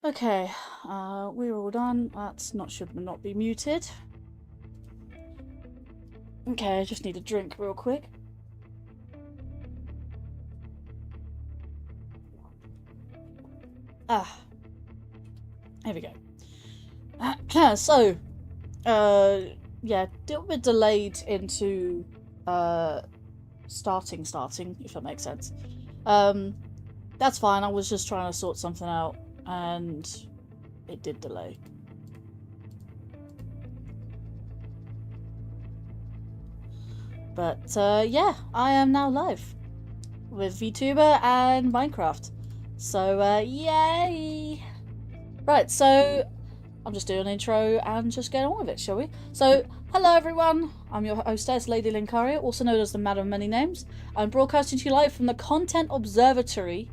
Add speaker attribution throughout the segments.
Speaker 1: Okay, we're all done. That's not should not be muted. Okay, I just need a drink real quick. Ah, here we go. So, yeah, a little bit delayed into starting, if that makes sense. That's fine. I was just trying to sort something out, and it did delay. But yeah, I am now live with VTuber and Minecraft. So yay! Right, so I'm just doing an intro and just get on with it, shall we? So, hello everyone, I'm your hostess, Lady Linkario, also known as the Madam of Many Names. I'm broadcasting to you live from the Content Observatory,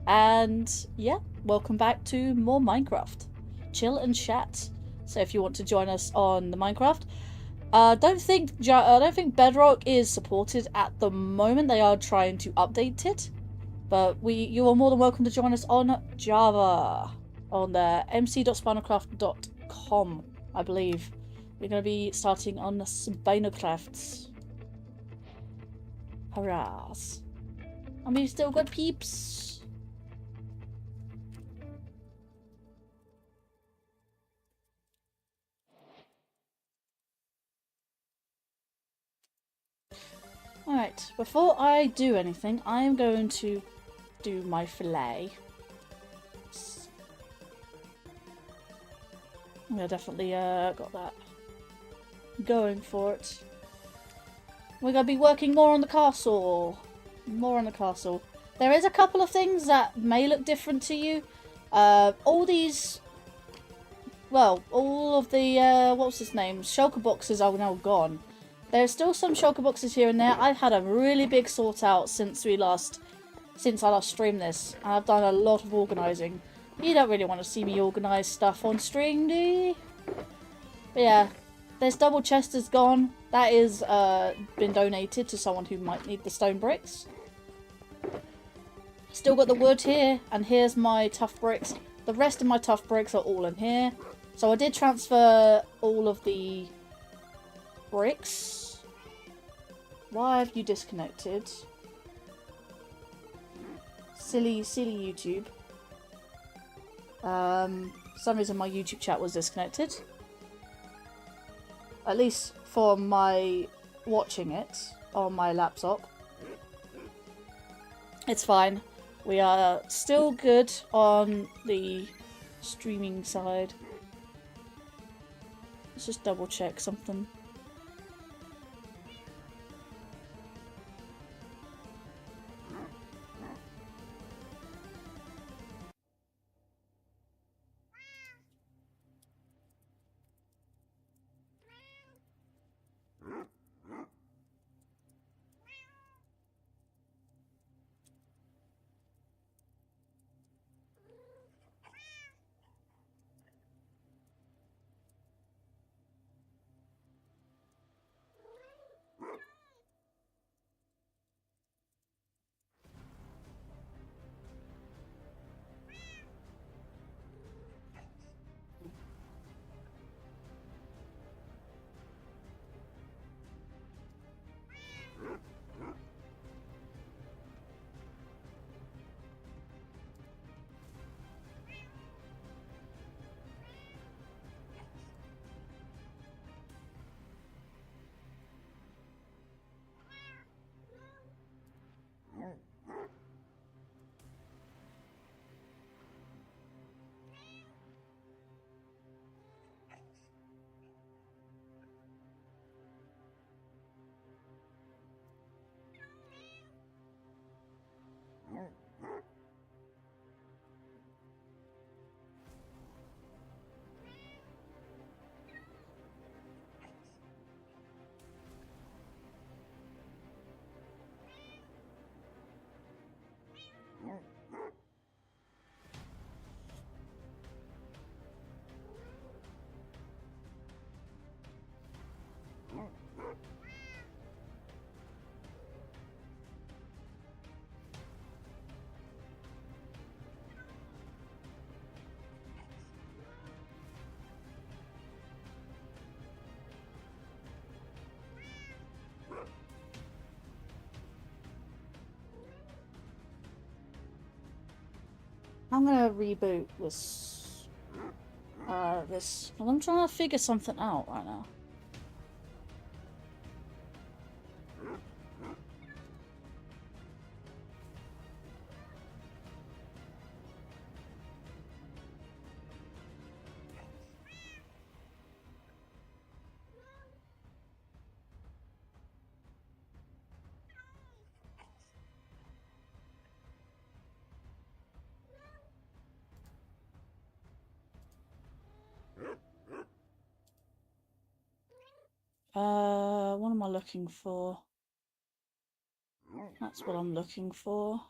Speaker 1: and yeah, welcome back to more Minecraft. Chill and chat. So if you want to join us on the Minecraft, I don't think Bedrock is supported at the moment. They are trying to update it, but you are more than welcome to join us on Java on the mc.spinalcraft.com. I believe we're going to be starting on the Spinalcrafts. Hurrahs! And we've still got peeps. Alright, before I do anything, I am going to do my fillet. Yeah, definitely got that going for it. We're going to be working more on the castle. More on the castle. There is a couple of things that may look different to you. All these... Well, all of the, what's his name? Shulker boxes are now gone. There's still some shulker boxes here and there. I've had a really big sort out since I last streamed this. I've done a lot of organising. You don't really want to see me organise stuff on stream, do you? But yeah, this double chest is gone. That is been donated to someone who might need the stone bricks. Still got the wood here, and here's my tough bricks. The rest of my tough bricks are all in here. So I did transfer all of the bricks. Why have you disconnected? Silly YouTube. For some reason my YouTube chat was disconnected. At least for my watching it on my laptop. It's fine. We are still good on the streaming side. Let's just double check something. I'm gonna reboot this. Well, I'm trying to figure something out right now. What am I looking for? That's what I'm looking for.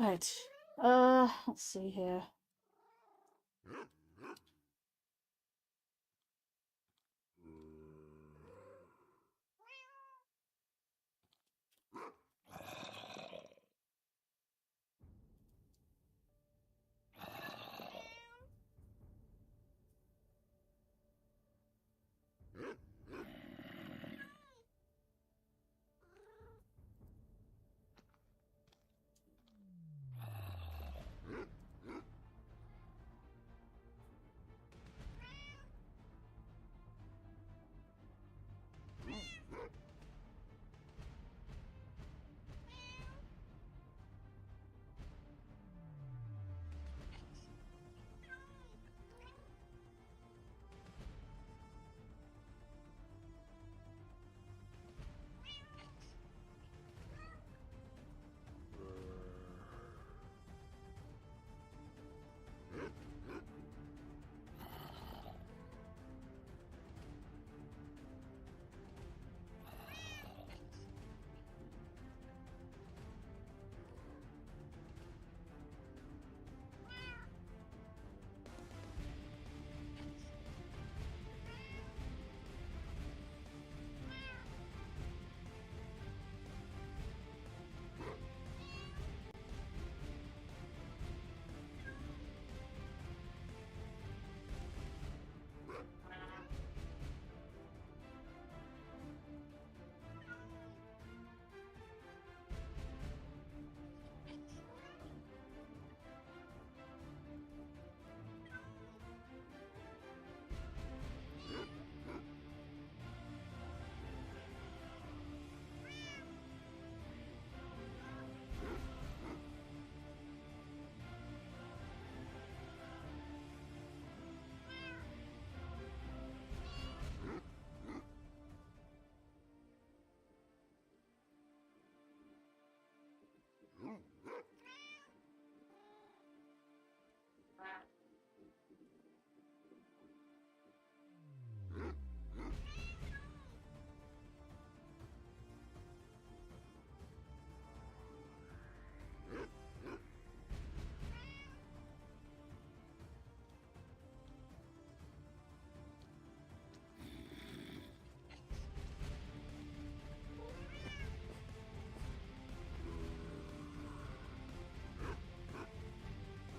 Speaker 1: Right. Let's see here.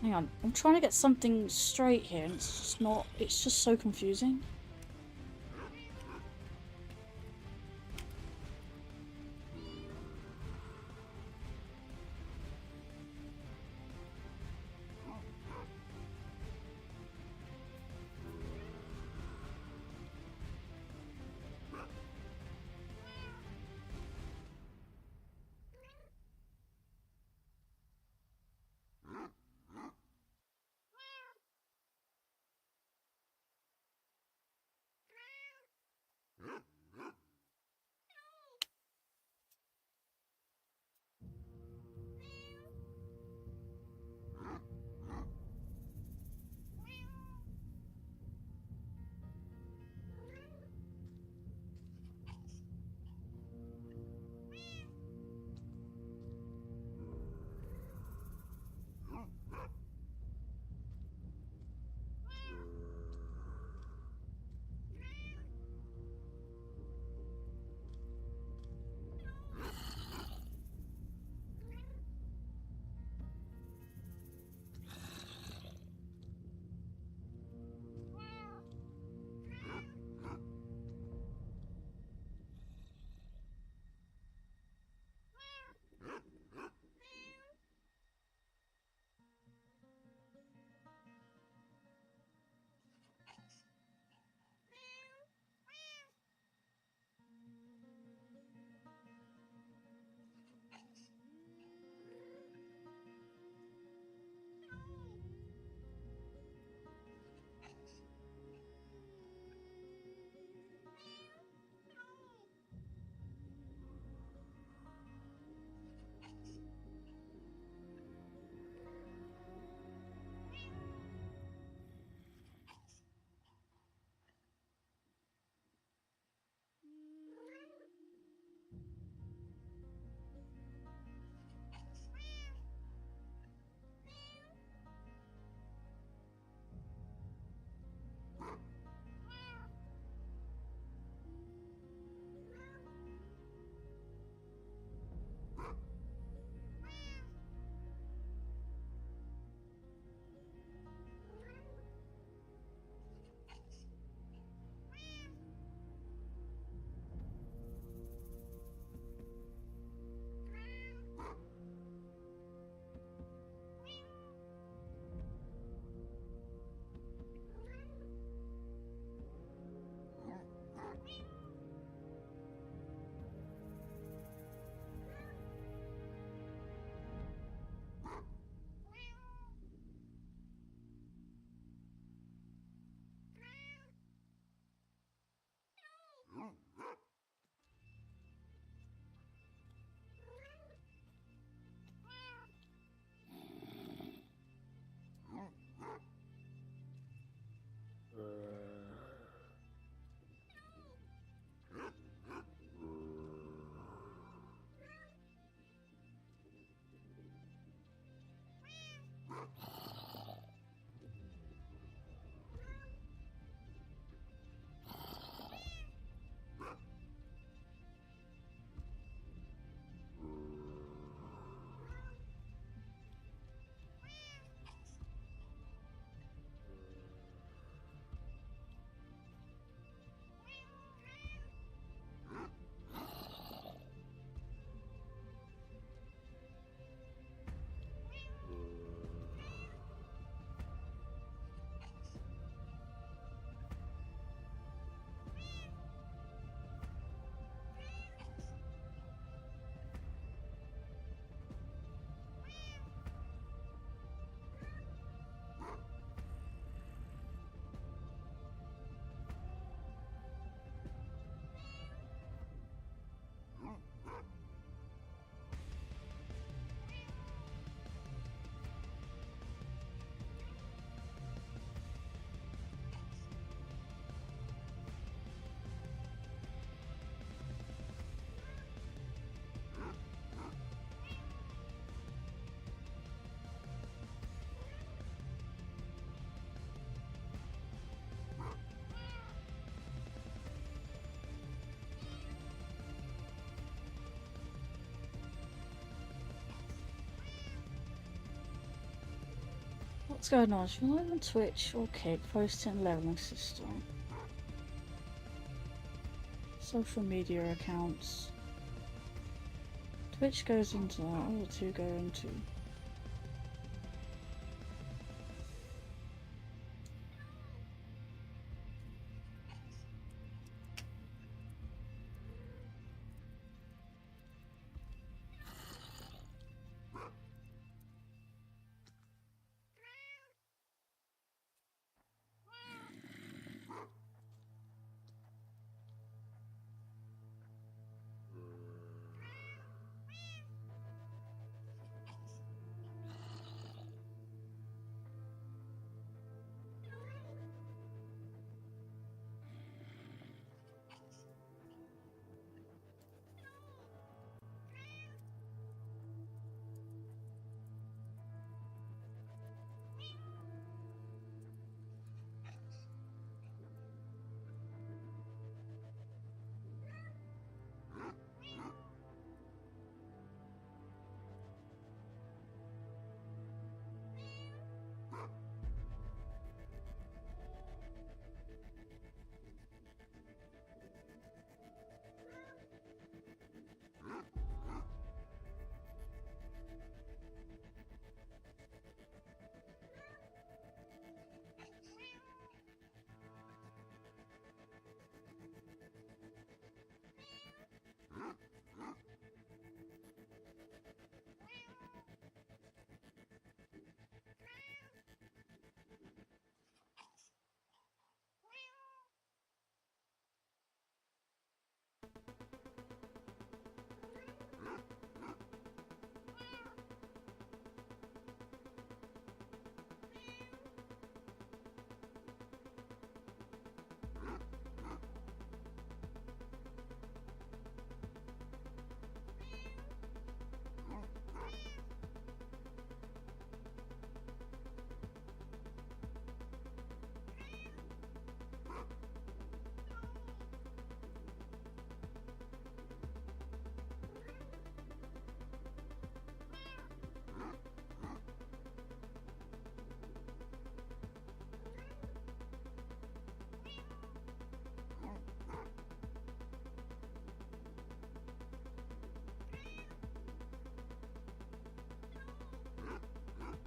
Speaker 1: Hang on, I'm trying to get something straight here and it's just not, it's just so confusing. What's going on? Should I on Twitch or Kick? Posting leveling system. Social media accounts. Twitch goes into that, all the two go into.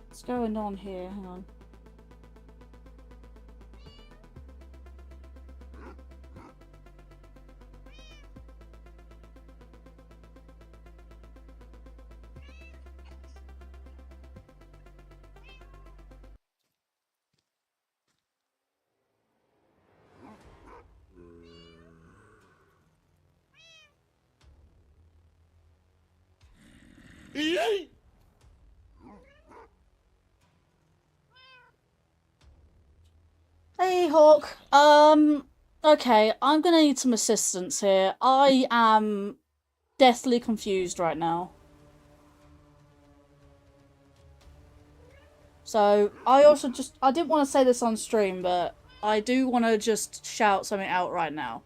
Speaker 1: What's going on here? Hang on. Hey, Hawk. Okay, I'm gonna need some assistance here. I am deathly confused right now. So, I didn't want to say this on stream, but I do want to just shout something out right now.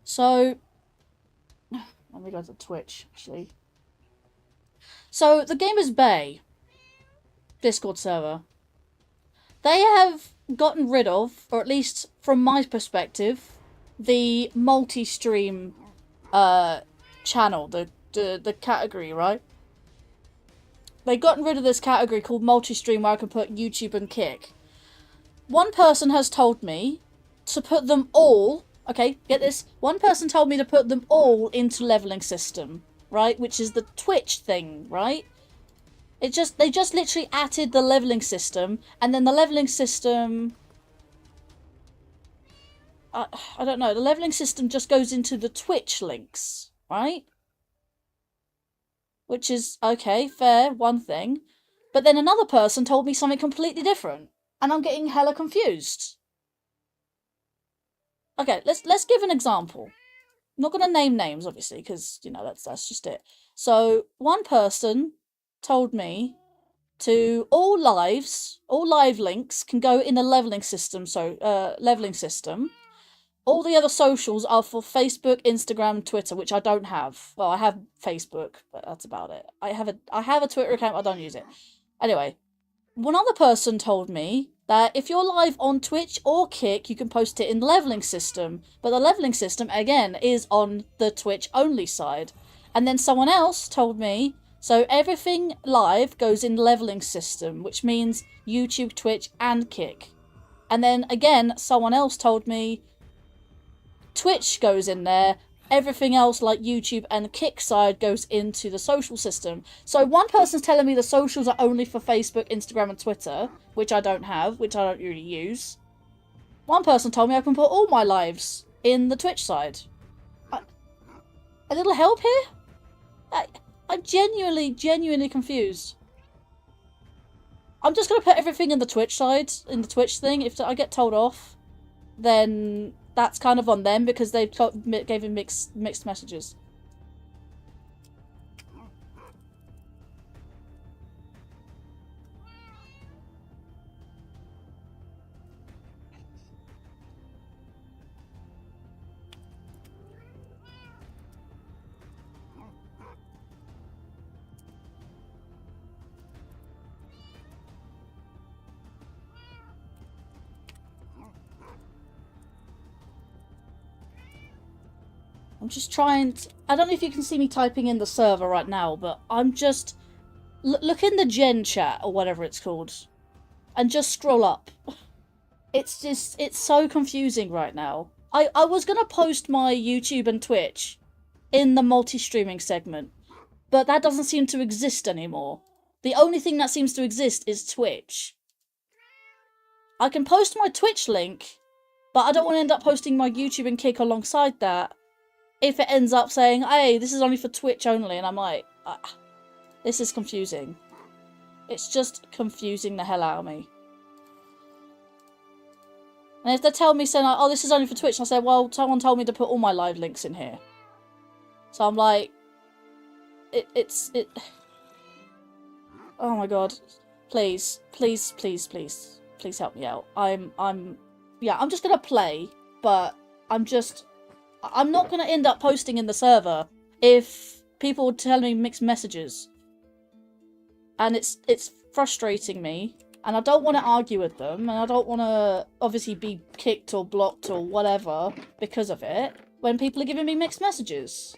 Speaker 1: So, let me go to Twitch, actually. So, the Gamers Bay Discord server, they have gotten rid of, or at least from my perspective, the multi-stream channel, the category, right? They've gotten rid of this category called multi-stream where I can put YouTube and Kick. One person has told me to put them all, okay, get this, one person told me to put them all into leveling system, right? Which is the Twitch thing, right? They just literally added the leveling system, and then the leveling system, I don't know, the leveling system just goes into the Twitch links, right? Which is, okay, fair, one thing. But then another person told me something completely different, and I'm getting hella confused. Okay, let's give an example. I'm not going to name names, obviously, because, you know, that's just it. So, one person told me to all live links can go in a leveling system, leveling system. All the other socials are for Facebook, Instagram, Twitter, which I don't have. Well, I have Facebook, but that's about it. I have a Twitter account, but I don't use it. Anyway, one other person told me that if you're live on Twitch or Kick, you can post it in the leveling system. But the leveling system, again, is on the Twitch only side. And then someone else told me, so everything live goes in leveling system, which means YouTube, Twitch, and Kick. And then again, someone else told me Twitch goes in there. Everything else, like YouTube and Kick side, goes into the social system. So one person's telling me the socials are only for Facebook, Instagram, and Twitter, which I don't have, which I don't really use. One person told me I can put all my lives in the Twitch side. A little help here? I'm genuinely confused. I'm just going to put everything in the Twitch side, in the Twitch thing. If I get told off, then that's kind of on them because they gave him mixed messages. I'm just trying to... I don't know if you can see me typing in the server right now, but I'm just... Look in the gen chat, or whatever it's called, and just scroll up. It's just... It's so confusing right now. I was going to post my YouTube and Twitch in the multi-streaming segment, but that doesn't seem to exist anymore. The only thing that seems to exist is Twitch. I can post my Twitch link, but I don't want to end up posting my YouTube and Kick alongside that. If it ends up saying, hey, this is only for Twitch only, and I'm like, this is confusing. It's just confusing the hell out of me. And if they tell me saying, oh, this is only for Twitch, I say, well, someone told me to put all my live links in here. So I'm like, it's oh my god. Please help me out. I'm just gonna play, but I'm not going to end up posting in the server if people tell me mixed messages. And it's frustrating me. And I don't want to argue with them. And I don't want to, obviously, be kicked or blocked or whatever because of it. When people are giving me mixed messages.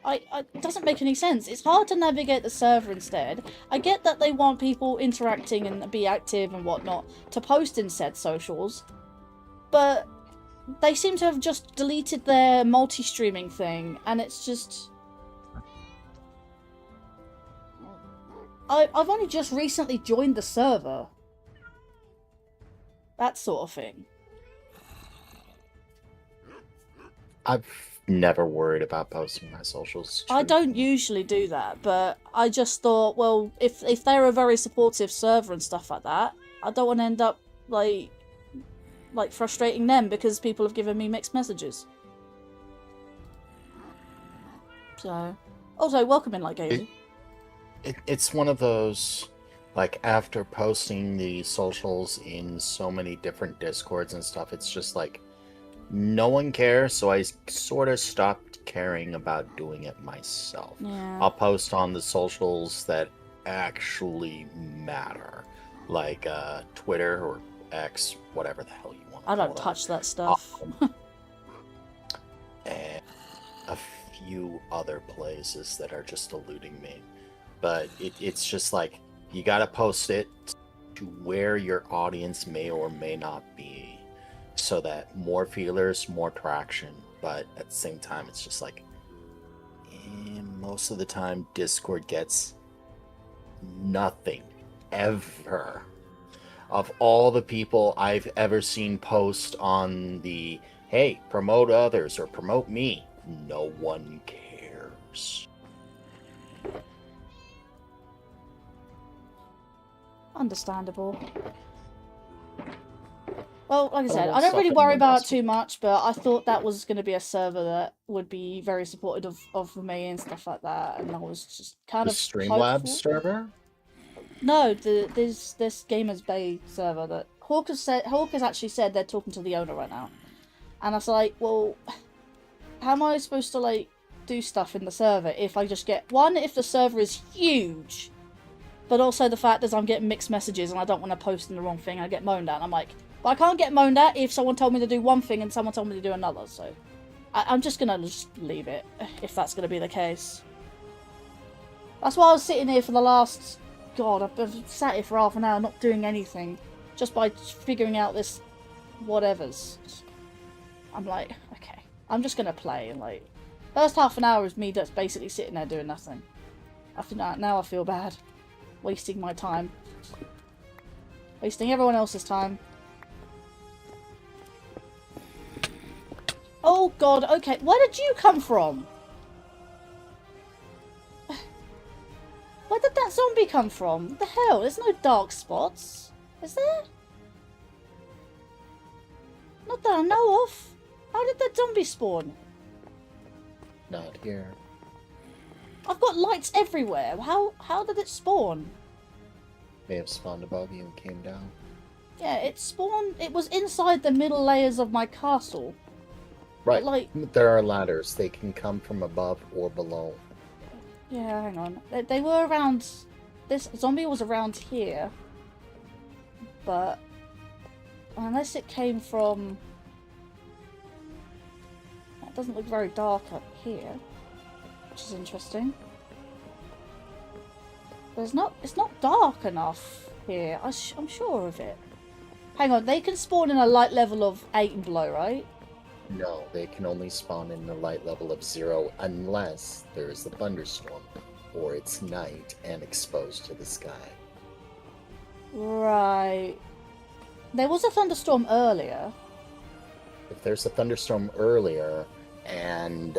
Speaker 1: It doesn't make any sense. It's hard to navigate the server instead. I get that they want people interacting and be active and whatnot to post in said socials. But... they seem to have just deleted their multi-streaming thing, and it's just... I've only just recently joined the server. That sort of thing.
Speaker 2: I've never worried about posting my socials.
Speaker 1: I don't usually do that, but I just thought, well, if they're a very supportive server and stuff like that, I don't want to end up, like frustrating them because people have given me mixed messages. So, also welcome in, like, Gazy.
Speaker 2: It's one of those, like, after posting the socials in so many different Discords and stuff, it's just like no one cares, so I sort of stopped caring about doing it myself.
Speaker 1: Yeah.
Speaker 2: I'll post on the socials that actually matter, like Twitter or X, whatever the hell you want.
Speaker 1: I don't touch that stuff.
Speaker 2: And a few other places that are just eluding me. But it's just like, you gotta post it to where your audience may or may not be, so that more feelers, more traction. But at the same time, it's just like, most of the time, Discord gets nothing, ever. Of all the people I've ever seen post on the, hey, promote others or promote me, no one cares.
Speaker 1: Understandable. Well, like I said,
Speaker 2: won't
Speaker 1: I don't
Speaker 2: stop
Speaker 1: really worry
Speaker 2: anyone
Speaker 1: about
Speaker 2: else
Speaker 1: it too much, but I thought that was going to be a server that would be very supportive of me and stuff like that, and I was just kind
Speaker 2: The
Speaker 1: of
Speaker 2: Streamlabs
Speaker 1: hopeful.
Speaker 2: server?
Speaker 1: No, there's this Gamers Bay server that Hawk has actually said they're talking to the owner right now, and I was like, well, how am I supposed to like do stuff in the server if I just get one, if the server is huge, but also the fact that I'm getting mixed messages and I don't want to post in the wrong thing, I get moaned at. And I'm like, well, I can't get moaned at if someone told me to do one thing and someone told me to do another. So I'm just gonna leave it if that's gonna be the case. That's why I was sitting here for the last, God, I've sat here for half an hour not doing anything, just by figuring out this whatevers. I'm like, okay, I'm just gonna play, and like, first half an hour is me that's basically sitting there doing nothing. I think now I feel bad. Wasting my time. Wasting everyone else's time. Oh god, okay. Where did you come from? Where did that zombie come from? What the hell? There's no dark spots. Is there? Not that I know of. How did that zombie spawn?
Speaker 2: Not here.
Speaker 1: I've got lights everywhere. How did it spawn?
Speaker 2: May have spawned above you and came down.
Speaker 1: Yeah, it spawned. It was inside the middle layers of my castle.
Speaker 2: Right.
Speaker 1: But, like,
Speaker 2: there are ladders. They can come from above or below.
Speaker 1: yeah, hang on. They were around. This zombie was around here. But unless it came from. It doesn't look very dark up here, which is interesting. It's not dark enough here. I'm sure of it. Hang on, they can spawn in a light level of 8 and below, right?
Speaker 2: No, they can only spawn in the light level of 0 unless there is a thunderstorm or it's night and exposed to the sky.
Speaker 1: Right. There was a thunderstorm earlier.
Speaker 2: If there's a thunderstorm earlier and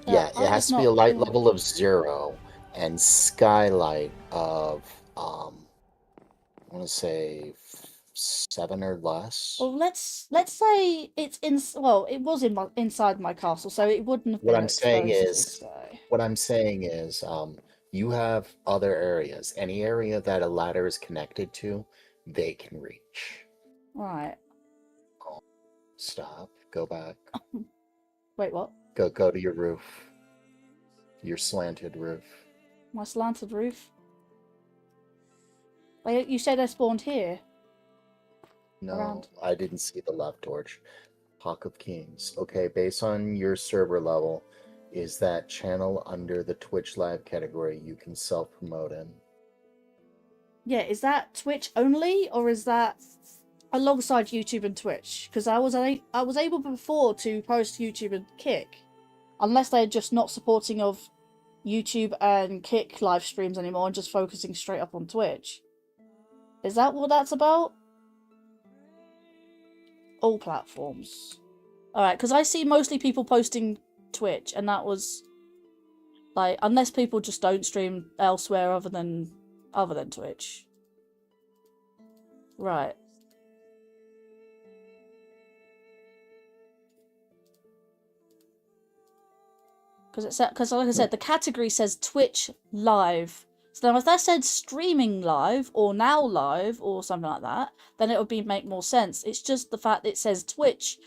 Speaker 2: yeah, it has to be a light level of 0 and skylight of I want to say 7 or less.
Speaker 1: Well, let's say it's in. Well, it was inside my castle, so it wouldn't have been
Speaker 2: What I'm saying
Speaker 1: exposed to the
Speaker 2: is, you have other areas. Any area that a ladder is connected to, they can reach.
Speaker 1: Right.
Speaker 2: Stop. Go back.
Speaker 1: Wait, what?
Speaker 2: Go to your roof. Your slanted roof.
Speaker 1: My slanted roof? Wait, you said I spawned here?
Speaker 2: No,
Speaker 1: Around.
Speaker 2: I didn't see the left torch. Hawk of Kings. Okay, based on your server level, is that channel under the Twitch Live category you can self-promote in?
Speaker 1: Yeah, is that Twitch only, or is that alongside YouTube and Twitch? Because I was able before to post YouTube and Kick, unless they're just not supporting of YouTube and Kick live streams anymore and just focusing straight up on Twitch. Is that what that's about? All platforms. Alright, because I see mostly people posting Twitch, and that was like, unless people just don't stream elsewhere other than Twitch. Right. Because like I said, the category says Twitch Live. So now if that said streaming live or now live or something like that, then it would make more sense. It's just the fact that it says Twitch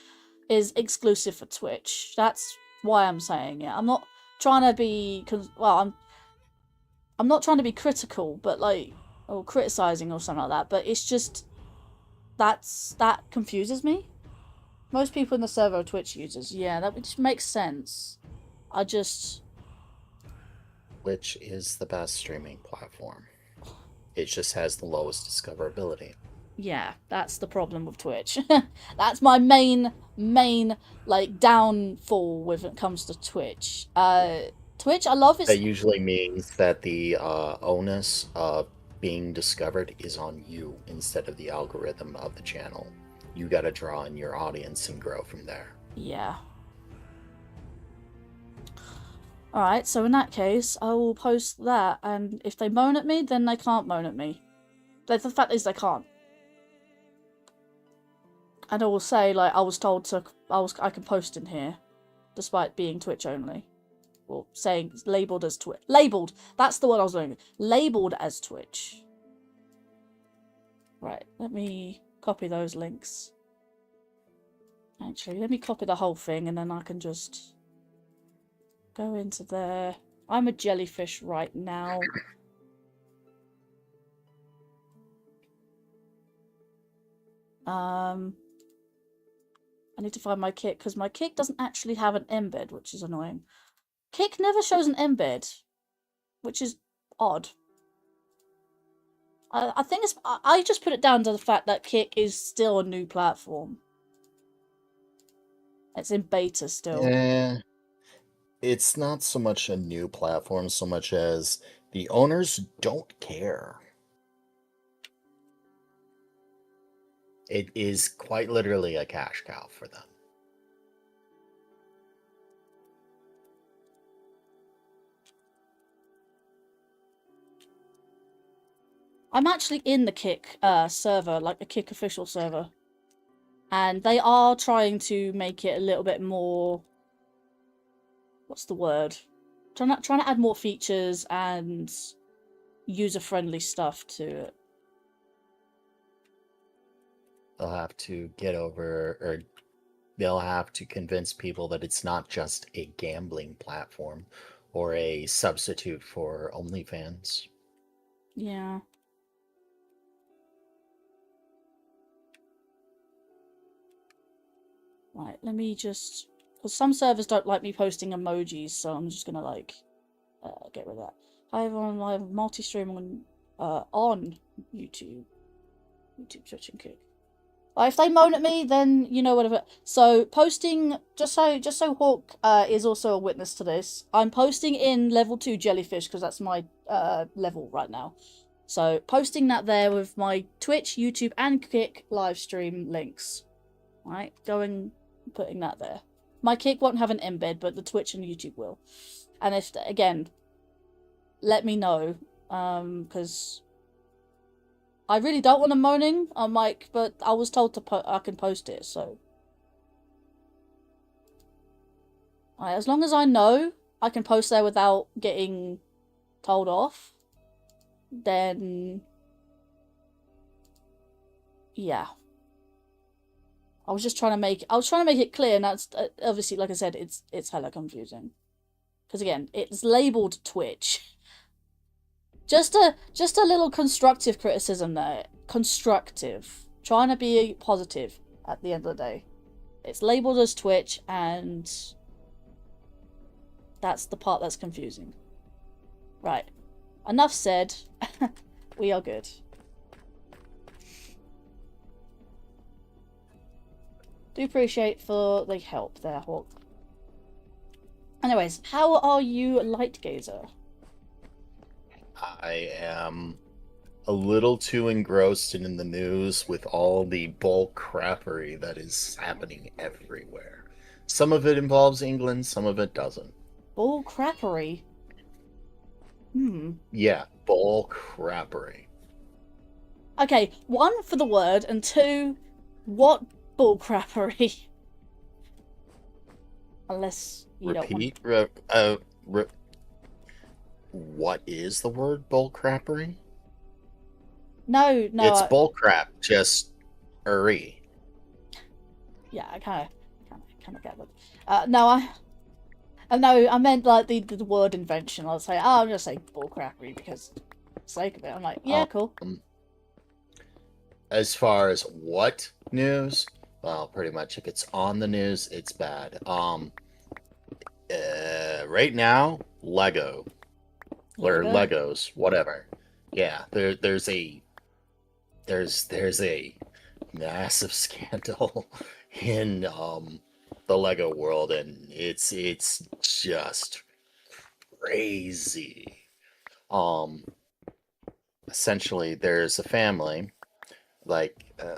Speaker 1: is exclusive for Twitch. That's why I'm saying it. I'm not trying to be I'm not trying to be critical, but like, or criticizing or something like that. But it's just that confuses me. Most people in the server are Twitch users. Yeah, that just makes sense.
Speaker 2: Which is the best streaming platform. It just has the lowest discoverability.
Speaker 1: Yeah, that's the problem with Twitch. That's my main like downfall when it comes to Twitch. Twitch, I love it.
Speaker 2: That usually means that the onus of being discovered is on you instead of the algorithm of the channel. You got to draw in your audience and grow from there.
Speaker 1: Yeah. Alright, so in that case, I will post that, and if they moan at me, then they can't moan at me. The fact is, they can't. And I will say, like, I was told to, I can post in here, despite being Twitch only. Or saying, labelled as Twitch. Labelled! That's the word I was looking for. Labelled as Twitch. Right, let me copy those links. Actually, let me copy the whole thing, and then I can just go into there. I'm a jellyfish right now. I need to find my kick, because my kick doesn't actually have an embed, which is annoying. Kick never shows an embed, which is odd. I think it's... I just put it down to the fact that Kick is still a new platform. It's in beta still.
Speaker 2: Yeah. It's not so much a new platform, so much as the owners don't care. It is quite literally a cash cow for them.
Speaker 1: I'm actually in the Kick server, like the Kick official server. And they are trying to make it a little bit more... What's the word? Trying to add more features and user-friendly stuff to it.
Speaker 2: They'll have to get over, or they'll have to convince people that it's not just a gambling platform or a substitute for OnlyFans.
Speaker 1: Yeah. Right, let me just... Because some servers don't like me posting emojis, so I'm just gonna, like, get rid of that. I have Multistream on YouTube. YouTube, Twitch, and Kick. If they moan at me, then you know whatever. So posting, just so Hawk is also a witness to this. I'm posting in level 2 jellyfish because that's my level right now. So posting that there with my Twitch, YouTube, and Kick live stream links. Right, putting that there. My Kick won't have an embed, but the Twitch and YouTube will. And if again, let me know, because I really don't want a moaning on mic, but I was told to I can post it, so. Alright, as long as I know I can post there without getting told off, then yeah. I was trying to make it clear, and that's obviously, like I said, it's hella confusing. Because again, it's labelled Twitch. Just a little constructive criticism there. Constructive. Trying to be positive at the end of the day. It's labelled as Twitch, and that's the part that's confusing. Right. Enough said. We are good. Do appreciate for the help there, Hawk. Anyways, how are you, Light Gazer?
Speaker 2: I am a little too engrossed in the news with all the bull crappery that is happening everywhere. Some of it involves England, some of it doesn't.
Speaker 1: Bull crappery?
Speaker 2: Yeah, bull crappery.
Speaker 1: Okay, 1 for the word, and 2, what bull crappery? Unless you
Speaker 2: Repeat? What is the word bull crappery?
Speaker 1: No.
Speaker 2: It's bull crap, just hurry.
Speaker 1: Yeah, I kind of get that. No, I meant like the word invention. I'll say, I'm gonna say bull crappery because for the sake of it. I'm like, yeah, cool.
Speaker 2: As far as what news? Well, pretty much if it's on the news, it's bad. Right now, Lego. Or Legos, whatever. Yeah, there's a massive scandal in the Lego world, and it's just crazy. Essentially, there's a family, like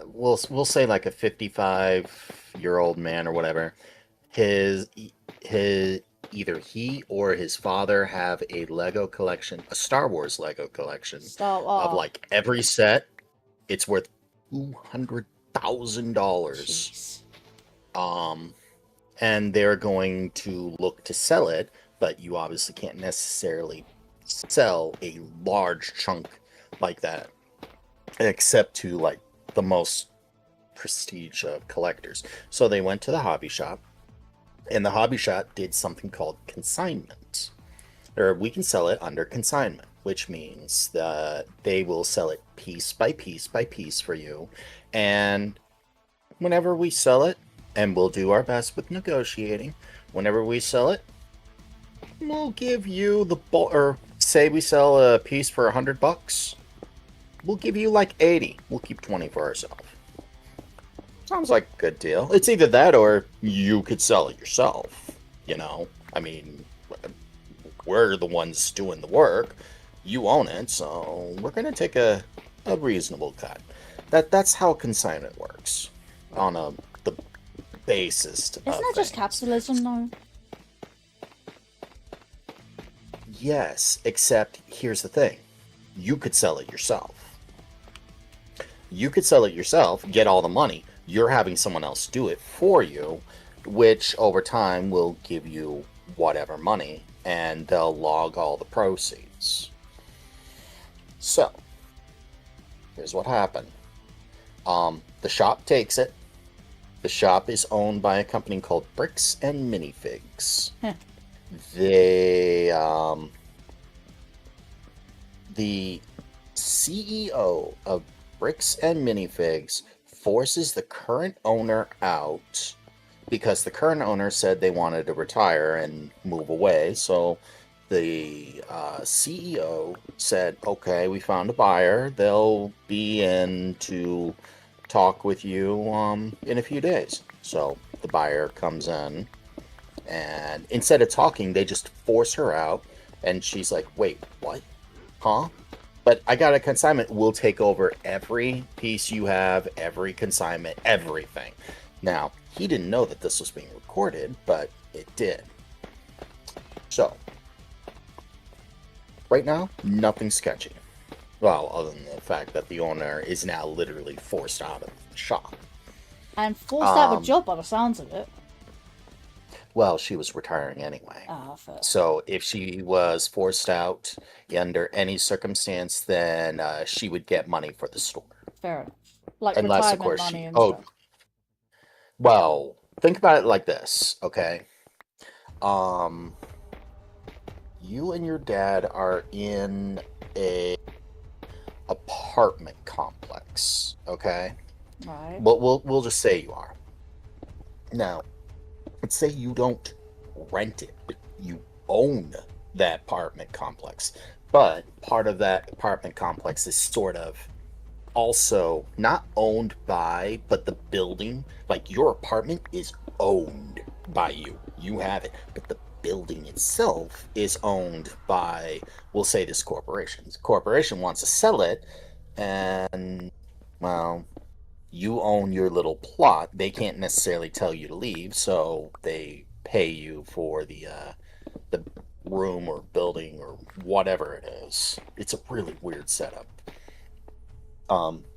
Speaker 2: we'll say like a 55-year-old man or whatever. either he or his father have a Lego collection, a Star Wars Lego collection of like every set. It's worth $200,000.
Speaker 1: Jeez.
Speaker 2: And they're going to look to sell it, but you obviously can't necessarily sell a large chunk like that, except to like the most prestige of collectors. So they went to the hobby shop, and the hobby shop did something called consignment. Or we can sell it under consignment, which means that they will sell it piece by piece by piece for you. And whenever we sell it, and we'll do our best with negotiating, whenever we sell it, we'll give you the or say we sell a piece for $100, we'll give you like 80. We'll keep 20 for ourselves. Sounds like a good deal. It's either that or you could sell it yourself. You know, I mean, we're the ones doing the work. You own it, so we're gonna take a reasonable cut. That's how consignment works on the basis.
Speaker 1: Isn't that just capitalism, though?
Speaker 2: Yes, except here's the thing. You could sell it yourself. You could sell it yourself, get all the money. You're having someone else do it for you, which over time will give you whatever money, and they'll log all the proceeds. So, here's what happened. The shop takes it. The shop is owned by a company called Bricks and Minifigs. They, the CEO of Bricks and Minifigs forces the current owner out because the current owner said they wanted to retire and move away. So the CEO said, okay, we found a buyer. They'll be in to talk with you in a few days. So the buyer comes in, and instead of talking, they just force her out. And she's like, wait, what? Huh? But I got a consignment. We'll take over every piece you have, every consignment, everything. Now, he didn't know that this was being recorded, but it did. So, right now, nothing sketchy. Well, other than the fact that the owner is now literally forced out of the shop.
Speaker 1: And forced out of a job by the sounds of it.
Speaker 2: Well, she was retiring anyway.
Speaker 1: Fair.
Speaker 2: So if she was forced out under any circumstance, then she would get money for the store.
Speaker 1: Fair enough. Like
Speaker 2: unless, of
Speaker 1: retirement
Speaker 2: course,
Speaker 1: money and stuff.
Speaker 2: Well, think about it like this, okay? You and your dad are in a apartment complex, okay?
Speaker 1: Right.
Speaker 2: But we'll just say you are. Now, let's say you don't rent it, but you own that apartment complex. But part of that apartment complex is sort of also not owned by, but the building, like your apartment is owned by you. You have it. But the building itself is owned by, we'll say, this corporation. This corporation wants to sell it, and, well, you own your little plot. They can't necessarily tell you to leave, so they pay you for the room or building or whatever it is. It's a really weird setup.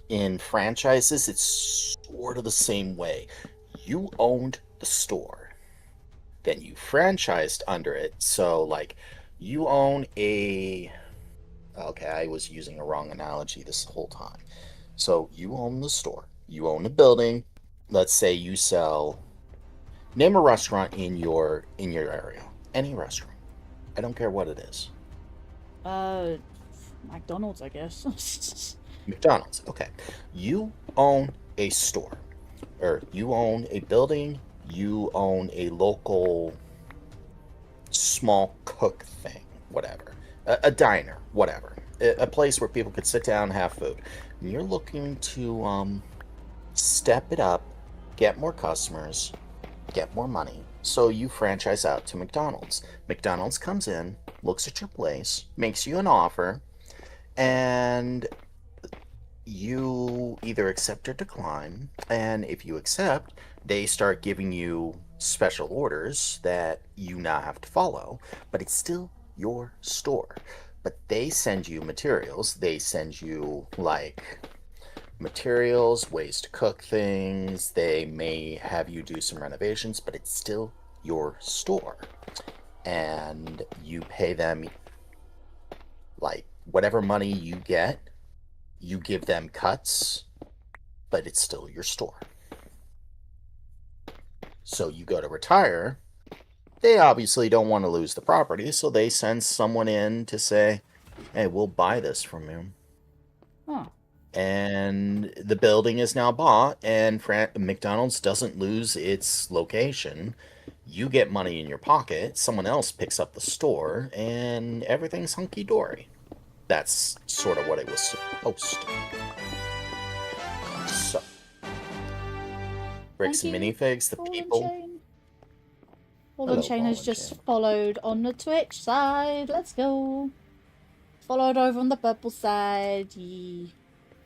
Speaker 2: In franchises, it's sort of the same way. You owned the store, then you franchised under it. So, like, you own a... Okay, I was using a wrong analogy this whole time. So, you own the store. You own a building. Let's say you sell... Name a restaurant in your area. Any restaurant. I don't care what it is.
Speaker 1: McDonald's, I guess.
Speaker 2: McDonald's. Okay. You own a store. Or you own a building. You own a local small cook thing. Whatever. A diner. Whatever. A place where people could sit down and have food. And you're looking to step it up, get more customers, get more money. So you franchise out to McDonald's. McDonald's comes in, looks at your place, makes you an offer, and you either accept or decline. And if you accept, they start giving you special orders that you now have to follow, but it's still your store. But they send you materials. They send you, like, materials, ways to cook things. They may have you do some renovations, but it's still your store. And you pay them, like, whatever money you get, you give them cuts, but it's still your store. So you go to retire, they obviously don't want to lose the property, so they send someone in to say, hey, we'll buy this from you.
Speaker 1: Huh.
Speaker 2: And the building is now bought, and McDonald's doesn't lose its location. You get money in your pocket, someone else picks up the store, and everything's hunky-dory. That's sort of what it was supposed to be. So, Bricks and Minifigs, the people...
Speaker 1: Ball and Chain has just followed on the Twitch side. Let's go. Followed over on the purple side. Yeah.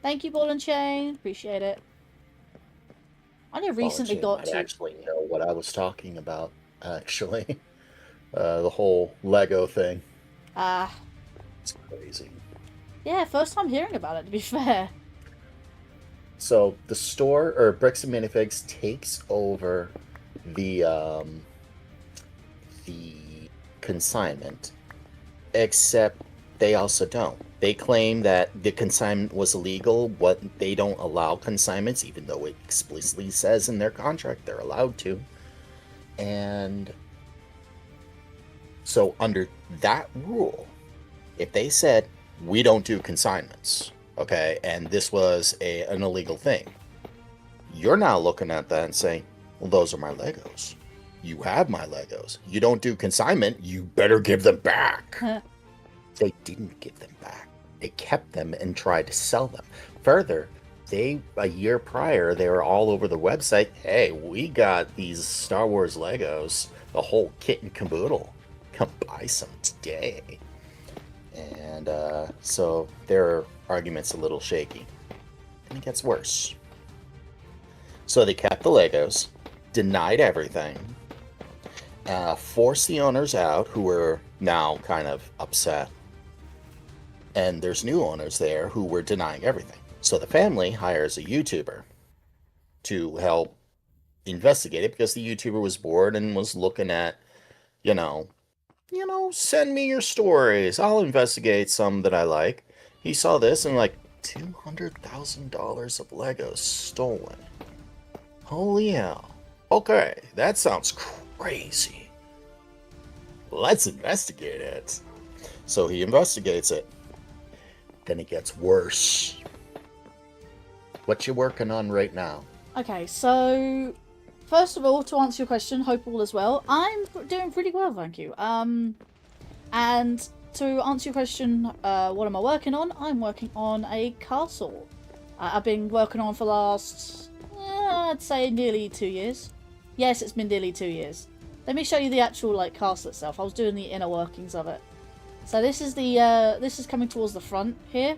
Speaker 1: Thank you, Ball and Chain. Appreciate it. I only recently got to...
Speaker 2: I actually know what I was talking about, actually. The whole Lego thing. It's crazy.
Speaker 1: Yeah, first time hearing about it, to be fair.
Speaker 2: So, the store, or Bricks and Minifigs, takes over the consignment, except they also don't. They claim that the consignment was illegal, but they don't allow consignments, even though it explicitly says in their contract they're allowed to. And so under that rule, if they said, we don't do consignments, okay, and this was an illegal thing, you're now looking at that and saying, well, those are my Legos. You have my Legos. You don't do consignment, you better give them back. They didn't give them back. They kept them and tried to sell them. Further, a year prior, they were all over the website. Hey, we got these Star Wars Legos, the whole kit and caboodle. Come buy some today. And so their argument's a little shaky. And it gets worse. So they kept the Legos, denied everything, forced the owners out, who were now kind of upset. And there's new owners there who were denying everything. So the family hires a YouTuber to help investigate it, because the YouTuber was bored and was looking at, send me your stories. I'll investigate some that I like. He saw this and like, $200,000 of Legos stolen. Holy hell. Okay, that sounds crazy. Let's investigate it. So he investigates it. Then it gets worse. What you working on right now?
Speaker 1: Okay, so first of all, to answer your question, hope all is well. I'm doing pretty well, thank you. And to answer your question, what am I working on? I'm working on a castle. I've been working on for the last, I'd say nearly 2 years. Yes, it's been nearly 2 years. Let me show you the actual castle itself. I was doing the inner workings of it. So this is this is coming towards the front here.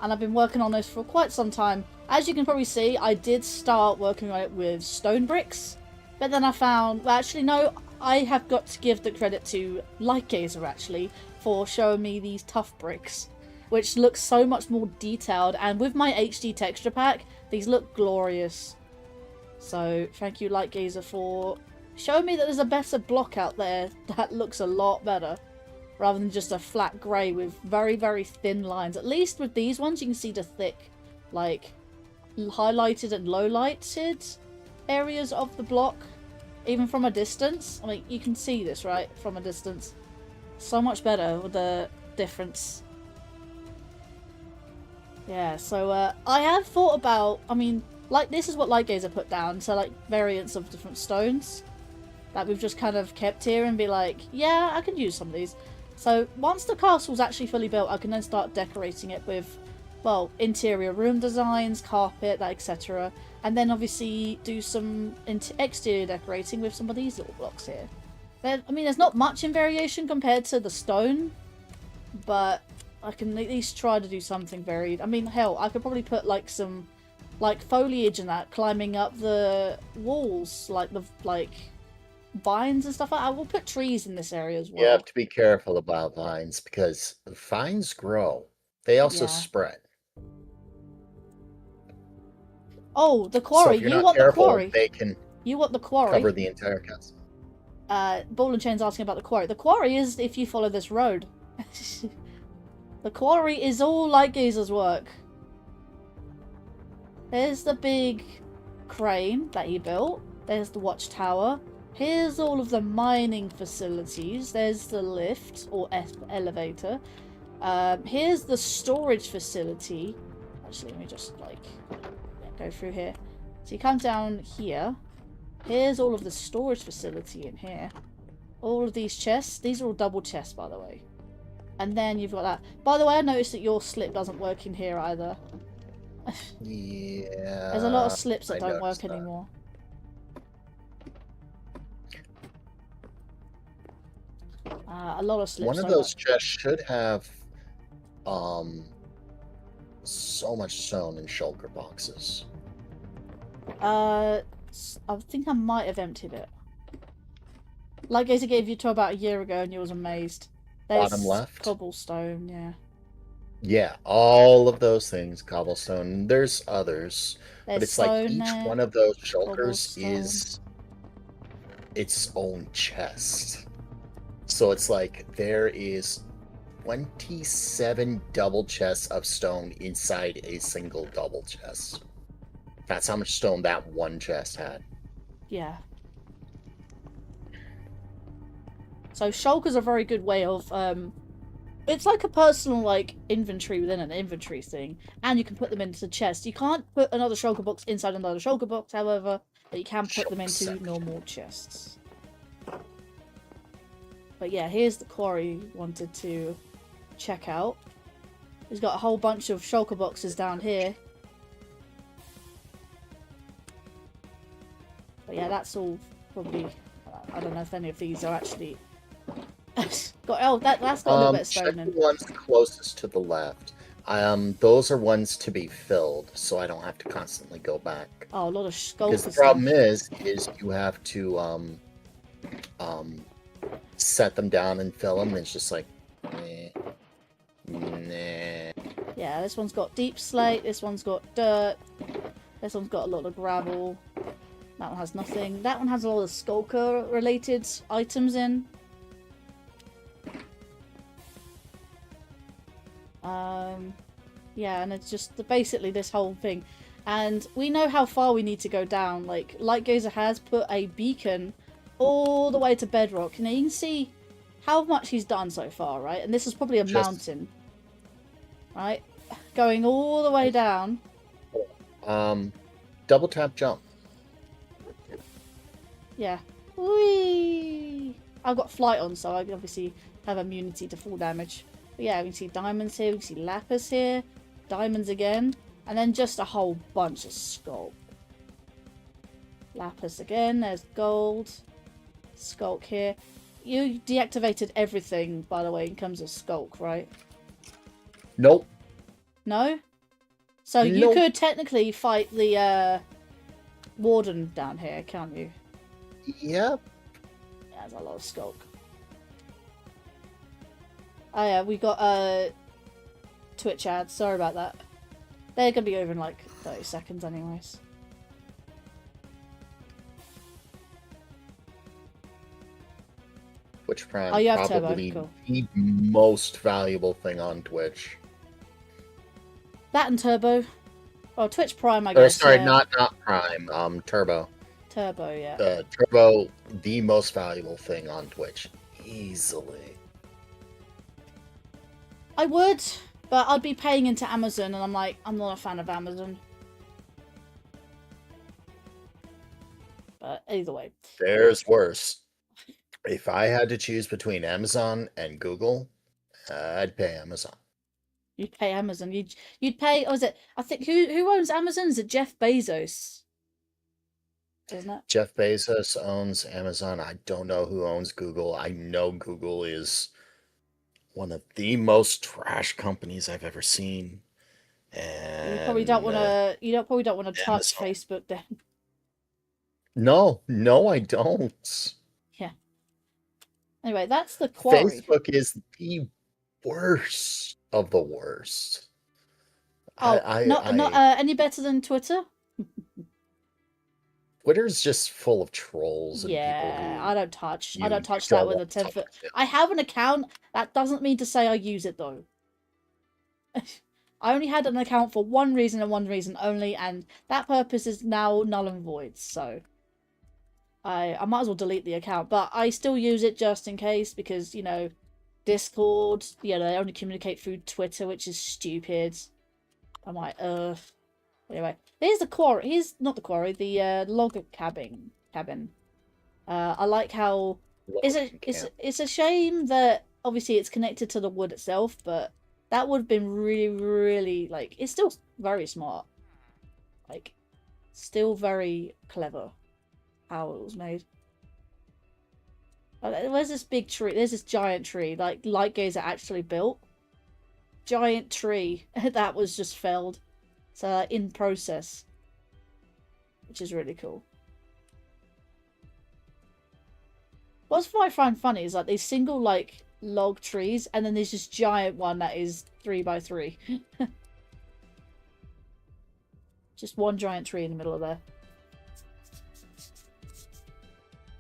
Speaker 1: And I've been working on this for quite some time. As you can probably see, I did start working on it with stone bricks. But then I found, well, actually no, I have got to give the credit to Lightgazer actually for showing me these tough bricks, which look so much more detailed. And with my HD texture pack, these look glorious. So thank you Lightgazer for showing me that there's a better block out there that looks a lot better, rather than just a flat grey with very, very thin lines. At least with these ones, you can see the thick, highlighted and low-lighted areas of the block, even from a distance. I mean, you can see this, right, from a distance. So much better with the difference. Yeah, so I have thought about, this is what Lightgazer put down, so variants of different stones that we've just kind of kept here and be like, yeah, I can use some of these. So once the castle's actually fully built, I can then start decorating it with, well, interior room designs, carpet, etc. And then obviously do some exterior decorating with some of these little blocks here. There's not much in variation compared to the stone, but I can at least try to do something varied. Hell, I could probably put some like foliage and that climbing up the walls, like the vines and stuff like that. We'll put trees in this area as well.
Speaker 2: You have to be careful about vines because vines grow. They also
Speaker 1: Yeah.
Speaker 2: spread.
Speaker 1: Oh, the
Speaker 2: So
Speaker 1: quarry.
Speaker 2: if you're
Speaker 1: You
Speaker 2: not
Speaker 1: want the
Speaker 2: careful,
Speaker 1: quarry.
Speaker 2: they can
Speaker 1: You want the quarry.
Speaker 2: cover the entire castle.
Speaker 1: Ball and Chain's asking about the quarry. The quarry is if you follow this road. The quarry is all Light Gazer's work. There's the big crane that he built. There's the watchtower. Here's all of the mining facilities. There's the lift or elevator. Here's the storage facility. Actually, let me just go through here. So you come down here. Here's all of the storage facility in here. All of these chests. These are all double chests, by the way. And then you've got that. By the way, I noticed that your slip doesn't work in here either.
Speaker 2: Yeah.
Speaker 1: There's a lot of slips that don't work anymore. A lot of slips.
Speaker 2: One of those chests should have so much stone in shulker boxes.
Speaker 1: I think I might have emptied it. Like I gave you to about a year ago and you was amazed. There's
Speaker 2: Bottom left?
Speaker 1: Cobblestone, yeah.
Speaker 2: Yeah, all of those things, cobblestone. There's others.
Speaker 1: There's
Speaker 2: but it's like each
Speaker 1: there,
Speaker 2: one of those shulkers
Speaker 1: cobblestone.
Speaker 2: is its own chest. So it's like there is 27 double chests of stone inside a single double chest. That's how much stone that one chest had.
Speaker 1: Yeah. So shulker's a very good way of it's like a personal inventory within an inventory thing, and you can put them into the chest. You can't put another shulker box inside another shulker box, however, but you can put them into normal chests. But yeah, here's the quarry we wanted to check out. He's got a whole bunch of shulker boxes down here. But yeah, that's all probably... I don't know if any of these are actually... that's got a little bit of stone in.
Speaker 2: Check the ones closest to the left. Those are ones to be filled, so I don't have to constantly go back.
Speaker 1: Oh, a lot of skulls.
Speaker 2: Because the problem is you have to set them down and fill them, and it's just like, nah.
Speaker 1: Yeah, this one's got deep slate. This one's got dirt. This one's got a lot of gravel. That one has nothing. That one has a lot of skulker-related items in. Yeah, and it's just basically this whole thing. And we know how far we need to go down. Like, Lightgazer has put a beacon all the way to Bedrock. Now, you can see how much he's done so far, right? And this is probably a mountain. Right? Going all the way down.
Speaker 2: Double tap jump.
Speaker 1: Yeah. Whee! I've got flight on, so I obviously have immunity to fall damage. But yeah, we can see diamonds here, we can see lapis here, diamonds again, and then just a whole bunch of skulk. Lapis again, there's gold. Skulk here. You deactivated everything, by the way, in terms of skulk, right?
Speaker 2: Nope.
Speaker 1: No? So you could technically fight the warden down here, can't you?
Speaker 2: Yep.
Speaker 1: There's a lot of skulk. Oh yeah, we got Twitch ads. Sorry about that. They're gonna be over in like 30 seconds anyways.
Speaker 2: Twitch Prime,
Speaker 1: oh, you have
Speaker 2: probably
Speaker 1: Turbo. Cool.
Speaker 2: The most valuable thing on Twitch.
Speaker 1: That and Turbo. Oh, Twitch Prime, I guess.
Speaker 2: Sorry, not Prime. Turbo.
Speaker 1: Turbo, yeah.
Speaker 2: Turbo, the most valuable thing on Twitch, easily.
Speaker 1: I would, but I'd be paying into Amazon, and I'm like, I'm not a fan of Amazon. But either way.
Speaker 2: There's worse. If I had to choose between Amazon and Google, I'd pay Amazon.
Speaker 1: You'd pay Amazon. You'd pay. Oh, is it? I think who owns Amazon? Is it Jeff Bezos? Isn't it?
Speaker 2: Jeff Bezos owns Amazon. I don't know who owns Google. I know Google is one of the most trash companies I've ever seen. And
Speaker 1: you probably don't want to. You don't probably don't want to touch
Speaker 2: Amazon.
Speaker 1: Facebook then.
Speaker 2: No, I don't.
Speaker 1: Yeah. Anyway, that's the quarry.
Speaker 2: Facebook is the worst of the worst.
Speaker 1: Oh, not
Speaker 2: I
Speaker 1: any better than Twitter?
Speaker 2: Twitter's just full of trolls and people
Speaker 1: Yeah,
Speaker 2: who
Speaker 1: I don't touch
Speaker 2: you
Speaker 1: that
Speaker 2: don't
Speaker 1: with a
Speaker 2: want to
Speaker 1: 10-foot.
Speaker 2: talk to.
Speaker 1: I have an account. That doesn't mean to say I use it though. I only had an account for one reason and one reason only, and that purpose is now null and void. So I might as well delete the account, but I still use it just in case because you know, Discord. Yeah, they only communicate through Twitter, which is stupid. I'm like, Anyway, here's the quarry. Here's not the quarry. The log cabin. I like how it's a shame that obviously it's connected to the wood itself, but that would have been really like it's still very smart. Like still very clever how it was made. Where's this big tree? There's this giant tree, like Lightgazer actually built. Giant tree that was just felled. So in process. Which is really cool. What's I find funny is like these single like log trees, and then there's this giant one that is 3x3. Just one giant tree in the middle of there.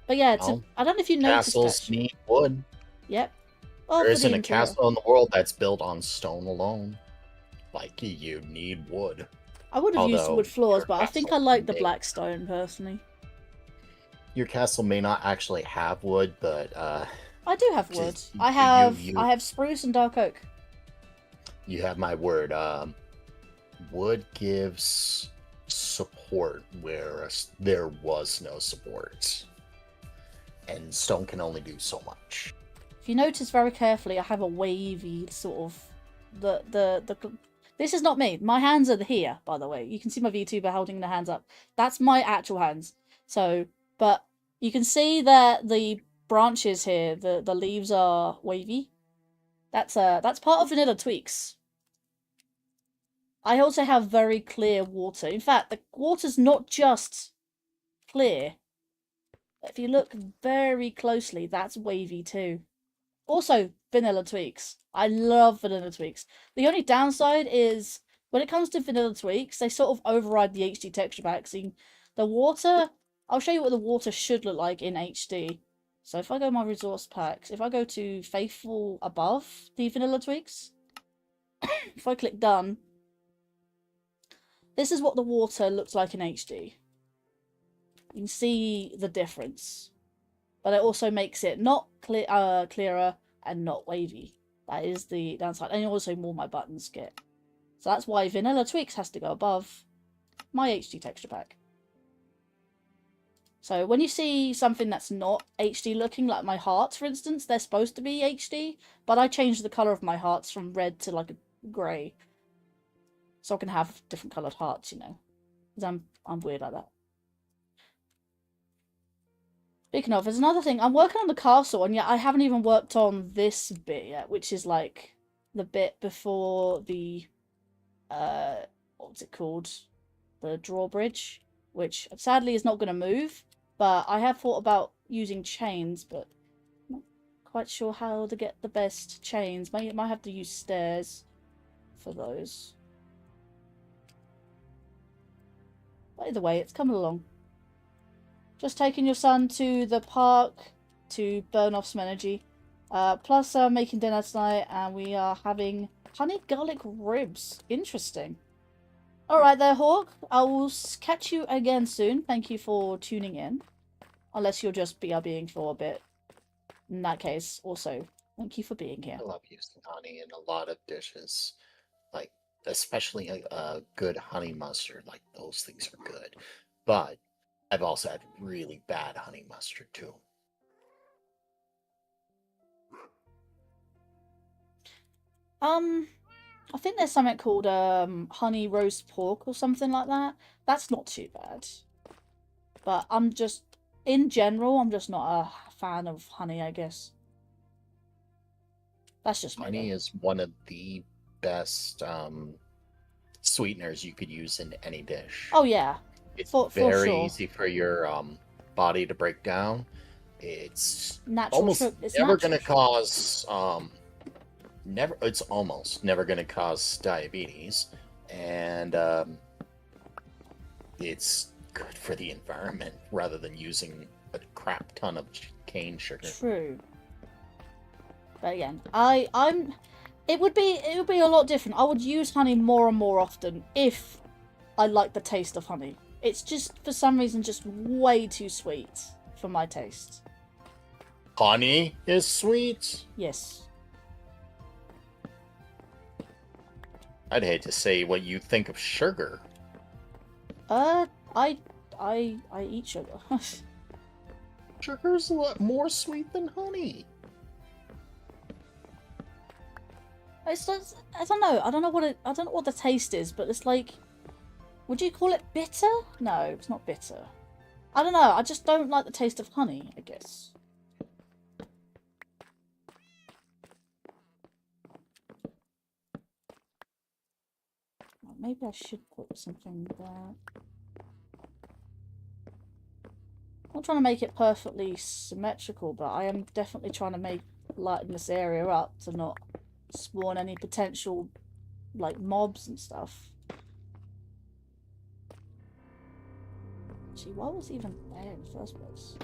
Speaker 1: But yeah, I don't know if you noticed.
Speaker 2: Castles need wood.
Speaker 1: Yep. Well,
Speaker 2: there isn't a castle in the world that's built on stone alone. Like you need wood.
Speaker 1: I would have used wood floors, but I think I like the black stone personally.
Speaker 2: Your castle may not actually have wood, but
Speaker 1: I do have wood. I have spruce and dark oak.
Speaker 2: You have my word. Wood gives support where there was no support, and stone can only do so much.
Speaker 1: If you notice very carefully, I have a wavy sort of This is not me. My hands are here, by the way. You can see my VTuber holding the hands up. That's my actual hands. So, but you can see that the branches here, the leaves are wavy. That's part of vanilla tweaks. I also have very clear water. In fact, the water's not just clear. If you look very closely, that's wavy too. Also, vanilla tweaks. I love vanilla tweaks. The only downside is when it comes to vanilla tweaks, they sort of override the HD texture pack. So the water, I'll show you what the water should look like in HD. So if I go my resource packs, if I go to Faithful above the vanilla tweaks, if I click done, this is what the water looks like in HD. You can see the difference. But it also makes it not clearer and not wavy. That is the downside. And also more my buttons get. So that's why Vanilla Tweaks has to go above my HD texture pack. So when you see something that's not HD looking, like my hearts, for instance, they're supposed to be HD, but I changed the colour of my hearts from red to like a grey. So I can have different coloured hearts, you know. Because I'm weird like that. Speaking of, there's another thing. I'm working on the castle, and yet I haven't even worked on this bit yet, which is like the bit before the what's it called? The drawbridge, which sadly is not going to move. But I have thought about using chains, but I'm not quite sure how to get the best chains. Might have to use stairs for those. But either way, it's coming along. Just taking your son to the park to burn off some energy. Plus, making dinner tonight, and we are having honey garlic ribs. Interesting. Alright there, Hawk. I will catch you again soon. Thank you for tuning in. Unless you're just BRBing for a bit. In that case, also, thank you for being here.
Speaker 2: I love using honey in a lot of dishes. Like, especially a good honey mustard. Like, those things are good. But I've also had really bad honey mustard, too.
Speaker 1: I think there's something called honey roast pork or something like that. That's not too bad. But in general, I'm just not a fan of honey, I guess. That's just me.
Speaker 2: Honey is one of the best sweeteners you could use in any dish.
Speaker 1: Oh yeah,
Speaker 2: It's
Speaker 1: for
Speaker 2: very
Speaker 1: sure.
Speaker 2: easy for your body to break down. It's
Speaker 1: Natural
Speaker 2: almost
Speaker 1: sugar. It's
Speaker 2: never
Speaker 1: natural
Speaker 2: going to
Speaker 1: sugar.
Speaker 2: cause never. It's almost never going to cause diabetes, and it's good for the environment rather than using a crap ton of cane sugar.
Speaker 1: True. But again, I'm. It would be a lot different. I would use honey more and more often if I like the taste of honey. It's just for some reason just way too sweet for my taste.
Speaker 2: Honey is sweet.
Speaker 1: Yes.
Speaker 2: I'd hate to say what you think of sugar.
Speaker 1: I eat sugar.
Speaker 2: Sugar's a lot more sweet than honey.
Speaker 1: It's just, I don't know. I don't know what the taste is, but it's like, would you call it bitter? No, it's not bitter. I don't know. I just don't like the taste of honey, I guess. Maybe I should put something there. I'm not trying to make it perfectly symmetrical, but I am definitely trying to lighten this area up to not spawn any potential, like, mobs and stuff. Gee, why was it even there in the first place?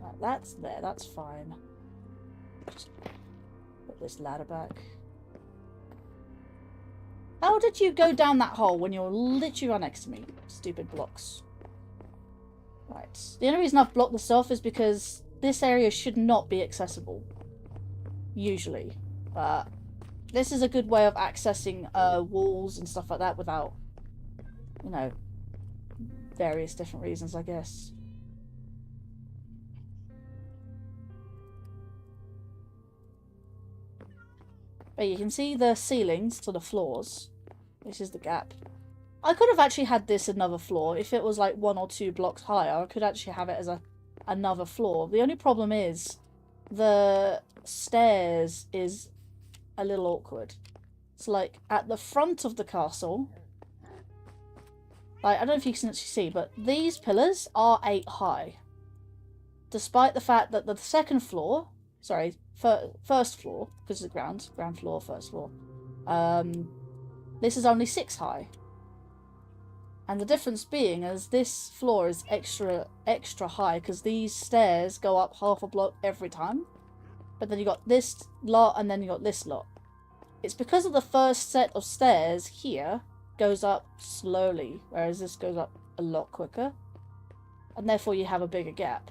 Speaker 1: Right, that's there, that's fine. Just put this ladder back. How did you go down that hole when you're literally right next to me? Stupid blocks. Right. The only reason I've blocked this off is because this area should not be accessible. Usually. But this is a good way of accessing walls and stuff like that without, you know, various different reasons, I guess. But you can see the ceilings to the floors. This is the gap. I could have actually had this another floor. If it was like 1 or 2 blocks higher, I could actually have it as another floor. The only problem is the stairs is a little awkward. So like at the front of the castle, like, I don't know if you can actually see, but these pillars are 8 high. Despite the fact that the second floor, sorry, first floor, because it's ground floor, first floor, this is only 6 high. And the difference being is this floor is extra high because these stairs go up half a block every time. But then you got this lot and then you got this lot. It's because of the first set of stairs here goes up slowly, whereas this goes up a lot quicker. And therefore you have a bigger gap.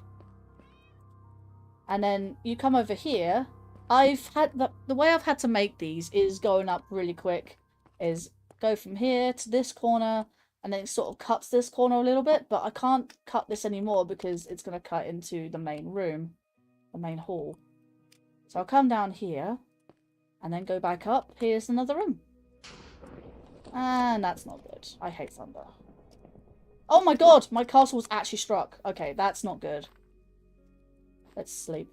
Speaker 1: And then you come over here. I've had the way I've had to make these is going up really quick. Is go from here to this corner, and then it sort of cuts this corner a little bit, but I can't cut this anymore because it's going to cut into the main room, the main hall. So I'll come down here, and then go back up. Here's another room. And that's not good. I hate thunder. Oh my god, my castle was actually struck. Okay, that's not good. Let's sleep.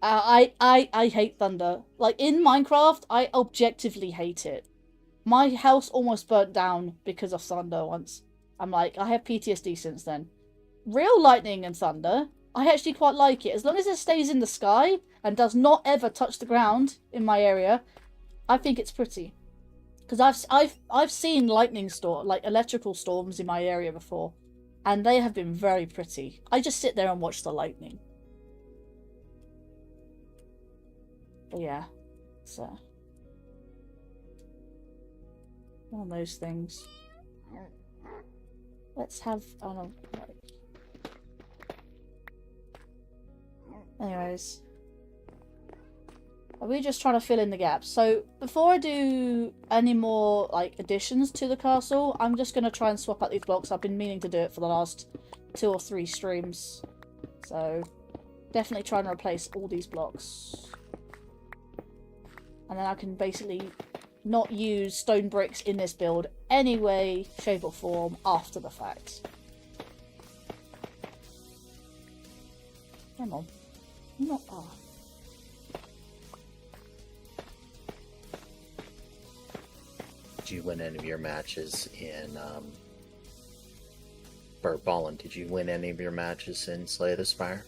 Speaker 1: I hate thunder. Like, in Minecraft, I objectively hate it. My house almost burnt down because of thunder once. I'm like, I have PTSD since then. Real lightning and thunder, I actually quite like it. As long as it stays in the sky and does not ever touch the ground in my area, I think it's pretty. Because I've seen like electrical storms in my area before, and they have been very pretty. I just sit there and watch the lightning. But yeah, so one of those things. Let's have anyways, are we just trying to fill in the gaps? So before I do any more like additions to the castle, I'm just gonna try and swap out these blocks. I've been meaning to do it for the last 2 or 3 streams, so definitely trying to replace all these blocks. And then I can basically not use stone bricks in this build any way, shape or form after the fact. Come on. Not
Speaker 2: did you win any of your matches in Bert Ballin, did you win any of your matches in Slay the Spire?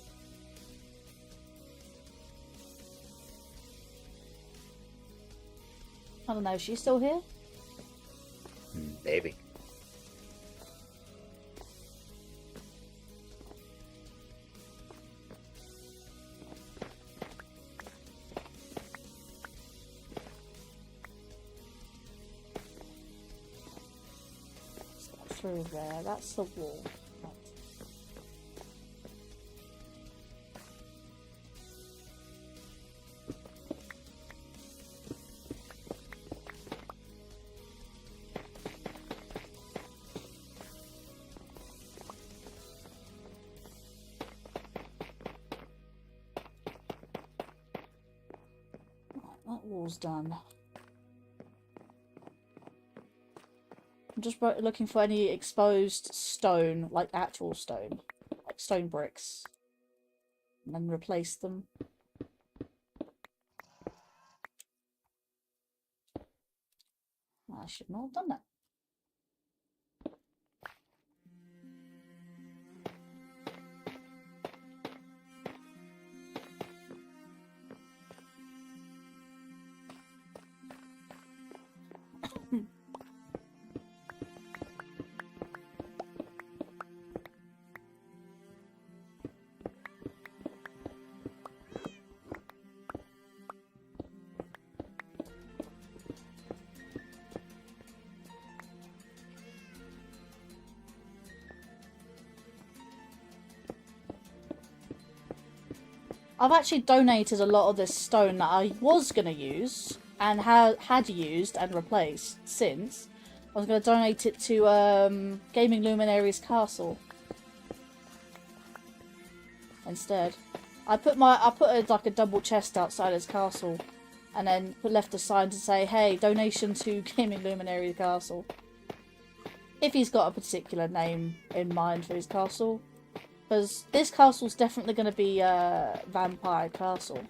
Speaker 1: I don't know, is she still here?
Speaker 2: Maybe.
Speaker 1: Through there, that's the wall. Right. That wall's done. I'm just looking for any exposed stone, like actual stone, like stone bricks, and then replace them. I should not have done that. I've actually donated a lot of this stone that I was going to use and had used and replaced since. I was going to donate it to Gaming Luminary's castle instead. I put like a double chest outside his castle and then left a sign to say, hey, donation to Gaming Luminary castle. If he's got a particular name in mind for his castle. Because this castle's definitely going to be a vampire castle.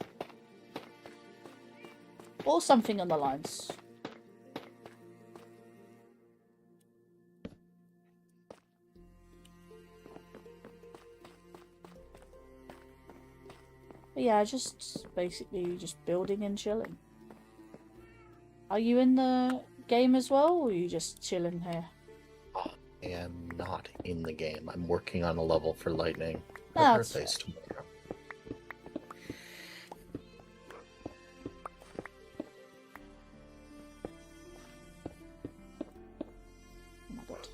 Speaker 1: Or something on the lines. But yeah, just basically just building and chilling. Are you in the game as well, or are you just chilling here?
Speaker 2: I am not in the game. I'm working on a level for Lightning.
Speaker 1: Oh,
Speaker 2: Her birthday's tomorrow.
Speaker 1: Oh my god.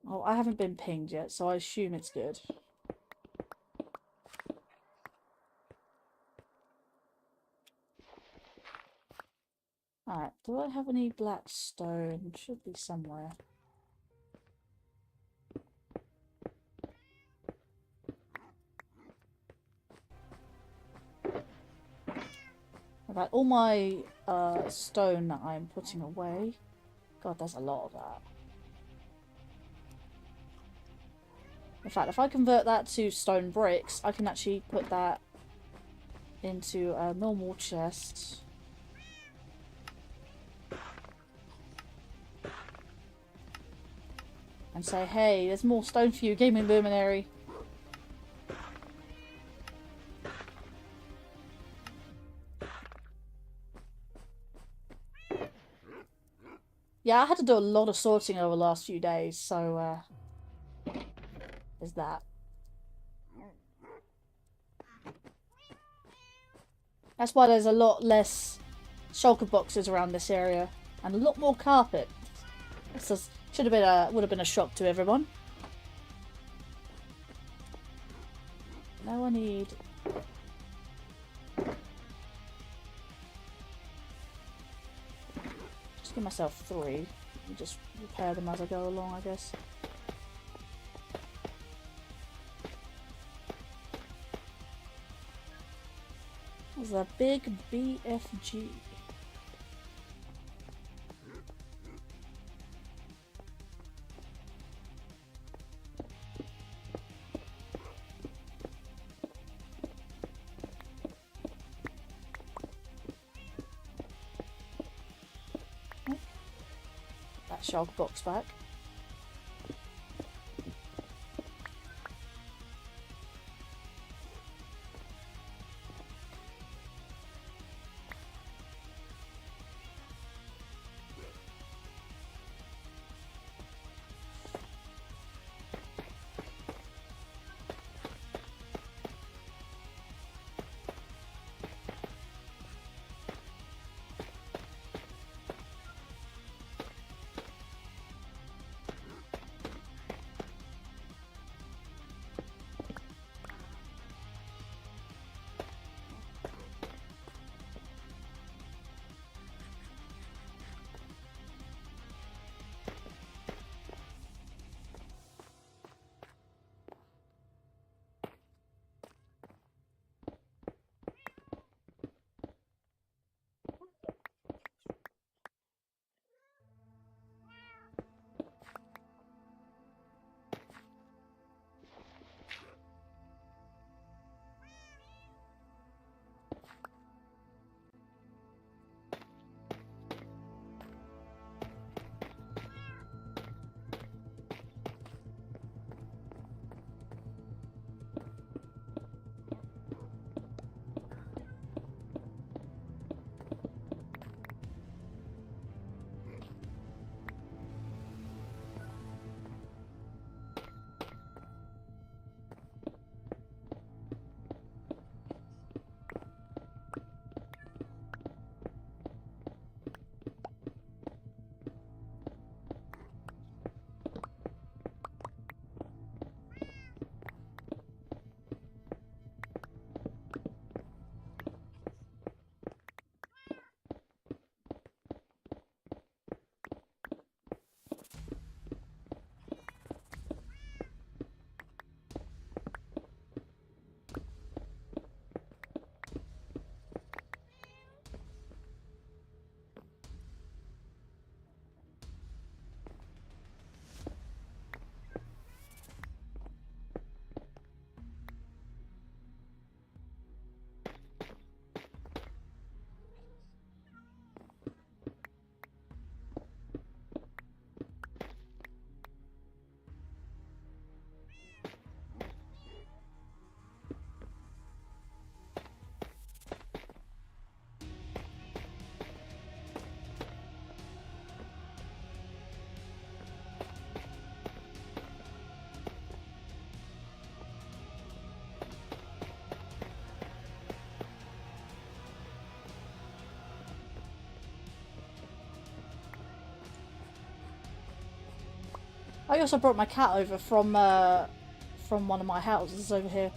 Speaker 1: Oh, I haven't been pinged yet, so I assume it's good. Alright, do I have any black stone? Should be somewhere. Alright, all my stone that I'm putting away. God, there's a lot of that. In fact, if I convert that to stone bricks, I can actually put that into a normal chest. And say, hey, there's more stone for you, Gaming Luminary. Yeah, I had to do a lot of sorting over the last few days, so there's that. That's why there's a lot less shulker boxes around this area and a lot more carpet. This would have been a shock to everyone. Now I need. Just give myself 3 and just repair them as I go along, I guess. There's a big BFG. That shark box back. I also brought my cat over from one of my houses over here.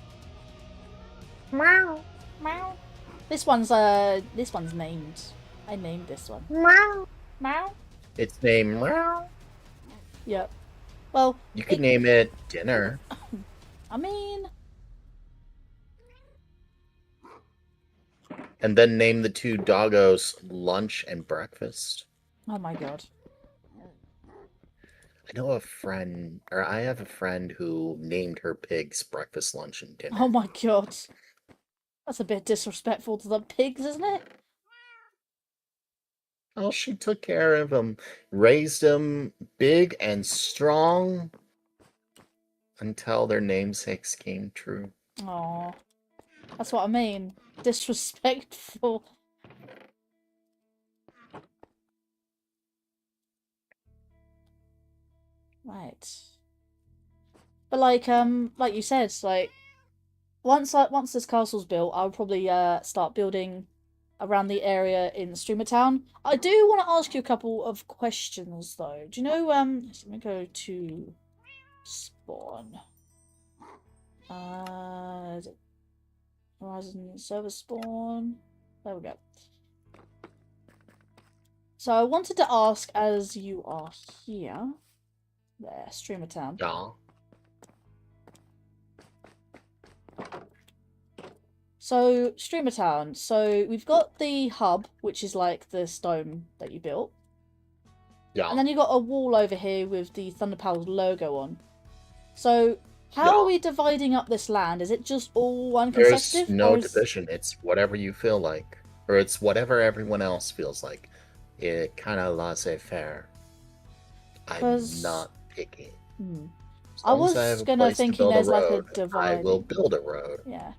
Speaker 3: Meow.
Speaker 1: Meow. This one's named. I named this one.
Speaker 3: Meow.
Speaker 1: Meow.
Speaker 2: Its name. Meow.
Speaker 1: Yep. Well,
Speaker 2: You could name it Dinner.
Speaker 1: I mean,
Speaker 2: And then name the two doggos Lunch and Breakfast.
Speaker 1: oh my god.
Speaker 2: I have a friend who named her pigs Breakfast, Lunch, and Dinner.
Speaker 1: Oh my god. That's a bit disrespectful to the pigs, isn't it?
Speaker 2: Oh, she took care of them, raised them big and strong until their namesakes came true.
Speaker 1: Aw. That's what I mean. Disrespectful. Right. But like you said, like once this castle's built, I'll probably start building around the area in Streamer Town. I do want to ask you a couple of questions though. Do you know let me go to spawn. Is it Horizon server spawn? There we go. So I wanted to ask, as you are here, there, Streamer Town.
Speaker 2: Yeah.
Speaker 1: So, Streamer Town. So, we've got the hub, which is like the stone that you built.
Speaker 2: Yeah.
Speaker 1: And then you've got a wall over here with the Thunder Pals logo on. So, how
Speaker 2: Yeah.
Speaker 1: are we dividing up this land? Is it just all one
Speaker 2: There's
Speaker 1: consecutive?
Speaker 2: no
Speaker 1: or is...
Speaker 2: division. It's whatever you feel like, or it's whatever everyone else feels like. It kind of laissez-faire. I'm
Speaker 1: 'Cause-
Speaker 2: not picky. As
Speaker 1: I
Speaker 2: long as I have
Speaker 1: was
Speaker 2: a
Speaker 1: gonna
Speaker 2: place to
Speaker 1: thinking
Speaker 2: build a
Speaker 1: there's like a
Speaker 2: road, I will
Speaker 1: dividing.
Speaker 2: build a road.
Speaker 1: Yeah.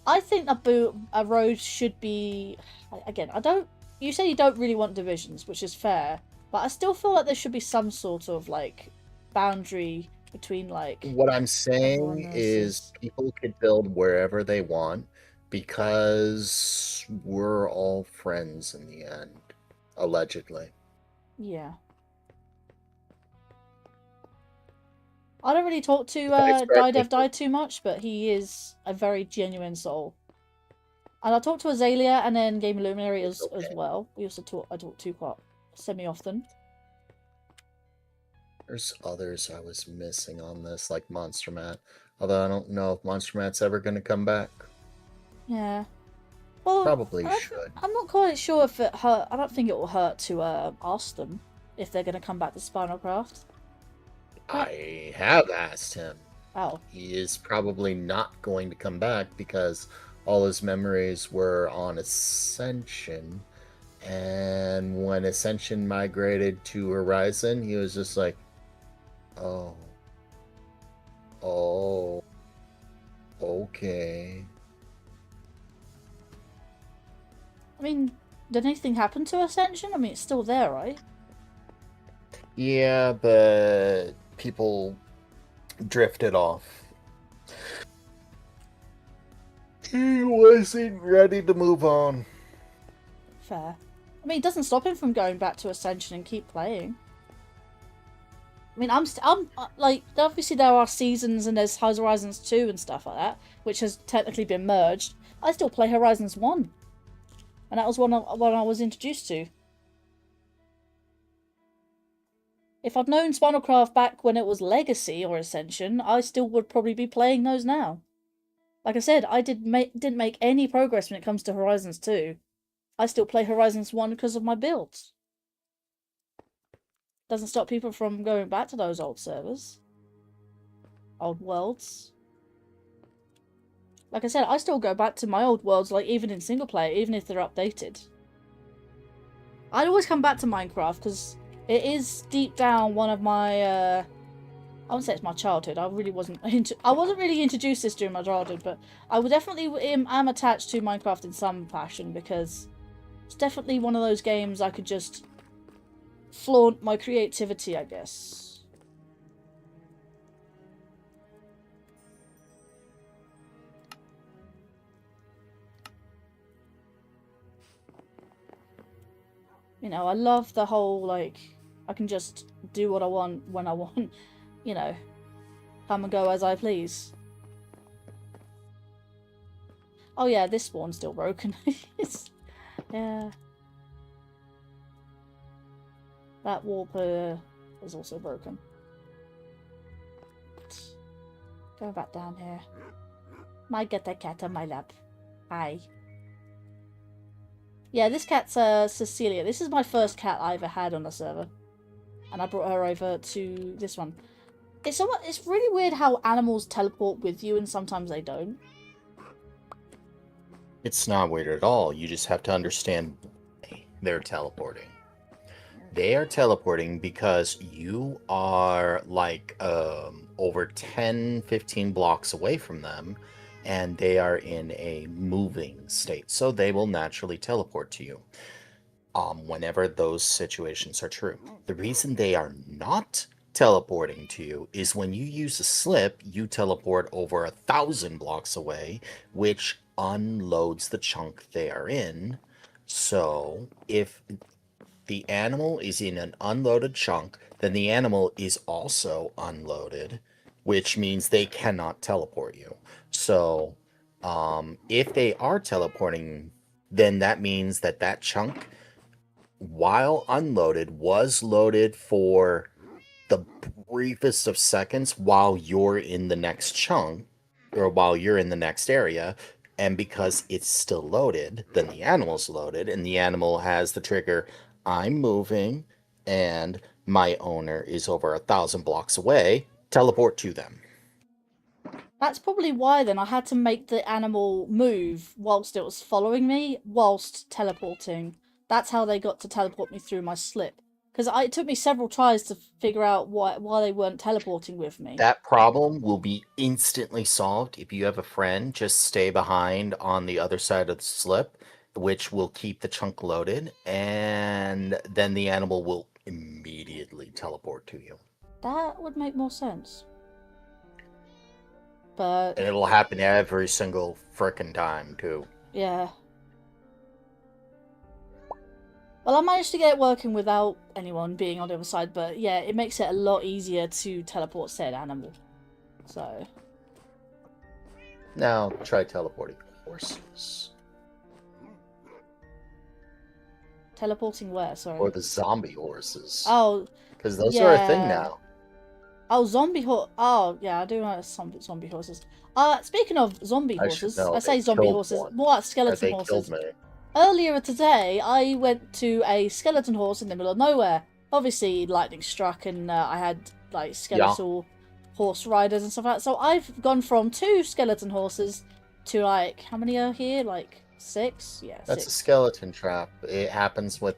Speaker 1: I think a road should be... Again, I don't... You say you don't really want divisions, which is fair. But I still feel like there should be some sort of, like, boundary between, like...
Speaker 2: What I'm
Speaker 1: everyone
Speaker 2: saying is
Speaker 1: else's.
Speaker 2: people could build wherever they want because we're all friends in the end, allegedly.
Speaker 1: Yeah. I don't really talk to Die too much, but he is a very genuine soul. And I talk to Azalea and then Game Luminary as well. I talk to quite semi-often.
Speaker 2: There's others I was missing on this, like Monster Mat. Although I don't know if Monster Mat's ever going to come back.
Speaker 1: Yeah. Well,
Speaker 2: Probably should.
Speaker 1: I'm not quite sure if it hurt. I don't think it will hurt to ask them if they're going to come back to Spinalcraft.
Speaker 2: I have asked him.
Speaker 1: Oh.
Speaker 2: He is probably not going to come back because all his memories were on Ascension. And when Ascension migrated to Horizon, he was just like, oh, okay.
Speaker 1: I mean, did anything happen to Ascension? I mean, it's still there, right?
Speaker 2: Yeah, but people drifted off. He wasn't ready to move on.
Speaker 1: Fair. I mean, it doesn't stop him from going back to Ascension and keep playing. I mean, I'm like, obviously there are seasons and there's Horizons 2 and stuff like that, which has technically been merged. I still play Horizons 1. And that was one I was introduced to. If I'd known Spinalcraft back when it was Legacy or Ascension, I still would probably be playing those now. Like I said, I didn't make any progress when it comes to Horizons 2. I still play Horizons 1 because of my builds. Doesn't stop people from going back to those old servers. Old worlds. Like I said, I still go back to my old worlds, like even in single player, even if they're updated. I'd always come back to Minecraft because it is deep down one of my I wouldn't say it's my childhood. I wasn't really introduced to this during my childhood, but I would definitely am attached to Minecraft in some fashion because it's definitely one of those games I could just flaunt my creativity, I guess. You know, I love the whole, like, I can just do what I want when I want, you know, come and go as I please. Oh yeah, this spawn's still broken. Yeah. That warp is also broken. Go back down here. Might get a cat on my lap. Hi. Yeah, this cat's Cecilia. This is my first cat I ever had on a server. And I brought her over to this one. It's really weird how animals teleport with you and sometimes they don't.
Speaker 2: It's not weird at all. You just have to understand why they're teleporting. They are teleporting because you are like over 10, 15 blocks away from them, and they are in a moving state. So they will naturally teleport to you whenever those situations are true. The reason they are not teleporting to you is when you use a slip, you teleport over 1,000 blocks away, which unloads the chunk they are in. So if the animal is in an unloaded chunk, then the animal is also unloaded, which means they cannot teleport you. So if they are teleporting, then that means that that chunk, while unloaded, was loaded for the briefest of seconds while you're in the next chunk, or while you're in the next area, And because it's still loaded, then the animal's loaded, and the animal has the trigger, I'm moving, and my owner is over 1,000 blocks away, teleport to them.
Speaker 1: That's probably why then I had to make the animal move whilst it was following me, whilst teleporting. That's how they got to teleport me through my slip. Because it took me several tries to figure out why they weren't teleporting with me.
Speaker 2: That problem will be instantly solved if you have a friend just stay behind on the other side of the slip, which will keep the chunk loaded, and then the animal will immediately teleport to you.
Speaker 1: That would make more sense. But
Speaker 2: And it'll happen every single frickin' time, too.
Speaker 1: yeah. Well, I managed to get it working without anyone being on the other side, but yeah, it makes it a lot easier to teleport said animal. So.
Speaker 2: Now, try teleporting horses.
Speaker 1: Teleporting where? Sorry.
Speaker 2: Or the zombie horses.
Speaker 1: Oh.
Speaker 2: Because those are a thing now.
Speaker 1: Oh, zombie horse. Oh, yeah, I do know zombie horses. Speaking of zombie horses, I say zombie horses, more like skeleton horses.
Speaker 2: Killed me.
Speaker 1: Earlier today, I went to a skeleton horse in the middle of nowhere. Obviously, lightning struck, and I had like skeletal horse riders and stuff like that. So I've gone from 2 skeleton horses to like how many are here? Like 6? Yeah,
Speaker 2: That's
Speaker 1: 6.
Speaker 2: a skeleton trap. It happens with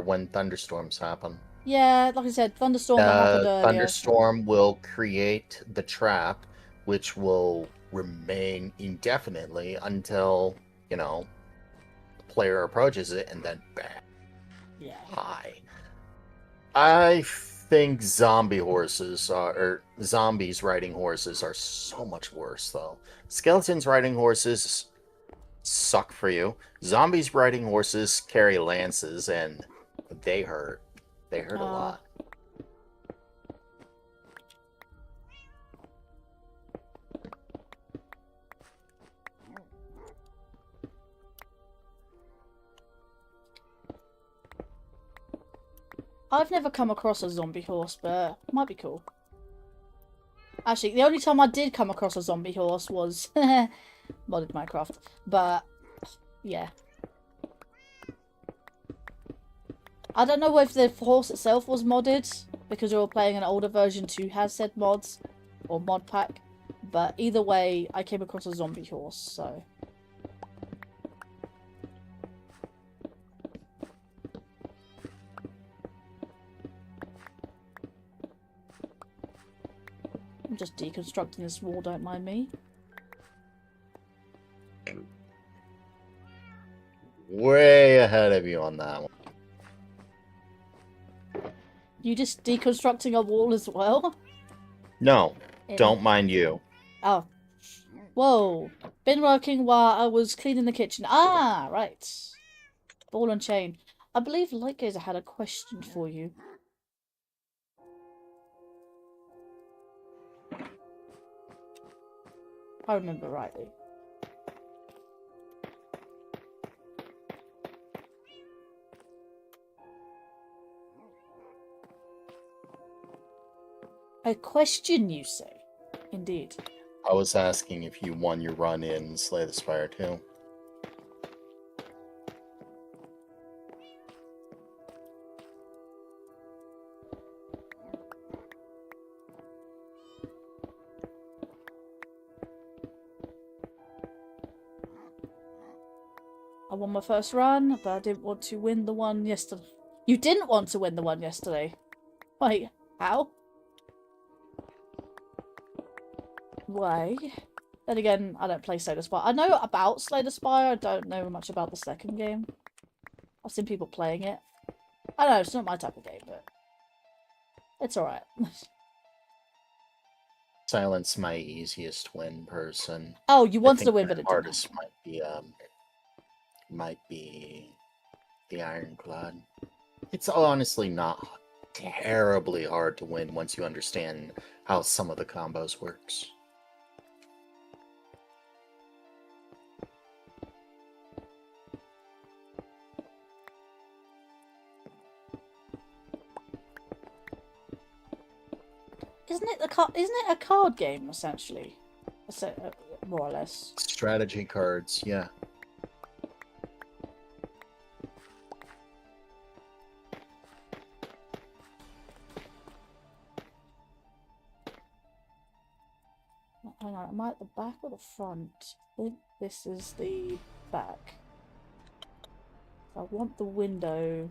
Speaker 2: when thunderstorms happen.
Speaker 1: Yeah, like I said, thunderstorm that happened earlier.
Speaker 2: Thunderstorm will create the trap, which will remain indefinitely until, you know, the player approaches it, and then bam.
Speaker 1: Yeah.
Speaker 2: Hi. I think zombie horses or zombies riding horses are so much worse, though. Skeletons riding horses suck for you. Zombies riding horses carry lances, and they hurt. They hurt a lot.
Speaker 1: I've never come across a zombie horse, but it might be cool. Actually, the only time I did come across a zombie horse was modded Minecraft. But, yeah. I don't know if the horse itself was modded, because we were playing an older version to has said mods, or mod pack. But either way, I came across a zombie horse, so... I'm just deconstructing this wall, don't mind me.
Speaker 2: Way ahead of you on that one.
Speaker 1: You just deconstructing a wall as well?
Speaker 2: No, don't mind you.
Speaker 1: Oh. Whoa. Been working while I was cleaning the kitchen. Ah, right. Ball and chain. I believe Lightgazer had a question for you. If I remember rightly. A question, you say? Indeed.
Speaker 2: I was asking if you won your run in Slay the Spire 2.
Speaker 1: I won my first run, but I didn't want to win the one yesterday. You didn't want to win the one yesterday? Wait, how? Why? Then again, I don't play Slay the Spire. I know about Slay the Spire, I don't know much about the second game. I've seen people playing it. I don't know, it's not my type of game, but... it's alright.
Speaker 2: Silence my easiest win person.
Speaker 1: Oh, you wanted to win, but it didn't.
Speaker 2: Hardest might be the Ironclad. It's honestly not terribly hard to win once you understand how some of the combos works.
Speaker 1: Isn't it a card game essentially? more or less.
Speaker 2: Strategy cards, yeah.
Speaker 1: Hang on, am I at the back or the front? I think this is the back. I want the window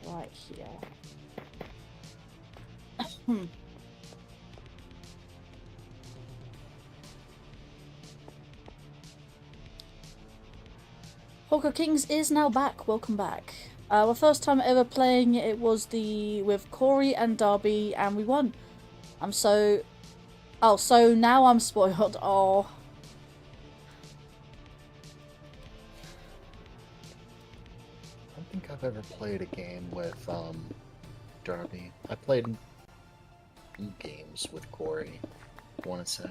Speaker 1: right here. Hawker Kings is now back. Welcome back. Our first time ever playing it was with Corey and Darby, and we won. I'm so... Oh, so now I'm spoiled. Oh.
Speaker 2: I don't think I've ever played a game with Darby. I played games with Corey, I want to say.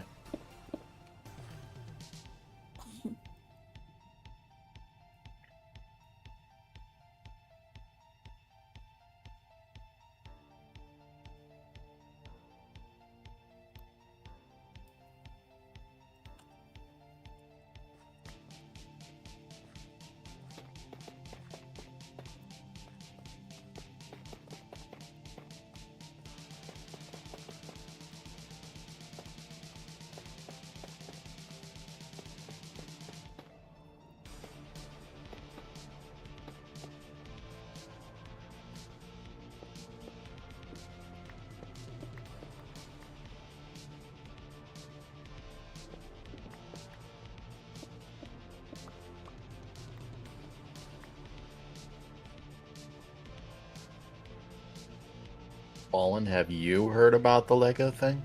Speaker 2: Fallen, have you heard about the Lego thing?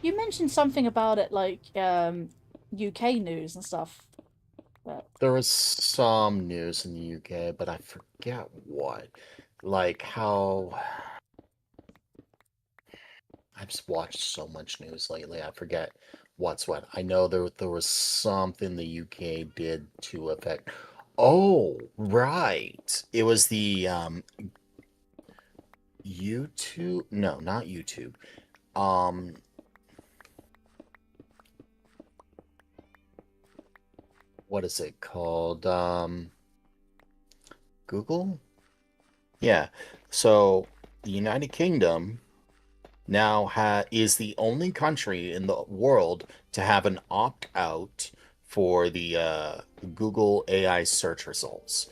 Speaker 1: You mentioned something about it, like UK news and stuff. But...
Speaker 2: There was some news in the UK, but I forget what. Like how... I've just watched so much news lately, I forget what's what. I know there was something the UK did to affect... Oh, right. It was the YouTube... No, not YouTube. What is it called? Google? Yeah. So the United Kingdom now is the only country in the world to have an opt-out for the Google AI search results.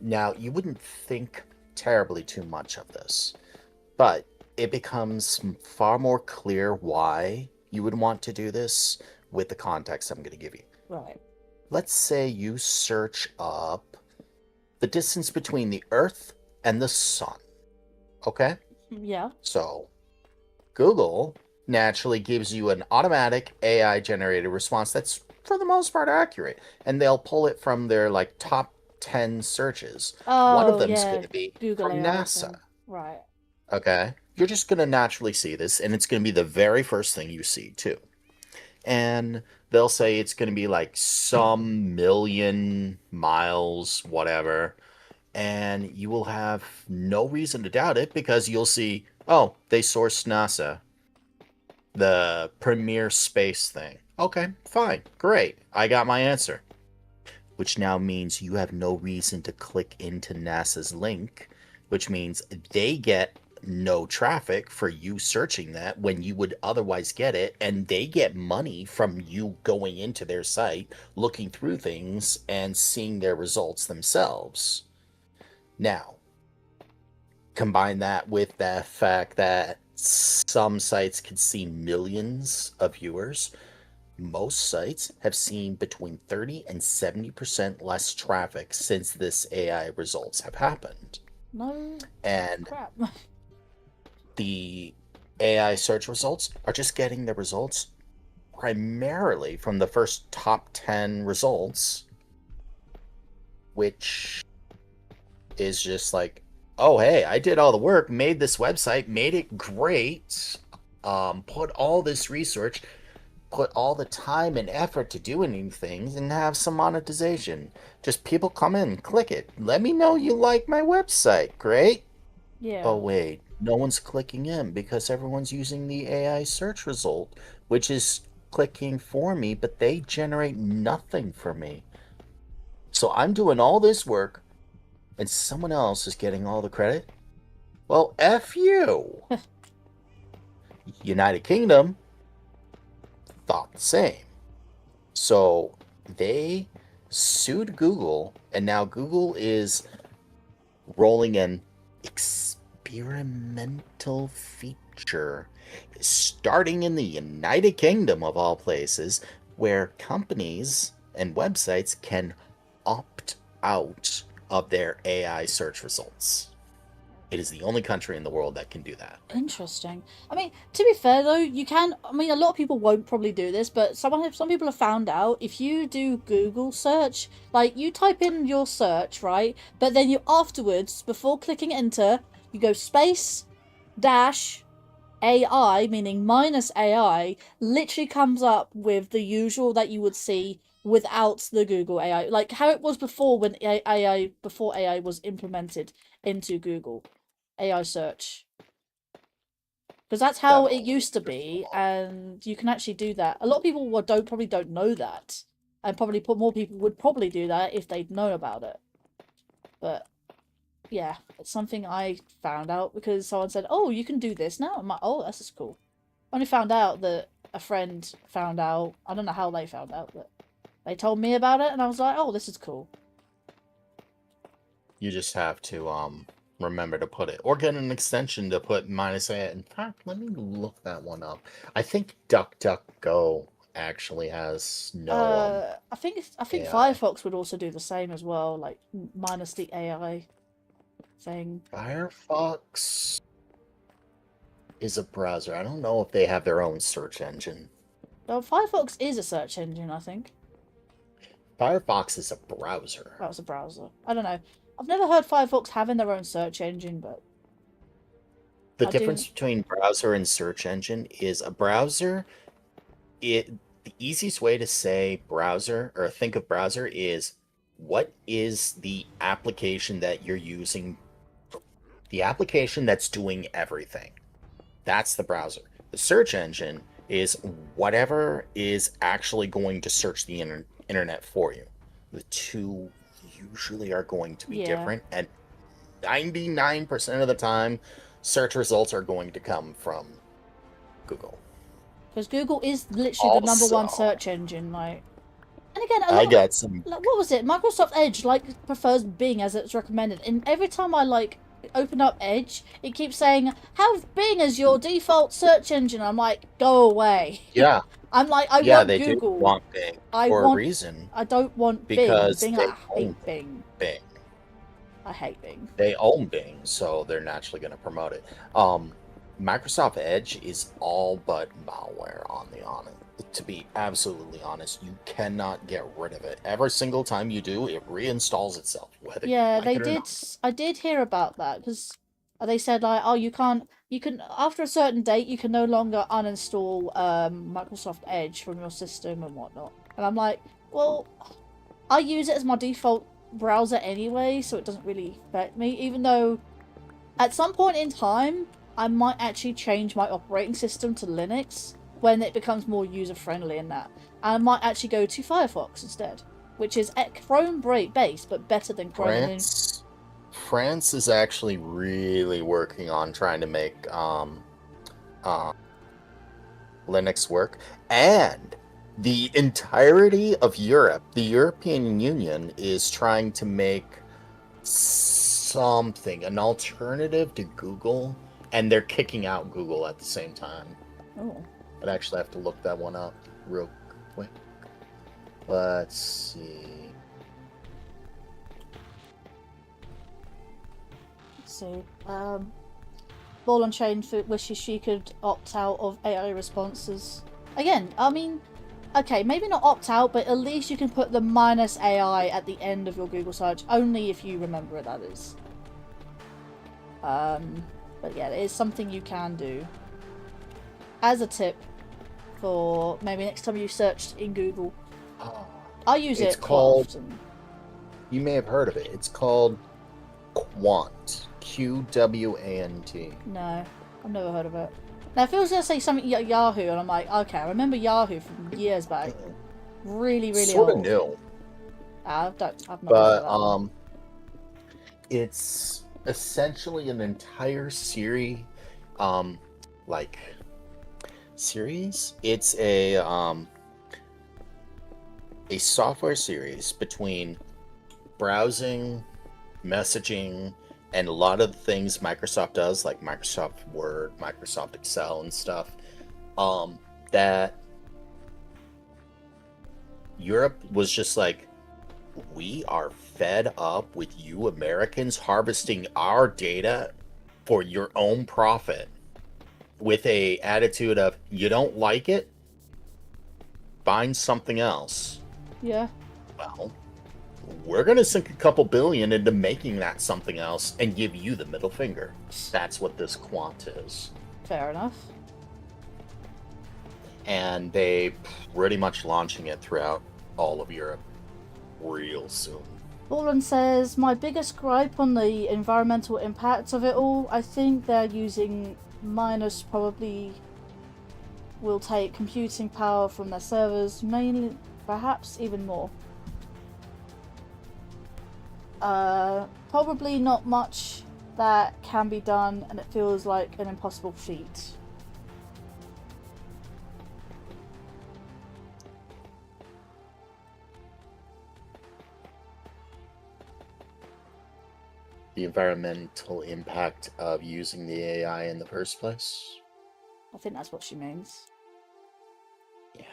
Speaker 2: Now, you wouldn't think terribly too much of this, but it becomes far more clear why you would want to do this with the context I'm going to give you.
Speaker 1: Right.
Speaker 2: Let's say you search up the distance between the Earth and the Sun. Okay?
Speaker 1: Yeah.
Speaker 2: So, Google naturally gives you an automatic AI-generated response that's, for the most part, accurate. And they'll pull it from their, like, top 10 searches.
Speaker 1: Oh,
Speaker 2: One of them's
Speaker 1: yeah.
Speaker 2: going to be
Speaker 1: Google
Speaker 2: from
Speaker 1: AI
Speaker 2: NASA.
Speaker 1: thing. Right.
Speaker 2: Okay? You're just going to naturally see this, and it's going to be the very first thing you see, too. And they'll say it's going to be like some million miles, whatever. And you will have no reason to doubt it because you'll see, oh, they sourced NASA, the premier space thing. Okay, fine, great. I got my answer. Which now means you have no reason to click into NASA's link, which means they get no traffic for you searching that when you would otherwise get it, and they get money from you going into their site, looking through things, and seeing their results themselves. Now, combine that with the fact that some sites can see millions of viewers. Most sites have seen between 30 and 70% less traffic since this AI results have happened.
Speaker 1: No.
Speaker 2: And
Speaker 1: Crap.
Speaker 2: The AI search results are just getting the results primarily from the first top 10 results, which is just like, oh, hey, I did all the work, made this website, made it great, put all this research, put all the time and effort to do anything and have some monetization. Just people come in, click it. Let me know you like my website. Great.
Speaker 1: Yeah.
Speaker 2: Oh, wait. No one's clicking in because everyone's using the AI search result, which is clicking for me, but they generate nothing for me. So I'm doing all this work and someone else is getting all the credit? Well, F you. United Kingdom thought the same. So they sued Google, and now Google is rolling an experimental feature starting in the United Kingdom, of all places, where companies and websites can opt out of their AI search results. It is the only country in the world that can do that.
Speaker 1: Interesting. I mean, to be fair though, you can. I mean, a lot of people won't probably do this, but some people have found out if you do Google search, like you type in your search, right? But then you afterwards, before clicking enter, you go space dash AI, meaning minus AI, literally comes up with the usual that you would see without the Google AI, like how it was before when before AI was implemented into Google AI search. Because that's how it used to be, and you can actually do that. A lot of people probably don't know that, and probably more people would probably do that if they'd known about it. But yeah, it's something I found out because someone said, "Oh, you can do this now." I'm like, "Oh, this is cool." I only found out that a friend found out. I don't know how they found out, but they told me about it, and I was like, "Oh, this is cool."
Speaker 2: You just have to remember to put it, or get an extension to put minus A. In fact, let me look that one up. I think DuckDuckGo actually has no.
Speaker 1: I think
Speaker 2: AI.
Speaker 1: Firefox would also do the same as well, like minus the AI thing.
Speaker 2: Firefox is a browser. I don't know if they have their own search engine.
Speaker 1: Well, Firefox is a search engine, I think.
Speaker 2: Firefox is a browser.
Speaker 1: That was a browser. I don't know. I've never heard Firefox having their own search engine, but
Speaker 2: the difference between browser and search engine is a browser. The easiest way to say browser or think of browser is what is the application that you're using, the application that's doing everything. That's the browser. The search engine is whatever is actually going to search the internet for you. The two usually are going to be different, and 99% of the time, search results are going to come from Google.
Speaker 1: Because Google is literally the number one search engine, like. And again,
Speaker 2: I got some.
Speaker 1: Like, what was it? Microsoft Edge prefers Bing as it's recommended, and every time I open up Edge, it keeps saying have Bing as your default search engine. I'm like, go away.
Speaker 2: Yeah.
Speaker 1: I'm like, I
Speaker 2: yeah,
Speaker 1: want
Speaker 2: they
Speaker 1: Google.
Speaker 2: do want Bing for a reason.
Speaker 1: I don't want
Speaker 2: because
Speaker 1: Bing.
Speaker 2: They
Speaker 1: I hate Bing.
Speaker 2: Bing.
Speaker 1: I hate Bing.
Speaker 2: They own Bing, so they're naturally going to promote it. Microsoft Edge is all but malware on the honest. To be absolutely honest, you cannot get rid of it. Every single time you do, it reinstalls itself. Whether
Speaker 1: yeah,
Speaker 2: they did.
Speaker 1: I did hear about that because they said like, oh, you can after a certain date you can no longer uninstall Microsoft Edge from your system and whatnot. And I'm like, well, I use it as my default browser anyway, so it doesn't really affect me. Even though at some point in time, I might actually change my operating system to Linux when it becomes more user-friendly in that. And I might actually go to Firefox instead, which is Chrome-based, but better than Chrome.
Speaker 2: France is actually really working on trying to make Linux work. And the entirety of Europe, the European Union, is trying to make something, an alternative to Google, and they're kicking out Google at the same time.
Speaker 1: Oh.
Speaker 2: I'd actually have to look that one up real quick. Let's see.
Speaker 1: So, Ball and Chain wishes she could opt out of AI responses. Again, I mean, okay, maybe not opt out, but at least you can put the minus AI at the end of your Google search, only if you remember it, that is. But yeah, it is something you can do. As a tip for maybe next time you searched in Google.
Speaker 2: Oh,
Speaker 1: I use
Speaker 2: it's
Speaker 1: it
Speaker 2: called.
Speaker 1: quite often.
Speaker 2: You may have heard of it. It's called Quant. QWANT.
Speaker 1: No, I've never heard of it. Now, if it was going to say something Yahoo, and I'm like, okay, I remember Yahoo from years back. Really, really
Speaker 2: Sort of
Speaker 1: old.
Speaker 2: new.
Speaker 1: I've not heard of
Speaker 2: But
Speaker 1: that one.
Speaker 2: it's essentially an entire series, like series. It's a software series between browsing, messaging, and a lot of the things Microsoft does, like Microsoft Word, Microsoft Excel, and stuff. That Europe was just like, we are fed up with you Americans harvesting our data for your own profit, with a attitude of, you don't like it, find something else.
Speaker 1: Yeah.
Speaker 2: Well, we're going to sink a couple billion into making that something else and give you the middle finger. That's what this Quant is.
Speaker 1: Fair enough.
Speaker 2: And they pretty much launching it throughout all of Europe real soon.
Speaker 1: Ballin says, my biggest gripe on the environmental impact of it all, I think they're using minus probably will take computing power from their servers, mainly, perhaps even more. Probably not much that can be done, and it feels like an impossible feat.
Speaker 2: The environmental impact of using the AI in the first place?
Speaker 1: I think that's what she means.
Speaker 2: Yeah.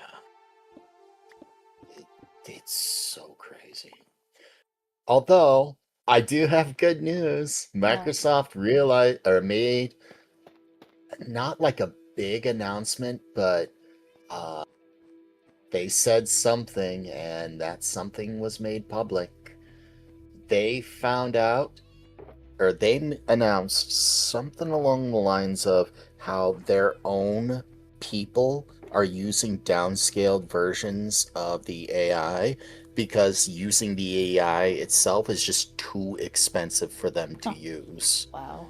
Speaker 2: It's so crazy. Although, I do have good news. Microsoft realized, or made, not like a big announcement, but they said something, and that something was made public. They found out, or they announced something along the lines of how their own people are using downscaled versions of the AI because using the AI itself is just too expensive for them to use.
Speaker 1: Wow.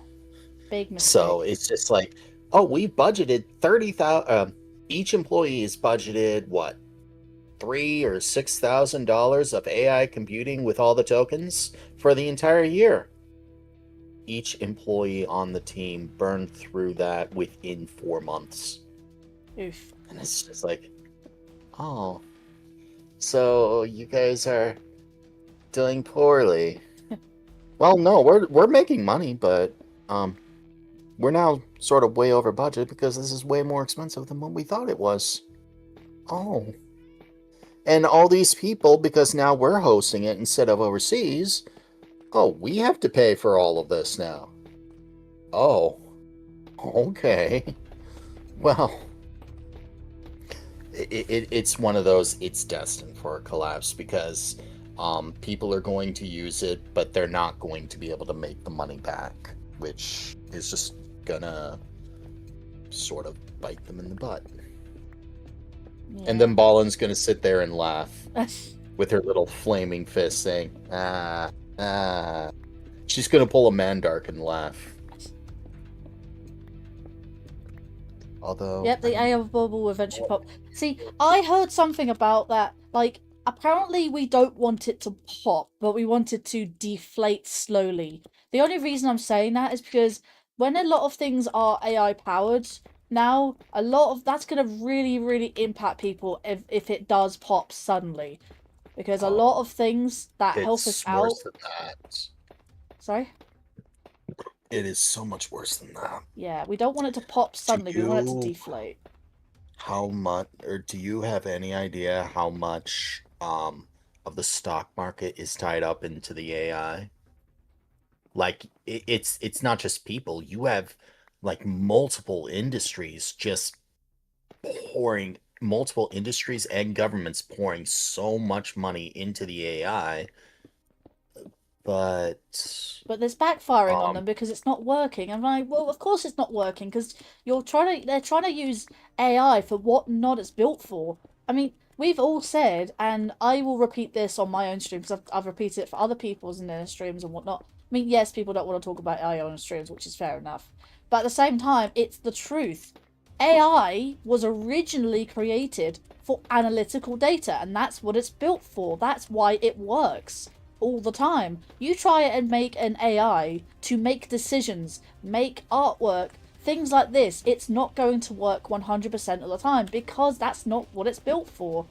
Speaker 1: Big mistake.
Speaker 2: So it's just like, oh, we budgeted 30,000. Each employee is budgeted what, $3,000 or $6,000 of AI computing with all the tokens for the entire year. Each employee on the team burned through that within 4 months.
Speaker 1: Oof.
Speaker 2: And it's just like, oh, so you guys are doing poorly. Well, no, we're making money, but we're now sort of way over budget because this is way more expensive than what we thought it was. Oh. And all these people, because now we're hosting it instead of overseas, oh, we have to pay for all of this now. Oh. Okay. Well, it's one of those, it's destined for a collapse because people are going to use it, but they're not going to be able to make the money back, which is just gonna sort of bite them in the butt. Yeah. And then Ballin's gonna sit there and laugh with her little flaming fist saying, She's gonna pull a Mandark and laugh. Although...
Speaker 1: Yep, the AI bubble will eventually pop. See, I heard something about that. Like, apparently we don't want it to pop, but we want it to deflate slowly. The only reason I'm saying that is because when a lot of things are AI powered, now a lot of that's going to really, really impact people if it does pop suddenly. Because a lot of things that help us out...
Speaker 2: It's worse than that.
Speaker 1: Sorry?
Speaker 2: It is so much worse than that.
Speaker 1: Yeah, we don't want it to pop suddenly, we want it to deflate.
Speaker 2: How much, or do you have any idea how much of the stock market is tied up into the AI? Like, it's not just people. You have like multiple industries just pouring, multiple industries and governments pouring so much money into the AI But
Speaker 1: it's backfiring on
Speaker 2: um,
Speaker 1: them because it's not working. I'm like, well, of course it's not working because they're trying to use AI for what not it's built for. I mean, we've all said, and I will repeat this on my own streams. I've repeated it for other people's in their streams and whatnot. I mean, yes, people don't want to talk about AI on streams, which is fair enough. But at the same time, it's the truth. AI was originally created for analytical data, and that's what it's built for. That's why it works all the time. You try and make an AI to make decisions, make artwork, things like this, it's not going to work 100% of the time because that's not what it's built for.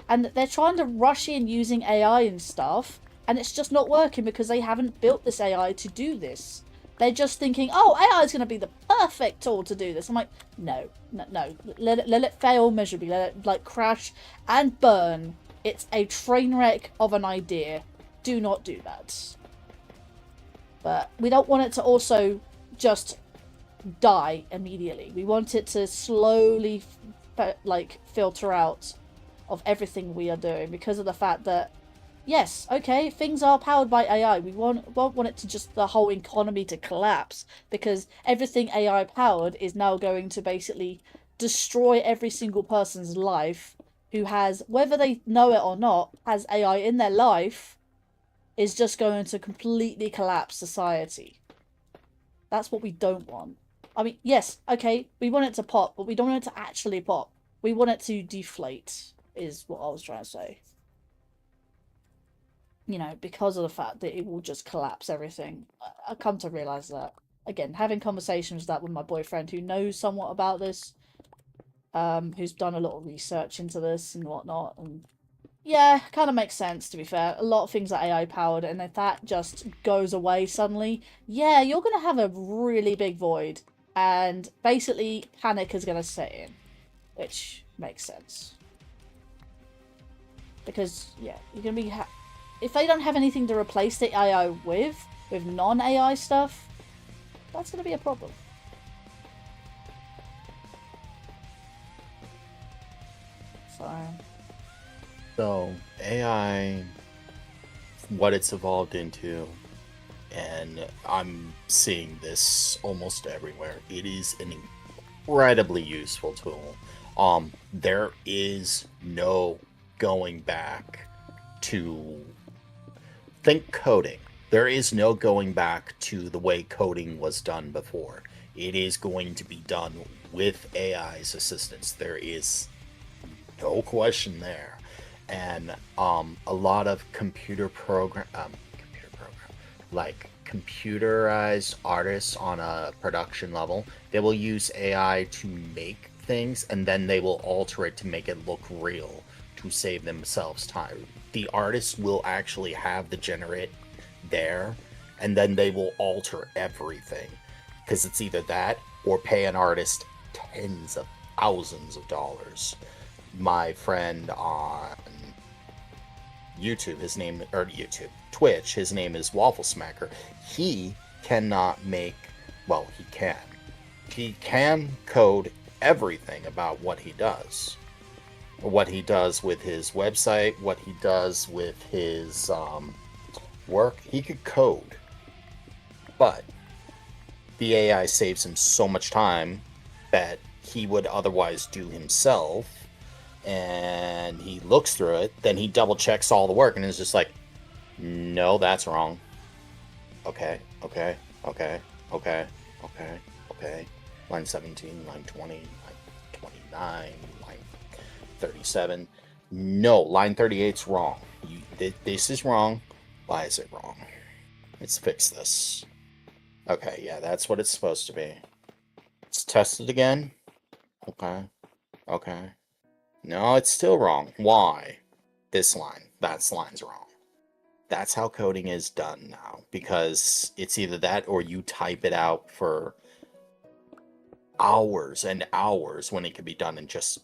Speaker 1: And they're trying to rush in using AI and stuff, and it's just not working because they haven't built this AI to do this. They're just thinking, oh, AI is going to be the perfect tool to do this. I'm like, no. Let it fail miserably. Let it like crash and burn. It's a train wreck of an idea. Do not do that. But we don't want it to also just die immediately. We want it to slowly like filter out of everything we are doing because of the fact that yes, okay, things are powered by AI. We won't want it to just the whole economy to collapse because everything AI powered is now going to basically destroy every single person's life who has, whether they know it or not, has AI in their life, is just going to completely collapse society. That's what we don't want. I mean, yes, okay, we want it to pop, but we don't want it to actually pop. We want it to deflate, is what I was trying to say. You know, because of the fact that it will just collapse everything. I come to realise that. Again, having conversations that with my boyfriend who knows somewhat about this, who's done a lot of research into this and whatnot, and yeah, kind of makes sense to be fair. A lot of things are AI powered, and if that just goes away suddenly, yeah, you're gonna have a really big void, and basically panic is gonna set in, which makes sense. Because yeah, you're gonna be if they don't have anything to replace the AI with non-AI stuff, that's gonna be a problem.
Speaker 2: So AI, what it's evolved into, and I'm seeing this almost everywhere. It is an incredibly useful tool. There is no going back to think coding. There is no going back to the way coding was done before. It is going to be done with AI's assistance. There is no question there. And a lot of like computerized artists on a production level, they will use AI to make things and then they will alter it to make it look real to save themselves time. The artist will actually have the generate there and then they will alter everything because it's either that or pay an artist tens of thousands of dollars. My friend on Twitch, his name is Waffle Smacker. He cannot make, well, he can code everything about what he does with his website, what he does with his work. He could code, but the AI saves him so much time that he would otherwise do himself. And he looks through it, then he double checks all the work and is just like, no, that's wrong. Okay. Line 17, line 20, line 29, line 37. No, line 38's wrong. This is wrong. Why is it wrong? Let's fix this. Okay, yeah, that's what it's supposed to be. Let's test it again. Okay. No, it's still wrong. Why? This line. That line's wrong. That's how coding is done now. Because it's either that or you type it out for hours and hours when it can be done in just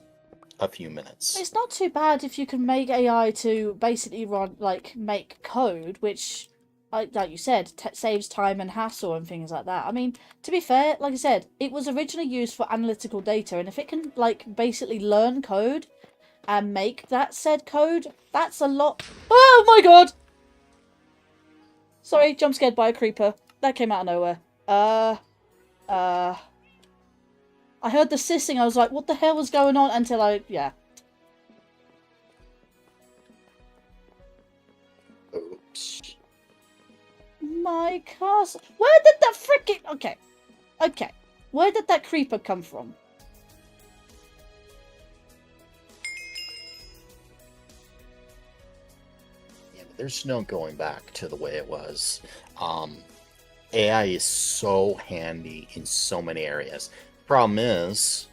Speaker 2: a few minutes.
Speaker 1: It's not too bad if you can make AI to basically run, like, make code, which, like you said, saves time and hassle and things like that. I mean, to be fair, like I said, it was originally used for analytical data, and if it can, like, basically learn code and make that said code, that's a lot. Oh my god! Sorry, jump scared by a creeper. That came out of nowhere. I heard the sissing. I was like, what the hell was going on? Until yeah.
Speaker 2: Oops.
Speaker 1: My castle. Where did that freaking... Okay. Where did that creeper come from?
Speaker 2: Yeah, but there's no going back to the way it was. AI is so handy in so many areas. Problem is,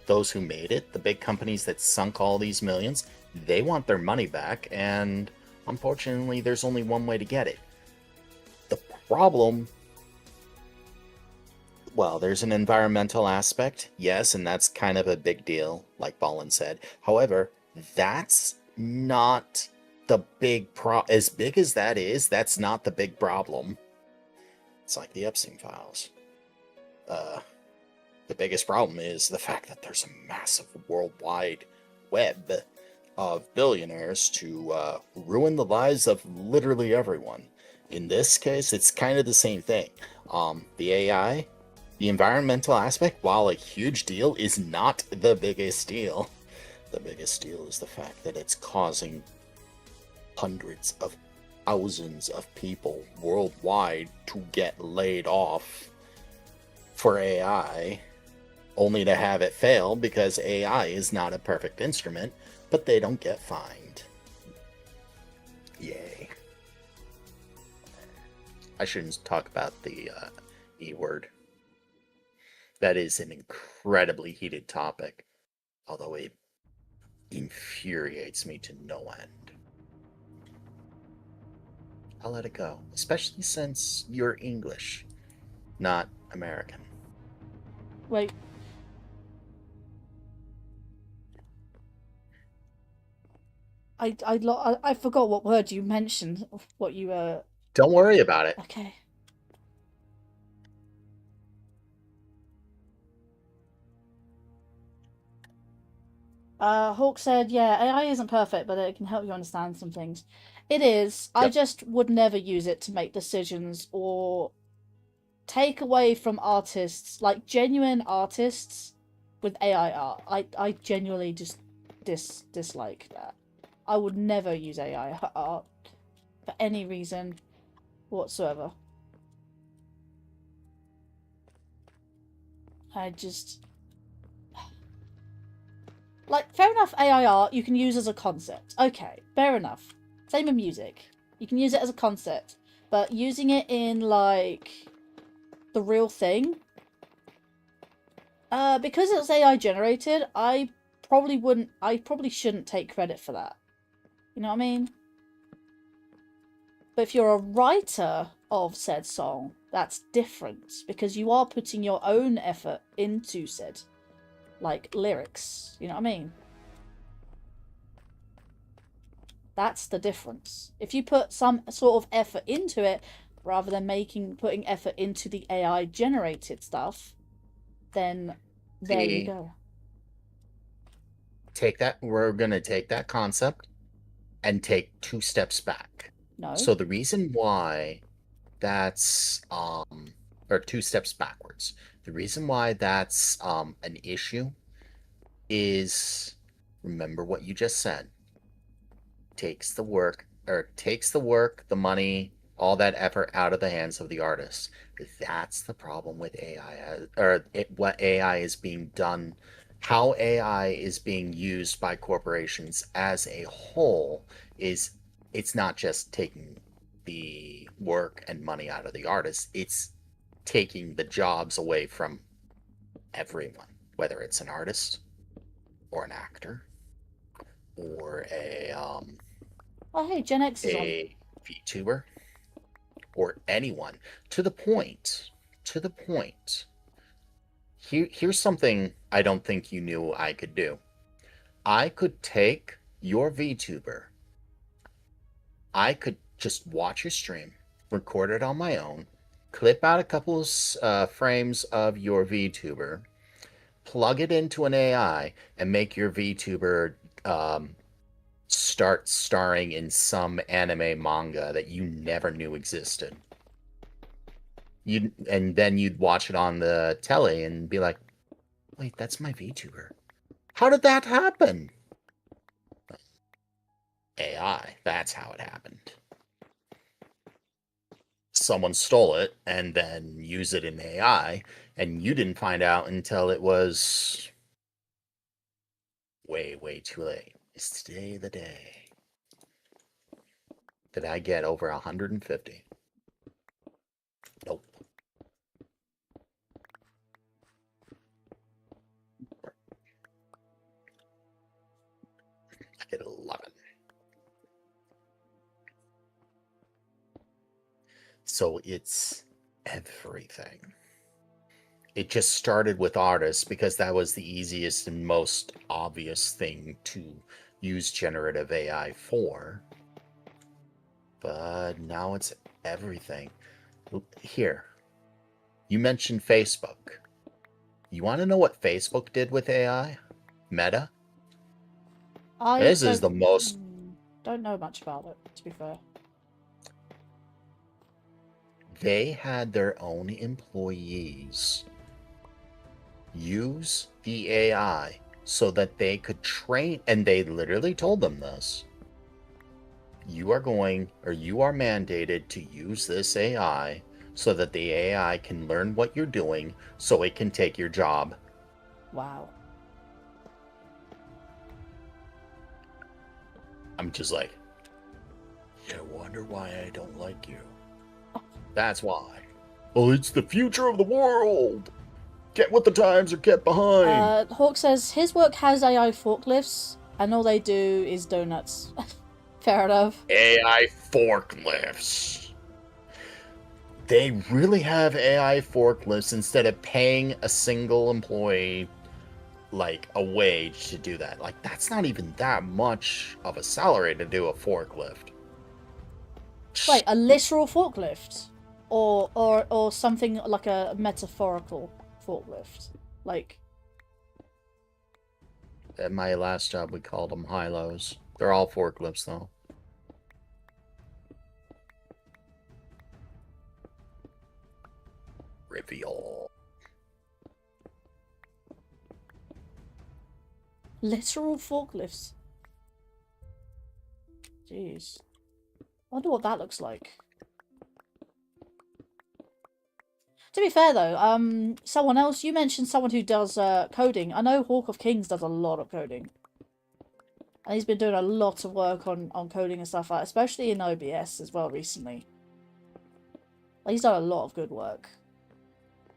Speaker 2: those who made it, the big companies that sunk all these millions, they want their money back, and unfortunately, there's only one way to get it. The problem, well, there's an environmental aspect, yes, and that's kind of a big deal, like Ballin said. However, that's not the big as big as that is, that's not the big problem. It's like the Epstein files. The biggest problem is the fact that there's a massive worldwide web of billionaires to ruin the lives of literally everyone. In this case, it's kind of the same thing. The AI, the environmental aspect, while a huge deal, is not the biggest deal. The biggest deal is the fact that it's causing hundreds of thousands of people worldwide to get laid off for AI, only to have it fail because AI is not a perfect instrument, but they don't get fined. Yay. I shouldn't talk about the E word. That is an incredibly heated topic, although it infuriates me to no end. I'll let it go, especially since you're English, not American.
Speaker 1: Wait. I forgot what word you mentioned. What you
Speaker 2: Don't worry about it.
Speaker 1: Okay. Hawk said, yeah, AI isn't perfect, but it can help you understand some things. It is. Yep. I just would never use it to make decisions or take away from artists, like genuine artists with AI art. I genuinely just dislike that. I would never use AI art for any reason whatsoever. I just... Like, fair enough, AI art you can use as a concept. Okay, fair enough. Same with music. You can use it as a concept. But using it in, like, the real thing... because it's AI generated, I probably shouldn't take credit for that. You know what I mean? But if you're a writer of said song, that's different. Because you are putting your own effort into said, like, lyrics. You know what I mean? That's the difference. If you put some sort of effort into it, rather than putting effort into the AI generated stuff, then there you go.
Speaker 2: We're gonna take that concept and take 2 steps back.
Speaker 1: No.
Speaker 2: So the reason why that's or 2 steps backwards. The reason why that's an issue is, remember what you just said. Takes the work, the money, all that effort out of the hands of the artist. That's the problem with AI, what AI is being done, how AI is being used by corporations as a whole. Is it's not just taking the work and money out of the artist, it's taking the jobs away from everyone, whether it's an artist or an actor or a
Speaker 1: oh hey, Gen X is
Speaker 2: a VTuber or anyone, to the point here's something I don't think you knew I could do. I could take your VTuber, I could just watch your stream, record it on my own, clip out a couple of frames of your VTuber, plug it into an AI, and make your VTuber start starring in some anime manga that you never knew existed. And then you'd watch it on the telly and be like, wait, that's my VTuber. How did that happen? AI. That's how it happened. Someone stole it and then used it in AI, and you didn't find out until it was way, way too late. Is today the day that I get over 150? Nope. I get 11. So it's everything. It just started with artists because that was the easiest and most obvious thing to use generative AI for. But now it's everything. Here, you mentioned Facebook. You want to know what Facebook did with AI? Meta? This is the most...
Speaker 1: Don't know much about it, to be fair.
Speaker 2: They had their own employees use the AI so that they could train, and they literally told them this. You are mandated to use this AI so that the AI can learn what you're doing so it can take your job.
Speaker 1: Wow.
Speaker 2: I'm just like, yeah, wonder why I don't like you. That's why. Well, it's the future of the world. Get with the times or get behind.
Speaker 1: Hawk says his work has AI forklifts, and all they do is donuts. Fair enough.
Speaker 2: AI forklifts. They really have AI forklifts instead of paying a single employee like a wage to do that. Like, that's not even that much of a salary to do a forklift.
Speaker 1: Wait, a literal forklift? Or something like a metaphorical forklift? Like...
Speaker 2: At my last job, we called them high-lows. They're all forklifts, though. Reveal.
Speaker 1: Literal forklifts? Jeez. I wonder what that looks like. To be fair though, someone else, you mentioned someone who does coding. I know Hawk of Kings does a lot of coding. And he's been doing a lot of work on coding and stuff like that, especially in OBS as well recently. Like, he's done a lot of good work.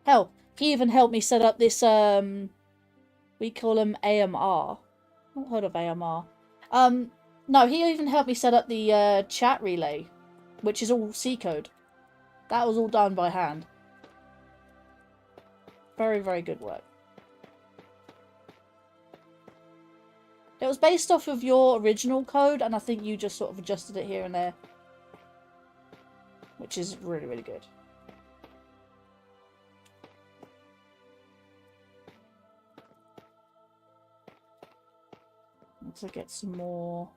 Speaker 1: Hell, he even helped me set up this, we call him AMR. Not heard of AMR. No, he even helped me set up the chat relay, which is all C code. That was all done by hand. Very, very good work. It was based off of your original code, and I think you just sort of adjusted it here and there. Which is really, really good. Let's get some more...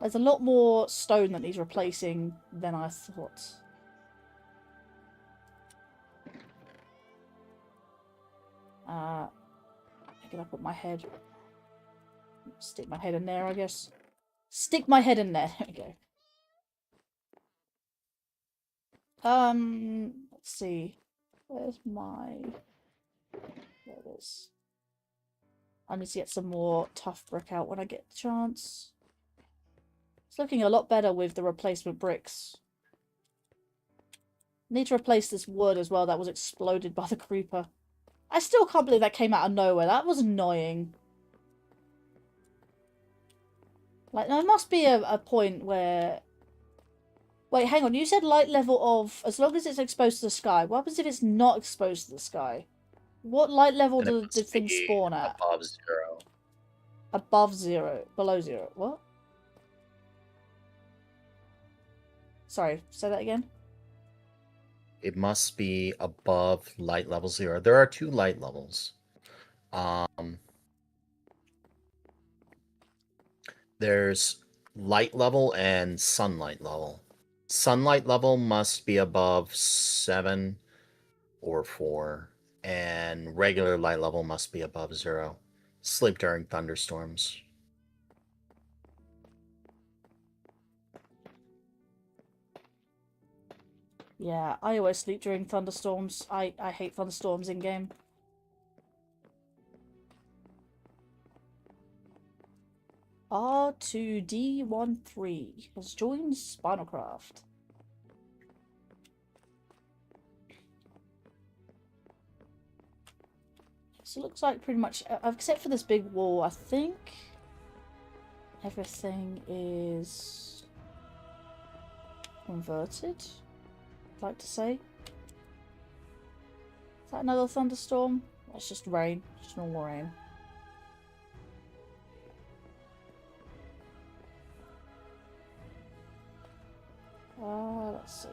Speaker 1: There's a lot more stone that he's replacing than I thought. Get up with my head. Stick my head in there, I guess. Stick my head in there. There we go. Let's see. Where's my... There it is. I need to get some more tough brick out when I get the chance. It's looking a lot better with the replacement bricks. Need to replace this wood as well that was exploded by the creeper. I still can't believe that came out of nowhere. That was annoying. Like, there must be a point where... Wait, hang on. You said light level of... As long as it's exposed to the sky. What happens if it's not exposed to the sky? What light level did the thing spawn at?
Speaker 2: Above 0.
Speaker 1: Above 0. Below 0. What? Sorry, say that again?
Speaker 2: It must be above light level 0. There are 2 light levels. There's light level and sunlight level. Sunlight level must be above 7 or 4, and regular light level must be above 0. Sleep during thunderstorms.
Speaker 1: Yeah, I always sleep during thunderstorms. I hate thunderstorms in game. R2D13 has joined Spinalcraft. So it looks like pretty much, except for this big wall, I think everything is converted, I'd like to say. Is that another thunderstorm? That's just rain, just normal rain. Let's see.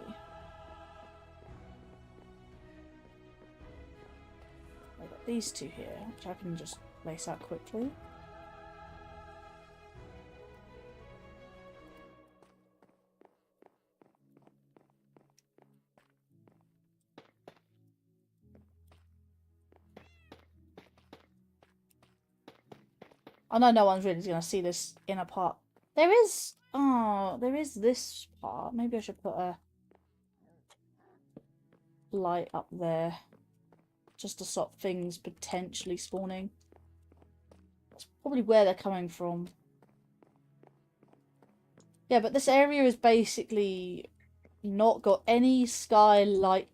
Speaker 1: I've got these two here, which I can just lace out quickly. I know no one's really going to see this inner part. There is this part. Maybe I should put a light up there. Just to stop things potentially spawning. That's probably where they're coming from. Yeah, but this area is basically not got any sky light,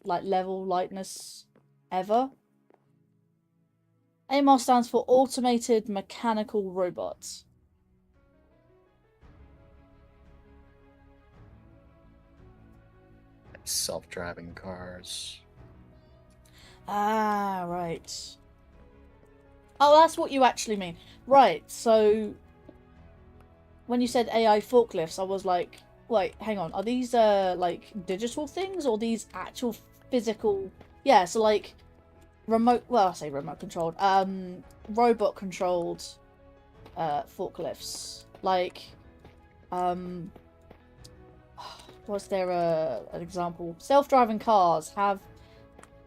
Speaker 1: like level lightness ever. AMR stands for Automated Mechanical Robots.
Speaker 2: Self-driving cars.
Speaker 1: Ah, right. Oh, that's what you actually mean. Right, so when you said AI forklifts, I was like, wait, hang on. Are these like digital things or these actual physical? Yeah, so like remote, well, I say remote controlled, robot controlled forklifts. Like was there an example? Self-driving cars have,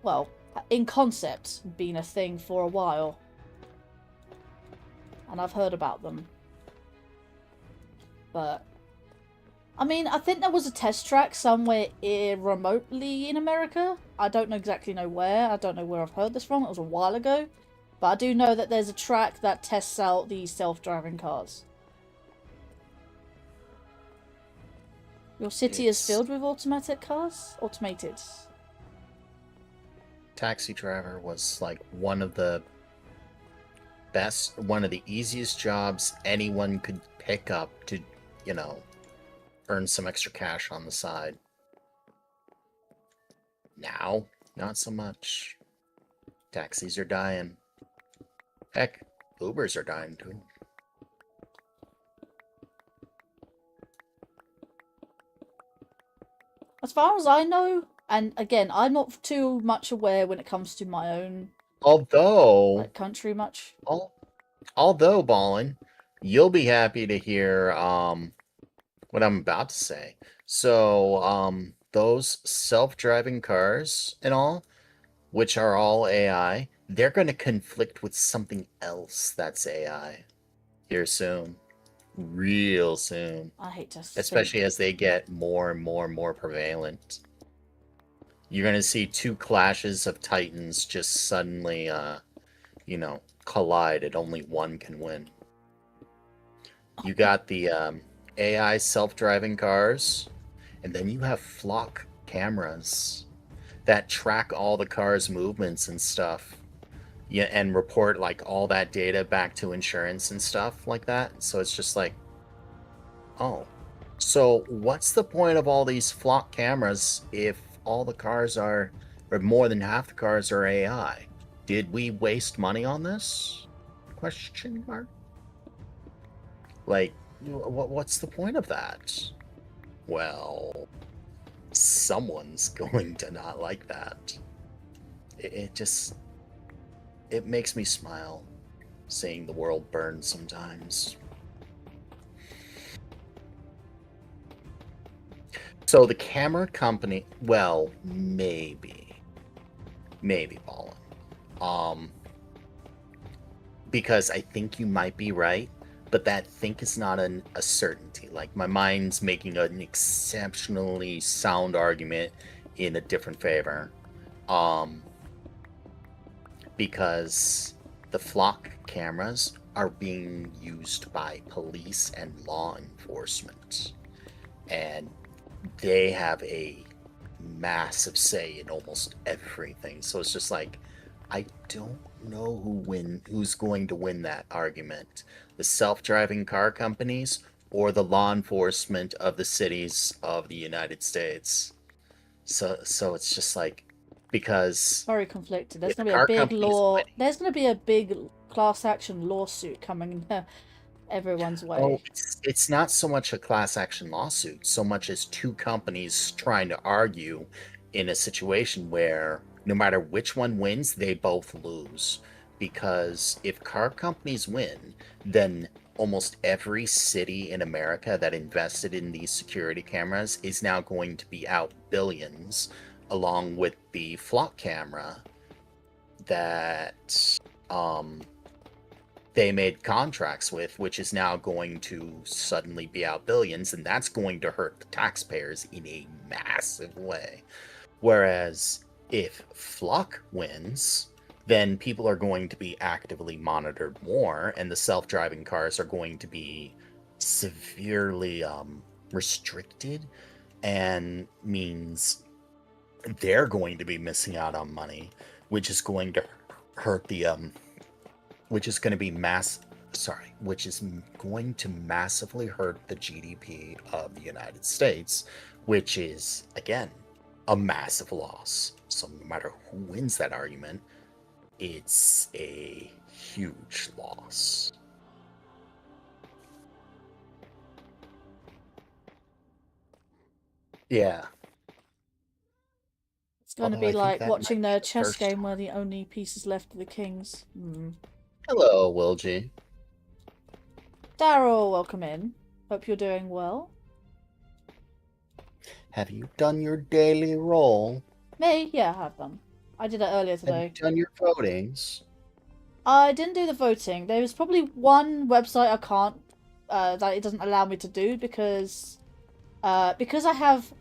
Speaker 1: well, in concept, been a thing for a while. And I've heard about them. But, I mean, I think there was a test track somewhere remotely in America. I don't exactly know where. I don't know where I've heard this from. It was a while ago. But I do know that there's a track that tests out these self-driving cars. Your city is filled with automatic cars? Automated.
Speaker 2: Taxi driver was like one of the easiest jobs anyone could pick up to, you know, earn some extra cash on the side. Now, not so much. Taxis are dying. Heck, Ubers are dying too.
Speaker 1: As far as I know, and again, I'm not too much aware when it comes to my own country much.
Speaker 2: Although, Ballin, you'll be happy to hear what I'm about to say. So, those self-driving cars and all, which are all AI, they're going to conflict with something else that's AI here soon. Real soon.
Speaker 1: I hate to
Speaker 2: Especially as they get more and more prevalent. You're going to see 2 clashes of titans just suddenly, you know, collide and only one can win. You got the AI self-driving cars, and then you have flock cameras that track all the cars' movements and stuff. Yeah, and report like all that data back to insurance and stuff like that. So it's just like, oh, so what's the point of all these flock cameras if all the cars are, or more than half the cars are AI? Did we waste money on this? Question mark. Like, what's the point of that? Well, someone's going to not like that. It just it makes me smile seeing the world burn sometimes. So the camera company, well, maybe Ballin. Because I think you might be right, but that think is not a certainty. Like, my mind's making an exceptionally sound argument in a different favor. Because the flock cameras are being used by police and law enforcement. And they have a massive say in almost everything. So it's just like, I don't know who's going to win that argument. The self-driving car companies or the law enforcement of the cities of the United States. So it's just like, because
Speaker 1: Very conflicted. There's
Speaker 2: if the
Speaker 1: gonna be a
Speaker 2: car
Speaker 1: big
Speaker 2: company's
Speaker 1: law.
Speaker 2: winning,
Speaker 1: There's gonna be a big class action lawsuit coming everyone's way.
Speaker 2: it's not so much a class action lawsuit, so much as two companies trying to argue in a situation where no matter which one wins, they both lose. Because if car companies win, then almost every city in America that invested in these security cameras is now going to be out billions, along with the flock camera that they made contracts with, which is now going to suddenly be out billions, and that's going to hurt the taxpayers in a massive way. Whereas if Flock wins, then people are going to be actively monitored more, and the self-driving cars are going to be severely restricted, and means they're going to be missing out on money, which is going to hurt the which is going to be which is going to massively hurt the GDP of the United States, which is, again, a massive loss. So no matter who wins that argument, it's a huge loss. Yeah.
Speaker 1: It's going to
Speaker 2: Although
Speaker 1: be
Speaker 2: I think
Speaker 1: like
Speaker 2: that
Speaker 1: watching
Speaker 2: might be
Speaker 1: the
Speaker 2: the
Speaker 1: chess
Speaker 2: first
Speaker 1: game
Speaker 2: time.
Speaker 1: where the only pieces left are the kings.
Speaker 2: Hello, Wilgie.
Speaker 1: Daryl, welcome in. Hope you're doing well.
Speaker 2: Have you done your daily roll?
Speaker 1: Me? Yeah, I have done. I did it earlier
Speaker 2: Have you
Speaker 1: today.
Speaker 2: done your votings?
Speaker 1: I didn't do the voting. There was probably one website I can't, that it doesn't allow me to do because I have,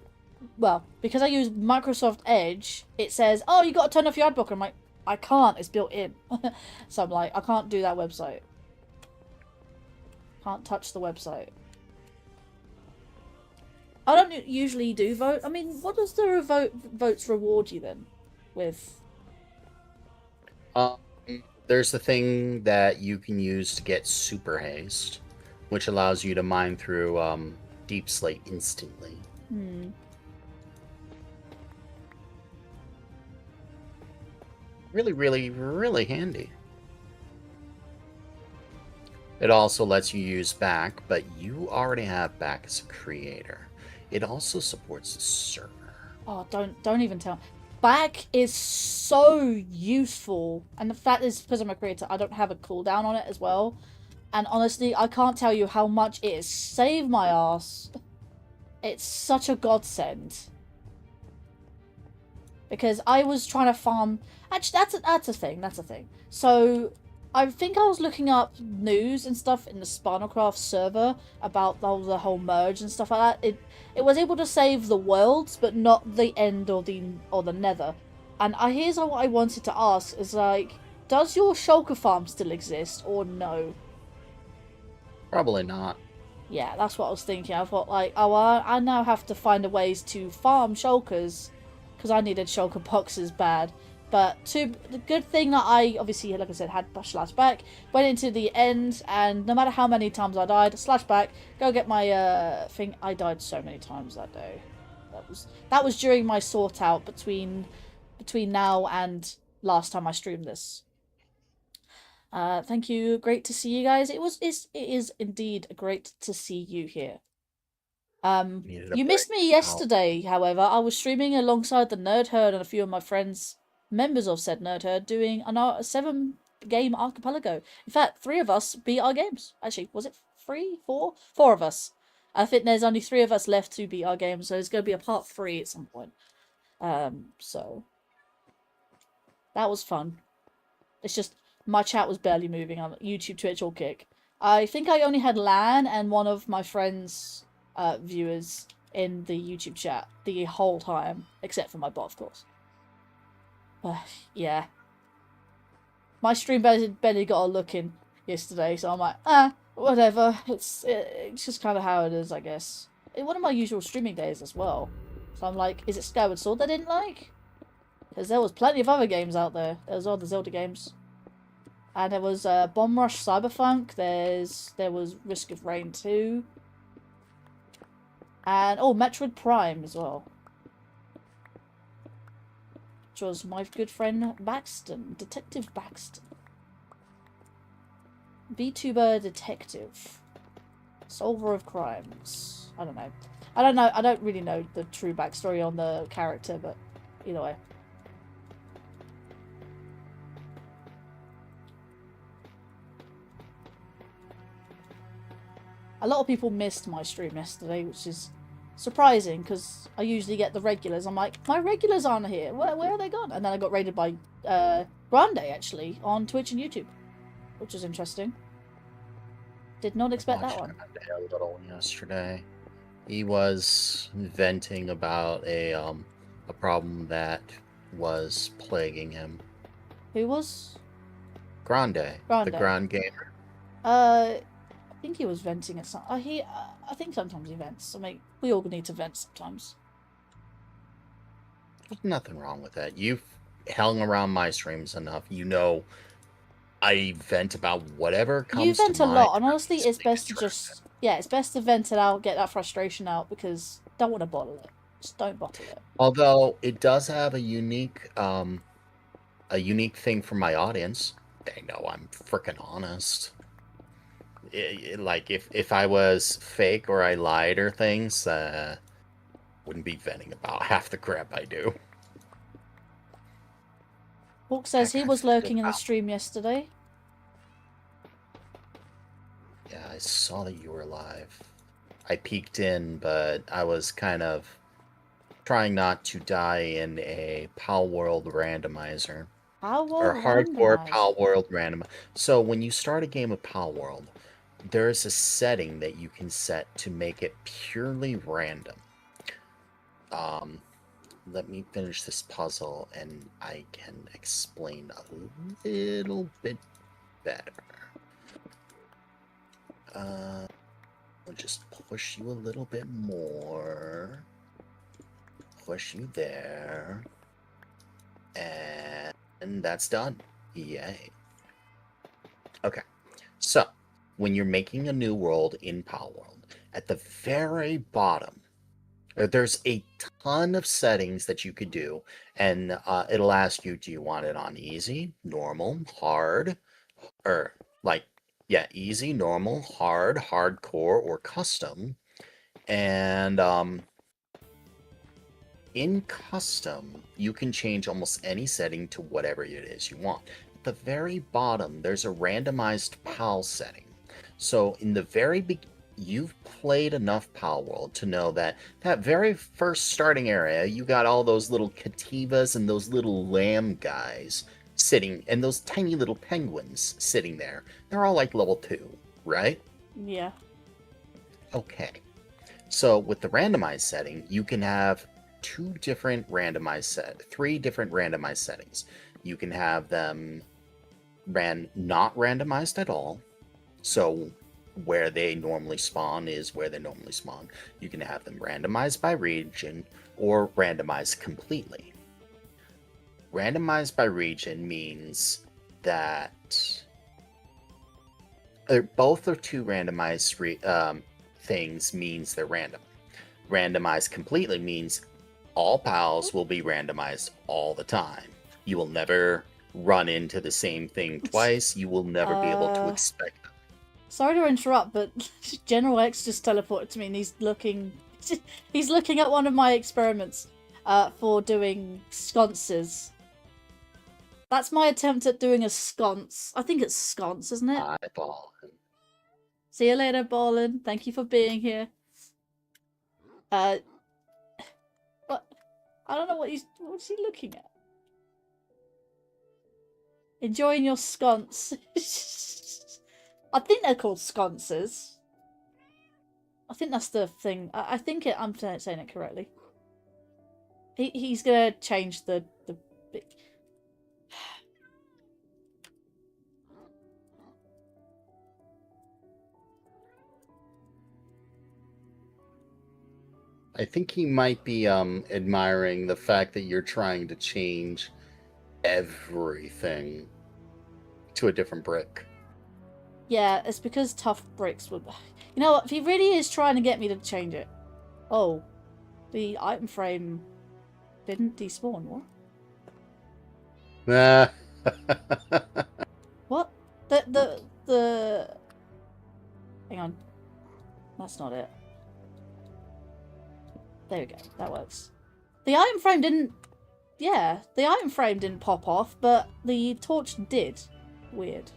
Speaker 1: well, because I use Microsoft Edge, it says, oh, you got to turn off your ad blocker. I'm like, I can't, it's built in. So I'm like, I can't do that website. Can't touch the website. I don't usually do vote. I mean, what does the votes reward you then with?
Speaker 2: Um, there's the thing that you can use to get super haste, which allows you to mine through deep slate instantly. Really, really, really handy. It also lets you use back, but you already have back as a creator. It also supports the server.
Speaker 1: Oh, don't even tell. Back is so useful, and the fact is, because I'm a creator, I don't have a cooldown on it as well. And honestly, I can't tell you how much it has saved my ass. It's such a godsend. Because I was trying to farm. Actually, that's a thing. That's a thing. So I think I was looking up news and stuff in the Spinalcraft server about the whole merge and stuff like that. It was able to save the worlds, but not the end or the nether. And here's what I wanted to ask: is like, does your shulker farm still exist or no?
Speaker 2: Probably not.
Speaker 1: Yeah, that's what I was thinking. I thought like, oh, I now have to find a ways to farm shulkers because I needed shulker boxes bad. But the good thing that I obviously, like I said, had slash back, went into the end, and no matter how many times I died, slash back, go get my thing. I died so many times that day. That was during my sort out between now and last time I streamed this. Thank you. Great to see you guys. It is indeed great to see you here.
Speaker 2: Needed a
Speaker 1: You missed
Speaker 2: break.
Speaker 1: me yesterday, however. I was streaming alongside the Nerd Herd and a few of my friends, members of said Nerd Herd, doing a 7-game archipelago. In fact, 3 of us beat our games. Actually, was it 3? 4? 4 of us. I think there's only 3 of us left to beat our games, so there's going to be a part 3 at some point. So that was fun. It's just my chat was barely moving on YouTube, Twitch, or Kick. I think I only had Lan and one of my friends' viewers in the YouTube chat the whole time, except for my bot, of course. Yeah. My stream barely got a look in yesterday, so I'm like, whatever. It's just kind of how it is, I guess. One of my usual streaming days as well. So I'm like, is it Skyward Sword I didn't like? Because there was plenty of other games out there. There was all the Zelda games. And there was Bomb Rush Cyberpunk. There was Risk of Rain 2. And, Metroid Prime as well. Which was my good friend Baxton. Detective Baxton. VTuber Detective. Solver of crimes. I don't know. I don't really know the true backstory on the character, but either way. A lot of people missed my stream yesterday, which is surprising because I usually get the regulars. I'm like, my regulars aren't here. Where are they gone? And then I got raided by Grande, actually, on Twitch and YouTube, which was interesting. Did not expect that one.
Speaker 2: A little yesterday. He was venting about a problem that was plaguing him.
Speaker 1: Who was?
Speaker 2: Grande. The Grand Gamer.
Speaker 1: I think he was venting at some. I think sometimes he vents. I mean, we all need to vent sometimes.
Speaker 2: There's nothing wrong with that. You've hung around my streams enough. You know, I vent about whatever comes to mind.
Speaker 1: You vent a lot, and honestly, it's best to just it's best to vent it out, get that frustration out, because don't want to bottle it. Just don't bottle it.
Speaker 2: Although it does have a unique thing for my audience. They know I'm freaking honest. Like if I was fake or I lied or things, wouldn't be venting about half the crap I do.
Speaker 1: Hawk says he was lurking in the stream yesterday.
Speaker 2: Yeah, I saw that you were live. I peeked in, but I was kind of trying not to die in a Pal World randomizer. Hardcore Pal World randomizer. So when you start a game of Pal World, there's a setting that you can set to make it purely random. Let me finish this puzzle and I can explain a little bit better. I'll just push you a little bit more. Push you there. And that's done. Yay. Okay. So, when you're making a new world in Pal World, at the very bottom, there's a ton of settings that you could do, and it'll ask you, do you want it on easy, normal, hard, or easy, normal, hard, hardcore, or custom. And in custom, you can change almost any setting to whatever it is you want. At the very bottom, there's a randomized PAL setting. So in the very beginning, you've played enough Pal World to know that very first starting area, you got all those little Cativas and those little lamb guys sitting, and those tiny little penguins sitting there. They're all like level 2, right?
Speaker 1: Yeah.
Speaker 2: Okay. So with the randomized setting, you can have 3 different randomized settings. You can have them not randomized at all. So where they normally spawn is where they normally spawn. You can have them randomized by region or randomized completely. Randomized by region means that both of 2 randomized things means they're random. Randomized completely means all pals will be randomized all the time. You will never run into the same thing twice. You will never be able to expect them.
Speaker 1: Sorry to interrupt, but General X just teleported to me and he's looking He's looking at one of my experiments for doing sconces. That's my attempt at doing a sconce. I think it's sconce, isn't it?
Speaker 2: Eyeball.
Speaker 1: See you later, Ballin. Thank you for being here. What? I don't know what's he looking at? Enjoying your sconce. I think they're called sconces. I think that's the thing. I think I'm saying it correctly. He's gonna change the
Speaker 2: I think he might be admiring the fact that you're trying to change everything to a different brick.
Speaker 1: Yeah, it's because tough bricks would... You know what? If he really is trying to get me to change it... Oh. The item frame didn't despawn. What? What? The... Hang on. That's not it. There we go. That works. The item frame didn't... Yeah, the item frame didn't pop off, but the torch did. Weird.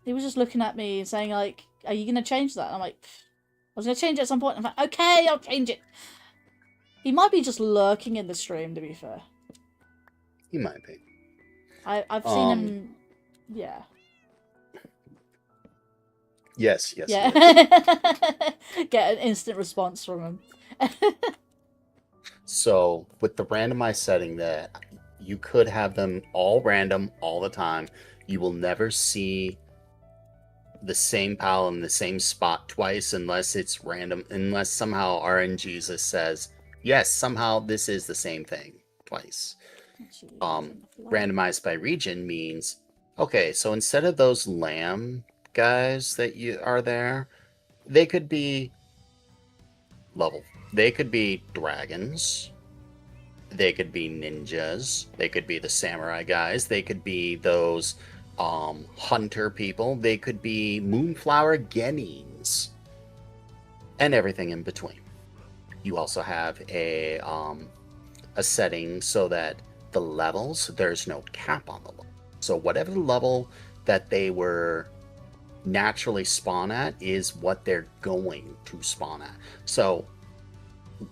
Speaker 1: He was just looking at me and saying, like, are you going to change that? And I'm like, I was going to change it at some point. I'm like, okay, I'll change it. He might be just lurking in the stream, to be fair.
Speaker 2: He might be.
Speaker 1: I've seen him... Yeah.
Speaker 2: Yes.
Speaker 1: Yeah. Get an instant response from him.
Speaker 2: So, with the randomized setting that you could have them all random all the time, you will never see the same pal in the same spot twice unless it's random, unless somehow RNGesus says, yes, somehow this is the same thing twice. Randomized by region means, okay, so instead of those lamb guys that you are there, they could be dragons, they could be ninjas, they could be the samurai guys, they could be those hunter people, they could be moonflower gennings, and everything in between. You also have a setting so that the levels, there's no cap on the level. So whatever level that they were naturally spawn at is what they're going to spawn at. So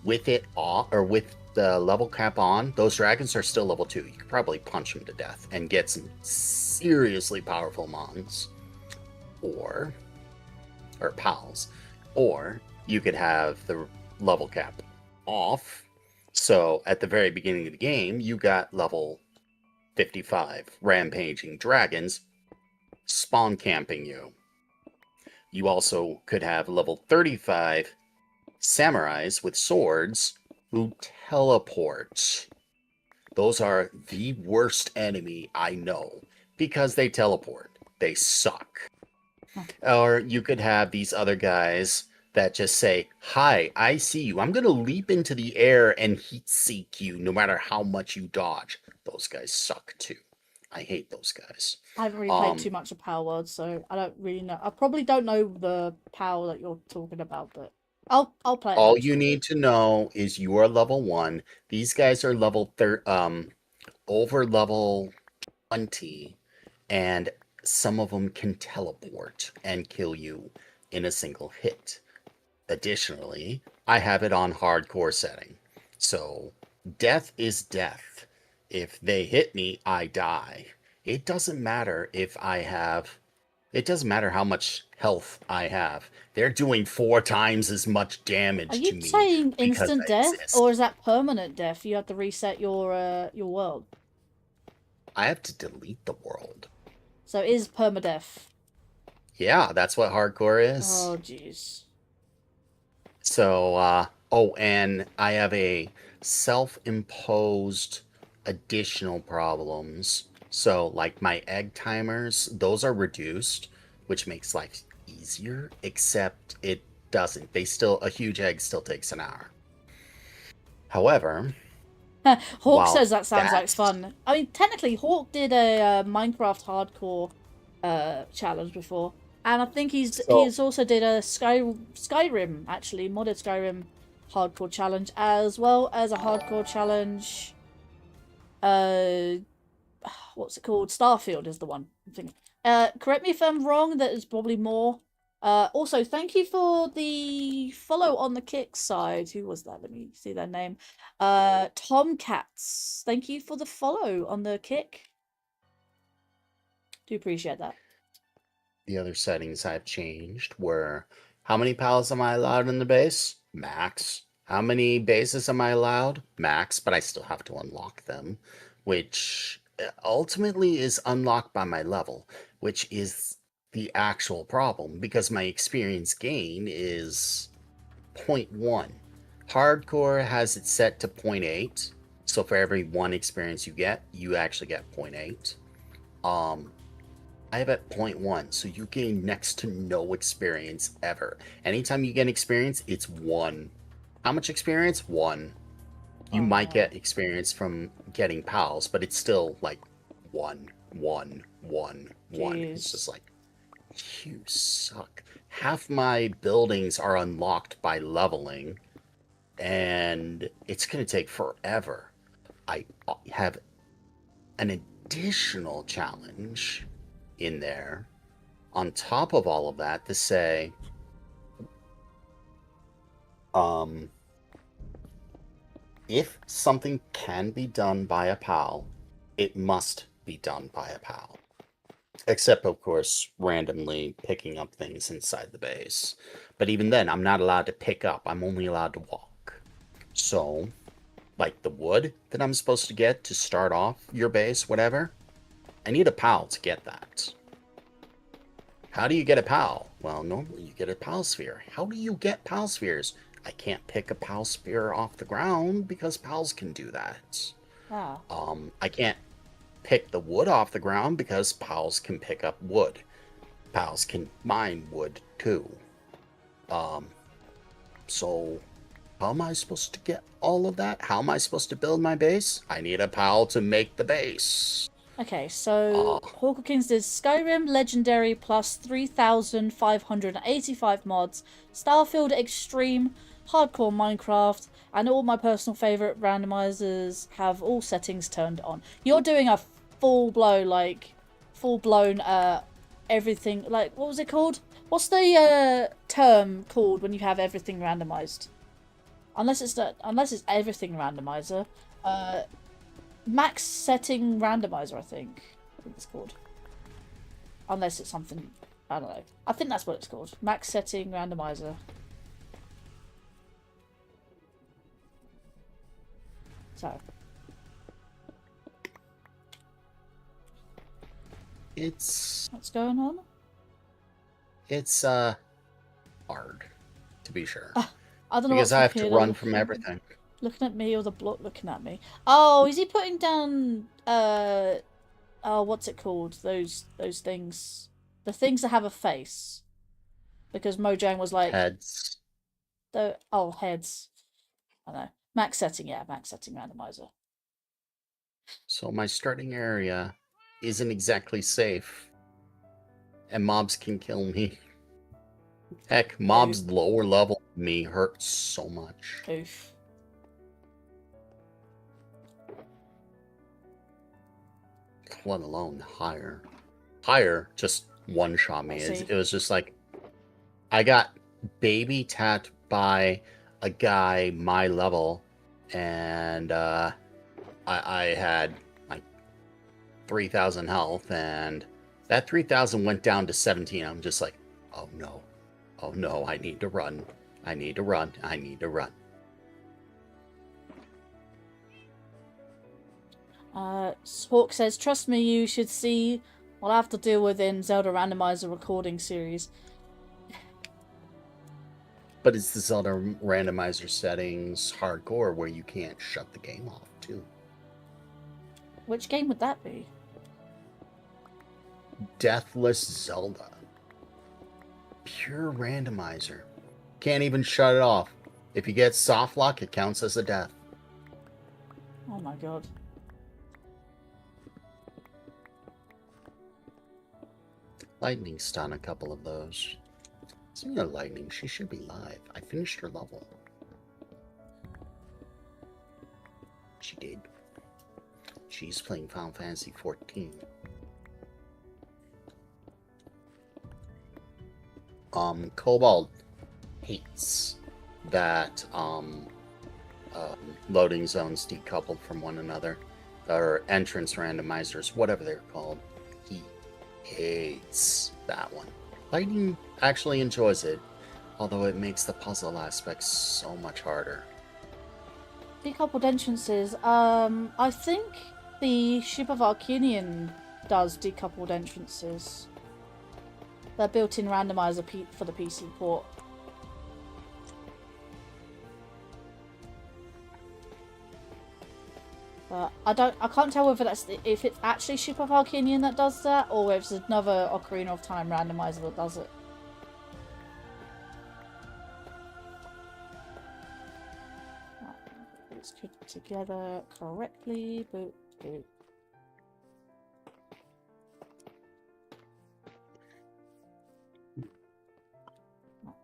Speaker 2: with it off, or with the level cap on, those dragons are still level 2. You could probably punch them to death and get some seriously powerful mons or pals. Or you could have the level cap off, so at the very beginning of the game you got level 55 rampaging dragons spawn camping you. You also could have level 35 samurais with swords who teleport. Those are the worst enemy I know because they teleport. They suck. Or you could have these other guys that just say, hi, I see you. I'm going to leap into the air and heat seek you no matter how much you dodge. Those guys suck too. I hate those guys.
Speaker 1: I haven't really played too much of Power World, so I don't really know. I probably don't know the power that you're talking about, but I'll play it.
Speaker 2: All you need to know is you are level 1. These guys are level over level 20, and some of them can teleport and kill you in a single hit. Additionally, I have it on hardcore setting. So, death is death. If they hit me, I die. It doesn't matter if I have... It doesn't matter how much health I have. They're doing 4 times as much damage to me.
Speaker 1: Are you saying instant death,
Speaker 2: exist.
Speaker 1: or is that permanent death? You have to reset your world.
Speaker 2: I have to delete the world.
Speaker 1: So it is permadeath.
Speaker 2: Yeah, that's what hardcore is.
Speaker 1: Oh, jeez.
Speaker 2: So, and I have a self-imposed additional problems. So, like my egg timers, those are reduced, which makes life easier, except it doesn't. A huge egg still takes an hour. However...
Speaker 1: Hawk says that sounds like fun. I mean, technically, Hawk did a Minecraft hardcore challenge before, and I think he's
Speaker 2: So
Speaker 1: also did a Skyrim, actually modded Skyrim hardcore challenge, as well as a hardcore challenge. What's it called? Starfield is the one I'm thinking. Correct me if I'm wrong. That is probably more. Also, thank you for the follow on the Kick side. Who was that? Let me see their name. Tomcats. Thank you for the follow on the Kick. Do appreciate that.
Speaker 2: the other settings I've changed were how many pals am I allowed in the base? Max. How many bases am I allowed? Max, but I still have to unlock them, which ultimately is unlocked by my level, which is the actual problem because my experience gain is 0.1. Hardcore has it set to 0.8. So for every 1 experience you get, you actually get 0.8. I have at 0.1, so you gain next to no experience ever. Anytime you get experience, it's 1. How much experience? 1. You might get experience from getting pals, but it's still like 1, 1, 1, 1. It's just like, you suck. Half my buildings are unlocked by leveling, and it's going to take forever. I have an additional challenge in there on top of all of that to say if something can be done by a pal, it must be done by a pal, except of course randomly picking up things inside the base. But even then, I'm not allowed to pick up, I'm only allowed to walk. So like the wood that I'm supposed to get to start off your base, whatever, I need a pal to get that. How do you get a pal? Well, normally you get a pal sphere. How do you get pal spheres? I can't pick a pal sphere off the ground because pals can do that.
Speaker 1: Ah.
Speaker 2: I can't pick the wood off the ground because pals can pick up wood. Pals can mine wood too. So how am I supposed to get all of that? How am I supposed to build my base? I need a pal to make the base.
Speaker 1: Okay, so Hawker Kings did Skyrim Legendary plus 3,585 mods, Starfield Extreme, Hardcore Minecraft, and all my personal favourite randomizers have all settings turned on. You're doing a full-blown, everything, like, what was it called? What's the term called when you have everything randomized? Unless it's everything randomizer. Max setting randomizer, I think it's called. Unless it's something, I don't know. I think that's what it's called. Max setting randomizer. So. What's going on?
Speaker 2: It's hard, to be sure.
Speaker 1: I don't know
Speaker 2: because I have to run from everything.
Speaker 1: Looking at me or the block looking at me. Oh, is he putting down what's it called? Those things. The things that have a face. Because Mojang was like
Speaker 2: heads.
Speaker 1: Heads. I know. Max setting randomizer.
Speaker 2: So my starting area isn't exactly safe. And mobs can kill me. Heck, mobs lower level than me hurt so much.
Speaker 1: Oof.
Speaker 2: Let alone higher. Higher just one-shot me. It was just like, I got baby tapped by a guy my level, and I had like 3,000 health, and that 3,000 went down to 17. I'm just like, oh no, I need to run. I need to run.
Speaker 1: Hawk says, trust me, you should see what I have to deal with in Zelda Randomizer recording series.
Speaker 2: But it's the Zelda Randomizer settings hardcore where you can't shut the game off, too.
Speaker 1: Which game would that be?
Speaker 2: Deathless Zelda. Pure randomizer. Can't even shut it off. If you get soft lock, it counts as a death.
Speaker 1: Oh my god.
Speaker 2: Lightning's done a couple of those. Speaking of Lightning, she should be live. I finished her level. She did. She's playing Final Fantasy 14. Cobalt hates that loading zones decoupled from one another, or entrance randomizers, whatever they're called. He hates that one. Lightning actually enjoys it, although it makes the puzzle aspects so much harder.
Speaker 1: Decoupled entrances. I think the Ship of Arcanian does decoupled entrances. They're built-in randomizer for the PC port. But I can't tell whether if it's actually Ship of Arcanian that does that, or if it's another Ocarina of Time randomizer that does it. Right, let's put it together correctly. Boop, boop.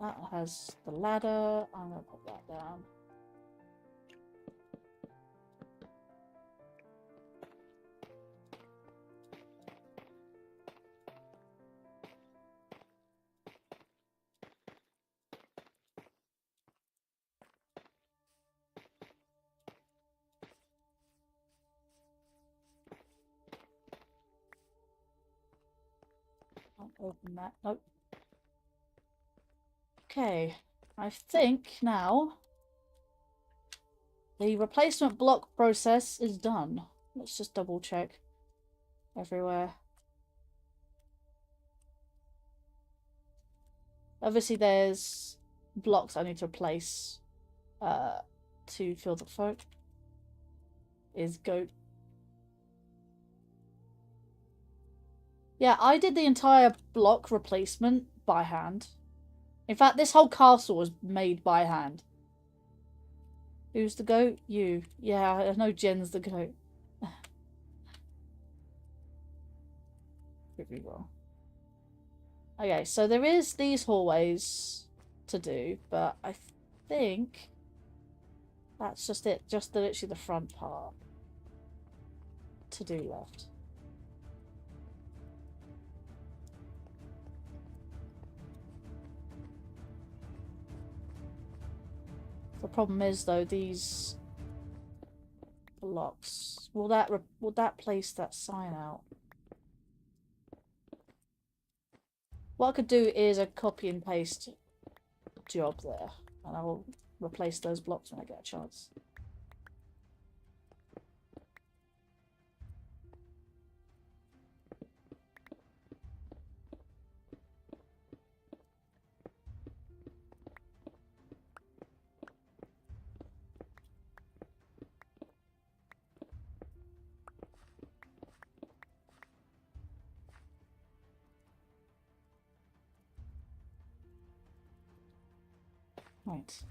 Speaker 1: That has the ladder. I'm going to put that down. I'll open that. Nope. Okay, I think now the replacement block process is done. Let's just double check everywhere. Obviously there's blocks I need to replace to fill the folk. Is goat. Yeah, I did the entire block replacement by hand. In fact, this whole castle was made by hand. Who's the goat? You. Yeah, I know Jen's the goat. Pretty well. Okay, so there is these hallways to do, but I think that's just it. Just literally the front part to do left. The problem is though, these blocks. Will that place that sign out? What I could do is a copy and paste job there, and I will replace those blocks when I get a chance. Right.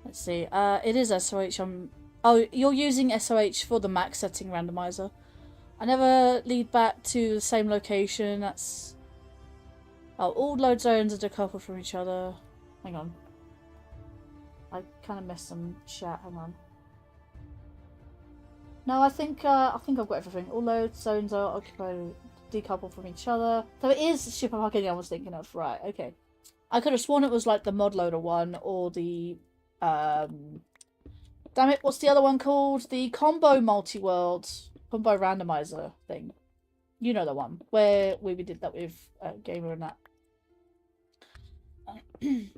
Speaker 1: Let's see. It is SOH. Oh, you're using SOH for the max setting randomizer. I never lead back to the same location. That's... Oh, all load zones are decoupled from each other. Hang on. I kind of missed some chat. Hang on. No, I think I've got everything. All load zones are occupied, decoupled from each other. So it is Ship of Arcania I was thinking of. Right, okay. I could have sworn it was like the mod loader one or the... Damn it, what's the other one called? The combo multi-world, combo randomizer thing. You know the one, where we did that with Gamer and that. We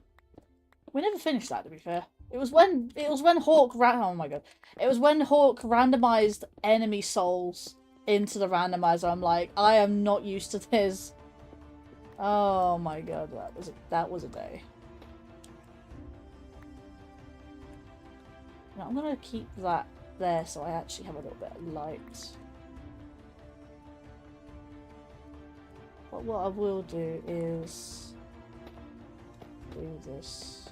Speaker 1: never finished that, to be fair. It was when Hawk oh my god. It was when Hawk randomized enemy souls into the randomizer. I'm like, I am not used to this. Oh my god, that was a day. Now I'm gonna keep that there so I actually have a little bit of light. But what I will do is do this.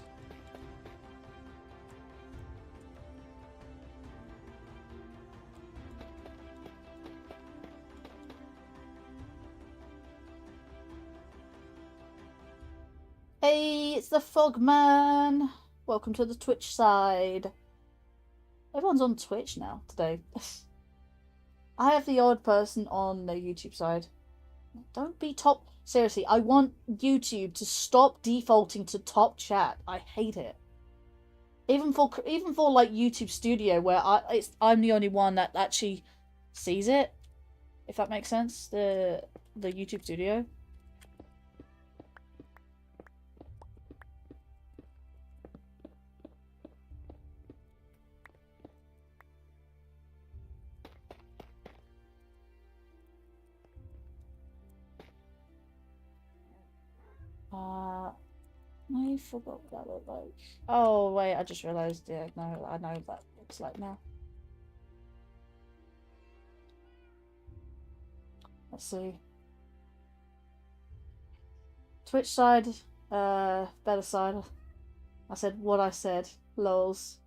Speaker 1: Hey, it's the Fogman! Welcome to the Twitch side. Everyone's on Twitch now today. I have the odd person on the YouTube side. Don't be top. Seriously, I want YouTube to stop defaulting to top chat. I hate it. Even for like YouTube Studio, where I'm the only one that actually sees it. If that makes sense, the YouTube Studio. I forgot what that looked like. Oh wait, I just realised. Yeah, no, I know what that looks like now. Let's see. Twitch side, better side. I said what I said. Lols.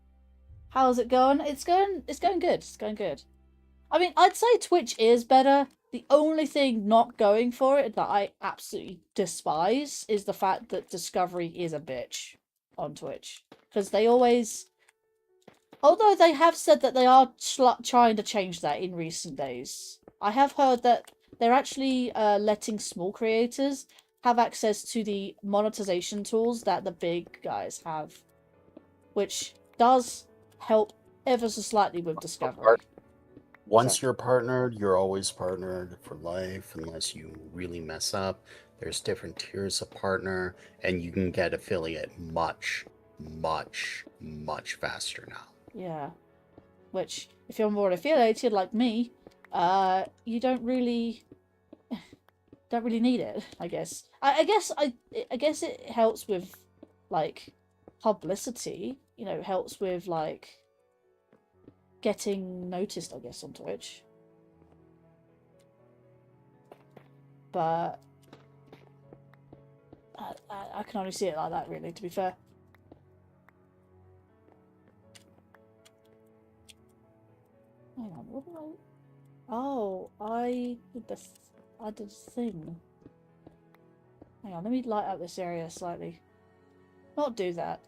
Speaker 1: How's it going? It's going good. It's going good. I mean, I'd say Twitch is better. The only thing not going for it that I absolutely despise is the fact that Discovery is a bitch on Twitch. Because they always... Although they have said that they are trying to change that in recent days. I have heard that they're actually letting small creators have access to the monetization tools that the big guys have. Which does help ever so slightly with Discovery.
Speaker 2: Once you're partnered, you're always partnered for life unless you really mess up. There's different tiers of partner, and you can get affiliate much, much, much faster now.
Speaker 1: Yeah. Which, if you're more affiliated like me, you don't really need it, I guess. I guess it helps with, like, publicity. You know, helps with, like, getting noticed, I guess, on Twitch. But I can only see it like that, really, to be fair. Hang on, what did I... Oh, I did the thing. Hang on, let me light up this area slightly. Not do that.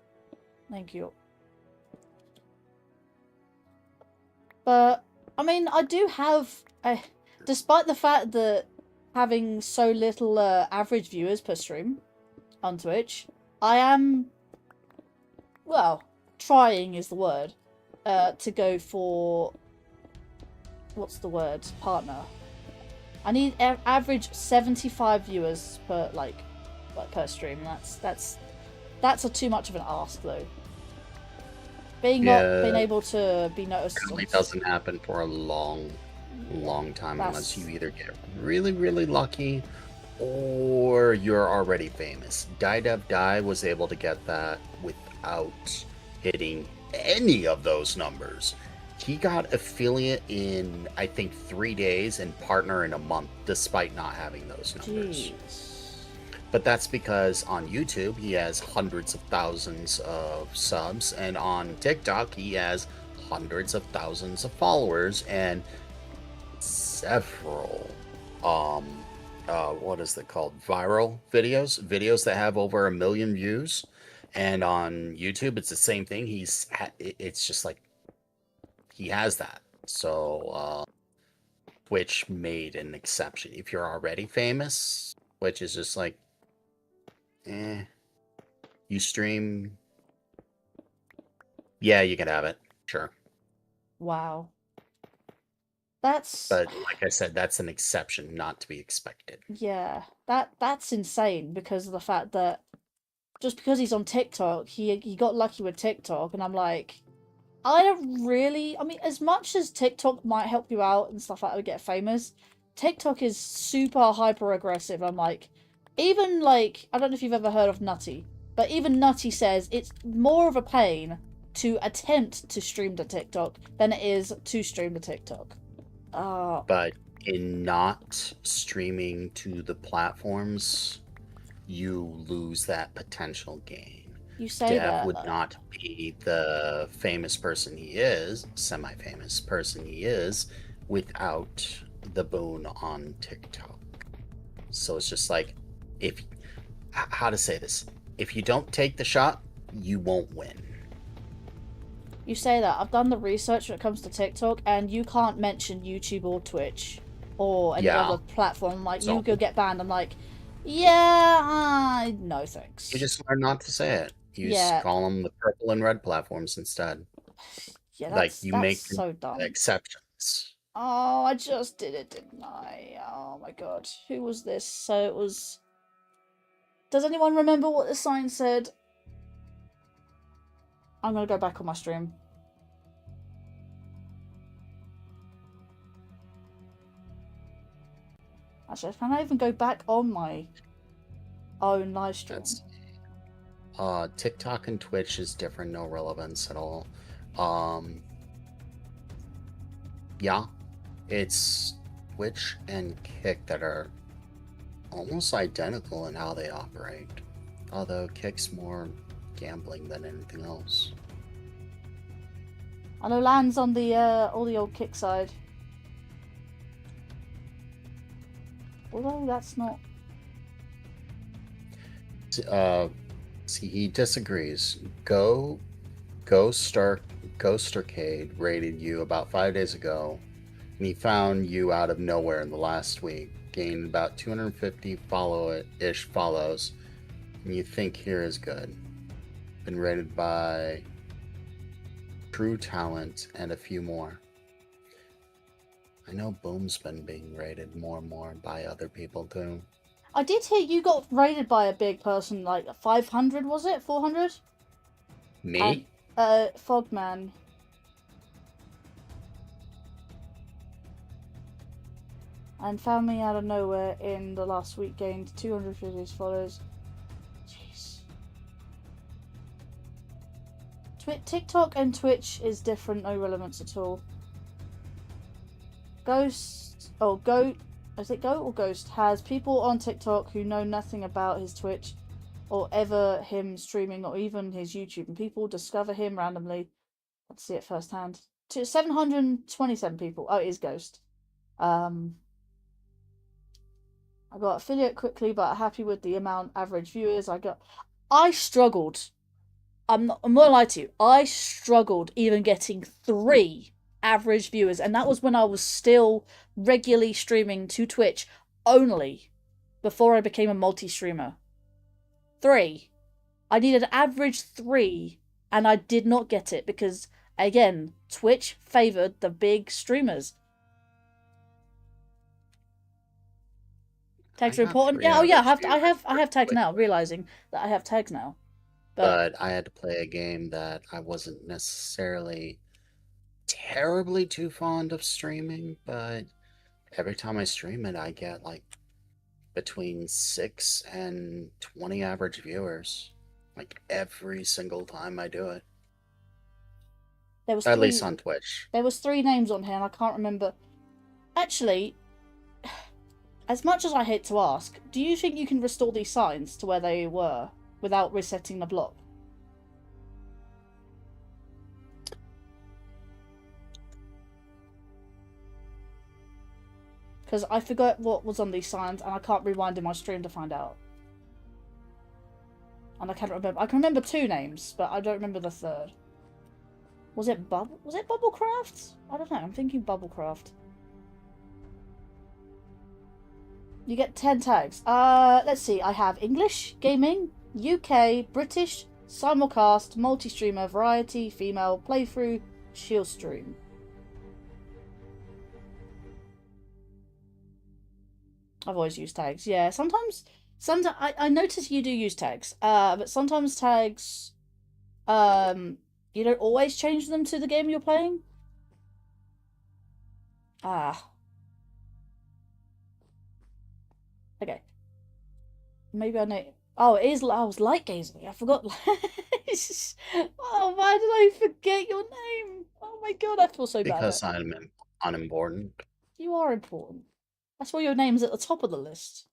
Speaker 1: Thank you. But, I mean, I do have... despite the fact that having so little average viewers per stream on Twitch, I am... Well, trying is the word. To go for... What's the word? Partner. I need average 75 viewers per, like per stream. That's a too much of an ask, though. Not being able to be noticed.
Speaker 2: It really doesn't happen for a long time unless you either get really, really lucky or you're already famous. Die was able to get that without hitting any of those numbers. He got affiliate in, I think, 3 days and partner in a month, despite not having those numbers.
Speaker 1: Jeez.
Speaker 2: But that's because on YouTube, he has hundreds of thousands of subs, and on TikTok, he has hundreds of thousands of followers, and several, what is it called? Viral videos that have over 1 million views. And on YouTube, it's the same thing. It's just like, he has that. So, Twitch made an exception. If you're already famous, Twitch is just like, you stream, yeah, you can have it, sure.
Speaker 1: Wow.
Speaker 2: But like I said, that's an exception, not to be expected.
Speaker 1: Yeah, that's insane because of the fact that just because he's on TikTok, he got lucky with TikTok, and I'm like, I don't really... I mean, as much as TikTok might help you out and stuff like that to get famous, TikTok is super hyper aggressive. I'm like, even like, I don't know if you've ever heard of Nutty, but even Nutty says it's more of a pain to attempt to stream to TikTok than it is to stream to TikTok.
Speaker 2: But in not streaming to the platforms, you lose that potential gain.
Speaker 1: You say
Speaker 2: Dev
Speaker 1: that.
Speaker 2: would not be the famous person he is, semi-famous person he is, without the boon on TikTok. So it's just like, if, how to say this? If you don't take the shot, you won't win.
Speaker 1: You say that. I've done the research when it comes to TikTok, and you can't mention YouTube or Twitch or any other platform. I'm like, you go get banned. I'm like, yeah, no thanks.
Speaker 2: You just learn not to say it. You just call them the purple and red platforms instead.
Speaker 1: Yeah,
Speaker 2: like you make
Speaker 1: so dumb.
Speaker 2: exceptions.
Speaker 1: Oh, I just did it, didn't I? Oh my god. Who was this? So it was... Does anyone remember what the sign said? I'm gonna go back on my stream. Actually, can I even go back on my own live stream?
Speaker 2: TikTok and Twitch is different, no relevance at all. Yeah, it's Twitch and Kick that are almost identical in how they operate. Although Kick's more gambling than anything else.
Speaker 1: I know Land's on the all the old Kick side. Although that's not...
Speaker 2: See, he disagrees. Ghostercade rated you about 5 days ago, and he found you out of nowhere in the last week. Gained about 250 follows, and you think here is good. Been rated by True Talent and a few more. I know Boom's been being rated more and more by other people too.
Speaker 1: I did hear you got rated by a big person, like 500, was it? 400?
Speaker 2: Me?
Speaker 1: Fogman. And found me out of nowhere in the last week, gained 250 followers. Jeez. TikTok and Twitch is different, no relevance at all. Ghost or Ghost has people on TikTok who know nothing about his Twitch or ever him streaming or even his YouTube, and people discover him randomly. Let's see it firsthand. 727 people. Oh, it is Ghost. I got affiliate quickly, but happy with the amount average viewers I got. I struggled. I'm not gonna lie to you. I struggled even getting 3 average viewers, and that was when I was still regularly streaming to Twitch only before I became a multi-streamer. 3. I needed an average 3, and I did not get it because, again, Twitch favored the big streamers. Tags are important. Yeah, I have tags now, realizing that I have tags now.
Speaker 2: But I had to play a game that I wasn't necessarily terribly too fond of streaming, but every time I stream it, I get like between 6 and 20 average viewers, like every single time I do it. At least on Twitch.
Speaker 1: There was 3 names on here, and I can't remember. Actually, as much as I hate to ask, do you think you can restore these signs to where they were without resetting the block? Because I forgot what was on these signs, and I can't rewind in my stream to find out. And I can't remember. I can remember 2 names, but I don't remember the 3rd. Was it Bubblecraft? I don't know. I'm thinking Bubblecraft. You get 10 tags. Let's see. I have English, Gaming, UK, British, Simulcast, Multi-Streamer, Variety, Female, Playthrough, Shield Stream. I've always used tags. Yeah, sometimes I notice you do use tags. But sometimes tags, you don't always change them to the game you're playing. Okay. Maybe I know. Oh, it is. I was light gazing. I forgot. Oh, why did I forget your name? Oh my god, I feel so bad.
Speaker 2: Because I'm unimportant.
Speaker 1: You are important. That's why your name's at the top of the list.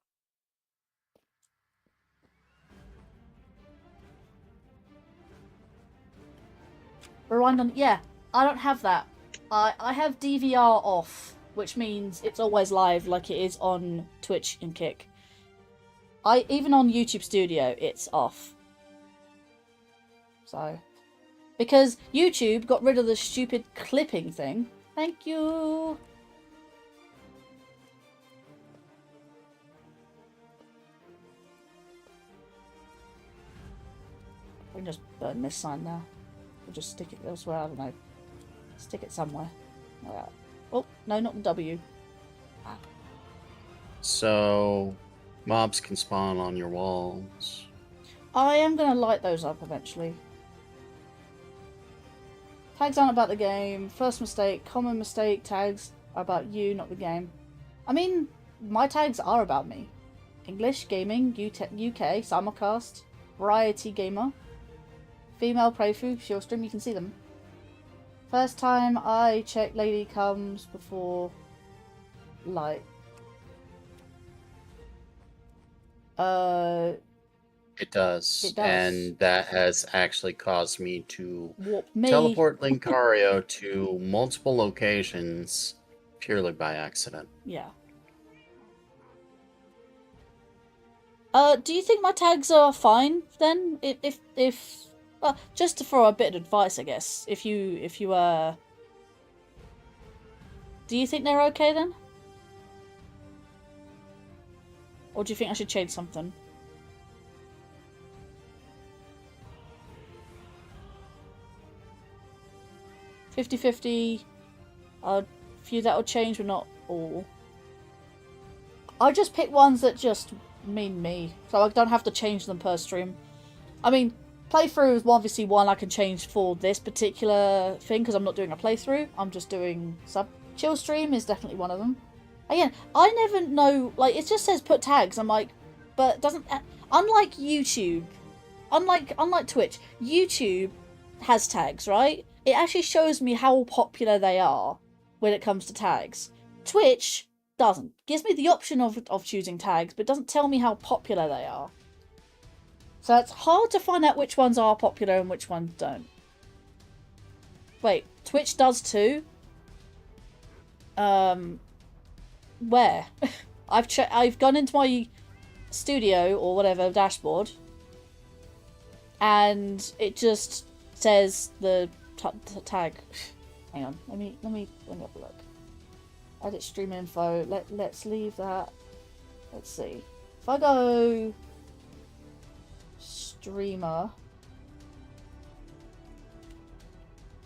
Speaker 1: Rewind on. Yeah, I don't have that. I have DVR off, which means it's always live, like it is on Twitch and Kick. Even on YouTube Studio, it's off. So, because YouTube got rid of the stupid clipping thing. Thank you. We can just burn this sign now. We'll just stick it elsewhere. I don't know. Stick it somewhere. Alright. Oh no, not the W. Ah.
Speaker 2: So, mobs can spawn on your walls.
Speaker 1: I am gonna light those up eventually. Tags aren't about the game. First mistake, common mistake. Tags are about you, not the game. I mean, my tags are about me. English, gaming, UK, simulcast, variety gamer, female playthrough, short stream, you can see them. First time I check lady comes before light.
Speaker 2: It does. And that has actually caused me to teleport Linkario to multiple locations purely by accident.
Speaker 1: Yeah. Do you think my tags are fine then? If just for a bit of advice, I guess. If you do you think they're okay then? Or do you think I should change something? 50-50. A few that'll change, but not all. I'll just pick ones that just mean me, so I don't have to change them per stream. I mean, playthrough is obviously one I can change for this particular thing, because I'm not doing a playthrough, I'm just doing sub. Chill stream is definitely one of them. Again, I never know, like, it just says put tags, I'm like, but it doesn't, unlike YouTube, unlike Twitch, YouTube has tags, right? It actually shows me how popular they are when it comes to tags. Twitch doesn't. Gives me the option of choosing tags, but doesn't tell me how popular they are. So it's hard to find out which ones are popular and which ones don't. Wait, Twitch does too? Where? I've gone into my studio or whatever dashboard, and it just says the tag. Hang on, let me have a look. Edit stream info. Let's leave that. Let's see. If I go streamer,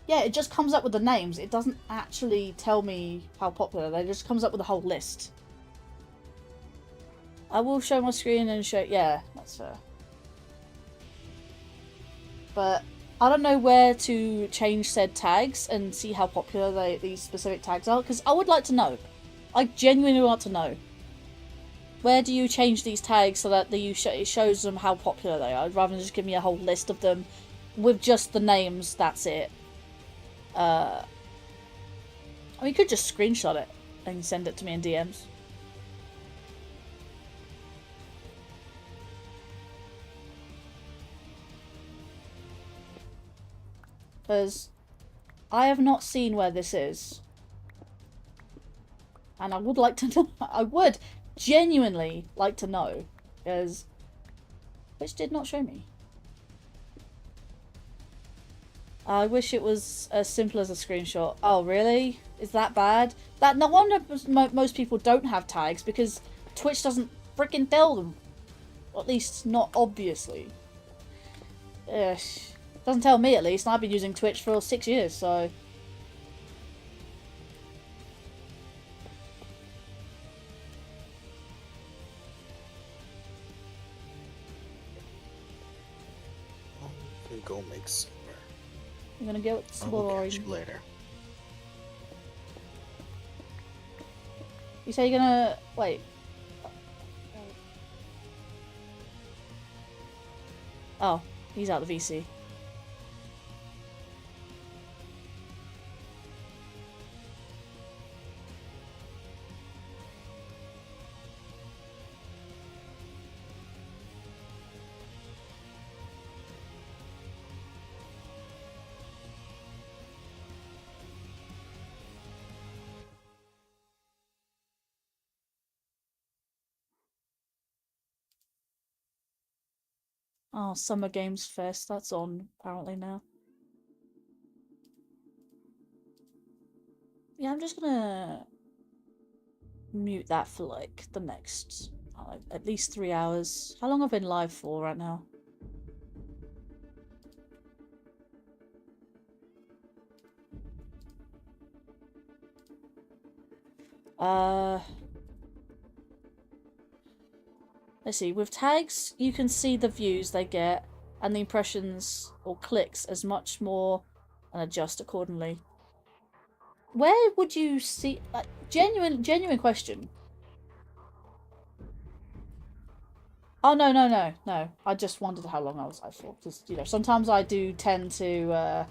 Speaker 1: yeah, it just comes up with the names. It doesn't actually tell me how popular. It just comes up with a whole list. I will show my screen and show. Yeah, that's fair. But I don't know where to change said tags and see how popular these specific tags are, because I would like to know. I genuinely want to know. Where do you change these tags so that it shows them how popular they are, rather than just give me a whole list of them with just the names, that's it. I mean, you could just screenshot it and send it to me in DMs. Because I have not seen where this is. And I would like to know. I would genuinely like to know. Because which did not show me. I wish it was as simple as a screenshot. Oh, really? Is that bad? No wonder most people don't have tags, because Twitch doesn't freaking tell them. Or at least, not obviously. Ugh. Doesn't tell me, at least, and I've been using Twitch for 6 years, so...
Speaker 2: I'm gonna go make supper.
Speaker 1: I'm gonna go explore.
Speaker 2: I'll catch you later.
Speaker 1: You say you're gonna... wait. Oh, he's out the VC. Oh, Summer Games Fest. That's on apparently now. Yeah, I'm just gonna mute that for like the next at least 3 hours. How long have I been live for right now? Let's see. With tags, you can see the views they get and the impressions or clicks as much more and adjust accordingly. Where would you see, like, genuine question? Oh, no. I just wondered how long I was live for. Because, you know, sometimes I do tend to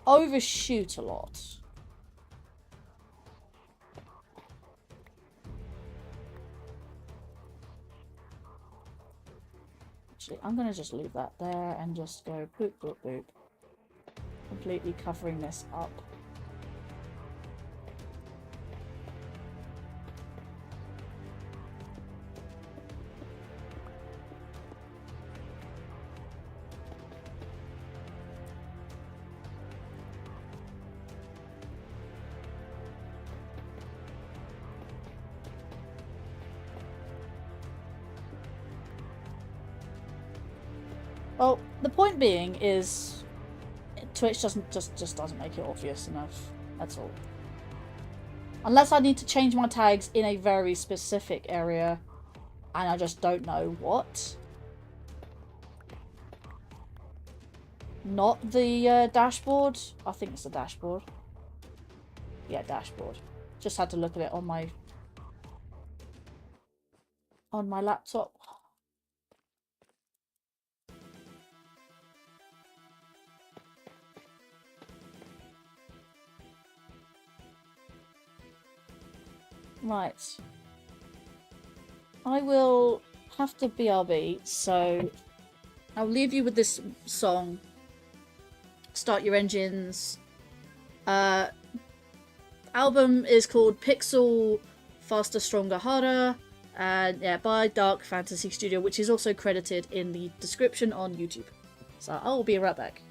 Speaker 1: overshoot a lot. Actually, I'm going to just leave that there and just go boop, boop, boop. Completely covering this up. Well, the point being is Twitch just doesn't make it obvious enough. That's all. Unless I need to change my tags in a very specific area and I just don't know what. Not the dashboard. I think it's the dashboard. Yeah, dashboard. Just had to look at it on my laptop. Right. I will have to BRB, so I'll leave you with this song. Start your engines. Album is called Pixel Faster, Stronger, Harder, and yeah, by Dark Fantasy Studio, which is also credited in the description on YouTube. So I will be right back.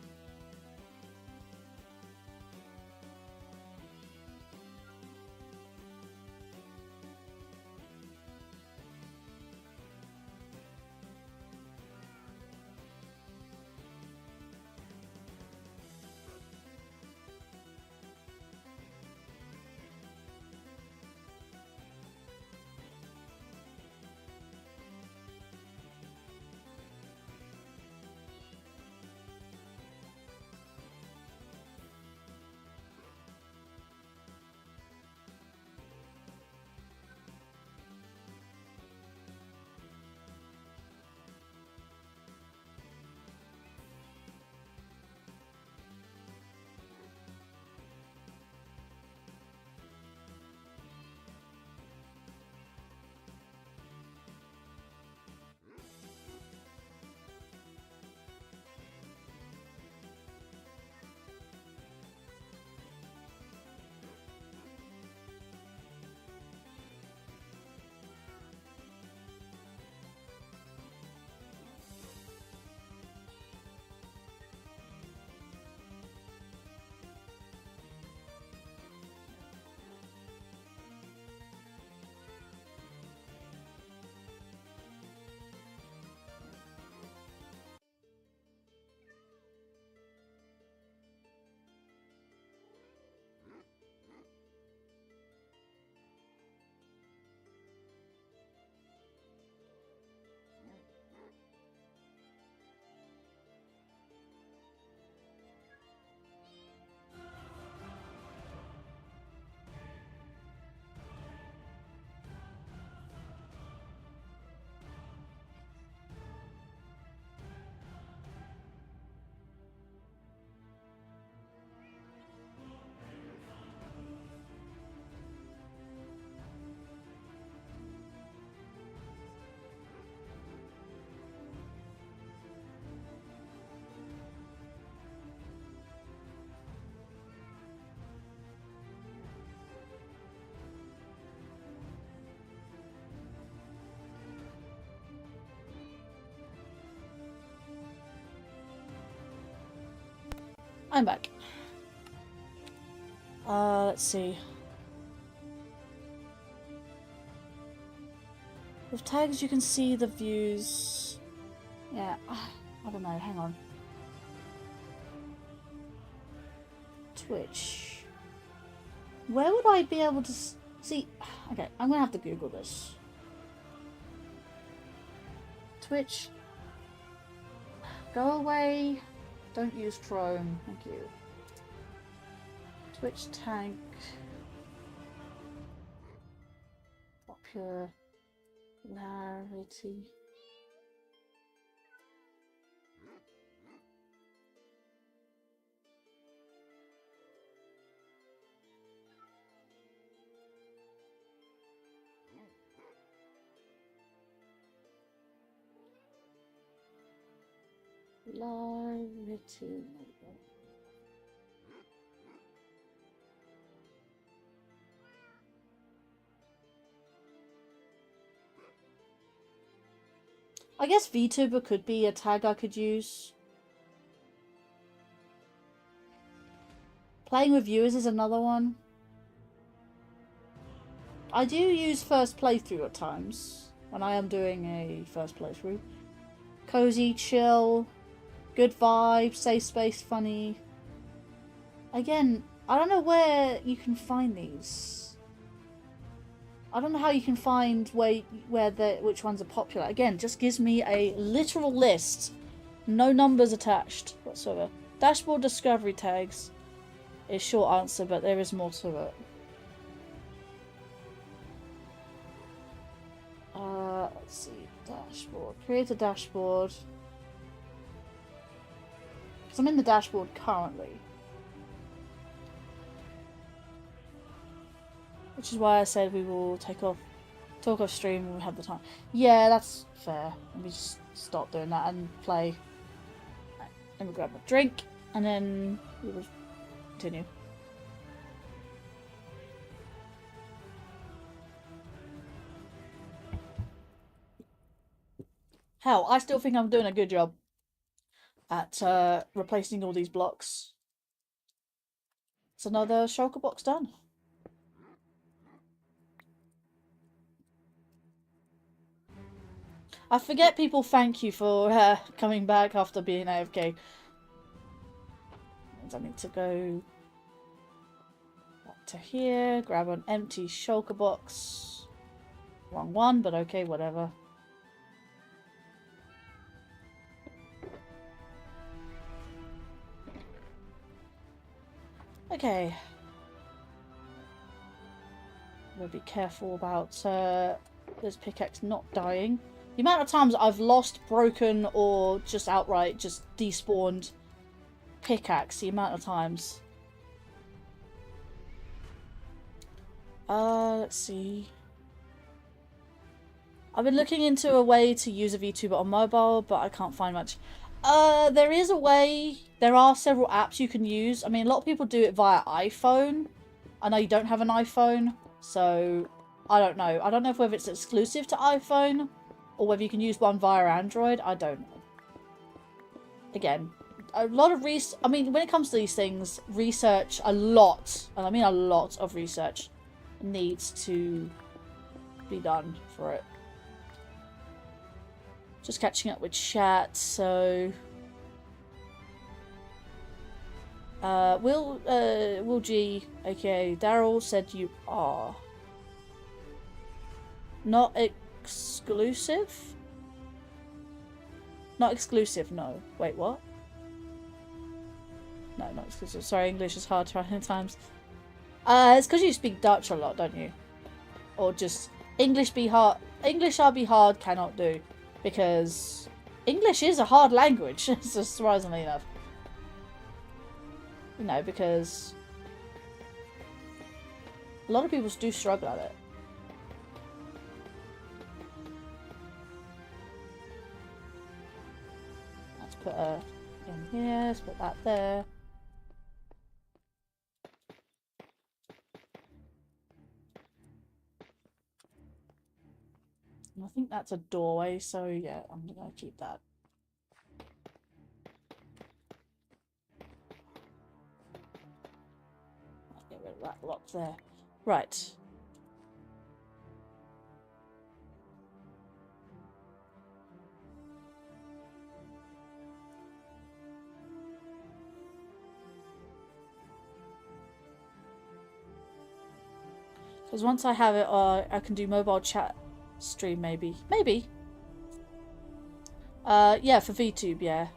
Speaker 1: I'm back. Let's see. With tags, you can see the views. Yeah, I don't know. Hang on. Twitch. Where would I be able to see? Okay, I'm gonna have to Google this. Twitch. Go away. Don't use Chrome. Thank you. Twitch tag. Popularity. Popularity. I guess VTuber could be a tag I could use. Playing with viewers is another one. I do use first playthrough at times when I am doing a first playthrough. Cozy, chill, good vibes, safe space, funny. Again, I don't know where you can find these. I don't know how you can find which ones are popular. Again, just gives me a literal list. No numbers attached whatsoever. Dashboard discovery tags is short answer, but there is more to it. Let's see. Dashboard. Create a dashboard. Because I'm in the dashboard currently. Which is why I said we will talk off stream when we have the time. Yeah, that's fair. Let me just stop doing that and play. Let me grab a drink and then we will continue. Hell, I still think I'm doing a good job at replacing all these blocks. It's another shulker box done. I forget people thank you for coming back after being AFK. I need to go back to here, grab an empty shulker box. Wrong one, but okay, whatever. Okay. I'm gonna be careful about this pickaxe not dying. The amount of times I've lost, broken, or just outright just despawned pickaxe, the amount of times. Let's see. I've been looking into a way to use a VTuber on mobile, but I can't find much. There is a way. There are several apps you can use. I mean, a lot of people do it via iPhone. I know you don't have an iPhone, so I don't know. I don't know whether it's exclusive to iPhone or whether you can use one via Android. I don't know. Again, a lot of I mean, when it comes to these things, research, a lot, and I mean a lot of research needs to be done for it. Just catching up with chat, so Will G, aka Daryl, said you are not exclusive. Not exclusive, no. Wait, what? No, not exclusive. Sorry, English is hard to write at times. It's because you speak Dutch a lot, don't you? Or just English be hard. English I'll be hard cannot do. Because English is a hard language, surprisingly enough. You know, because a lot of people do struggle at it. Let's put a in here, let's put that there. I think that's a doorway, so yeah, I'm gonna keep that. that lock there. Right. Because once I have it, I can do mobile chat stream, maybe. Maybe. Yeah, for VTube, yeah.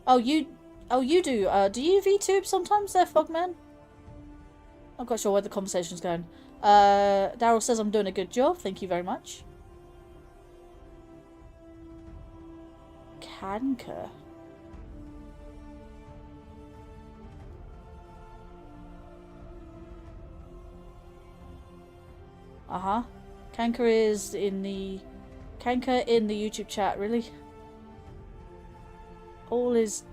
Speaker 1: Oh, you do. Do you VTube sometimes there, Fogman? I'm not sure where the conversation's going. Daryl says I'm doing a good job. Thank you very much. Canker. Uh-huh. Canker in the YouTube chat, really? All is...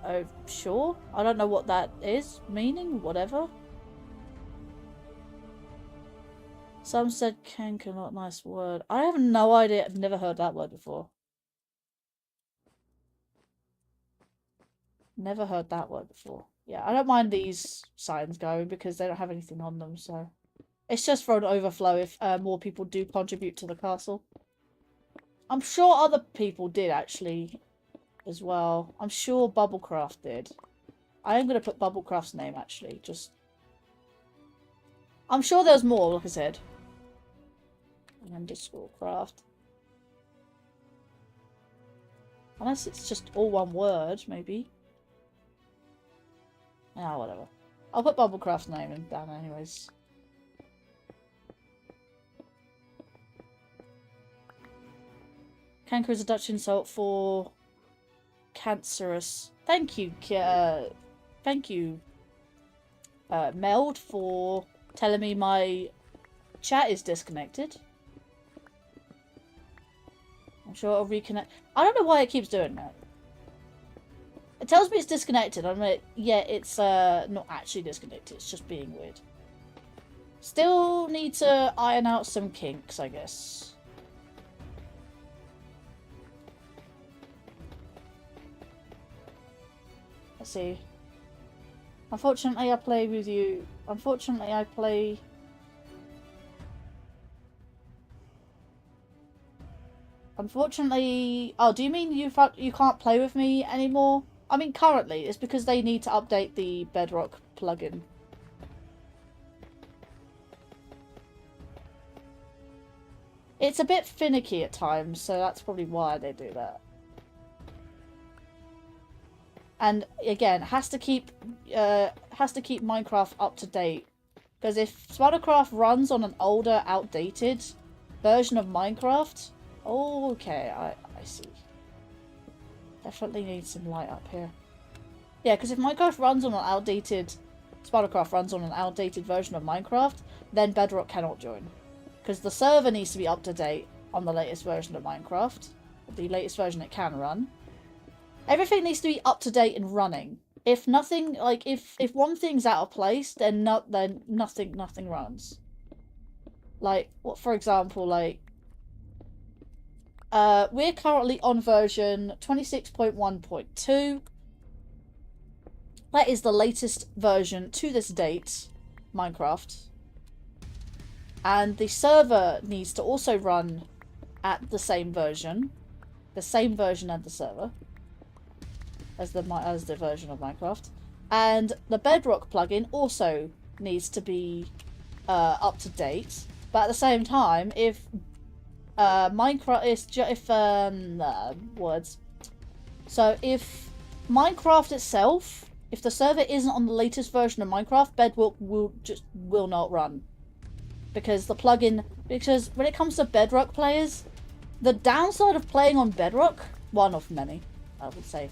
Speaker 1: Oh, sure. I don't know what that is. Meaning? Whatever. Some said canker, not a nice word. I have no idea. I've never heard that word before. Never heard that word before. Yeah, I don't mind these signs going because they don't have anything on them, so... It's just for an overflow if more people do contribute to the castle. I'm sure other people did, actually, as well. I'm sure Bubblecraft did. I am going to put Bubblecraft's name, actually. Just... I'm sure there's more, like I said. Underscore craft. Unless it's just all one word, maybe. Ah, whatever. I'll put Bubblecraft's name in down anyways. Canker is a Dutch insult for cancerous. Thank you, Meld, for telling me my chat is disconnected. I'm sure it'll reconnect. I don't know why it keeps doing that. It tells me it's disconnected. I'm like, yeah, it's not actually disconnected. It's just being weird. Still need to iron out some kinks, I guess. Let's see. Unfortunately, I play with you. Unfortunately, I play... Unfortunately... Oh, do you mean you can't play with me anymore? I mean, currently. It's because they need to update the Bedrock plugin. It's a bit finicky at times, so that's probably why they do that. And again, has to keep Minecraft up to date, because if Spinalcraft runs on an older, outdated version of Minecraft, okay, I see. Definitely need some light up here. Yeah, because if Minecraft runs on an outdated, Spinalcraft runs on an outdated version of Minecraft, then Bedrock cannot join, because the server needs to be up to date on the latest version of Minecraft, the latest version it can run. Everything needs to be up to date and running. If nothing, like if one thing's out of place, then nothing runs. Like what, for example, like we're currently on version 26.1.2. That is the latest version to this date, Minecraft. And the server needs to also run at the same version and the server. As the version of Minecraft, and the Bedrock plugin also needs to be up to date. But at the same time, if Minecraft is if Minecraft itself, if the server isn't on the latest version of Minecraft, Bedrock will not run, because the plugin. Because when it comes to Bedrock players, the downside of playing on Bedrock, one of many, I would say.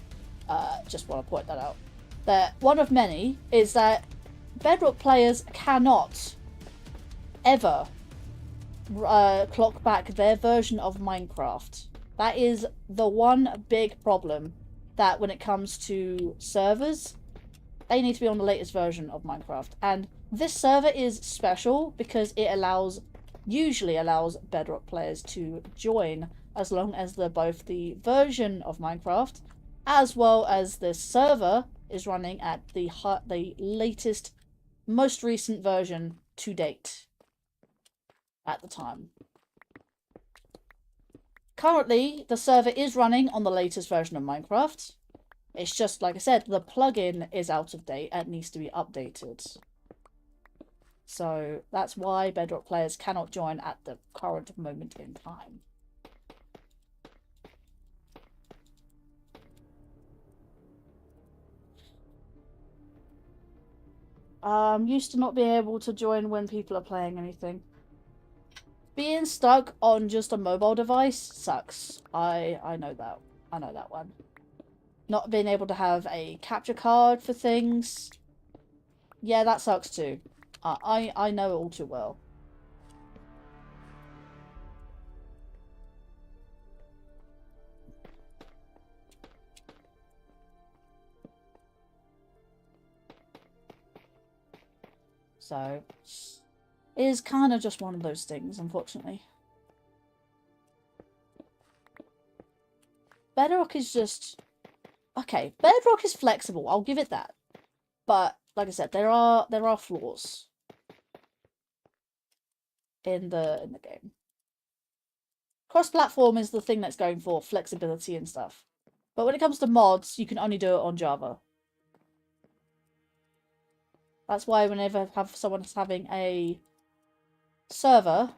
Speaker 1: Just want to point that out. That one of many is that Bedrock players cannot ever clock back their version of Minecraft. That is the one big problem, that when it comes to servers, they need to be on the latest version of Minecraft. And this server is special because it usually allows Bedrock players to join as long as they're both the version of Minecraft as well as the server is running at the latest, most recent version to date at the time. Currently, the server is running on the latest version of Minecraft. It's just, like I said, the plugin is out of date and needs to be updated. So that's why Bedrock players cannot join at the current moment in time. Used to not be able to join when people are playing anything. Being stuck on just a mobile device sucks. I know that. I know that one. Not being able to have a capture card for things. Yeah, that sucks too. I know all too well. So, it is kind of just one of those things, unfortunately. Bedrock is just... Okay, Bedrock is flexible, I'll give it that. But, like I said, there are flaws in the game. Cross-platform is the thing that's going for flexibility and stuff. But when it comes to mods, you can only do it on Java. That's why whenever someone's having a server,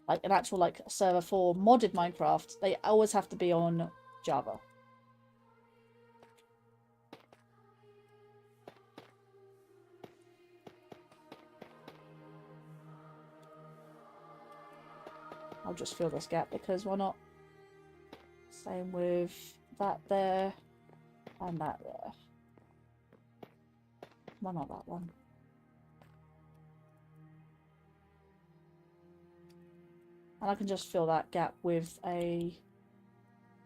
Speaker 1: like an actual server for modded Minecraft, they always have to be on Java. I'll just fill this gap because why not? Same with that there and that there. Why not that one? And I can just fill that gap with a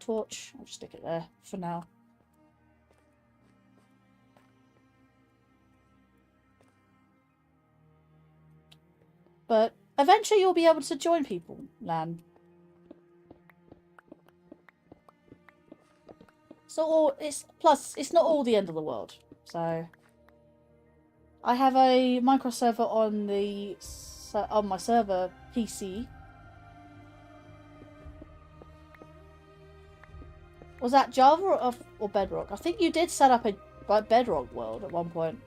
Speaker 1: torch. I'll just stick it there for now. But eventually you'll be able to join people, Lan. So plus it's not all the end of the world. So I have a Minecraft server on my server PC. Was that Java or Bedrock? I think you did set up a Bedrock world at one point.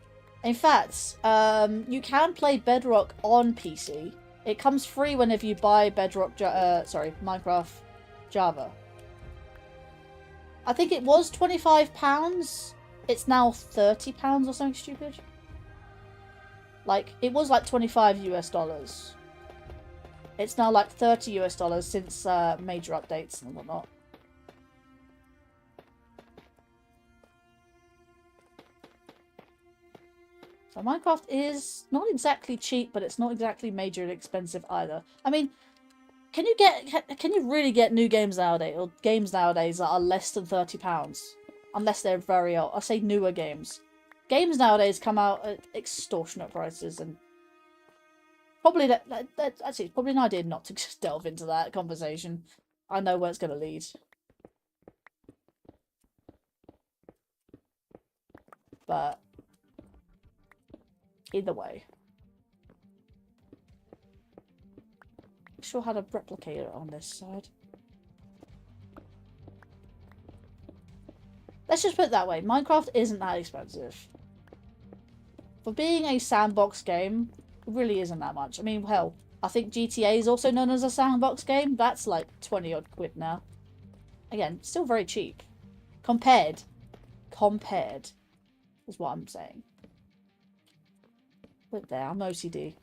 Speaker 1: In fact, you can play Bedrock on PC. It comes free whenever you buy Minecraft Java. I think it was £25. It's now £30 or something stupid. It was like $25 US. It's now like $30 US since major updates and whatnot. So Minecraft is not exactly cheap, but it's not exactly majorly expensive either. I mean, can you really get new games nowadays, or games nowadays that are less than £30? Unless they're very old. I say newer games. Games nowadays come out at extortionate prices, and probably actually it's probably an idea not to just delve into that conversation. I know where it's going to lead. But either way. I'm sure how to replicate it on this side. Let's just put it that way. Minecraft isn't that expensive. For being a sandbox game, it really isn't that much. I mean, hell, I think GTA is also known as a sandbox game. That's like 20 odd quid now. Again, still very cheap. Compared is what I'm saying. Look there, I'm OCD.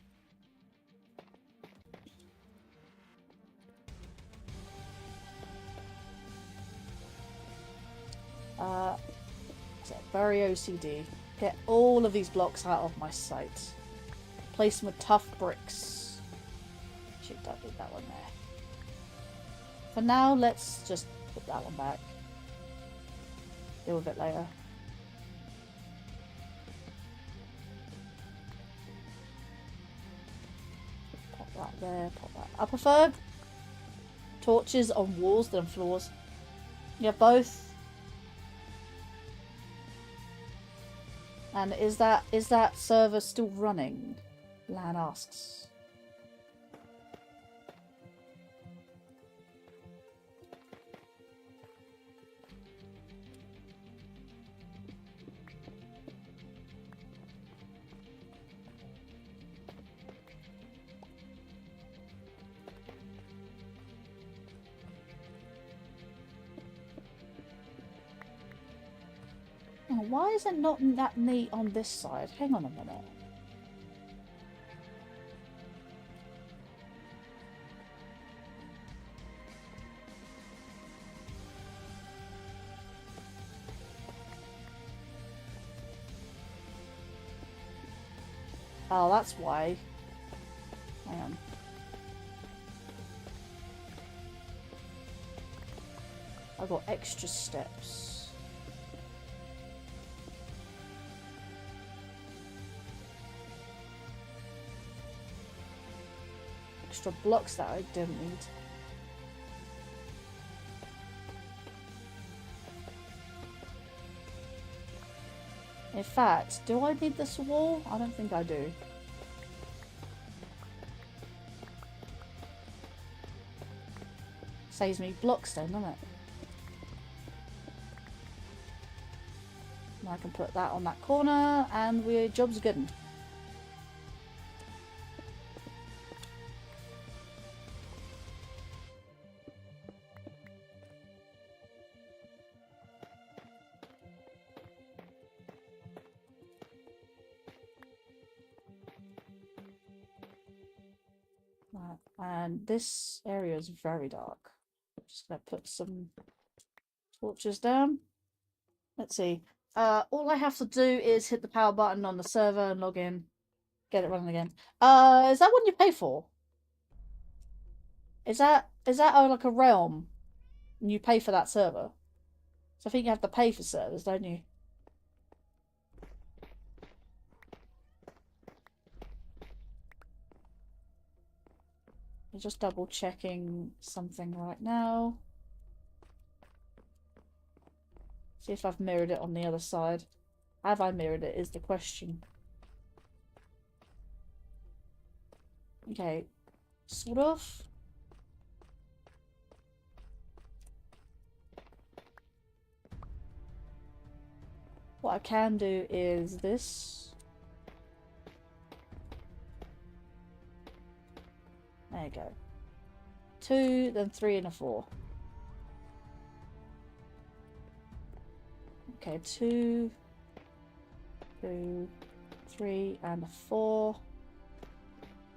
Speaker 1: So very OCD. Get all of these blocks out of my sight. Place them with tough bricks. Should don't leave that one there. For now, let's just put that one back. Deal with it later. Pop that there, pop that. I prefer torches on walls than floors. Yeah, both. And is that server still running? Lan asks. Oh, why is it not that neat on this side? Hang on a minute. Oh, that's why. Hang on. I've got extra steps. Extra blocks that I didn't need. In fact, do I need this wall? I don't think I do. Saves me blocks then, doesn't it? And I can put that on that corner and we're job's good. And this area is very dark. I'm just gonna put some torches down. Let's see. All I have to do is hit the power button on the server and log in. Get it running again. Is that what you pay for? Is that like a realm? And you pay for that server? So I think you have to pay for servers, don't you? I'm just double checking something right now. See if I've mirrored it on the other side. Have I mirrored it is the question. Okay, sort of. What I can do is this. There you go. 2, then 3 and a 4. Okay, 2, 2, 3 and a 4.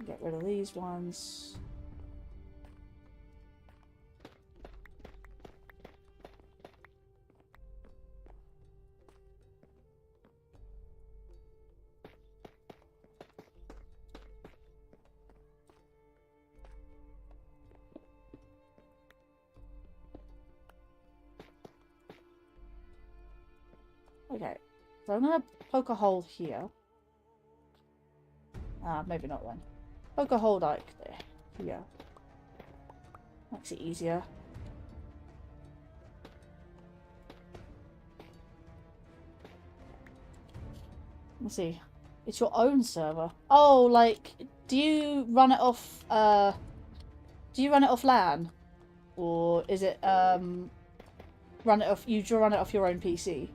Speaker 1: Get rid of these ones. Okay, so I'm gonna poke a hole here. Maybe not then. Poke a hole like there. Here. Makes it easier. Let's see. It's your own server. Oh, like, do you run it off, do you run it off LAN? Or is it, run it off, you run it off your own PC?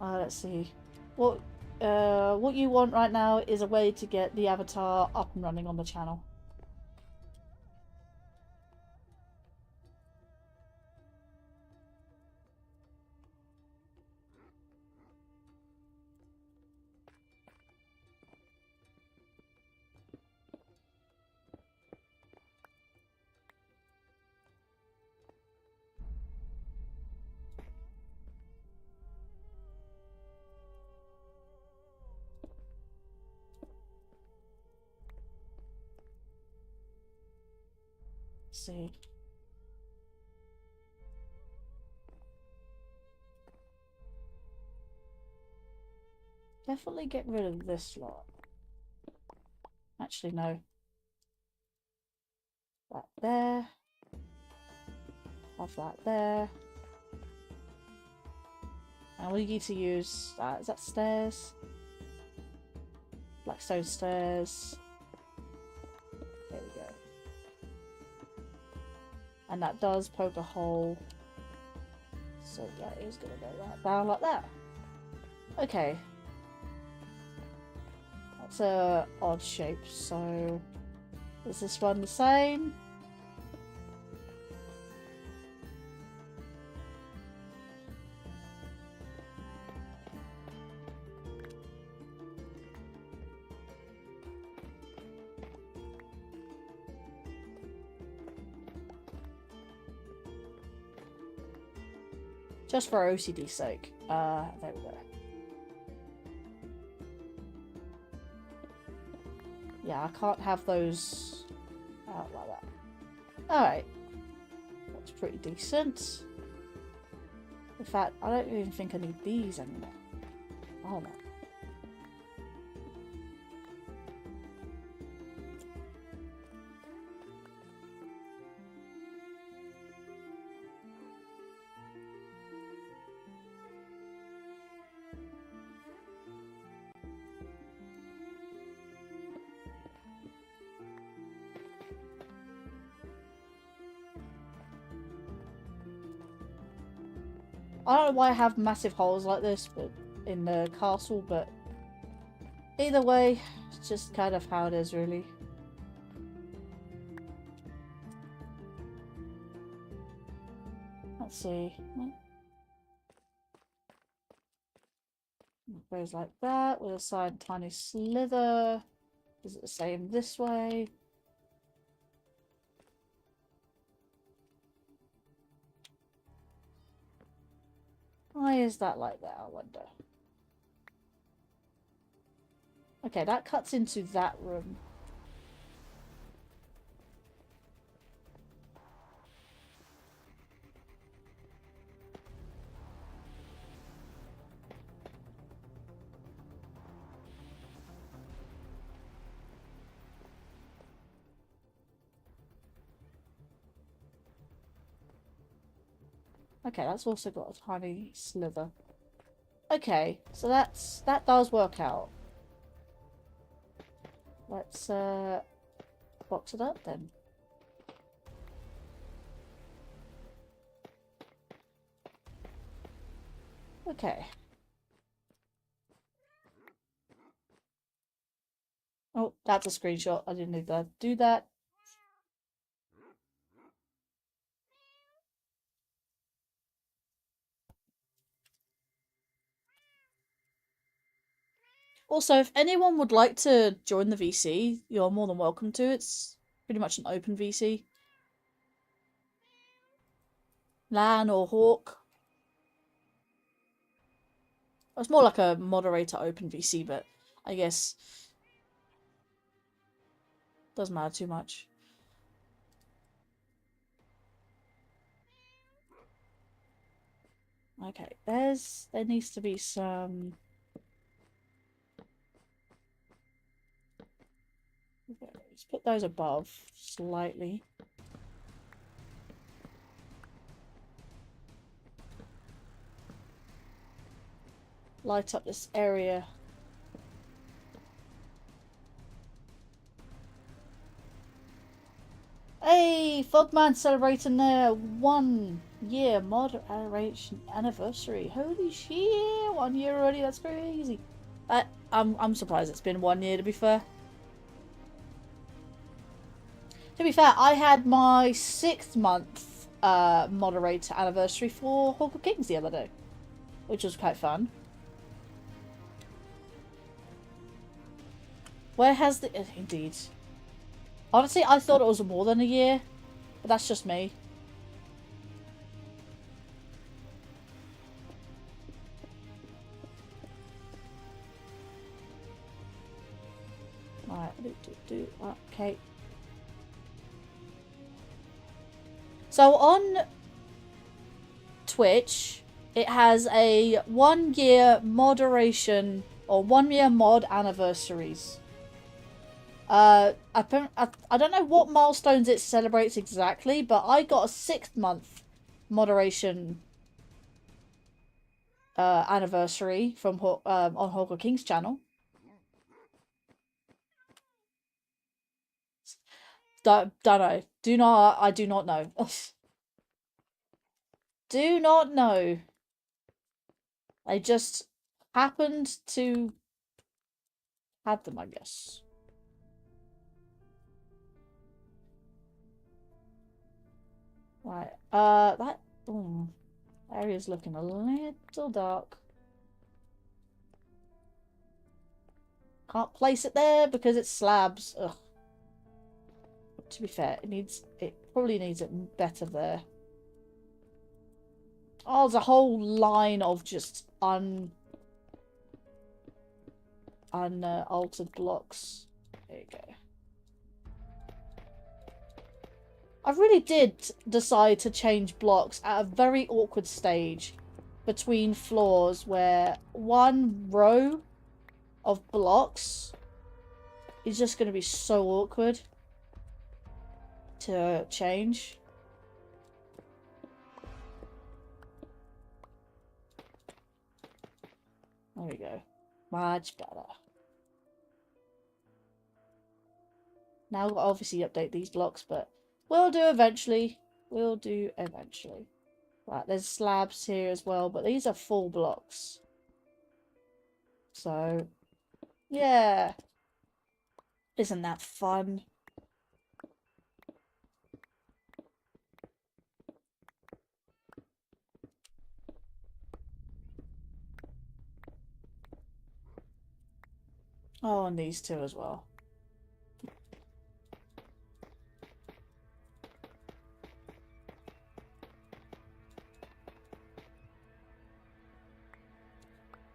Speaker 1: Let's see. What you want right now is a way to get the avatar up and running on the channel. Let's see. definitely get rid of this lot. Actually, no. That there. Have that there. And we need to use that. Is that stairs? Blackstone stairs. There we go. And that does poke a hole. So that is going to go right down like that. Okay. That's a odd shape. So is this one the same? Just for OCD's sake. There we go. Yeah, I can't have those out like that. Alright. That's pretty decent. In fact, I don't even think I need these anymore. Oh no. I don't know why I have massive holes like this but in the castle, but either way, it's just kind of how it is, really. Let's see. It goes like that, with a side tiny slither. Is it the same this way? Why is that like that, I wonder? Okay, that cuts into that room. Okay, that's also got a tiny slither. Okay, so that does work out. Let's box it up then. Okay. Oh, that's a screenshot. I didn't need to do that. Also, if anyone would like to join the VC, you're more than welcome to. It's pretty much an open VC. Lan or Hawk. It's more like a moderator open VC, but I guess doesn't matter too much. Okay, there needs to be some. Okay, let's put those above slightly. Light up this area. Hey, Fogman celebrating their 1 year moderation anniversary. Holy shit, 1 year already, that's crazy. I'm surprised it's been 1 year, to be fair. To be fair, I had my 6th month moderator anniversary for Hawk of Kings the other day, which was quite fun. Where has the... Indeed. Honestly, I thought it was more than a year, but that's just me. Right, okay. So on Twitch, it has a 1 year moderation or 1 year mod anniversaries. I don't know what milestones it celebrates exactly, but I got a 6th month moderation anniversary from on Hawker King's channel. Don't know. I do not know. Do not know. I just happened to have them, I guess. Right. That area's looking a little dark. Can't place it there because it's slabs. Ugh. To be fair, it probably needs it better there. Oh, there's a whole line of just unaltered blocks. There you go. I really did decide to change blocks at a very awkward stage between floors where one row of blocks is just going to be so awkward to change. There we go. Much better. Now I'll obviously update these blocks, but we'll do eventually. We'll do eventually. Right, there's slabs here as well, but these are full blocks. So, yeah. Isn't that fun? Oh, and these two as well.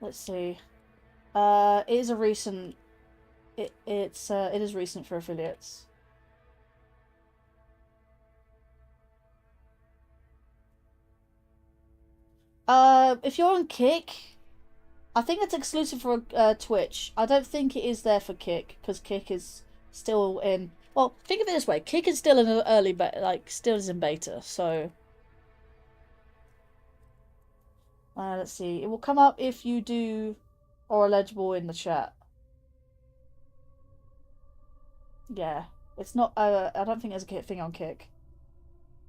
Speaker 1: Let's see. It is a recent. It is recent for affiliates. If you're on Kick, I think it's exclusive for Twitch. I don't think it is there for Kick because Kick is still in. Well, think of it this way: Kick is still in an early beta, still is in beta. So, let's see. It will come up if you do or eligible in the chat. Yeah, it's not. I don't think there's a thing on Kick.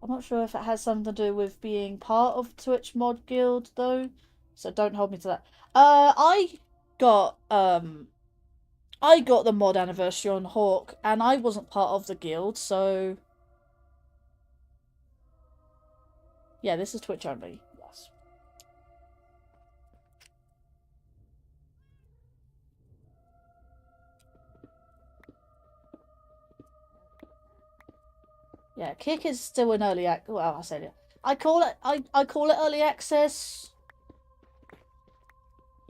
Speaker 1: I'm not sure if it has something to do with being part of Twitch Mod Guild though, so don't hold me to that. I got the mod anniversary on Hawk, and I wasn't part of the guild, so yeah, this is Twitch only. Yes. Yeah, Kick is still in early access. Well, I said it. I call it early access,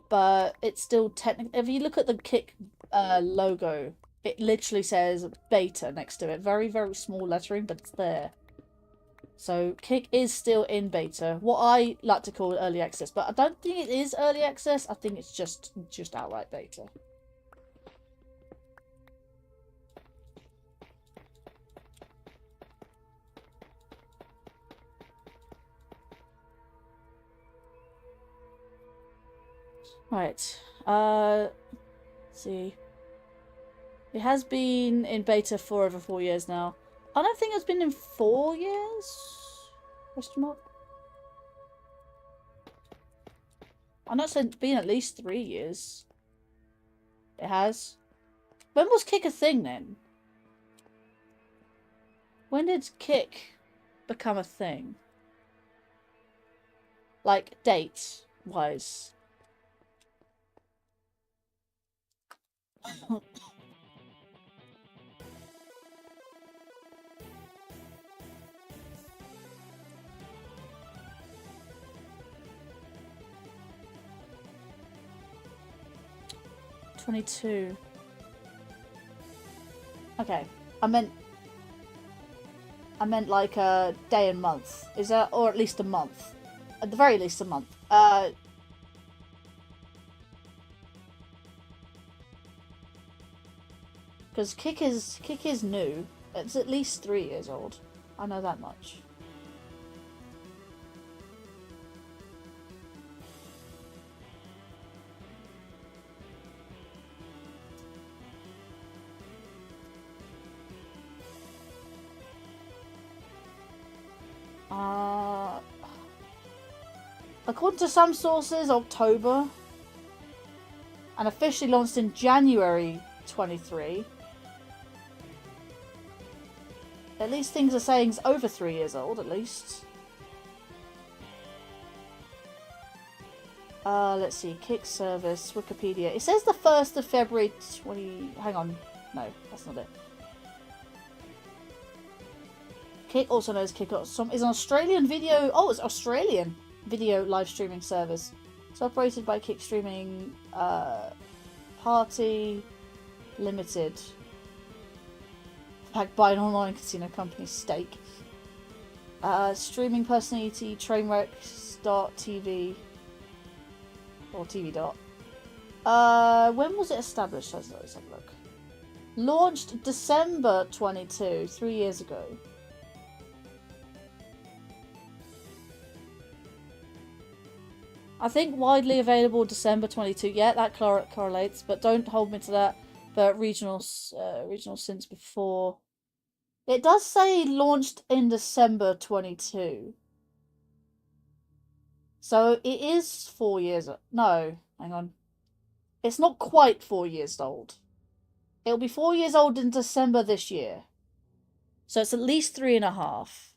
Speaker 1: but it's still technically. If you look at the Kick logo, it literally says beta next to it. Very, very small lettering, but it's there. So Kick is still in beta. What I like to call early access, but I don't think it is early access. I think it's just outright beta. Right. Let's see. It has been in beta for over 4 years now. I don't think it's been in 4 years? Question mark? I know it's been at least 3 years. It has. When was Kick a thing then? When did Kick become a thing? Like, date-wise. 22. Okay, I meant like a day and month. Is that, or at least a month? At the very least a month. Because Kick is new. It's at least 3 years old. I know that much. According to some sources, October. And officially launched in January 23. At least things are saying it's over 3 years old, at least. Let's see. Kick service, Wikipedia. It says the 1st of February 20... Hang on. No, that's not it. Kick, also known as Kick, is an Australian video... Oh, it's Australian video live streaming service. It's operated by Kick Streaming Party Limited. Backed by an online casino company, Stake. Streaming personality, Trainwreck.tv. Or TV. When was it established? Let's have a look. Launched December 22, 3 years ago. I think widely available December 22. Yeah, that correlates, but don't hold me to that. But regional since before. It does say launched in December 22. So it is 4 years. No, hang on. It's not quite 4 years old. It'll be 4 years old in December this year. So it's at least 3.5.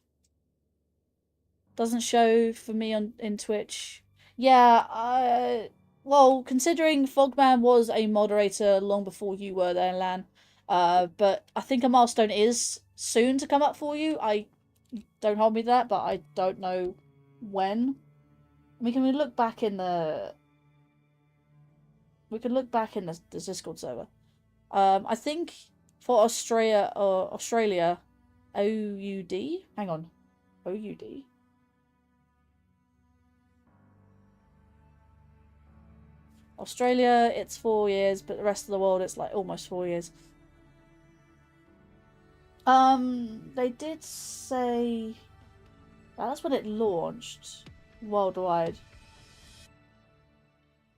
Speaker 1: Doesn't show for me in Twitch. Yeah, well, considering Fogman was a moderator long before you were there, Lan, but I think a milestone is soon to come up for you. Don't hold me to that, but I don't know when. We can look back in the... We can look back in the Discord server. I think for Australia, OUD? Hang on. OUD? Australia, it's 4 years, but the rest of the world, it's like almost 4 years. They did say... That's when it launched worldwide.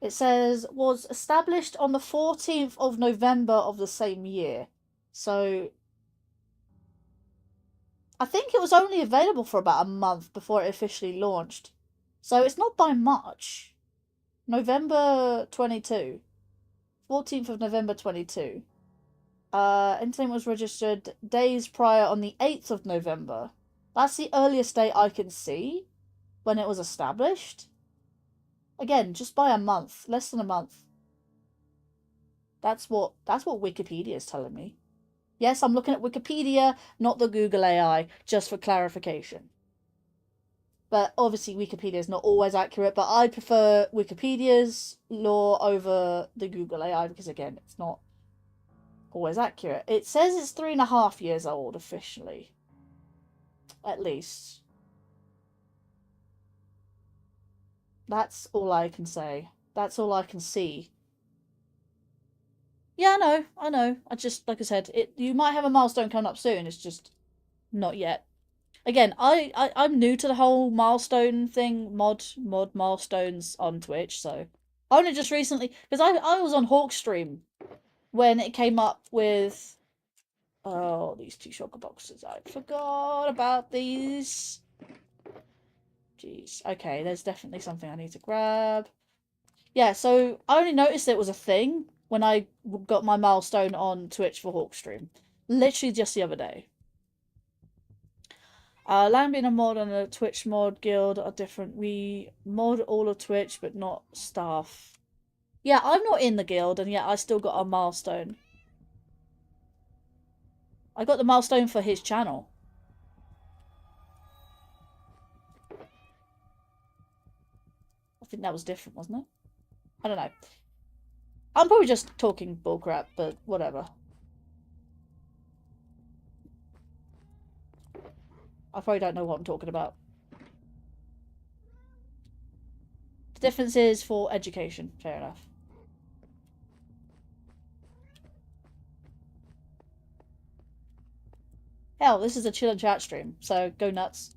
Speaker 1: It says, was established on the 14th of November of the same year. So, I think it was only available for about a month before it officially launched. So, it's not by much. November 22. 14th of November 22. Entertainment was registered days prior on the 8th of November. That's the earliest date I can see when it was established. Again, just by a month. Less than a month. That's what Wikipedia is telling me. Yes, I'm looking at Wikipedia, not the Google AI, just for clarification. But obviously Wikipedia is not always accurate, but I prefer Wikipedia's lore over the Google AI because, again, it's not always accurate. It says it's 3.5 years old officially. At least. That's all I can say. That's all I can see. Yeah, I know. I just, like I said, you might have a milestone coming up soon. It's just not yet. Again, I'm new to the whole milestone thing, mod milestones on Twitch, so only just recently, because I was on Hawkstream when it came up with, oh, these 2 shulker boxes. I forgot about these. Jeez. Okay, there's definitely something I need to grab. Yeah, so I only noticed it was a thing when I got my milestone on Twitch for Hawkstream. Literally just the other day. Land being a mod and a Twitch mod guild are different. We mod all of Twitch, but not staff. Yeah, I'm not in the guild, and yet I still got a milestone. I got the milestone for his channel. I think that was different, wasn't it? I don't know. I'm probably just talking bullcrap, but whatever. I probably don't know what I'm talking about. The difference is for education. Fair enough. Hell, this is a chill and chat stream, so go nuts.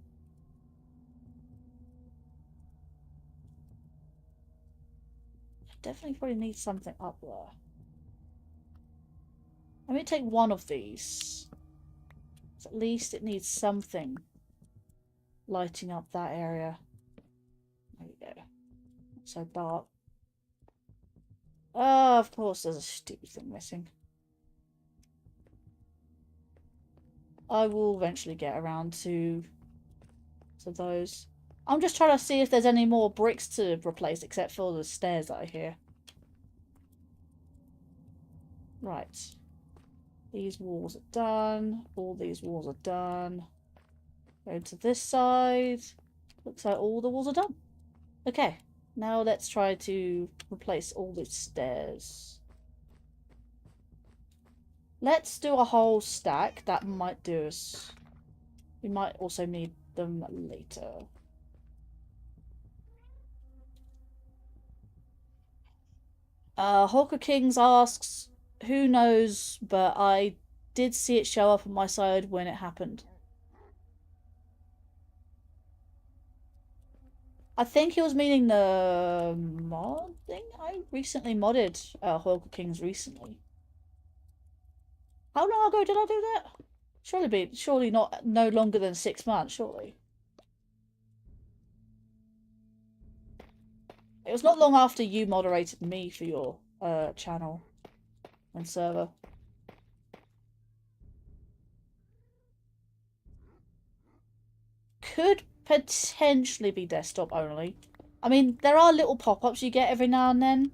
Speaker 1: I definitely probably need something up there. Let me take one of these. At least it needs something lighting up that area. There we go. So dark. Oh, of course there's a stupid thing missing. I will eventually get around to those. I'm just trying to see if there's any more bricks to replace except for the stairs that I hear. Right. These walls are done. All these walls are done. Go to this side. Looks like all the walls are done. Okay. Now let's try to replace all the stairs. Let's do a whole stack. That might do us. We might also need them later. Hawker Kings asks, who knows, but I did see it show up on my side when it happened. I think he was meaning the mod thing. I recently modded Hawker Kings recently. How long ago did I do that? Surely not no longer than 6 months, surely. It was not long after you moderated me for your channel and server. Could potentially be desktop only. I mean, there are little pop-ups you get every now and then.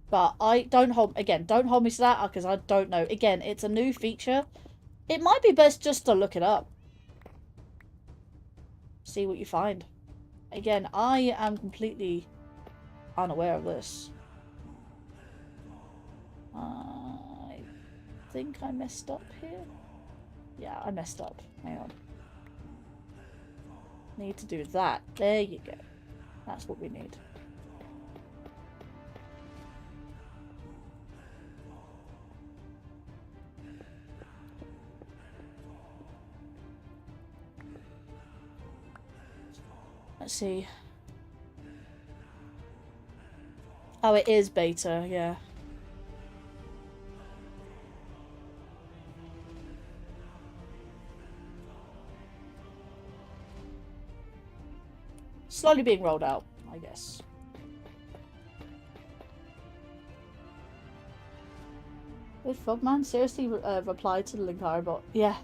Speaker 1: But don't hold me to that because I don't know. Again, it's a new feature. It might be best just to look it up. See what you find. Again, I am completely unaware of this. I think I messed up here. Yeah, I messed up. Hang on. Need to do that. There you go. That's what we need. Let's see. Oh, it is beta, yeah. Slowly being rolled out, I guess. Did Frogman seriously reply to the Linkario bot? Yeah.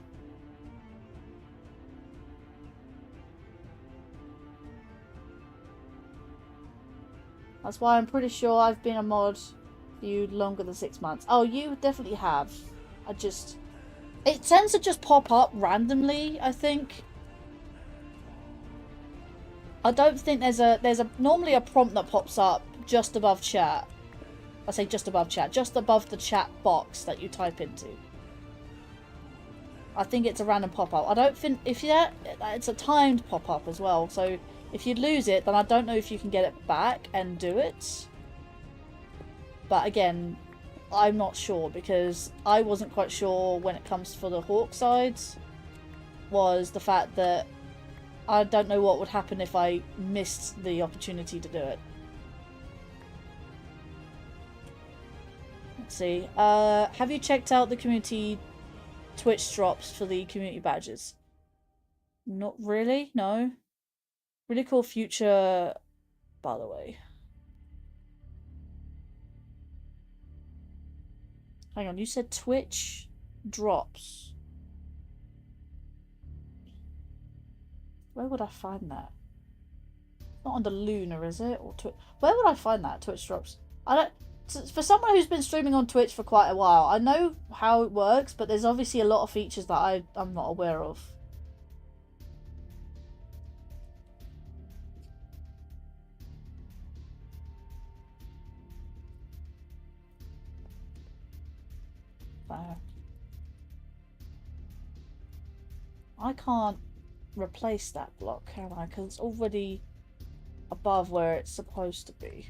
Speaker 1: That's why I'm pretty sure I've been a mod for you longer than 6 months. Oh, you definitely have. It tends to just pop up randomly, I think. I don't think there's normally a prompt that pops up just above chat. I say just above chat, just above the chat box that you type into. I think it's a random pop-up. I don't think, it's a timed pop-up as well, so if you lose it, then I don't know if you can get it back and do it. But again, I'm not sure because I wasn't quite sure when it comes for the Hawk sides, was the fact that I don't know what would happen if I missed the opportunity to do it. Let's see. Have you checked out the community Twitch drops for the community badges? Not really, no. Really cool future, by the way. Hang on, you said Twitch drops. Where would I find that? Not on the Lunar, is it? Or where would I find that? Twitch drops. I don't. For someone who's been streaming on Twitch for quite a while, I know how it works, but there's obviously a lot of features that I'm not aware of. I can't replace that block, can I? Because it's already above where it's supposed to be.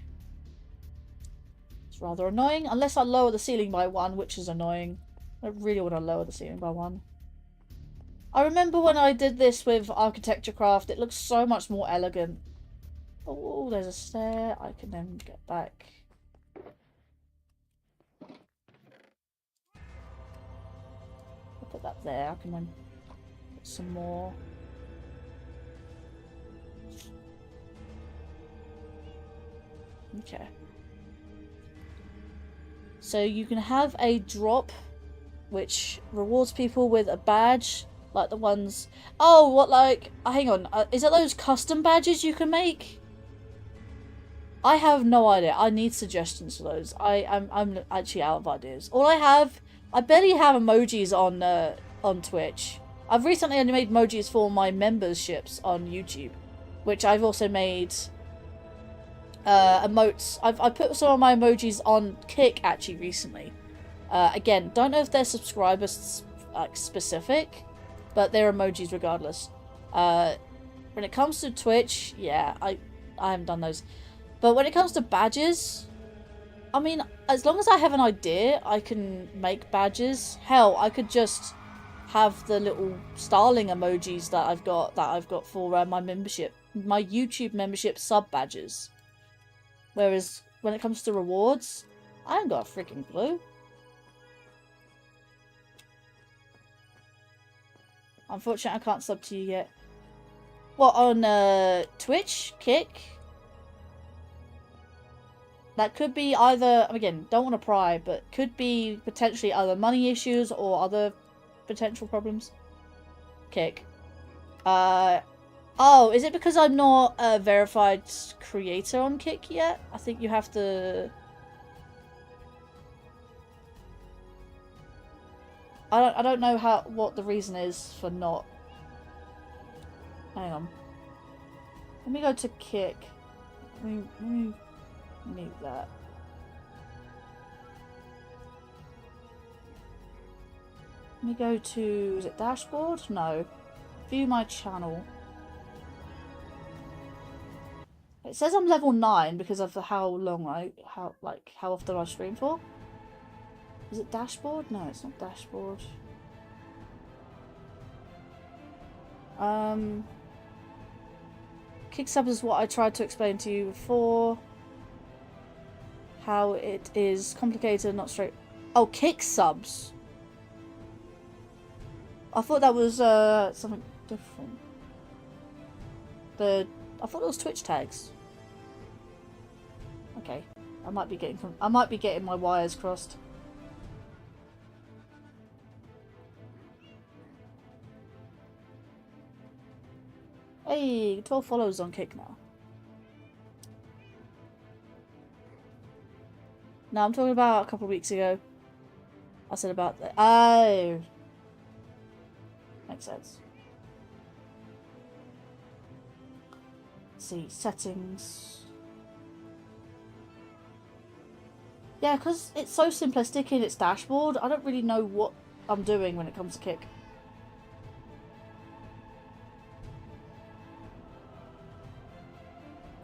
Speaker 1: It's rather annoying, unless I lower the ceiling by 1, which is annoying. I really want to lower the ceiling by 1. I remember when I did this with Architecture Craft, it looks so much more elegant. Oh, there's a stair. I can then get back. I'll put that there. I can then put some more. Okay. So you can have a drop which rewards people with a badge, like the ones... Oh, what, like... hang on. Is it those custom badges you can make? I have no idea. I need suggestions for those. I'm actually out of ideas. All I have... I barely have emojis on Twitch. I've recently only made emojis for my memberships on YouTube, which I've also made... emotes. I put some of my emojis on Kick actually recently. Again, don't know if they're subscribers specific, but they're emojis regardless. When it comes to Twitch, yeah, I haven't done those. But when it comes to badges, I mean, as long as I have an idea, I can make badges. Hell, I could just have the little Starling emojis that I've got for my membership, my YouTube membership sub badges. Whereas when it comes to rewards, I ain't got a freaking clue. Unfortunately, I can't sub to you yet. What, on Twitch? Kick? That could be either, again, don't want to pry, but could be potentially other money issues or other potential problems. Kick. Oh, is it because I'm not a verified creator on Kick yet? I think you have to... I don't know what the reason is for not... Hang on. Let me go to Kick. Let me mute that. Let me go to... Is it dashboard? No. View my channel. It says I'm level 9 because of how long how often I stream for. Is it dashboard? No, it's not dashboard. Kick subs is what I tried to explain to you before. How it is complicated, not straight. Oh, kick subs. I thought that was something different. I thought it was Twitch tags. Okay, I might be getting my wires crossed. Hey, 12 follows on Kick now. No, I'm talking about a couple of weeks ago. I said about that. Oh, makes sense. Let's see, settings. Yeah, because it's so simplistic in its dashboard, I don't really know what I'm doing when it comes to Kick.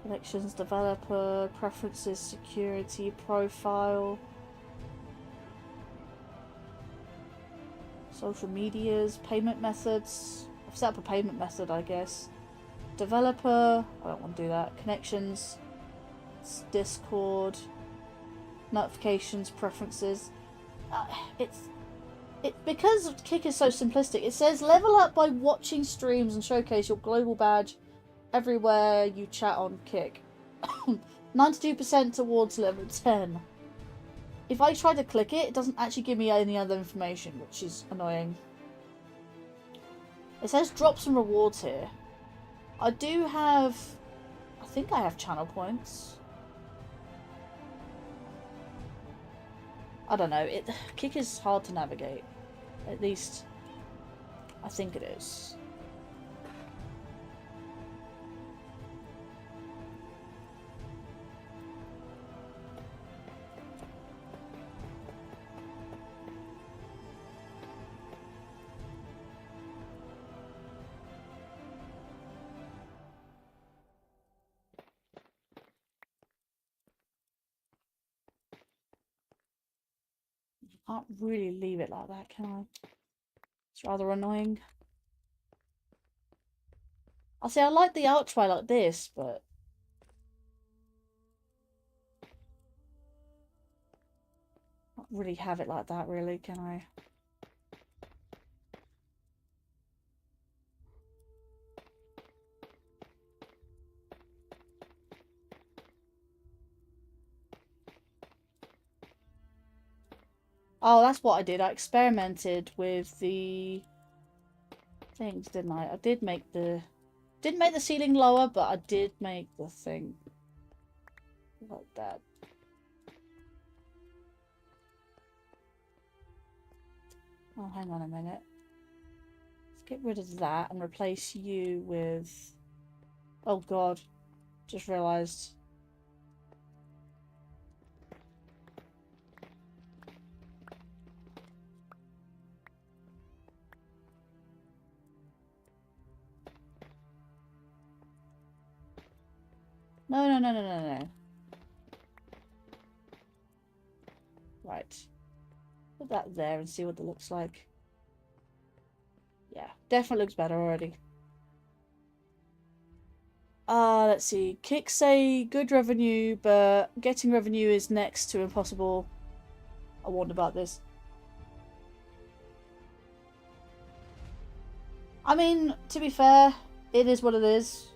Speaker 1: Connections, developer, preferences, security, profile. Social medias, payment methods. I've set up a payment method, I guess. Developer, I don't want to do that. Connections, Discord, notifications, preferences. Because Kick is so simplistic, it says level up by watching streams and showcase your global badge everywhere you chat on Kick. 92% towards level 10. If I try to click it, it doesn't actually give me any other information, which is annoying. It says drop some rewards here. I think I have channel points. I don't know. Kick is hard to navigate. At least, I think it is. Can't really leave it like that, can I? It's rather annoying. I say I like the archway like this, but not really have it like that, really, can I? Oh, that's what I did. I experimented with the things, didn't I? I did make the... Didn't make the ceiling lower, but I did make the thing like that. Oh, hang on a minute. Let's get rid of that and replace you with... Oh god, just realised. No. Right. Put that there and see what it looks like. Yeah, definitely looks better already. Let's see. Kick say good revenue, but getting revenue is next to impossible. I warned about this. I mean, to be fair, it is what it is.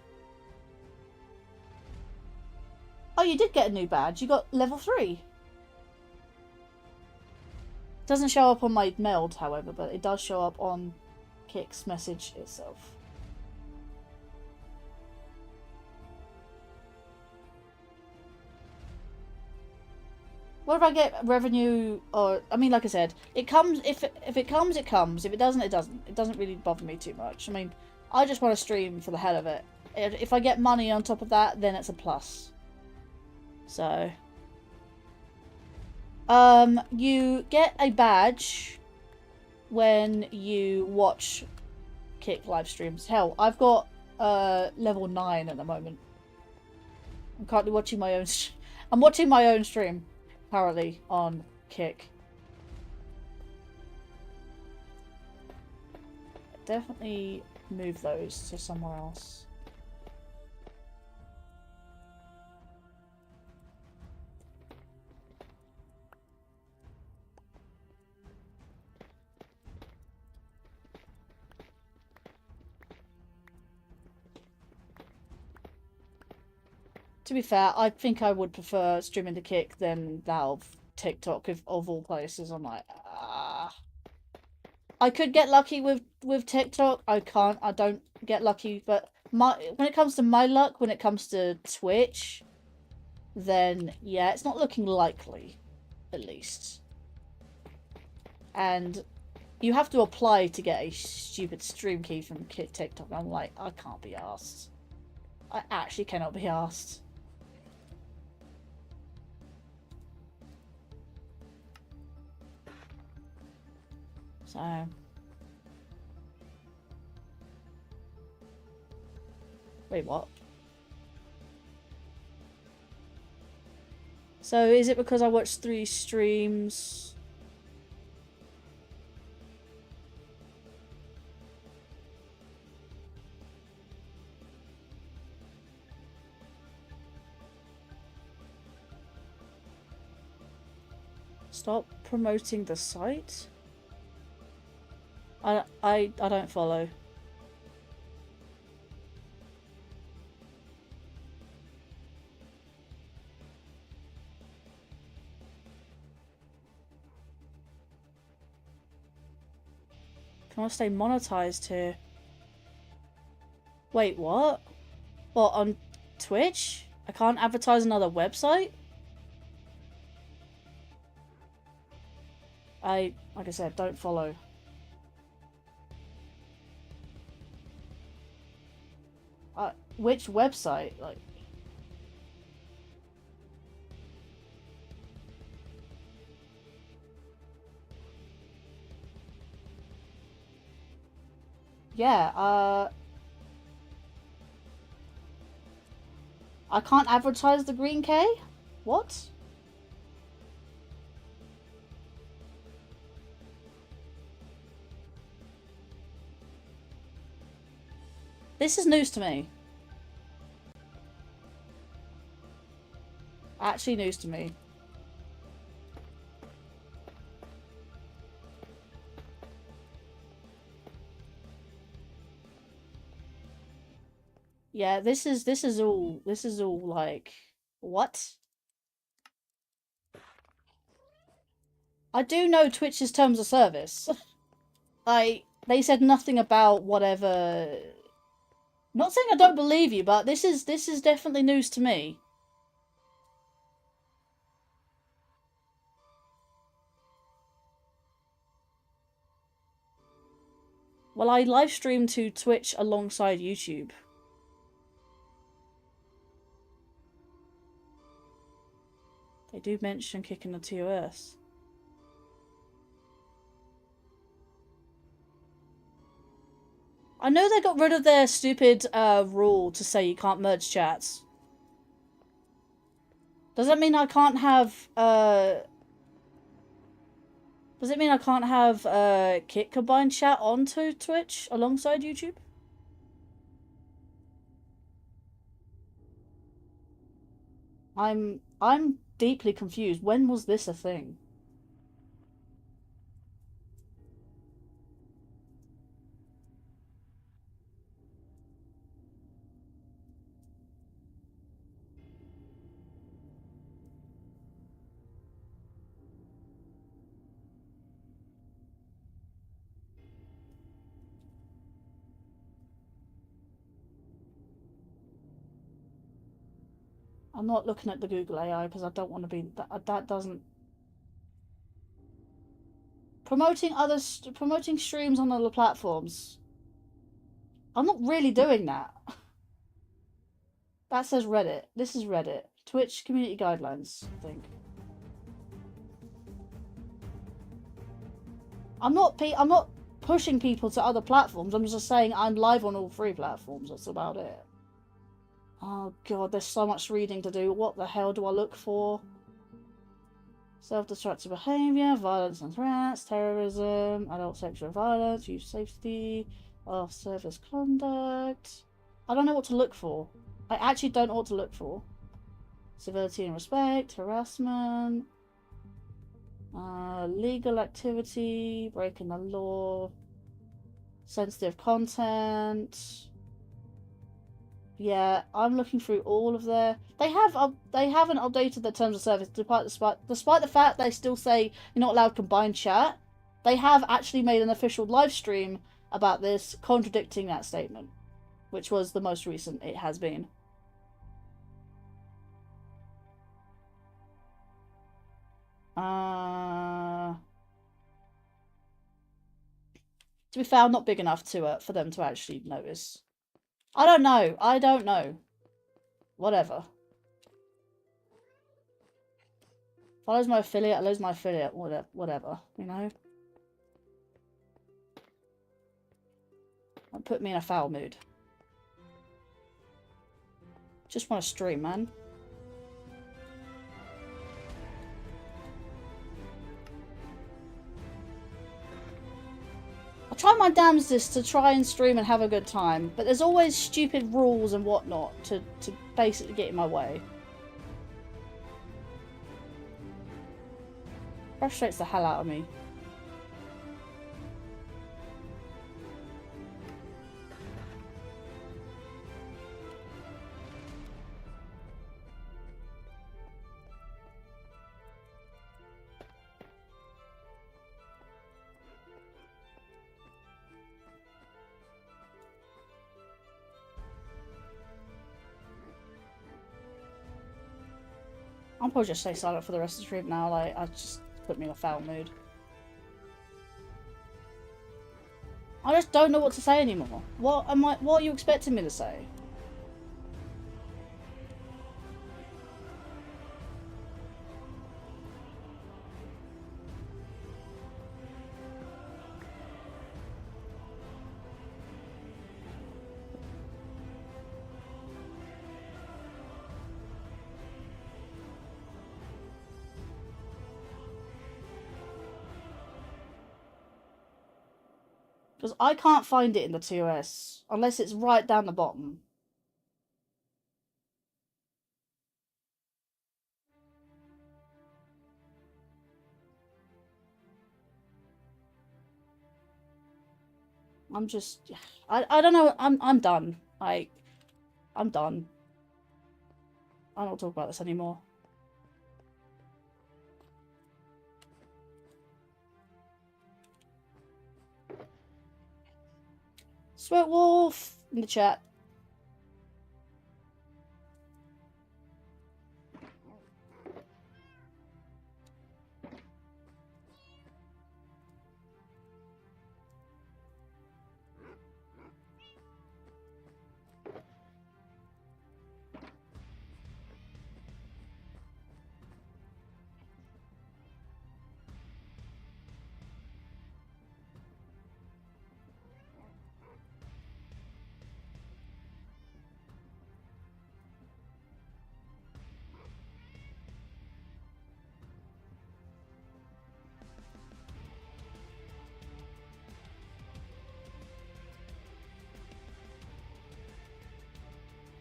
Speaker 1: Oh, you did get a new badge. You got level 3. Doesn't show up on my meld, however, but it does show up on Kick's message itself. What if I get revenue, or I mean, like I said, it comes. If it comes, it comes. If it doesn't, it doesn't. It doesn't really bother me too much. I mean, I just want to stream for the hell of it. If I get money on top of that, then it's a plus. So, you get a badge when you watch Kick live streams. Hell, I've got level 9 at the moment. I'm currently watching my own. I'm watching my own stream currently on Kick. Definitely move those to somewhere else. To be fair, I think I would prefer streaming to Kick than that of TikTok of all places. I'm like, ah. I could get lucky with TikTok. I can't. I don't get lucky. But when it comes to my luck, when it comes to Twitch, then yeah, it's not looking likely, at least. And you have to apply to get a stupid stream key from TikTok. I'm like, I can't be asked. I actually cannot be asked. So, wait, what? So is it because I watched 3 streams? Stop promoting the site? I don't follow. Can I stay monetized here? Wait, what? What, on Twitch? I can't advertise another website? Like I said, don't follow. Which website? Like, yeah, I can't advertise the Green K? What? This is news to me. Actually news to me. Yeah, this is all like, what? I do know Twitch's terms of service. Like, they said nothing about whatever. Not saying I don't believe you, but this is definitely news to me. Well, I live stream to Twitch alongside YouTube. They do mention kicking the TOS. I know they got rid of their stupid rule to say you can't merge chats. Does that mean I can't have Does it mean I can't have Kit combined chat onto Twitch alongside YouTube? I'm deeply confused. When was this a thing? I'm not looking at the Google AI because I don't want to be that doesn't promoting streams on other platforms. I'm not really doing that. That says Reddit. This is Reddit. Twitch community guidelines, I think. I'm not pushing people to other platforms. I'm just saying I'm live on all 3 platforms. That's about it. Oh god, there's so much reading to do. What the hell do I look for? Self-destructive behaviour, violence and threats, terrorism, adult sexual violence, youth safety, off-service conduct. I don't know what to look for. I actually don't know what to look for. Civility and respect, harassment, legal activity, breaking the law, sensitive content. Yeah, I'm looking through all of their. They haven't updated their terms of service despite the fact they still say you're not allowed combined chat. They have actually made an official live stream about this, contradicting that statement, which was the most recent it has been. To be fair, I'm not big enough to for them to actually notice. I don't know. I don't know. Whatever. If I lose my affiliate, I lose my affiliate. Whatever, you know? Don't put me in a foul mood. Just want to stream, man. I try my damnedest to try and stream and have a good time, but there's always stupid rules and whatnot to basically get in my way. Frustrates the hell out of me. I'll probably just stay silent for the rest of the stream now, like, I just put me in a foul mood. I just don't know what to say anymore. What are you expecting me to say? Because I can't find it in the TOS. Unless it's right down the bottom. I'm just... I don't know. I'm done. I'm done. I don't talk about this anymore. Sweat Wolf in the chat.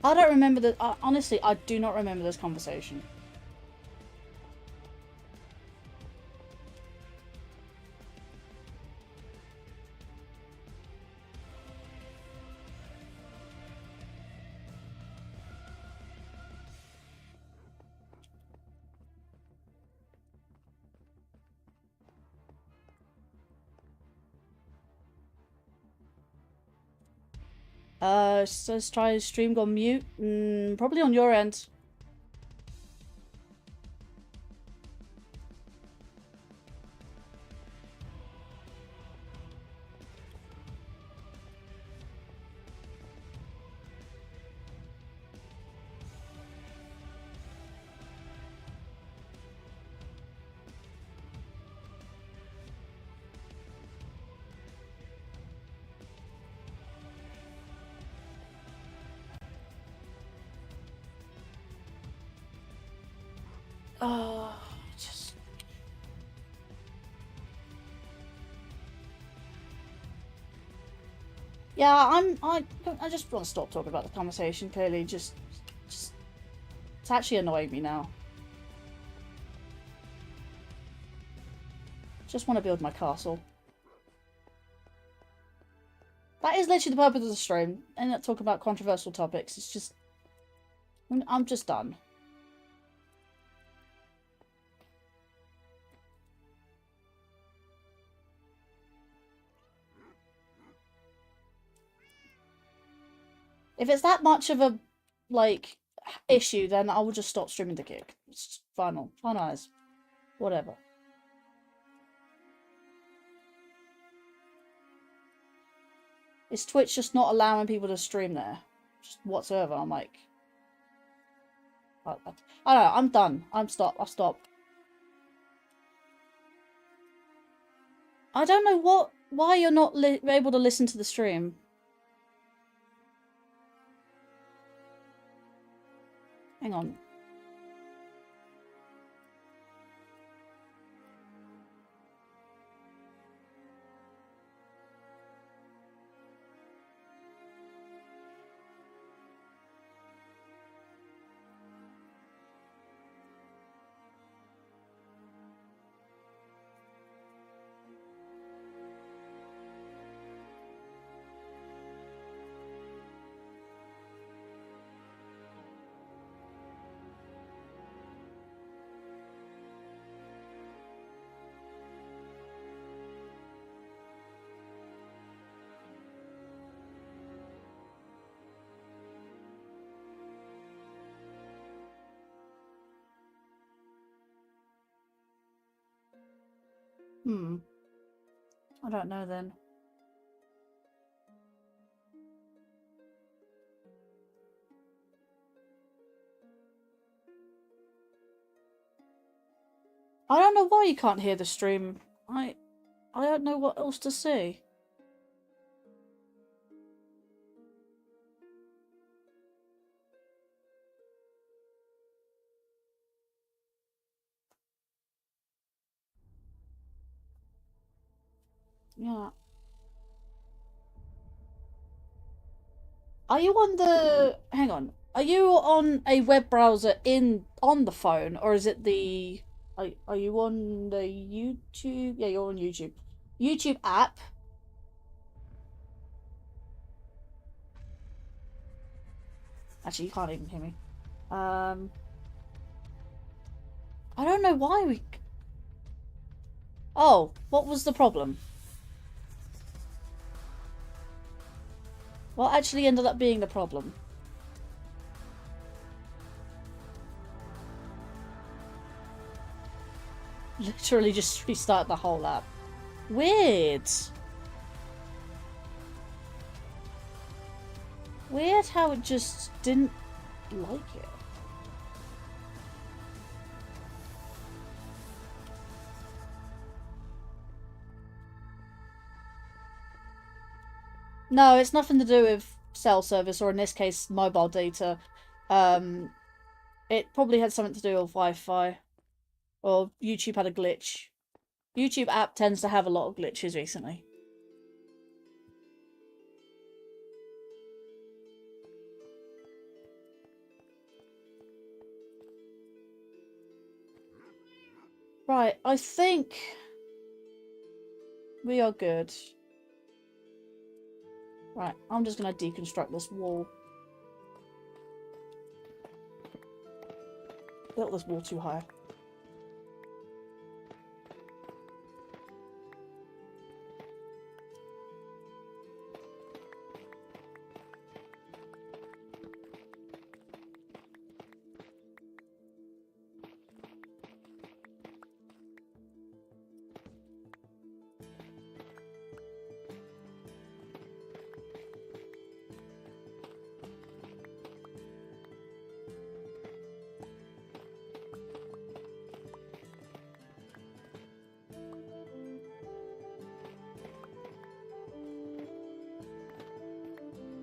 Speaker 1: I don't remember the... honestly, I do not remember this conversation. Says try stream gone mute. Probably on your end. Just... yeah, I just want to stop talking about the conversation, clearly. Just... it's actually annoying me now. Just want to build my castle. That is literally the purpose of the stream. And not talk about controversial topics. It's just... I'm just done. If it's that much of a, like, issue, then I will just stop streaming the gig. It's final. Finalize. Whatever. Is Twitch just not allowing people to stream there? Just whatsoever. I'm like... I don't know. I'm done. I've stopped. I don't know why you're not able to listen to the stream. Hang on. I don't know then. I don't know why you can't hear the stream. I don't know what else to say. Yeah. Are you on the... Hang on. Are you on a web browser on the phone, or is it the... Are you on the YouTube? Yeah, you're on YouTube. YouTube app. Actually, you can't even hear me. I don't know why we... Oh, what was the problem? What actually ended up being the problem? Literally just restart the whole app. Weird. Weird how it just didn't like it. No, it's nothing to do with cell service, or in this case, mobile data. It probably had something to do with Wi-Fi. Or YouTube had a glitch. YouTube app tends to have a lot of glitches recently. Right, I think we are good. Right, I'm just gonna deconstruct this wall. Built this wall too high.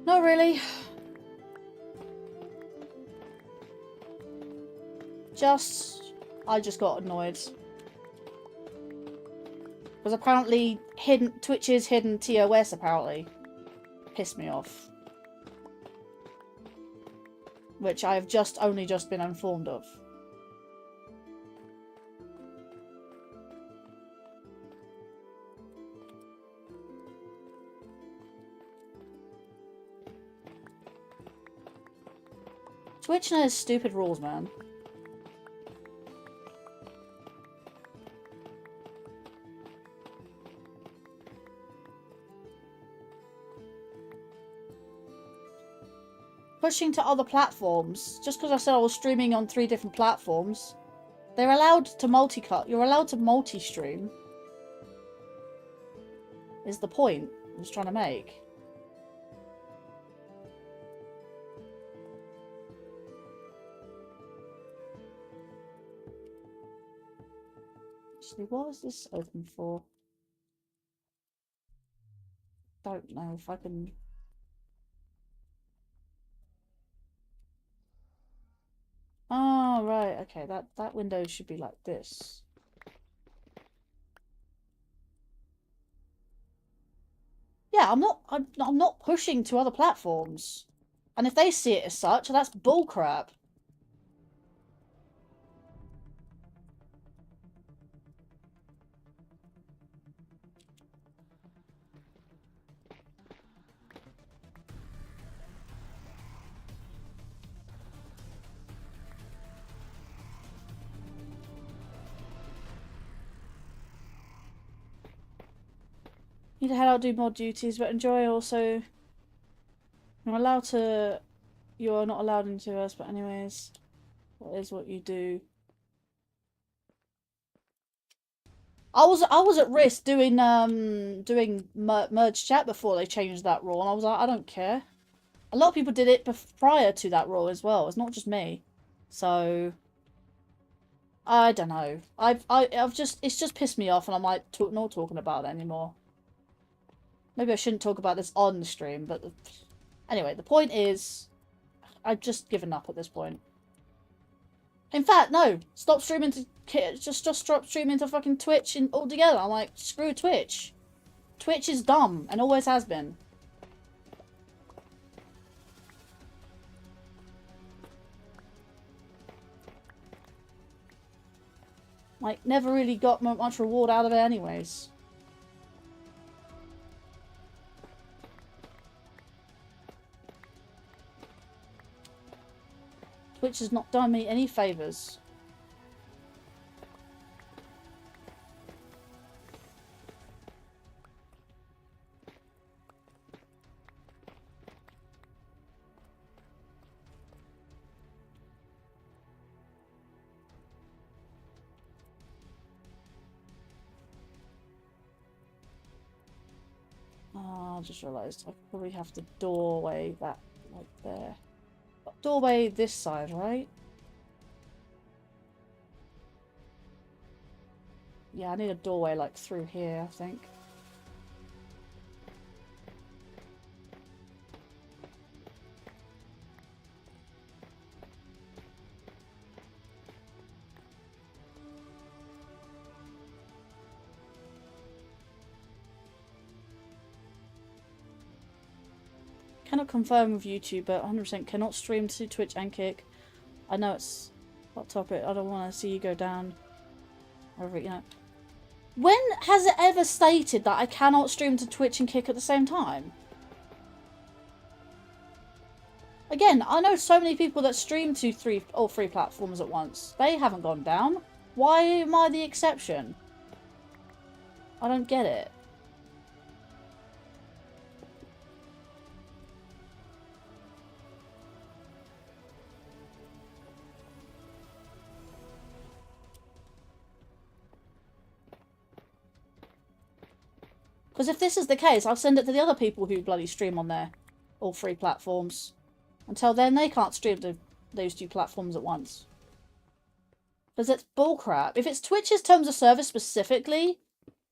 Speaker 1: Not really. I just got annoyed. Because apparently Twitch's hidden TOS apparently pissed me off. Which I have only just been informed of. Twitch knows stupid rules, man. Pushing to other platforms. Just because I said I was streaming on 3 different platforms. They're allowed to multi-cut. You're allowed to multi-stream. Is the point I was trying to make. Actually, what is this open for? Don't know if I can... Oh, right, okay, that window should be like this. Yeah, I'm not pushing to other platforms. And if they see it as such, that's bullcrap. Need to head out, do more duties, but enjoy also. You're not allowed into us, but anyways, what is what you do. I was at risk doing merge chat before they changed that rule, and I was like, I don't care. A lot of people did it prior to that rule as well. It's not just me, so I don't know. It's just pissed me off, and I'm like not talking about it anymore. Maybe I shouldn't talk about this on the stream, but anyway, the point is, I've just given up at this point. In fact, no, stop streaming to just stop streaming to fucking Twitch and altogether. I'm like, screw Twitch. Twitch is dumb and always has been. Like, never really got much reward out of it anyways. Twitch has not done me any favours. I just realised I probably have to doorway that, like, there. Doorway this side, right? Yeah, I need a doorway, like, through here, I think. Cannot confirm with YouTube, but 100% cannot stream to Twitch and Kick. I know it's hot topic. I don't want to see you go down. Whatever, you know. When has it ever stated that I cannot stream to Twitch and Kick at the same time? Again, I know so many people that stream to all three platforms at once. They haven't gone down. Why am I the exception? I don't get it. Because if this is the case, I'll send it to the other people who bloody stream on there. All three platforms. Until then, they can't stream to those two platforms at once. Because it's bullcrap. If it's Twitch's terms of service specifically,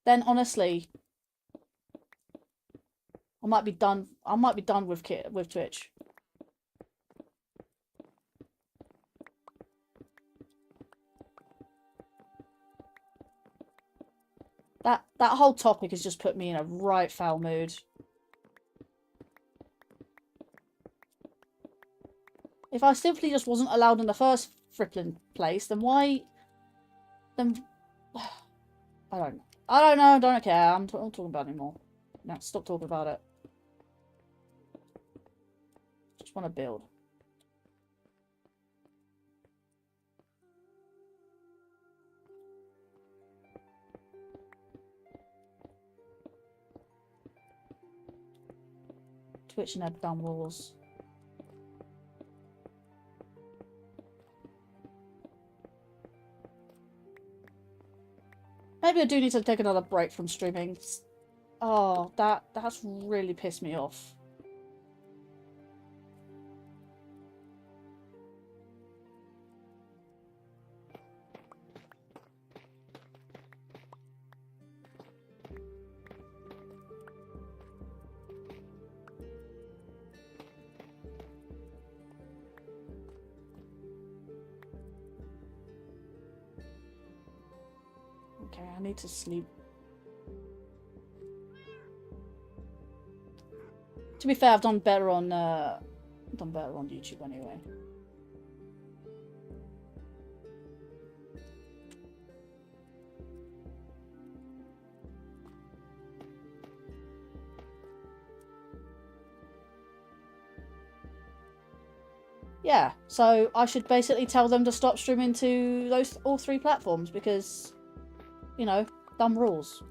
Speaker 1: then honestly, I might be done. I might be done with Twitch. That whole topic has just put me in a right foul mood. If I simply just wasn't allowed in the first frippling place, then why? Then I don't know. I don't care. I'm not talking about it anymore. No, stop talking about it. Just want to build. Twitch and their dumb rules. Maybe I do need to take another break from streaming. Oh, that's really pissed me off. Okay, I need to sleep. To be fair, I've done better on YouTube anyway. Yeah, so I should basically tell them to stop streaming to all three platforms because, you know, dumb rules.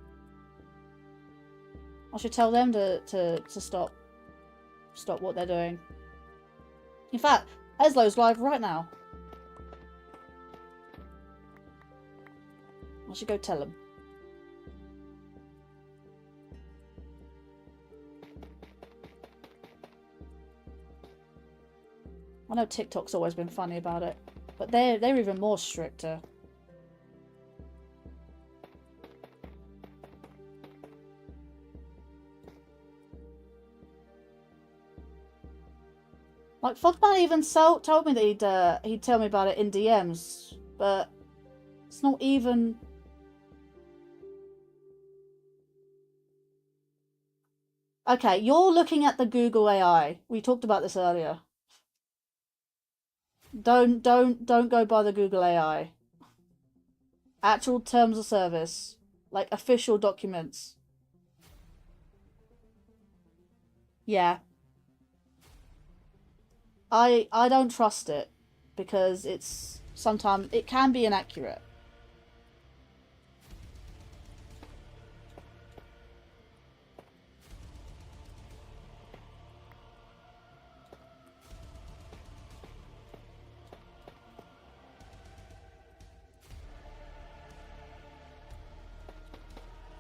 Speaker 1: I should tell them to stop what they're doing. In fact, Eslo's live right now. I should go tell him. I know TikTok's always been funny about it, but they're even more stricter. Like, Fogman even told me that he'd tell me about it in DMs, but it's not even... Okay, you're looking at the Google AI. We talked about this earlier. Don't go by the Google AI. Actual terms of service. Like, official documents. Yeah. I don't trust it. Because it's... sometimes... it can be inaccurate.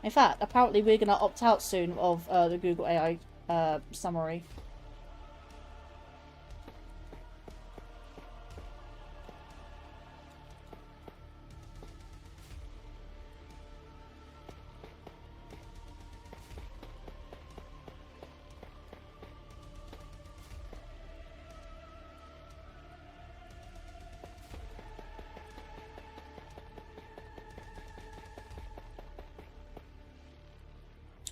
Speaker 1: In fact, apparently we're going to opt out soon of the Google AI summary.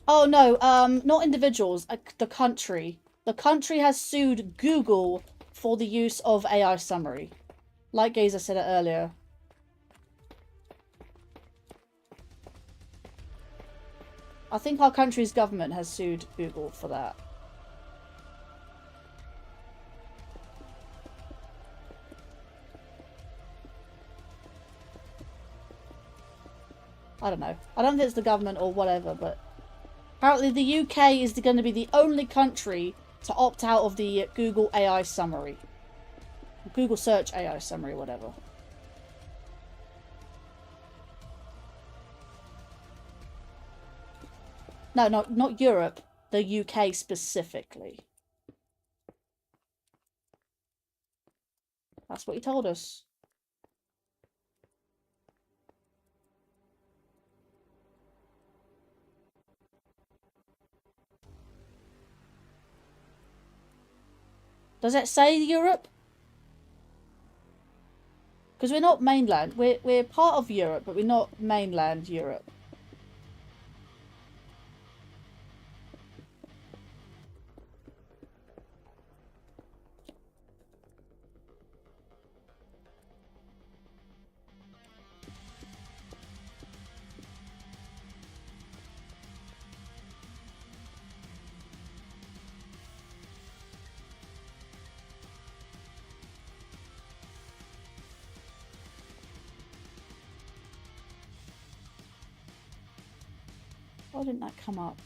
Speaker 1: Oh no, not individuals, the country. The country has sued Google for the use of AI summary. Like Gazer said it earlier. I think our country's government has sued Google for that. I don't know. I don't think it's the government or whatever, but... apparently the UK is going to be the only country to opt out of the Google AI summary. Google search AI summary, whatever. No, not Europe. The UK specifically. That's what he told us. Does it say Europe? Because we're not mainland. We're part of Europe, but we're not mainland Europe. Why didn't that come up?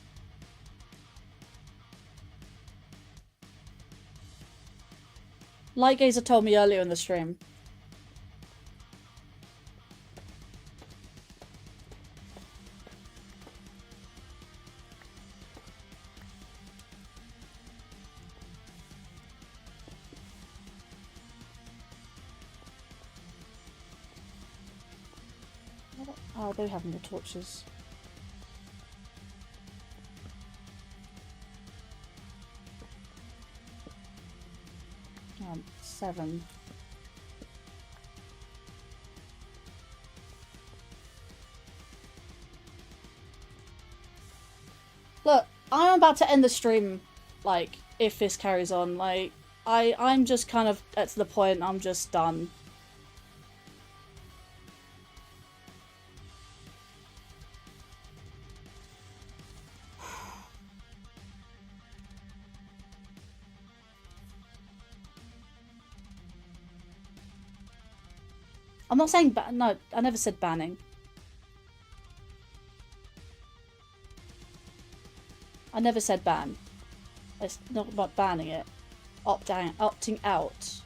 Speaker 1: Light Gazer told me earlier in the stream. Oh, they have more torches. 7. Look, I'm about to end the stream, like, if this carries on. Like, I'm just kind of at the point, I'm just done. I'm not saying no, I never said banning. I never said ban. It's not about banning it. Opting out.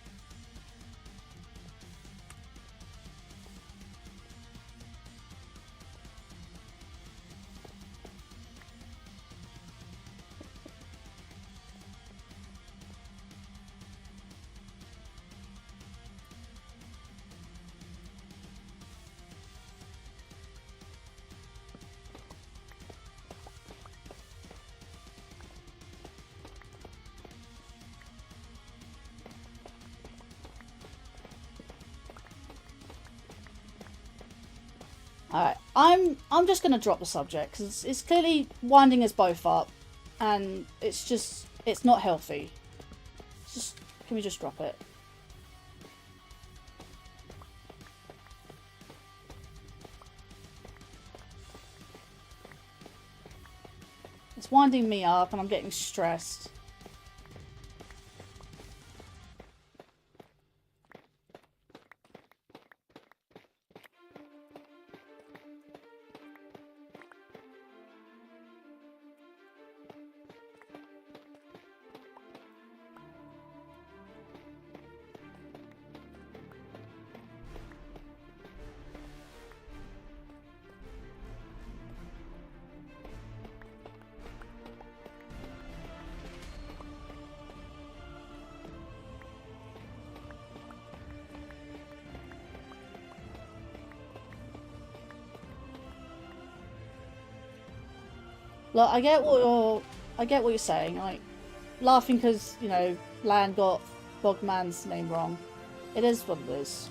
Speaker 1: Alright, I'm just gonna drop the subject because it's clearly winding us both up, and it's not healthy. Can we just drop it? It's winding me up and I'm getting stressed. Look, I get what you're saying. Like, laughing because, you know, Lan got Bogman's name wrong. It is what it is.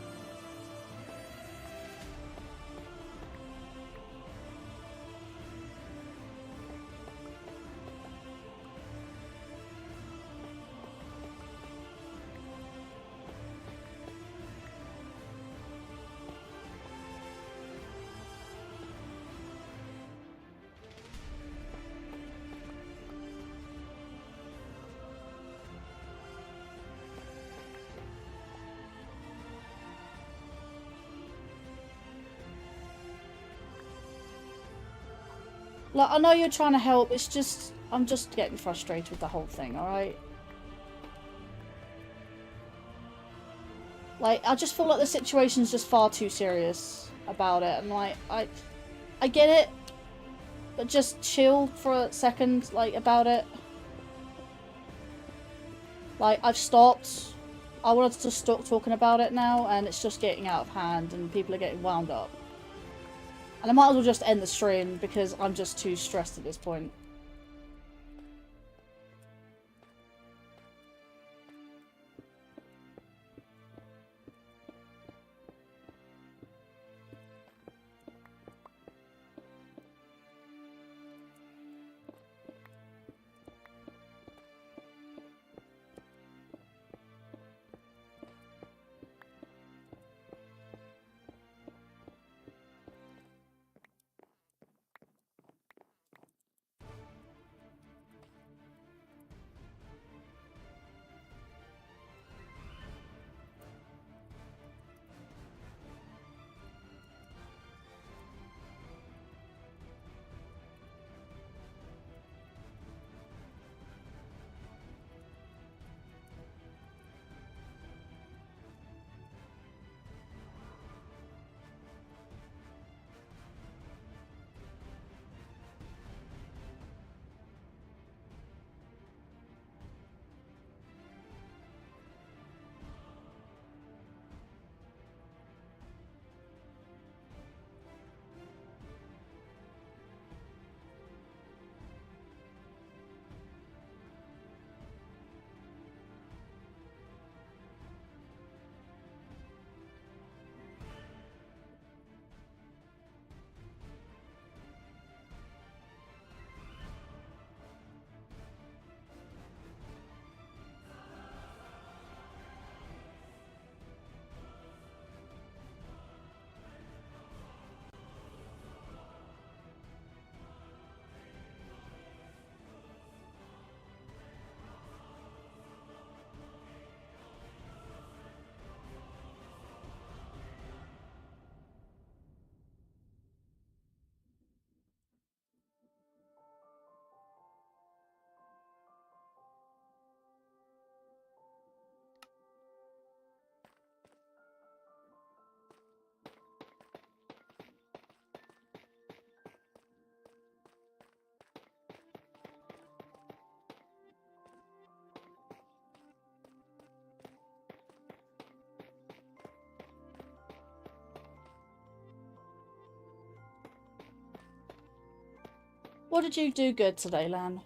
Speaker 1: Like, I know you're trying to help, it's just, I'm just getting frustrated with the whole thing, alright? Like, I just feel like the situation's just far too serious about it, and like, I get it, but just chill for a second, like, about it. Like, I've stopped. I wanted to stop talking about it now, and it's just getting out of hand, and people are getting wound up. And I might as well just end the stream because I'm just too stressed at this point. What did you do good today, Lan?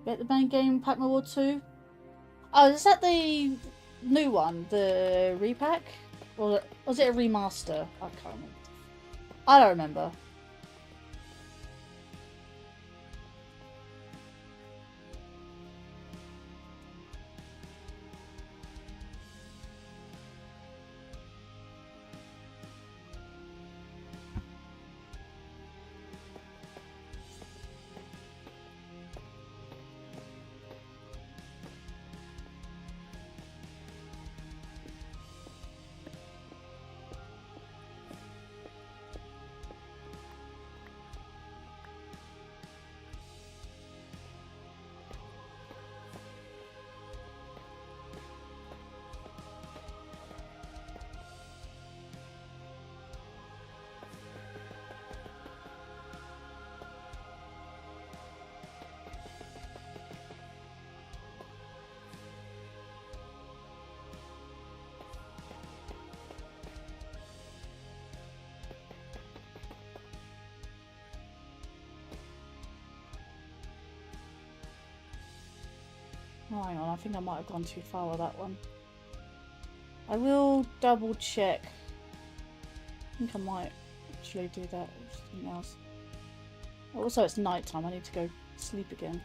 Speaker 1: Get the main game, Pac-Man War 2? Oh, is that the new one? The repack? Or was it a remaster? I can't remember. I don't remember. Oh, hang on, I think I might have gone too far with that one. I will double check. I think I might actually do that with something else. Also, it's night time. I need to go sleep again.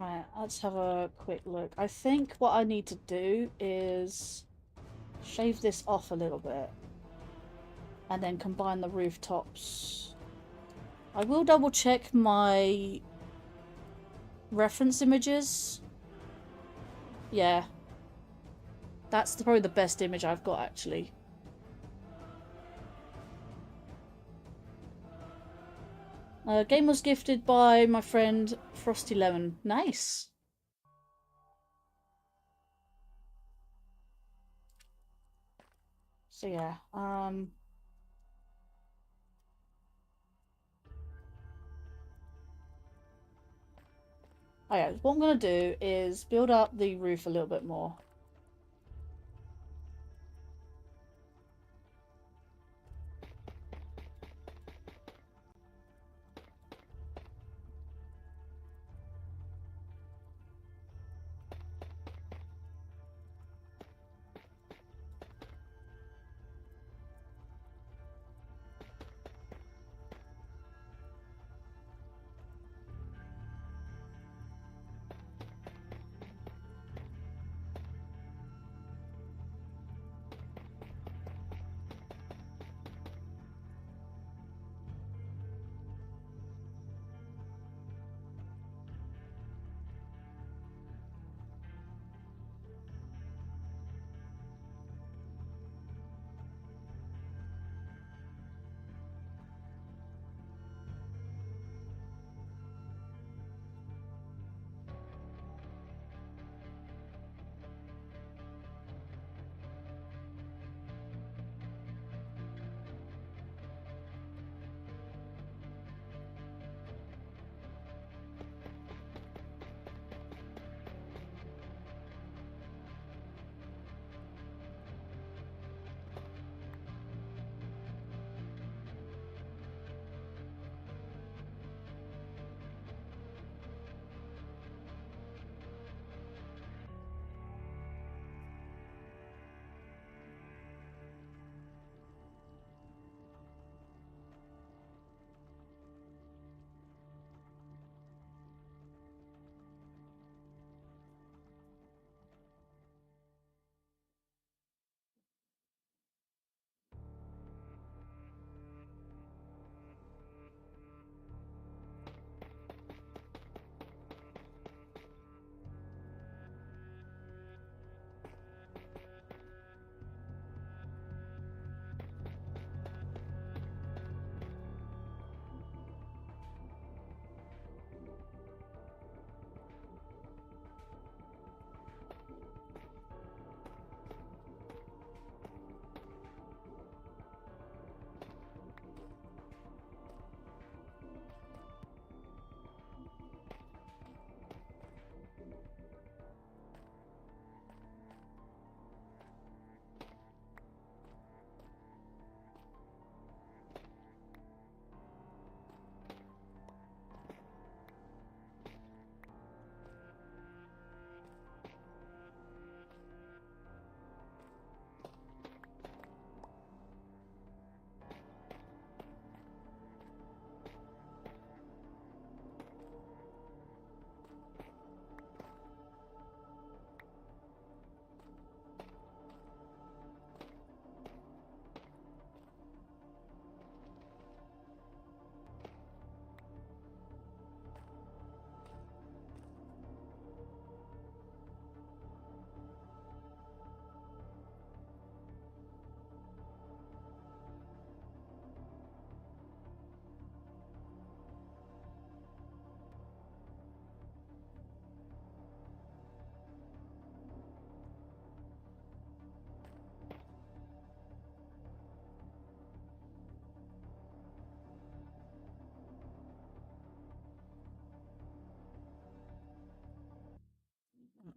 Speaker 1: Right, let's have a quick look. I think what I need to do is shave this off a little bit and then combine the rooftops. I will double check my reference images. Yeah. That's probably the best image I've got, actually. Game was gifted by my friend Frosty Lemon. Nice. So yeah, oh yeah, what I'm gonna do is build up the roof a little bit more.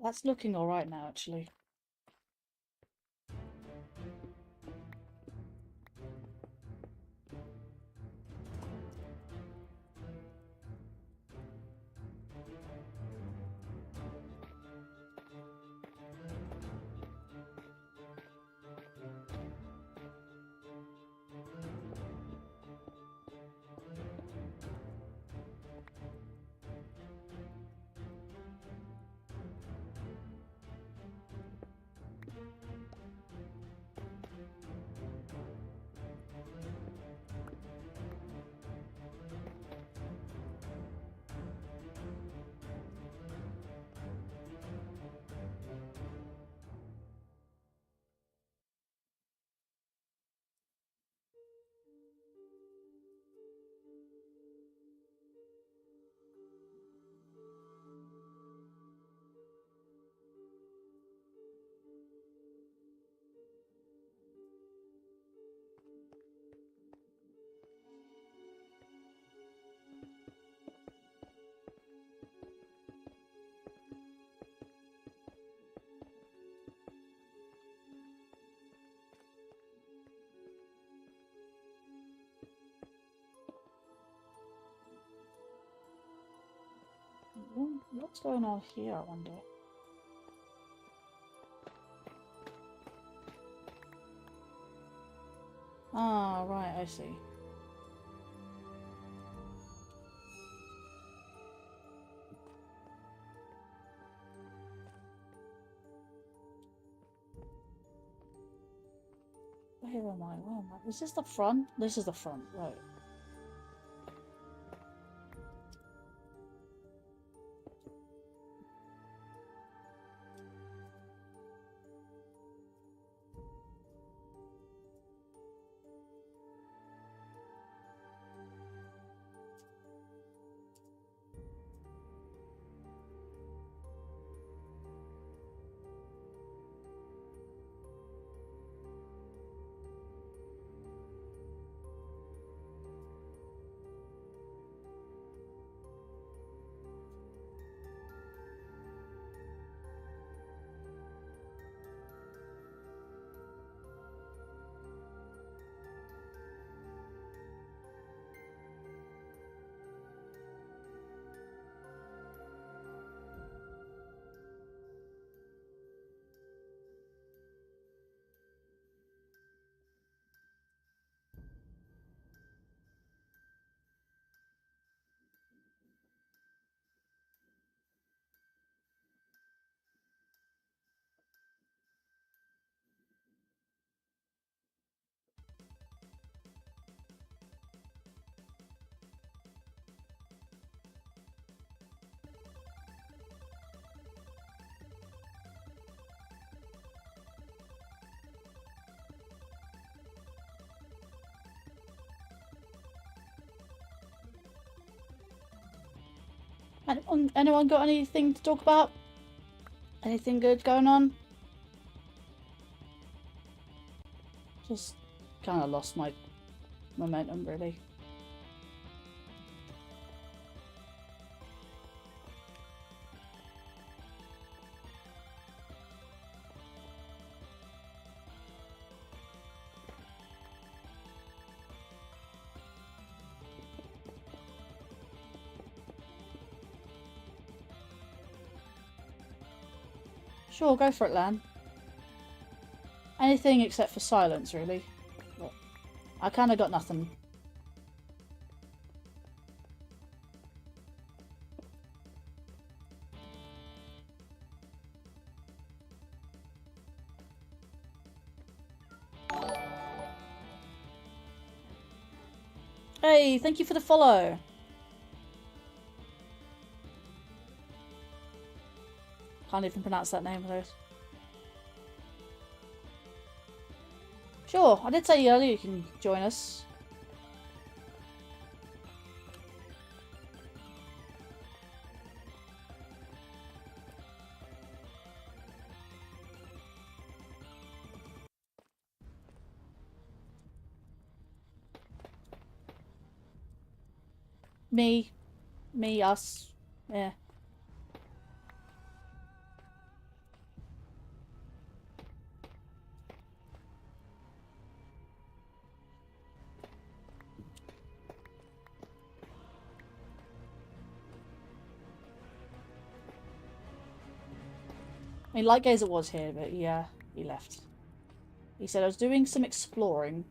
Speaker 1: That's looking alright now, actually. What's going on here, I wonder? Ah, right, I see. Where am I? Where am I? Is this the front? This is the front, right. Anyone got anything to talk about? Anything good going on? Just kind of lost my momentum, really. Sure, go for it, Lan. Anything except for silence, really. But I kind of got nothing. Hey, thank you for the follow. Can't even pronounce that name of those. Sure, I did say earlier you can join us. Me, us, yeah. I mean, Lightgazer was here, but yeah, he left. He said I was doing some exploring.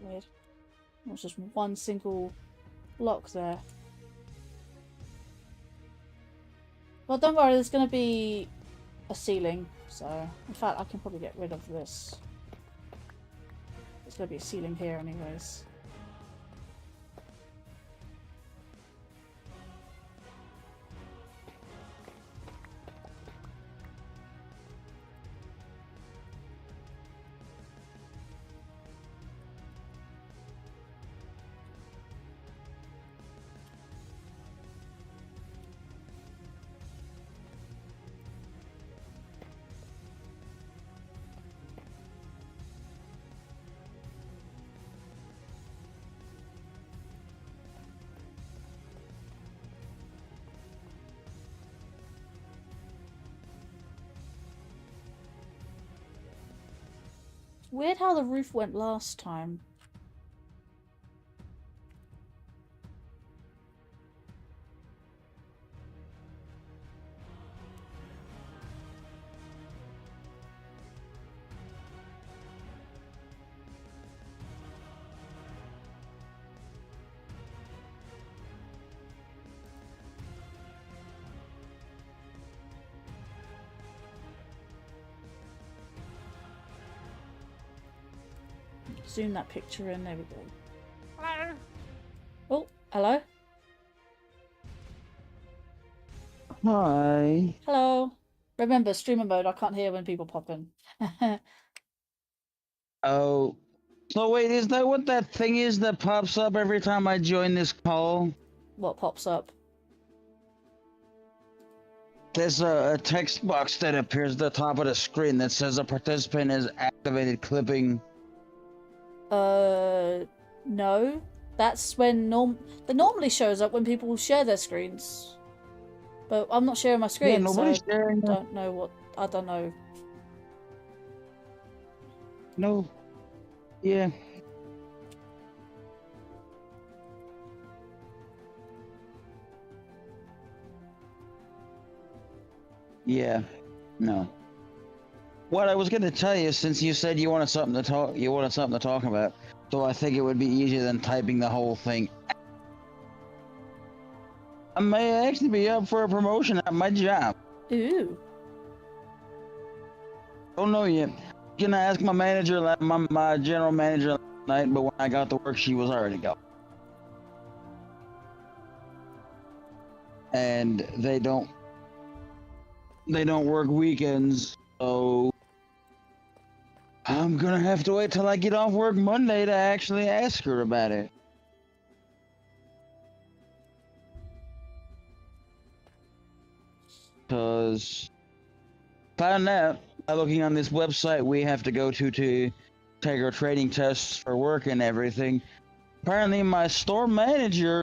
Speaker 1: Weird. It was just one single block there. Well, don't worry, there's going to be a ceiling. So, in fact, I can probably get rid of this. There's going to be a ceiling here anyways. Weird how the roof went last time. Zoom that picture in, there we go.
Speaker 3: Hello.
Speaker 1: Oh, hello?
Speaker 4: Hi.
Speaker 1: Hello. Remember, streamer mode, I can't hear when people pop in.
Speaker 4: Oh. So wait, is that what that thing is that pops up every time I join this call?
Speaker 1: What pops up?
Speaker 4: There's a text box that appears at the top of the screen that says a participant has activated clipping.
Speaker 1: No. That's when that normally shows up when people share their screens. But I'm not sharing my screen,
Speaker 4: Yeah, nobody's
Speaker 1: so
Speaker 4: sharing.
Speaker 1: I don't know what... I don't know.
Speaker 4: No. Yeah. Yeah. No. What I was going to tell you, since you said you wanted something to talk about, so I think it would be easier than typing the whole thing. I may actually be up for a promotion at my job.
Speaker 1: Ooh.
Speaker 4: Don't know yet. Gonna ask my manager, my general manager last night, but when I got to work, she was already gone. And they don't work weekends, so I'm gonna have to wait till I get off work Monday to actually ask her about it. Cause found out by looking on this website we have to go to take our trading tests for work and everything. Apparently my store manager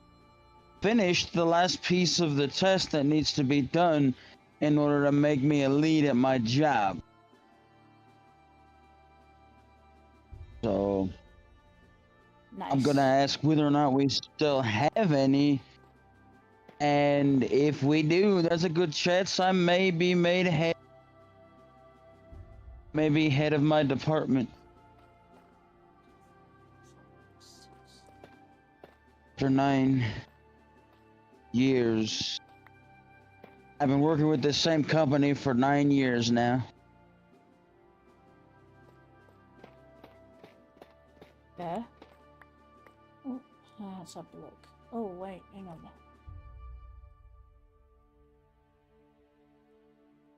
Speaker 4: finished the last piece of the test that needs to be done in order to make me a lead at my job. So
Speaker 1: Nice.
Speaker 4: I'm gonna ask whether or not we still have any, and if we do, there's a good chance I may be made head of my department. For 9 years. I've been working with this same company for 9 years now.
Speaker 1: Yeah. Oh, let's have a look. Oh, wait, hang on.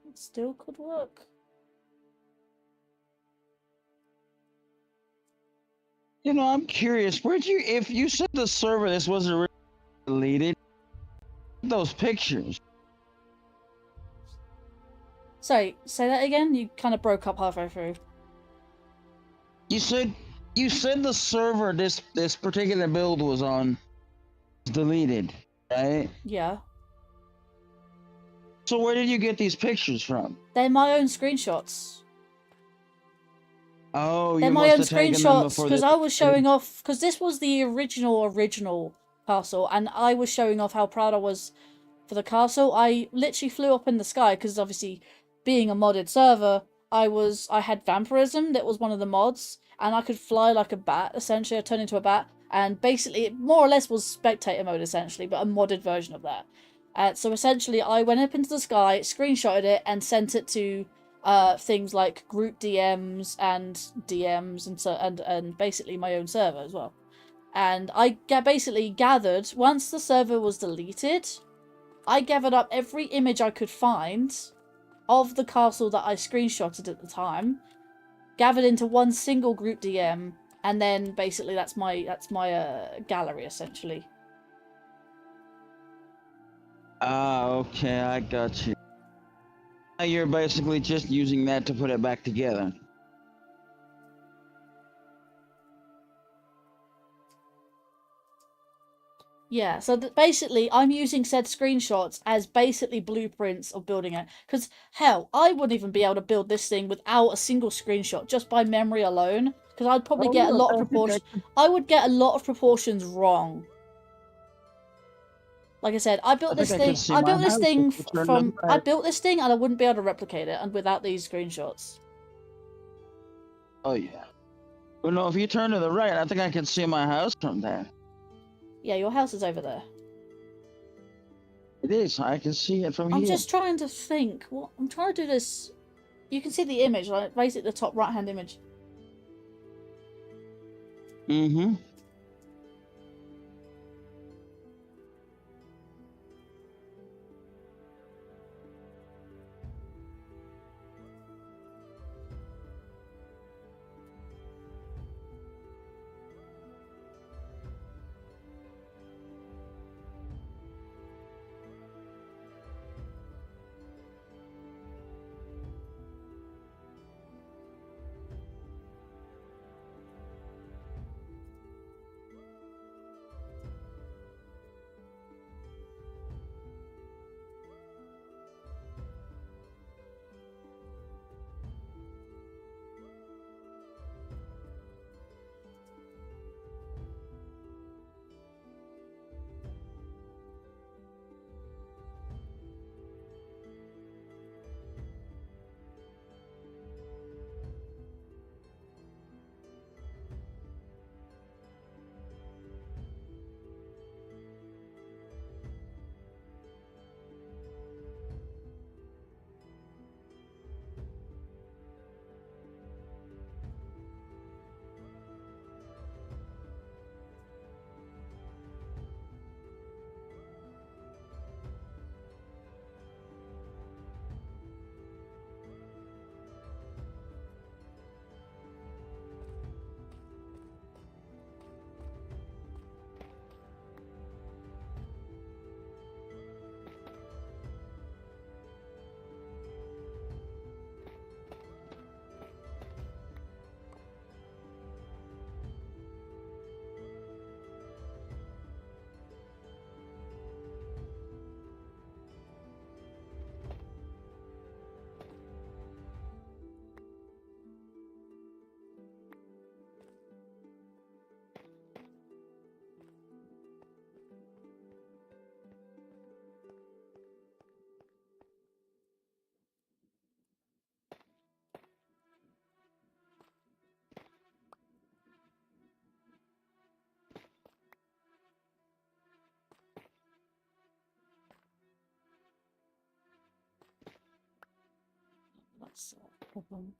Speaker 1: It still could work.
Speaker 4: You know, I'm curious, if you said the server this wasn't really deleted, those pictures.
Speaker 1: Sorry, say that again? You kind of broke up halfway through.
Speaker 4: You said the server this particular build was on was deleted, right?
Speaker 1: Yeah.
Speaker 4: So where did you get these pictures from?
Speaker 1: They're my own screenshots.
Speaker 4: Oh,
Speaker 1: They're
Speaker 4: you
Speaker 1: my
Speaker 4: must
Speaker 1: own
Speaker 4: have taken them
Speaker 1: screenshots
Speaker 4: before
Speaker 1: because
Speaker 4: this.
Speaker 1: I was showing off, because this was the original castle, and I was showing off how proud I was for the castle. I literally flew up in the sky because obviously being a modded server, I had vampirism, that was one of the mods, and I could fly like a bat. Essentially I turned into a bat and basically it more or less was spectator mode essentially, but a modded version of that. So essentially I went up into the sky, screenshotted it, and sent it to things like group DMs and DMs and basically my own server as well. And I basically gathered, once the server was deleted, I gathered up every image I could find of the castle that I screenshotted at the time, gathered into one single group DM, and then basically that's my gallery essentially.
Speaker 4: Ah, okay, I got you. Now you're basically just using that to put it back together.
Speaker 1: Yeah, so basically I'm using said screenshots as basically blueprints of building it. Because, hell, I wouldn't even be able to build this thing without a single screenshot, just by memory alone. Because I'd probably get a lot of proportions. I would get a lot of proportions wrong. Like I said, I built this thing. I built this thing from. I built this thing, and I wouldn't be able to replicate it, and without these screenshots.
Speaker 4: Oh yeah. Well, no, if you turn to the right, I think I can see my house from there.
Speaker 1: Yeah, your house is over there.
Speaker 4: It is. I can see it from here.
Speaker 1: I'm just trying to think. What I'm trying to do this. You can see the image, like basically the top right-hand image.
Speaker 4: Mm-hmm.
Speaker 1: That's a problem.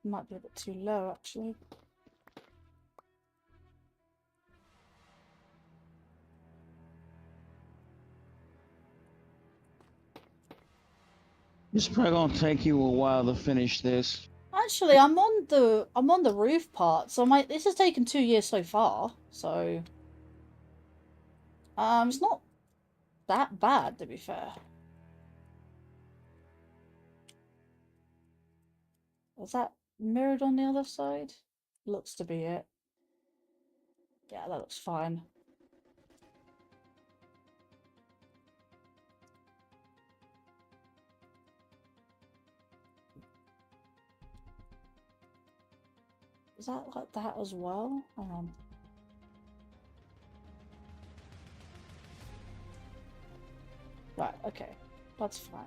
Speaker 1: Might be a bit too low, actually.
Speaker 4: It's probably gonna take you a while to finish this.
Speaker 1: Actually, I'm on the roof part, so this has taken 2 years so far. So, it's not that bad, to be fair. Is that mirrored on the other side? Looks to be it. Yeah, that looks fine. Is that like that as well? Hang on. Right, okay. That's fine.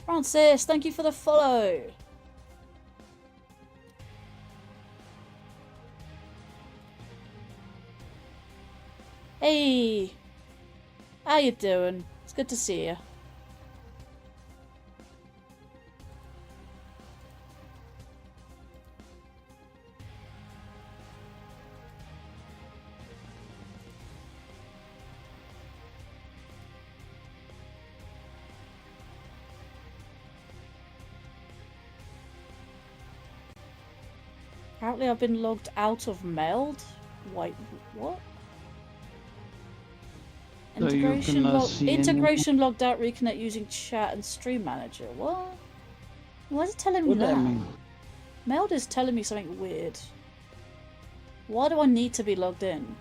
Speaker 1: Francis, thank you for the follow. Hey, how you doing? It's good to see you. Apparently I've been logged out of Meld. Wait, what?
Speaker 4: So you
Speaker 1: Integration
Speaker 4: cannot
Speaker 1: log
Speaker 4: see
Speaker 1: integration logged out, reconnect using chat and stream manager. What? Why is it telling me
Speaker 4: What
Speaker 1: that?
Speaker 4: that mean?
Speaker 1: Meld is telling me something weird. Why do I need to be logged in?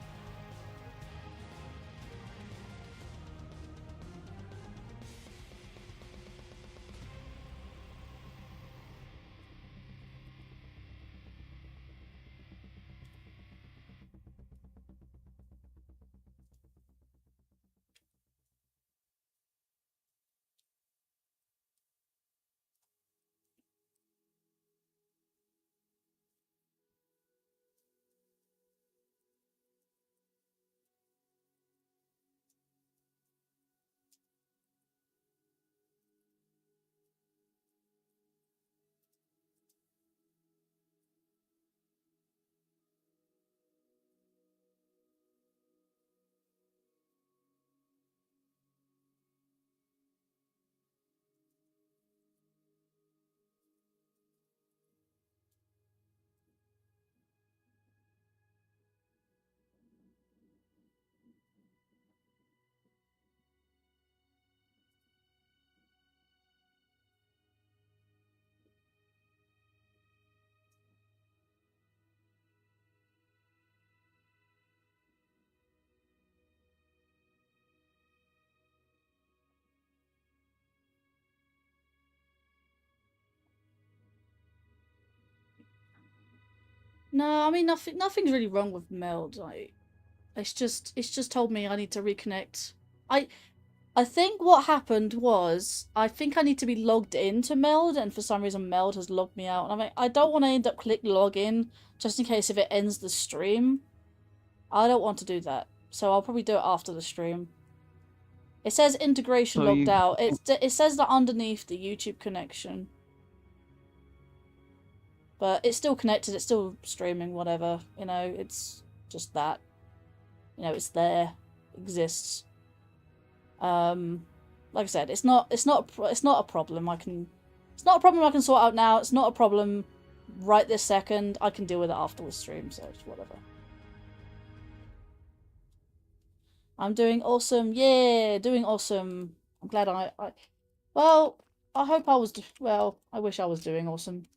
Speaker 1: No, I mean nothing's really wrong with Meld. Like it's just told me I need to reconnect. I think what happened was I think I need to be logged into Meld, and for some reason Meld has logged me out. And I mean I don't want to end up click login just in case if it ends the stream. I don't want to do that, so I'll probably do it after the stream. It says integration
Speaker 4: So
Speaker 1: logged
Speaker 4: you
Speaker 1: out. It says that underneath the YouTube connection. But it's still connected, it's still streaming, whatever. You know, it's just that. You know, it's there. It exists. Like I said, it's not a problem. It's not a problem I can sort out now. It's not a problem right this second. I can deal with it after the stream, so it's whatever. I'm doing awesome. Yeah, doing awesome. I'm glad well, I hope I was well, I wish I was doing awesome.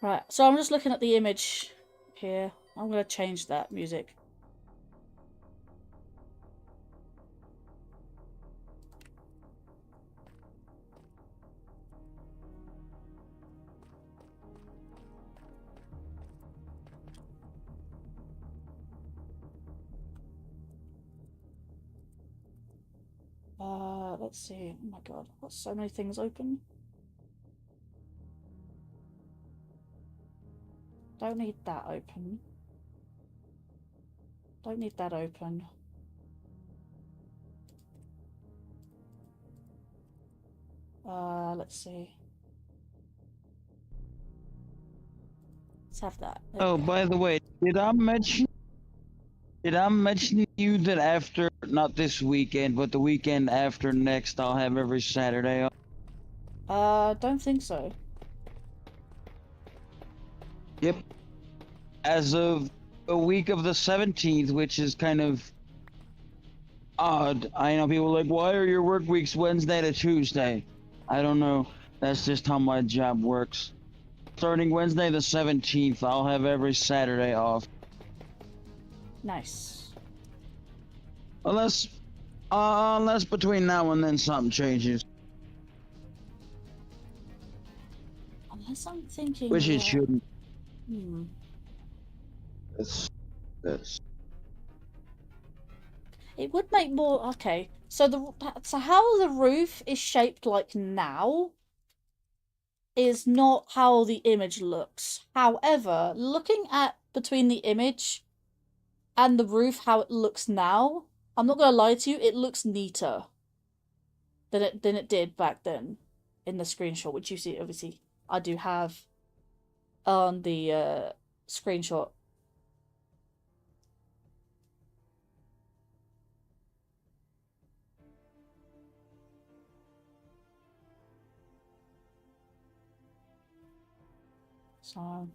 Speaker 1: Right, so I'm just looking at the image here. I'm going to change that music. Let's see. Oh my god, I've got so many things open. Don't need that open. Don't need that open. Let's see. Let's have that. There we
Speaker 4: Oh,
Speaker 1: go.
Speaker 4: by the way, did I mention to you that after, not this weekend, but the weekend after next, I'll have every Saturday off?
Speaker 1: Don't think so.
Speaker 4: Yep. As of a week of the 17th, which is kind of odd. I know people are like, why are your work weeks Wednesday to Tuesday? I don't know. That's just how my job works. Starting Wednesday the 17th, I'll have every Saturday off.
Speaker 1: Nice.
Speaker 4: Unless between now and then something changes.
Speaker 1: Unless I'm thinking.
Speaker 4: Which it shouldn't.
Speaker 1: Hmm.
Speaker 4: That's
Speaker 1: It would make more. Okay. So how the roof is shaped like now is not how the image looks. However, looking at between the image and the roof, how it looks now, I'm not gonna lie to you, it looks neater than it did back then in the screenshot, which you see obviously I do have on the screenshot. So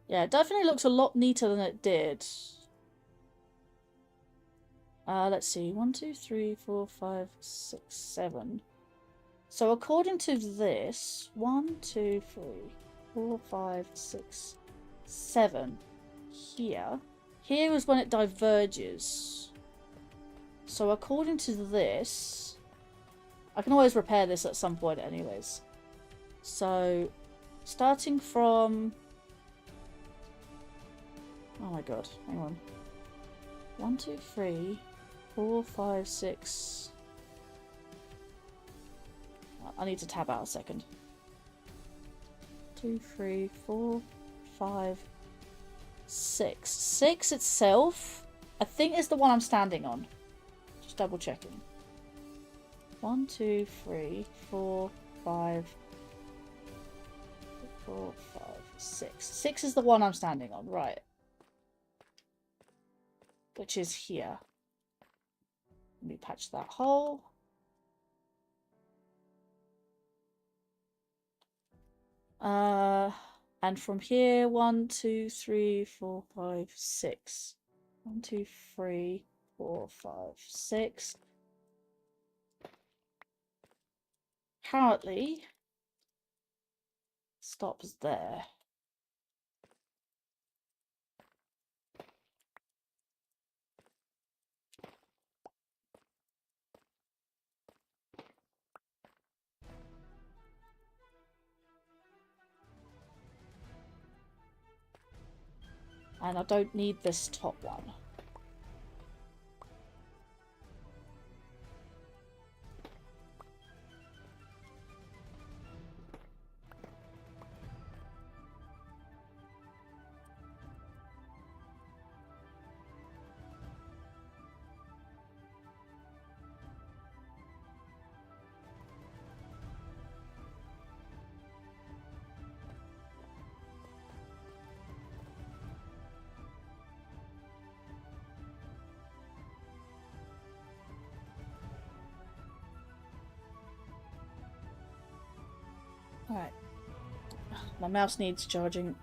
Speaker 1: yeah, it definitely looks a lot neater than it did. Let's see. 1, 2, 3, 4, 5, 6, 7. So according to this, 1, 2, 3, 4, 5, 6, 7. Here is when it diverges. So according to this, I can always repair this at some point anyways. So starting from, oh my god, hang on. 1, 2, 3, 4, 5, 6. I need to tab out a second. 2, 3, 4, 5, 6. 6 itself, I think, is the one I'm standing on. Just double checking. 1, 2, 3, 4, 5, 4, 5, 6. 6 is the one I'm standing on, right? Which is here. Let me patch that hole. And from here, 1, 2, 3, 4, 5, 6. 1, 2, 3, 4, 5, 6. Apparently, stops there. And I don't need this top one. Alright. My mouse needs charging.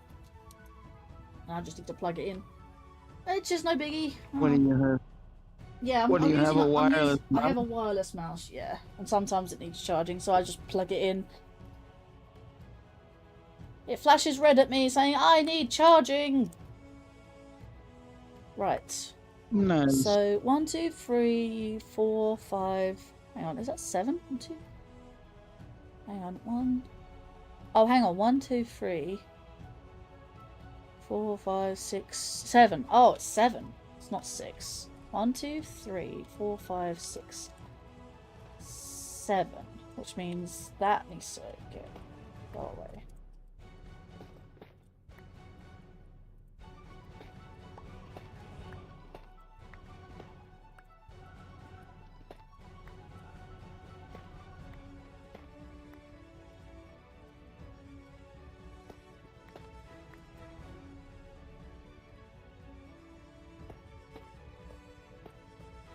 Speaker 1: I just need to plug it in. It's just no biggie.
Speaker 4: what do you have?
Speaker 1: Yeah,
Speaker 4: What do you have, a wireless
Speaker 1: I have a
Speaker 4: mouse?
Speaker 1: wireless mouse, yeah. And sometimes it needs charging, so I just plug it in. It flashes red at me saying, I need charging! Right.
Speaker 4: Nice.
Speaker 1: So, 1, 2, 3, 4, 5... Hang on, is that 7? 1, 2... Hang on, 1... Oh, hang on, 1, 2, 3... 4, 5, 6, 7. Oh, it's 7. It's not 6. 1, 2, 3, 4, 5, 6, 7. Which means that needs to go away.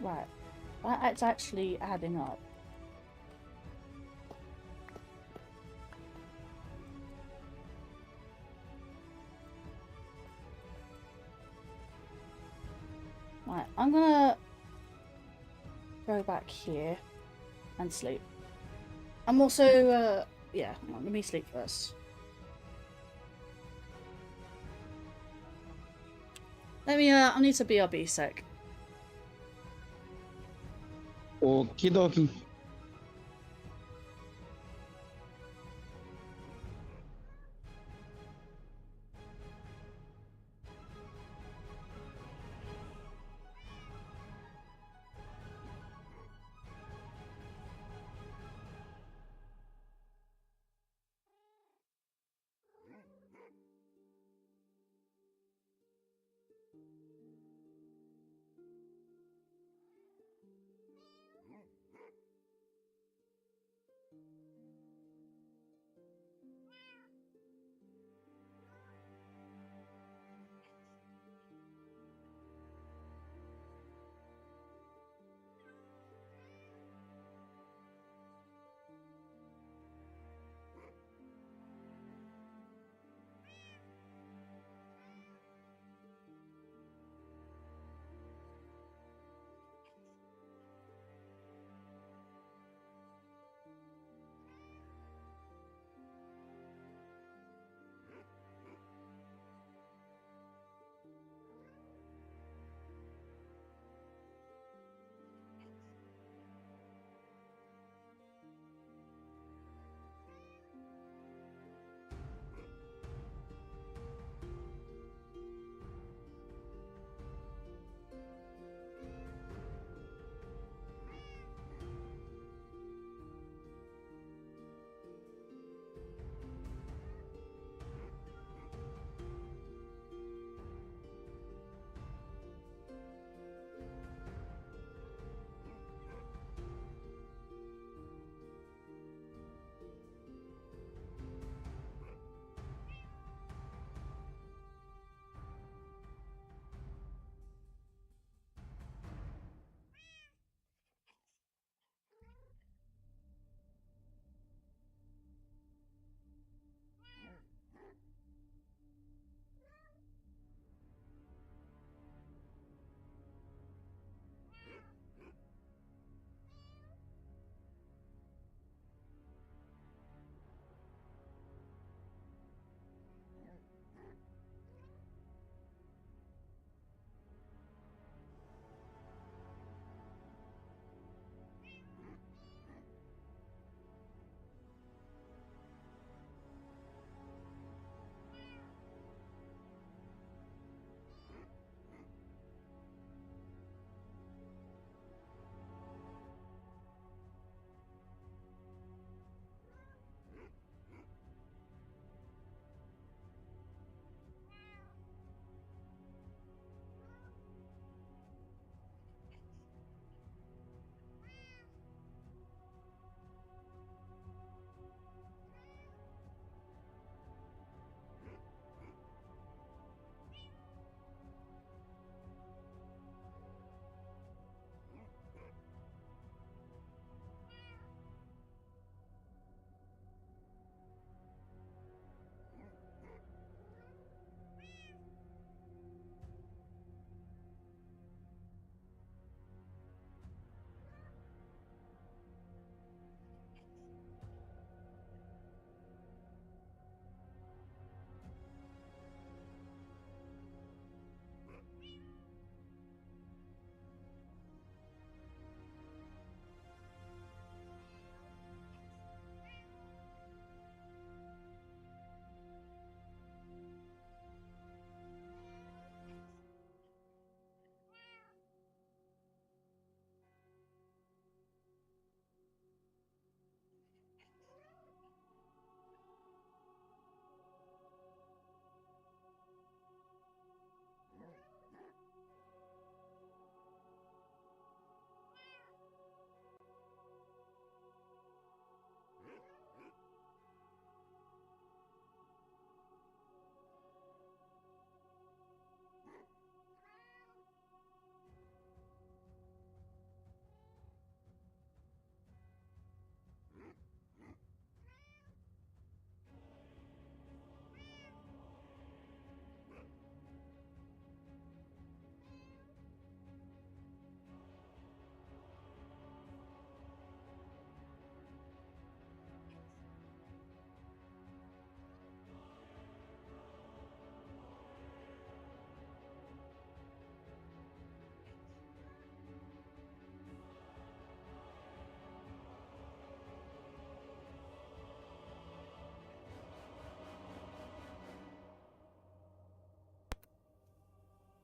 Speaker 1: Right. That's actually adding up. Right, I'm gonna go back here and sleep. I'm also, yeah, hang on, let me sleep first. I need to BRB sec.
Speaker 4: Okie dokie.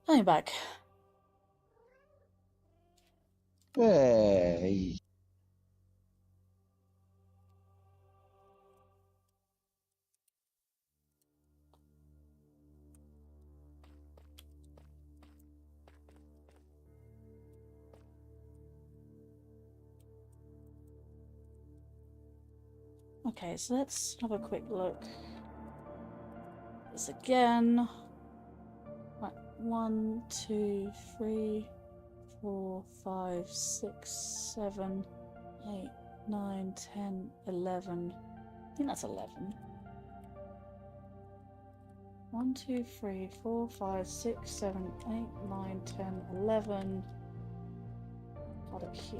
Speaker 1: I'm back.
Speaker 4: Hey.
Speaker 1: Okay, so let's have a quick look. This again. Right, 1, 2, 3, 4, 5, 6, 7, 8, 9, 10, 11. I think that's 11. 1, 2, 3, 4, 5, 6, 7, 8, 9, 10, 11. Got it here.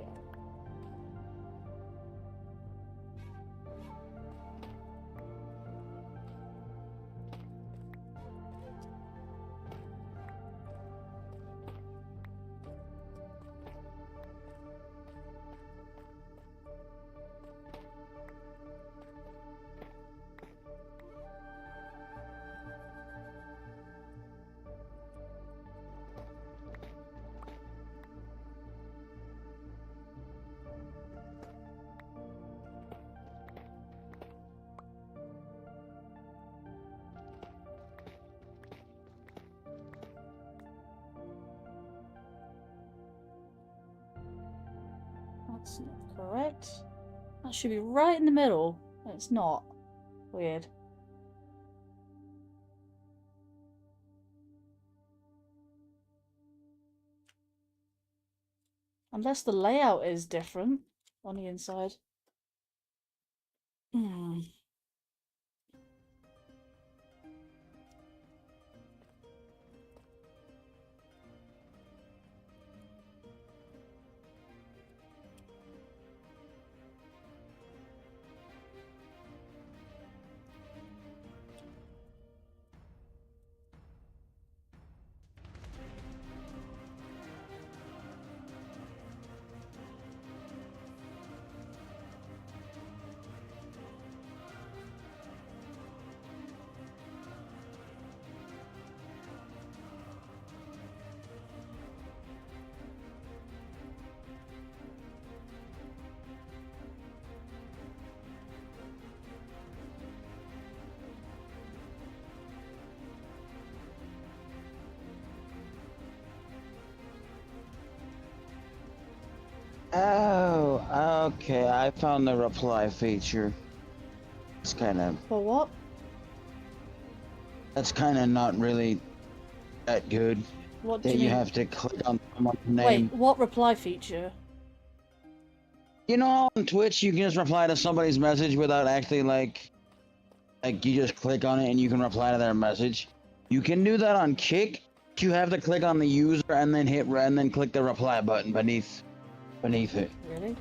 Speaker 1: That's not correct. That should be right in the middle. It's not. Weird. Unless the layout is different on the inside. Hmm.
Speaker 4: Oh, okay. I found the reply feature. It's kind of.
Speaker 1: For what?
Speaker 4: That's kind of not really that good.
Speaker 1: What do
Speaker 4: That
Speaker 1: you
Speaker 4: you
Speaker 1: mean?
Speaker 4: have to click on someone's name.
Speaker 1: Wait, what reply feature?
Speaker 4: You know, on Twitch, you can just reply to somebody's message without actually like you just click on it and you can reply to their message. You can do that on Kick. You have to click on the user and then click the reply button beneath it.
Speaker 1: Really?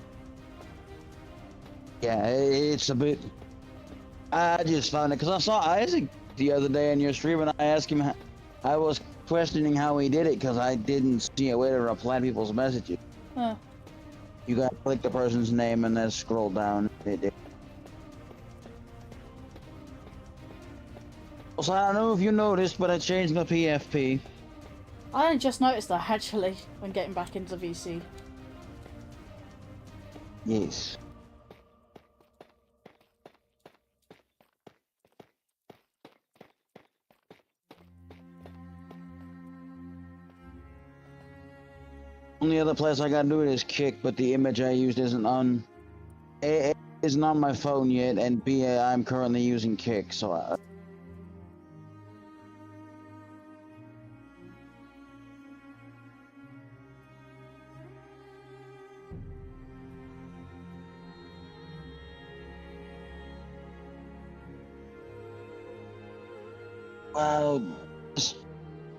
Speaker 4: Yeah, it's a bit. I just found it because I saw Isaac the other day in your stream and I asked him. I was questioning how he did it because I didn't see a way to reply to people's messages.
Speaker 1: Huh.
Speaker 4: You gotta click the person's name and then scroll down. Also, I don't know if you noticed, but I changed my PFP.
Speaker 1: I only just noticed that actually when getting back into VC.
Speaker 4: Yes. Only other place I gotta do it is Kick, but the image I used isn't on. A isn't on my phone yet, and B I'm currently using Kick, so. Wow.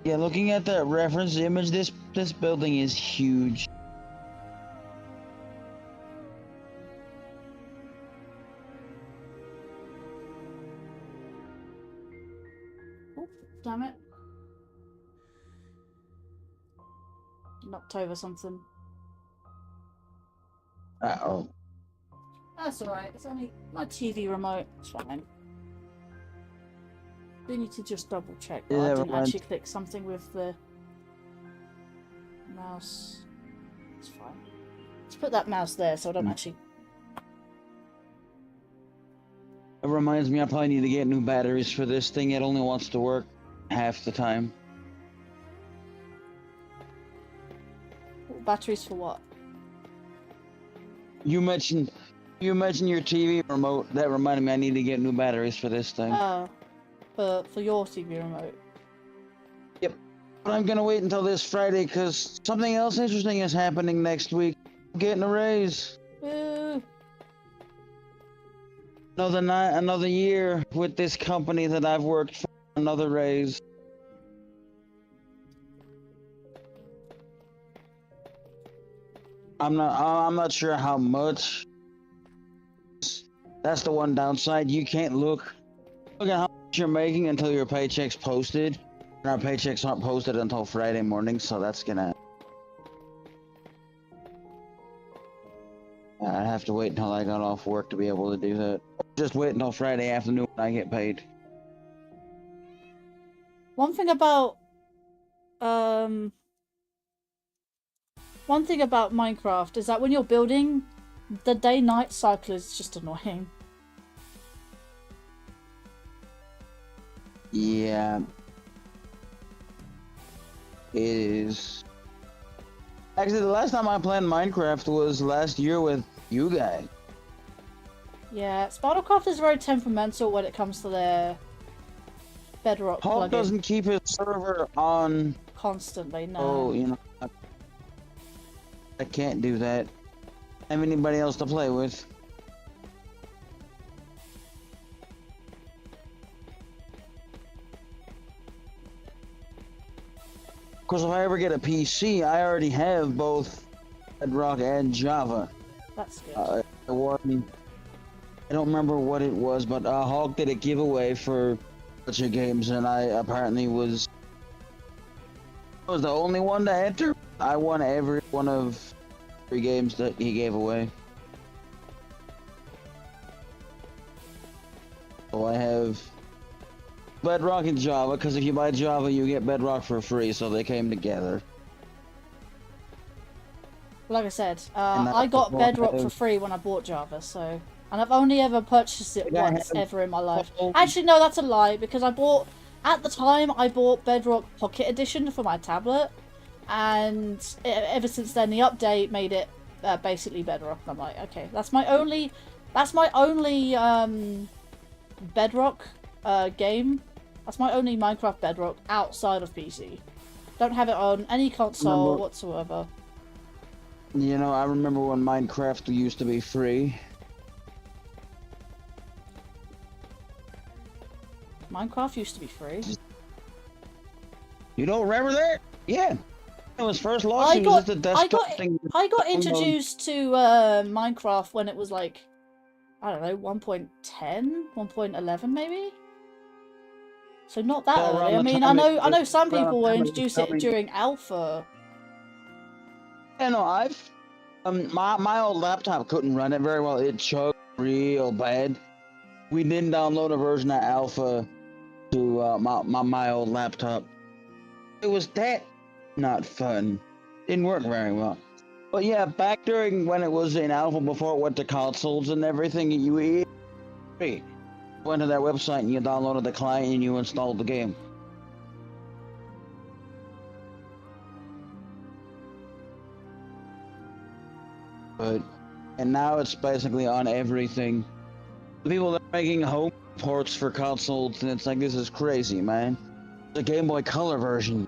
Speaker 4: Yeah, looking at that reference image, this building is huge.
Speaker 1: Oh, damn it. Knocked over something.
Speaker 4: Uh-oh.
Speaker 1: That's alright, it's only my TV remote. It's fine. We need to just double check that I didn't actually click something with the Mouse. It's fine. Let's put that mouse there so I don't actually.
Speaker 4: It reminds me I probably need to get new batteries for this thing. It only wants to work half the time.
Speaker 1: Batteries for what?
Speaker 4: You mentioned your TV remote. That reminded me I need to get new batteries for this thing.
Speaker 1: Oh, for your TV remote.
Speaker 4: Yep. But I'm gonna wait until this Friday because something else interesting is happening next week. I'm getting a raise.
Speaker 1: Woo!
Speaker 4: Another year with this company that I've worked for. Another raise. I'm not sure how much. That's the one downside. You can't look at how much you're making until your paycheck's posted. And our paychecks aren't posted until Friday morning, so that's gonna. I have to wait until I got off work to be able to do that. Just wait until Friday afternoon when I get paid.
Speaker 1: One thing about Minecraft is that when you're building, the day-night cycle is just annoying.
Speaker 4: Yeah. It is. Actually, the last time I played Minecraft was last year with you guys.
Speaker 1: Yeah, Spinalcraft is very temperamental when it comes to their Bedrock
Speaker 4: Hulk
Speaker 1: plugin.
Speaker 4: doesn't keep his server on
Speaker 1: Constantly, no.
Speaker 4: Oh, you know, I can't do that. I have anybody else to play with. Because if I ever get a PC, I already have both Bedrock and Java.
Speaker 1: That's good.
Speaker 4: I don't remember what it was, but Hulk did a giveaway for a bunch of games, and I apparently was the only one to enter. I won every one of 3 games that he gave away. So I have Bedrock and Java, because if you buy Java, you get Bedrock for free, so they came together.
Speaker 1: Like I said, I got Bedrock for free when I bought Java, so... And I've only ever purchased it once ever in my life. Actually, no, that's a lie, because at the time, I bought Bedrock Pocket Edition for my tablet, and ever since then, the update made it basically Bedrock. I'm like, okay, that's my only Bedrock game. That's my only Minecraft Bedrock outside of PC. Don't have it on any console whatsoever.
Speaker 4: You know, I remember when Minecraft used to be free.
Speaker 1: Minecraft used to be free.
Speaker 4: You don't remember that? Yeah. It was first launched. It was just a desktop thing.
Speaker 1: I got introduced to Minecraft when it was like, I don't know, 1.10, 1.11 maybe? So not that early. I mean, I know some people were introduced it during alpha.
Speaker 4: Yeah, no, my old laptop couldn't run it very well. It chugged real bad. We didn't download a version of alpha to my old laptop. It was that not fun. Didn't work very well. But yeah, back during when it was in alpha, before it went to consoles and everything, you went to their website and you downloaded the client and you installed the game. And now it's basically on everything. The people that are making home ports for consoles, and it's like, this is crazy, man. The Game Boy Color version.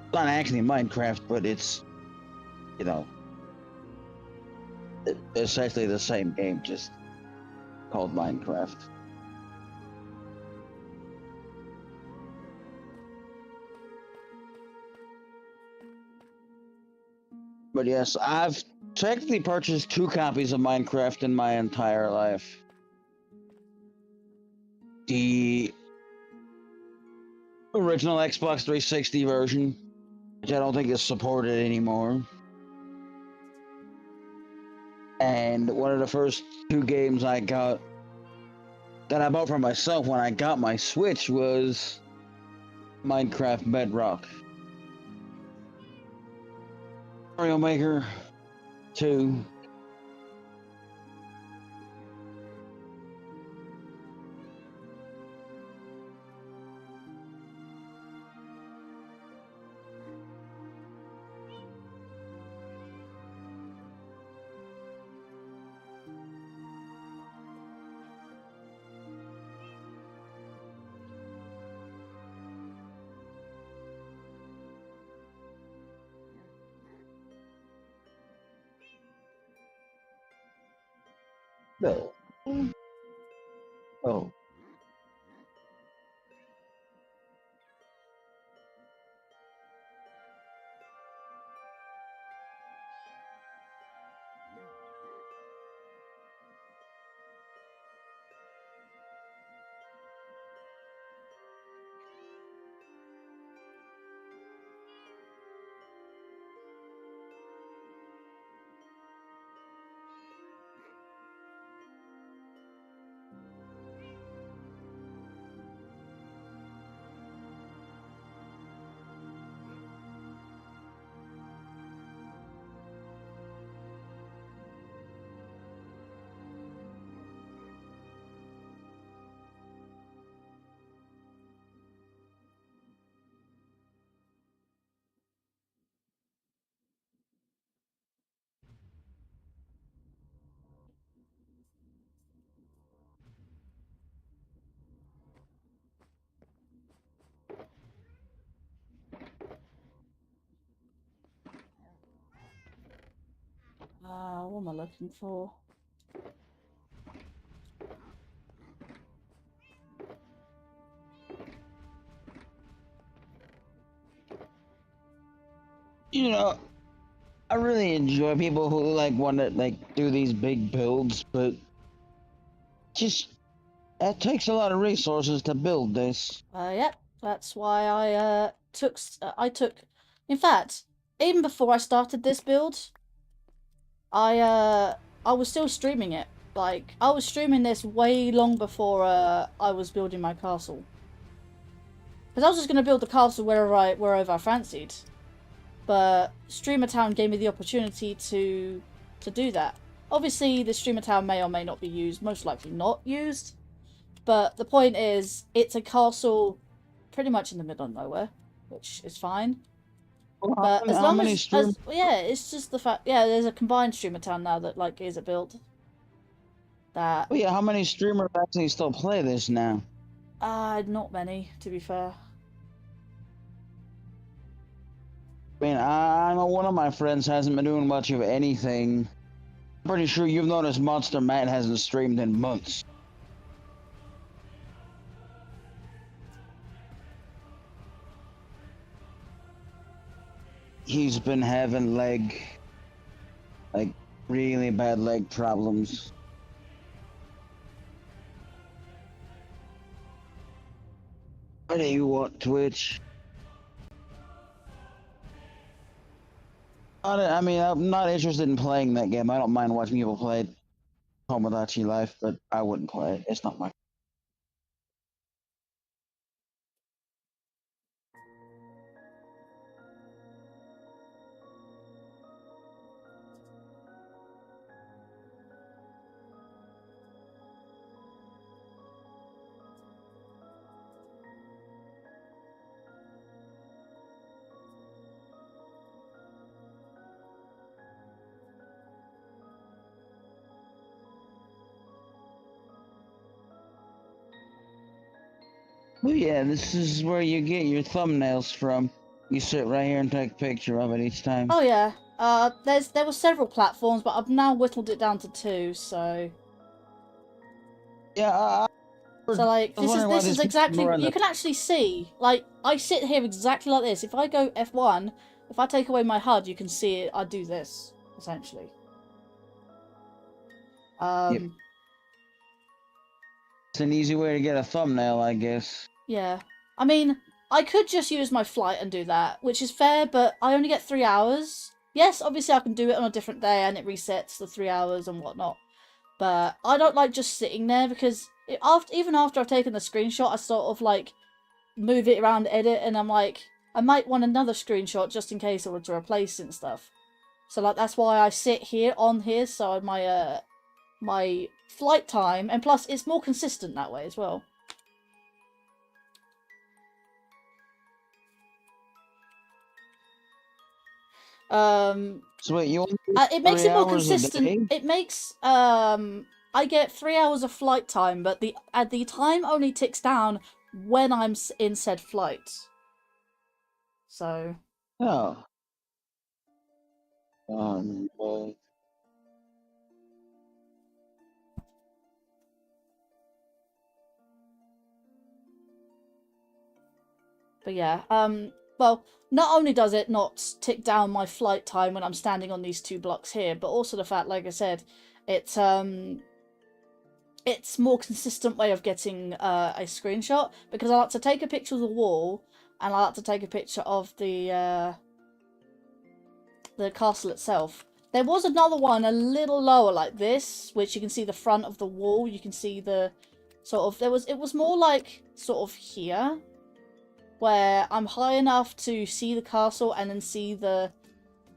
Speaker 4: It's not actually Minecraft, but it's, you know, essentially the same game, just called Minecraft. But yes, I've technically purchased 2 copies of Minecraft in my entire life. The original Xbox 360 version, which I don't think is supported anymore. And one of the first 2 games I got that I bought for myself when I got my Switch was Minecraft Bedrock. Mario Maker 2. No. Oh.
Speaker 1: What am I looking for?
Speaker 4: You know, I really enjoy people who like want to like do these big builds, but just it takes a lot of resources to build this.
Speaker 1: Yep, that's why I took. In fact, even before I started this build, I was still streaming it. Like I was streaming this way long before I was building my castle. Because I was just gonna build the castle wherever I fancied, but Streamer Town gave me the opportunity to do that. Obviously, the Streamer Town may or may not be used. Most likely not used. But the point is, it's a castle pretty much in the middle of nowhere, which is fine. But as long as yeah, it's just the fact, yeah, there's a combined Streamer Town now that like is a build. That
Speaker 4: yeah, how many streamers actually still play this now?
Speaker 1: not many, to be fair.
Speaker 4: I mean, I know one of my friends hasn't been doing much of anything. I'm pretty sure you've noticed Monster Matt hasn't streamed in months. He's been having really bad leg problems. What do you want, Twitch? I mean, I'm not interested in playing that game. I don't mind watching people play Tomodachi Life, but I wouldn't play it. It's not my... Oh yeah, this is where you get your thumbnails from. You sit right here and take a picture of it each time.
Speaker 1: Oh yeah. There were several platforms, but I've now whittled it down to 2. So
Speaker 4: Yeah.
Speaker 1: So like this is exactly, you can actually see, like I sit here exactly like this. If I go F1, if I take away my HUD, you can see it. I do this essentially.
Speaker 4: Yep. It's an easy way to get a thumbnail, I guess.
Speaker 1: Yeah. I mean, I could just use my flight and do that, which is fair, but I only get 3 hours. Yes, obviously I can do it on a different day and it resets the 3 hours and whatnot. But I don't like just sitting there because even after I've taken the screenshot, I sort of like move it around, edit, and I'm like, I might want another screenshot just in case I were to replace it and stuff. So like that's why I sit here on here, so my my flight time, and plus it's more consistent that way as well.
Speaker 4: So wait, you
Speaker 1: it makes it more
Speaker 4: 3 hours a day?
Speaker 1: consistent. It makes I get 3 hours of flight time, but the time only ticks down when I'm in said flight. So.
Speaker 4: Oh. Well,
Speaker 1: But yeah, well, not only does it not tick down my flight time when I'm standing on these 2 blocks here, but also the fact, like I said, it's more consistent way of getting a screenshot, because I like to take a picture of the wall, and I like to take a picture of the castle itself. There was another one a little lower like this, which you can see the front of the wall. You can see the sort of it was more like sort of here, where I'm high enough to see the castle and then see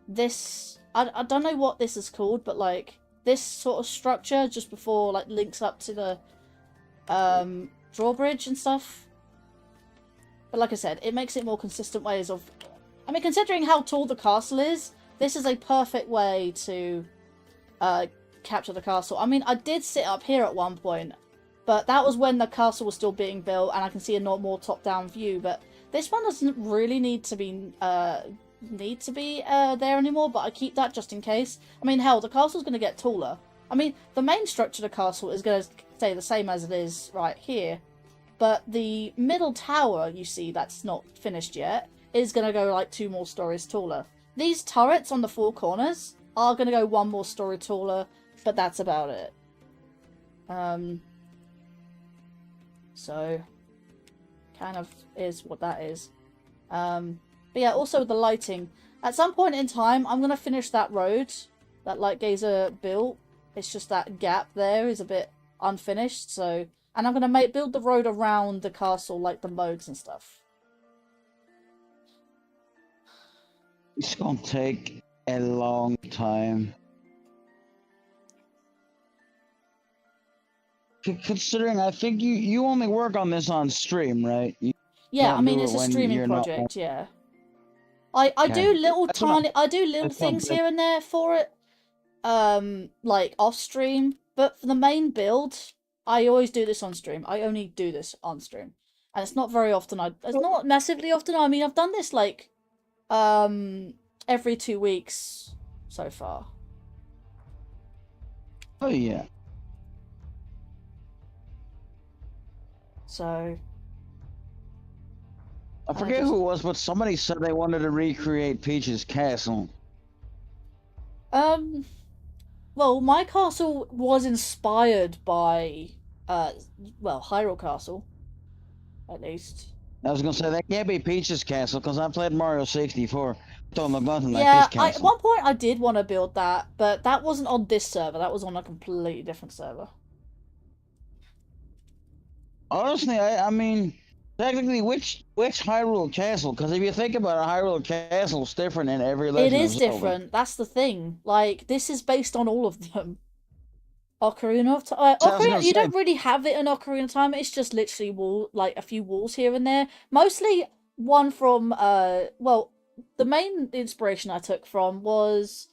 Speaker 1: this. I don't know what this is called, but like this sort of structure just before like links up to the drawbridge and stuff. But like I said, it makes it more consistent ways of. I mean, considering how tall the castle is, this is a perfect way to capture the castle. I mean, I did sit up here at one point, but that was when the castle was still being built, and I can see a lot more top-down view. But this one doesn't really need to be there anymore. But I keep that just in case. I mean, hell, the castle's going to get taller. I mean, the main structure of the castle is going to stay the same as it is right here, but the middle tower you see that's not finished yet is going to go like 2 more stories taller. These turrets on the 4 corners are going to go 1 more story taller, but that's about it. So, kind of is what that is. But yeah, also the lighting. At some point in time, I'm going to finish that road that Lightgazer built. It's just that gap there is a bit unfinished, so... And I'm going to build the road around the castle, like the moats and stuff.
Speaker 4: it's gonna take a long time. Considering, I think you only work on this on stream, right?
Speaker 1: Yeah, I
Speaker 4: don't
Speaker 1: mean
Speaker 4: do
Speaker 1: it's
Speaker 4: it
Speaker 1: a
Speaker 4: when
Speaker 1: streaming
Speaker 4: you're not-
Speaker 1: project. Yeah, I
Speaker 4: Okay.
Speaker 1: do little
Speaker 4: That's what
Speaker 1: I do little
Speaker 4: that's what I'm
Speaker 1: things
Speaker 4: saying.
Speaker 1: here and there for it, like off stream. But for the main build, I always do this on stream. I only do this on stream, and it's not very often. It's not massively often. I mean, I've done this like, every 2 weeks so far.
Speaker 4: Oh yeah.
Speaker 1: So.
Speaker 4: I forget who it was, but somebody said they wanted to recreate Peach's castle.
Speaker 1: Well, my castle was inspired by, well, Hyrule Castle, at least.
Speaker 4: I was gonna say that can't be Peach's castle because I played Mario 64. Don't look nothing like
Speaker 1: Yeah,
Speaker 4: this castle.
Speaker 1: at one point I did want to build that, but that wasn't on this server. That was on a completely different server.
Speaker 4: Honestly, I mean, technically, which Hyrule Castle? Because if you think about it, Hyrule Castle is different in every Legend
Speaker 1: It
Speaker 4: of
Speaker 1: is
Speaker 4: Zelda.
Speaker 1: different. That's the thing. Like, this is based on all of them. Ocarina of Time. Ocarina, you don't really have it in Ocarina of Time. It's just literally like a few walls here and there. Mostly one from well, the main inspiration I took from was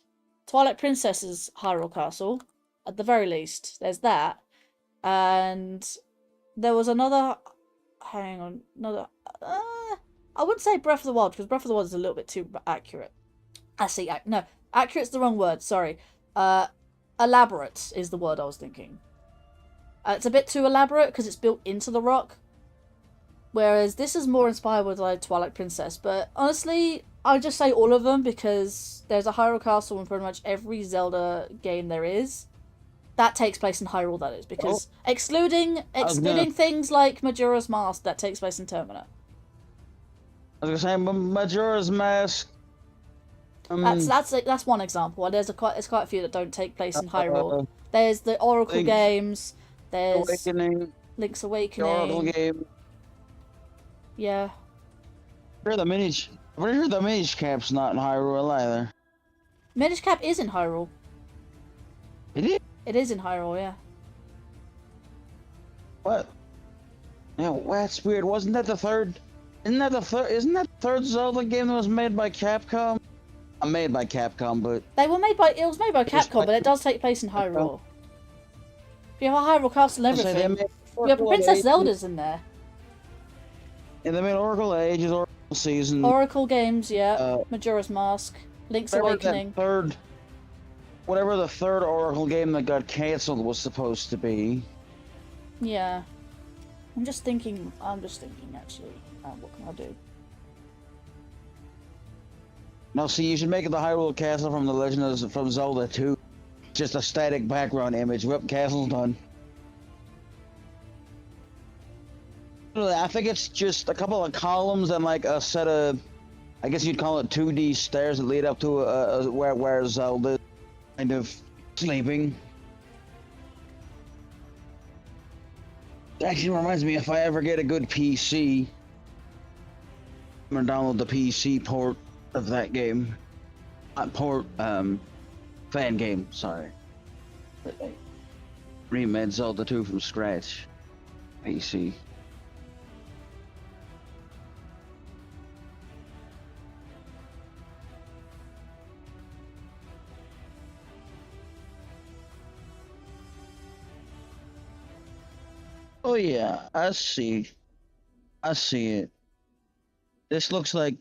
Speaker 1: Twilight Princess's Hyrule Castle. At the very least, there's that, and there was another. Hang on, another. I wouldn't say Breath of the Wild because Breath of the Wild is a little bit too accurate. No, accurate's the wrong word. Sorry. Elaborate is the word I was thinking. It's a bit too elaborate because it's built into the rock. Whereas this is more inspired with like Twilight Princess. But honestly, I'll just say all of them because there's a Hyrule Castle in pretty much every Zelda game there is. That takes place in Hyrule, that is. Because excluding things like Majora's Mask, that takes place in Termina.
Speaker 4: I was gonna say Majora's Mask.
Speaker 1: That's one example. And there's quite a few that don't take place in Hyrule. There's the Oracle games. There's Link's Awakening.
Speaker 4: The Oracle game.
Speaker 1: Yeah.
Speaker 4: I'm pretty sure the Minish Cap's not in Hyrule either.
Speaker 1: Minish Cap is in Hyrule.
Speaker 4: It is?
Speaker 1: It is in Hyrule, yeah.
Speaker 4: What? Yeah, that's weird. Wasn't that the third? Isn't that the third Zelda game that was made by Capcom? Made by Capcom, but
Speaker 1: It was made by Capcom,
Speaker 4: like,
Speaker 1: but it does take place in Hyrule. You have a Hyrule Castle and everything. You have Princess Zelda's in there.
Speaker 4: And they made Oracle Ages, Oracle Season.
Speaker 1: Oracle games, yeah. Majora's Mask, Link's Awakening.
Speaker 4: Whatever the third Oracle game that got cancelled was supposed to be.
Speaker 1: Yeah. I'm just thinking actually, what can I do?
Speaker 4: No, see, you should make it the Hyrule Castle from the Legend from Zelda 2. Just a static background image. Whip castle's done. I think it's just a couple of columns and like a set of, I guess you'd call it 2D stairs that lead up to where Zelda kind of sleeping. It actually reminds me, if I ever get a good PC, I'm gonna download the PC port of that game. Not port, fan game, sorry. Remade Zelda 2 from scratch. PC. Oh yeah, I see. I see it. This looks like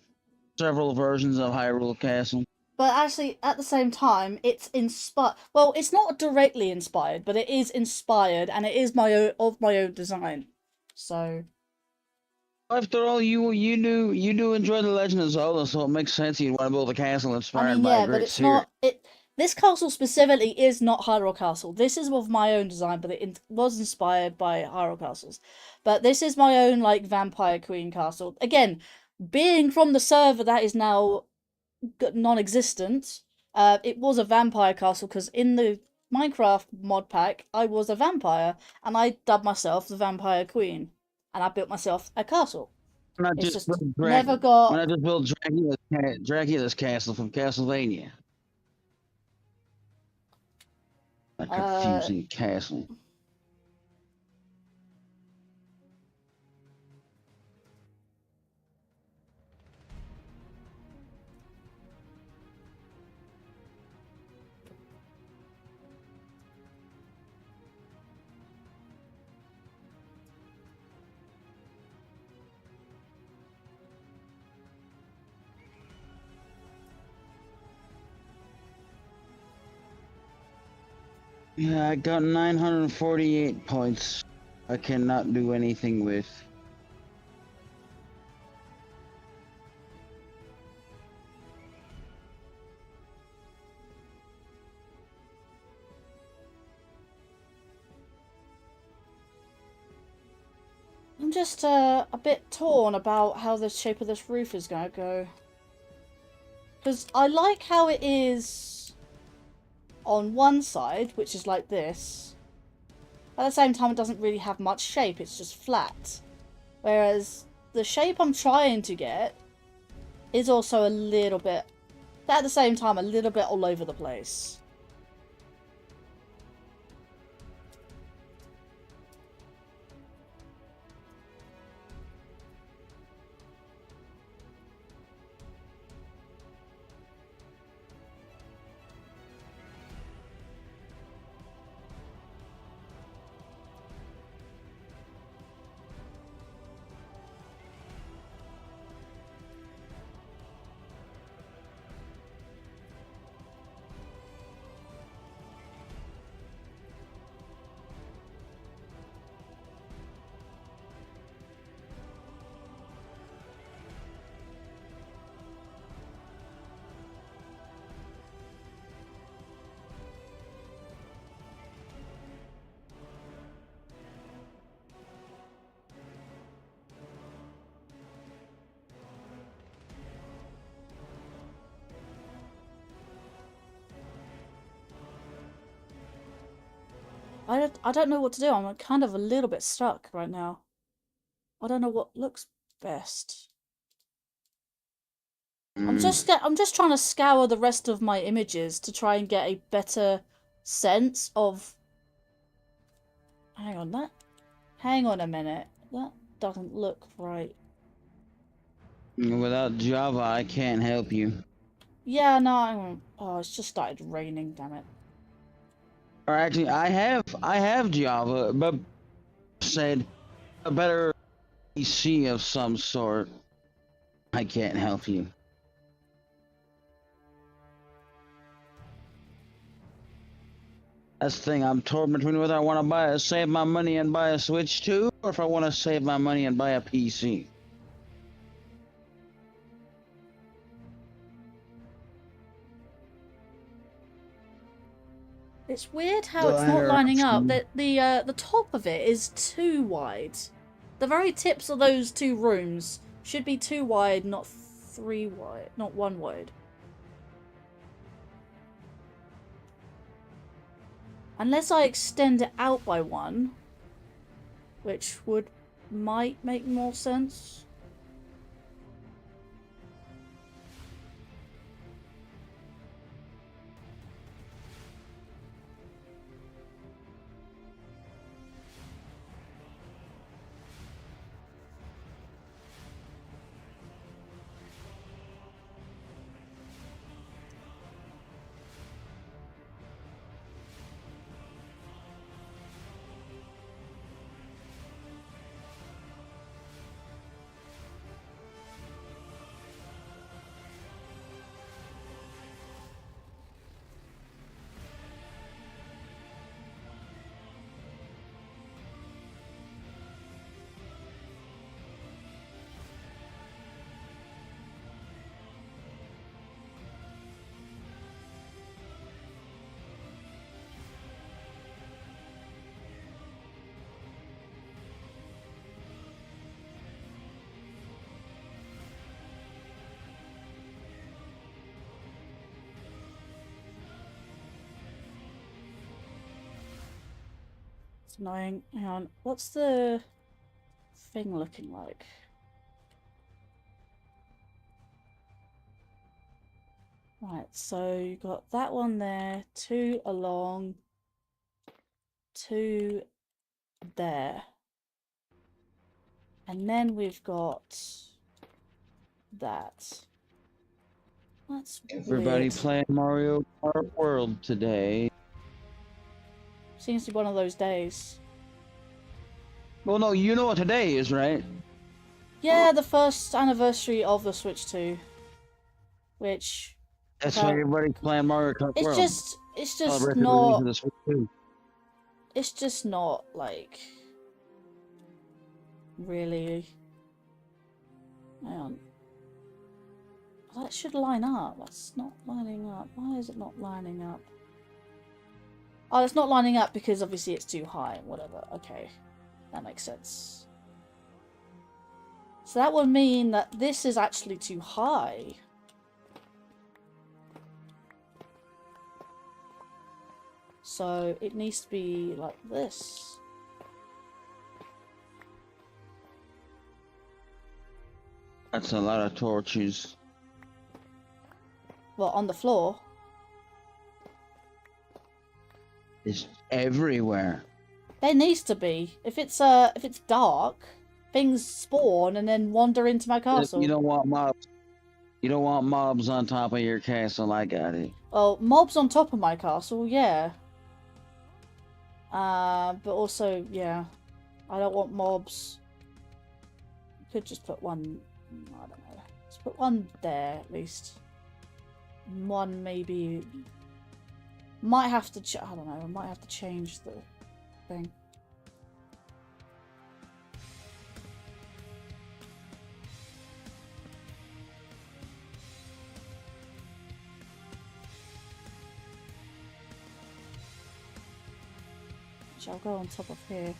Speaker 4: several versions of Hyrule Castle.
Speaker 1: But actually, at the same time, it's inspired. Well, it's not directly inspired, but it is inspired, and it is my own design. So.
Speaker 4: After all, you do enjoy the Legend of Zelda, so it makes sense you'd want to build a castle inspired by a great
Speaker 1: but it's
Speaker 4: series.
Speaker 1: not. This castle specifically is not Hyrule Castle. This is of my own design, but it was inspired by Hyrule Castles. But this is my own, like, Vampire Queen castle. Again, being from the server that is now non-existent, it was a vampire castle, because in the Minecraft mod pack, I was a vampire, and I dubbed myself the Vampire Queen. And I built myself a castle.
Speaker 4: When I
Speaker 1: It's
Speaker 4: just
Speaker 1: never got...
Speaker 4: When I just built Dracula's castle from Castlevania. A confusing castle. Yeah, I got 948 points. I cannot do anything with.
Speaker 1: I'm just a bit torn about how the shape of this roof is going to go. Because I like how it is on one side, which is like this. At the same time, it doesn't really have much shape, it's just flat. Whereas the shape I'm trying to get is also a little bit, at the same time, a little bit all over the place. I don't know what to do. I'm kind of a little bit stuck right now. I don't know what looks best. I'm just trying to scour the rest of my images to try and get a better sense of. Hang on a minute. That doesn't look right.
Speaker 4: Without Java, I can't help you.
Speaker 1: Yeah, no. Oh, it's just started raining. Damn it.
Speaker 4: Or actually, I have Java, but said a better PC of some sort. I can't help you. That's the thing. I'm torn between whether I want to save my money and buy a Switch 2, or if I want to save my money and buy a PC.
Speaker 1: It's weird how
Speaker 4: The
Speaker 1: it's not
Speaker 4: latter
Speaker 1: lining up.
Speaker 4: option.
Speaker 1: The top of it is too wide. The very tips of those two rooms should be 2 wide, not 3 wide, not 1 wide. Unless I extend it out by 1, which might make more sense. It's annoying. Hang on. What's the thing looking like? Right, so you got that one there, 2 along, 2 there. And then we've got that. That's
Speaker 4: Everybody
Speaker 1: weird.
Speaker 4: playing Mario Kart World today.
Speaker 1: Seems to be one of those days.
Speaker 4: Well, no, you know what today is, right?
Speaker 1: Yeah, the first anniversary of the Switch 2. Which
Speaker 4: That's why everybody's playing Mario Kart World.
Speaker 1: it's just
Speaker 4: Celebrate the release of
Speaker 1: not
Speaker 4: the Switch 2.
Speaker 1: it's just not like really. Hang on. That should line up. That's not lining up. Why is it not lining up? Oh, it's not lining up because obviously it's too high. Whatever. Okay. That makes sense. So that would mean that this is actually too high. So it needs to be like this.
Speaker 4: That's a lot of torches.
Speaker 1: Well, on the floor.
Speaker 4: It's everywhere.
Speaker 1: There needs to be. If it's dark, things spawn and then wander into my castle.
Speaker 4: You don't want mobs. You don't want mobs on top of your castle. I got it.
Speaker 1: Well, mobs on top of my castle, yeah. But also, yeah, I don't want mobs. Could just put one. I don't know. Let's put one there at least. One maybe. Might have to. I don't know. I might have to change the thing. I'll go on top of here.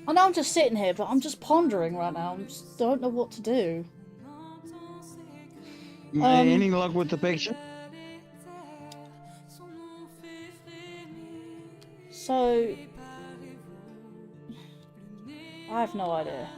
Speaker 1: I know I'm just sitting here, but I'm just pondering right now. I just don't know what to do.
Speaker 4: Any luck with the picture?
Speaker 1: So I have no idea.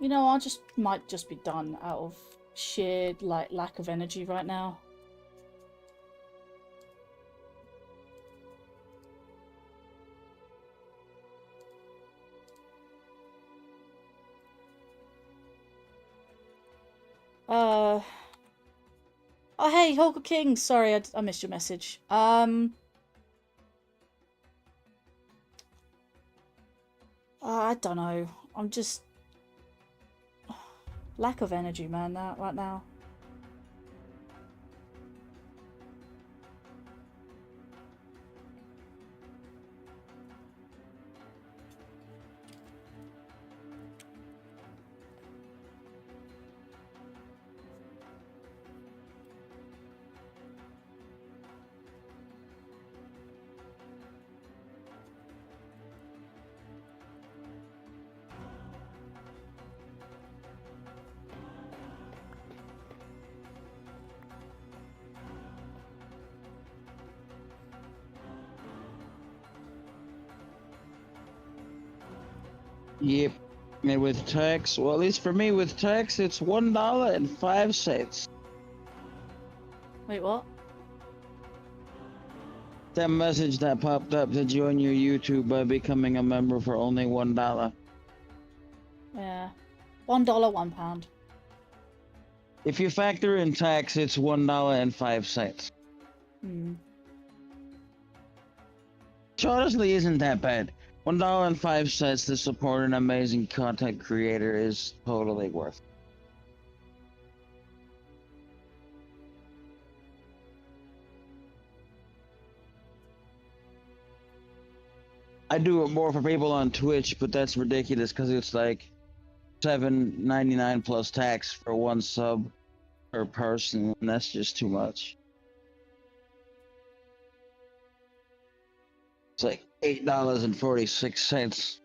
Speaker 1: You know, I might just be done out of sheer lack of energy right now. Oh hey, Hulk King. Sorry, I missed your message. I don't know. I'm just lack of energy, man. Right now.
Speaker 4: Yep. And with tax, well, at least for me, with tax, it's $1.05.
Speaker 1: Wait, what?
Speaker 4: That message that popped up to join your YouTube by becoming a member for only $1.
Speaker 1: Yeah. $1, £1.
Speaker 4: If you factor in tax, it's $1.05.
Speaker 1: Hmm.
Speaker 4: Which honestly isn't that bad. $1.05 to support an amazing content creator is totally worth it. I do it more for people on Twitch, but that's ridiculous because it's like $7.99 plus tax for one sub per person, and that's just too much. It's like $8.46.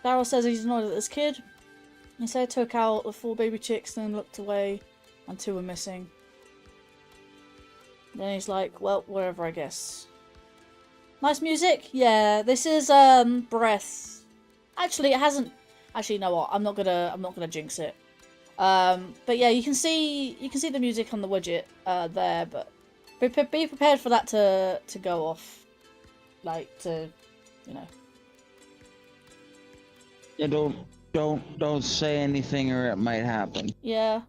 Speaker 1: Daryl says he's annoyed at this kid. He said took out the 4 baby chicks and then looked away and 2 were missing. Then he's like, well, wherever I guess. Nice music? Yeah, this is Breath. Actually it hasn't you know what, I'm not gonna jinx it. But yeah, you can see the music on the widget there, but be prepared for that to go off. Like to, you know.
Speaker 4: Yeah, don't say anything or it might happen.
Speaker 1: Yeah.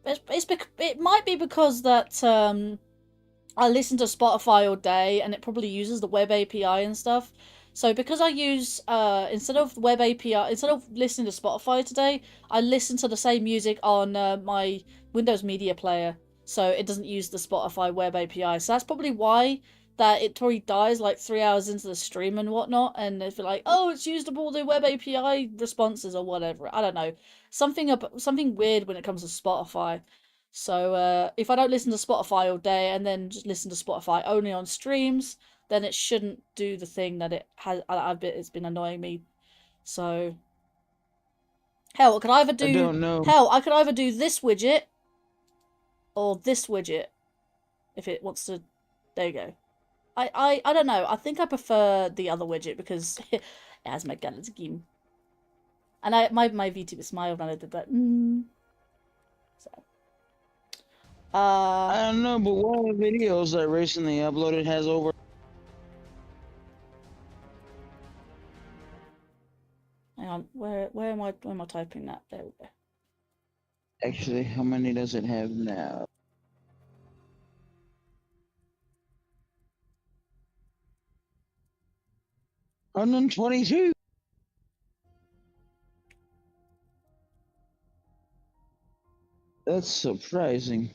Speaker 1: It might be because that I listen to Spotify all day and it probably uses the web API and stuff. So because I use instead of listening to Spotify today, I listen to the same music on my Windows Media Player. So it doesn't use the Spotify web API. So that's probably why that it probably dies like 3 hours into the stream and whatnot, and if you're like, oh, it's used up all the web API responses or whatever, I don't know. something weird when it comes to Spotify. So if I don't listen to Spotify all day and then just listen to Spotify only on streams, then it shouldn't do the thing that it has. It's been annoying me. So hell, I could either
Speaker 4: I
Speaker 1: do
Speaker 4: don't know.
Speaker 1: hell. I could either do this widget or this widget if it wants to. There you go. I don't know. I think I prefer the other widget because it has my gallery game. And my VTuber smiled when I did that. So,
Speaker 4: I don't know, but one of the videos I recently uploaded has over.
Speaker 1: hang on. Where am I typing that? There we go.
Speaker 4: Actually, how many does it have now? $122. That's surprising.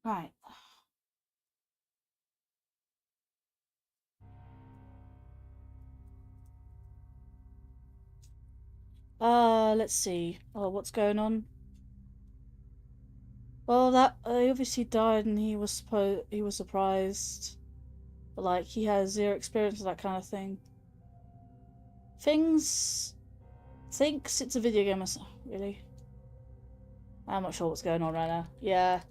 Speaker 1: Right. Let's see. Oh, what's going on? Well, that he obviously died, and he was surprised, but like he has zero experience with that kind of thing. Things thinks it's a video game. Really? I'm not sure what's going on right now. Yeah.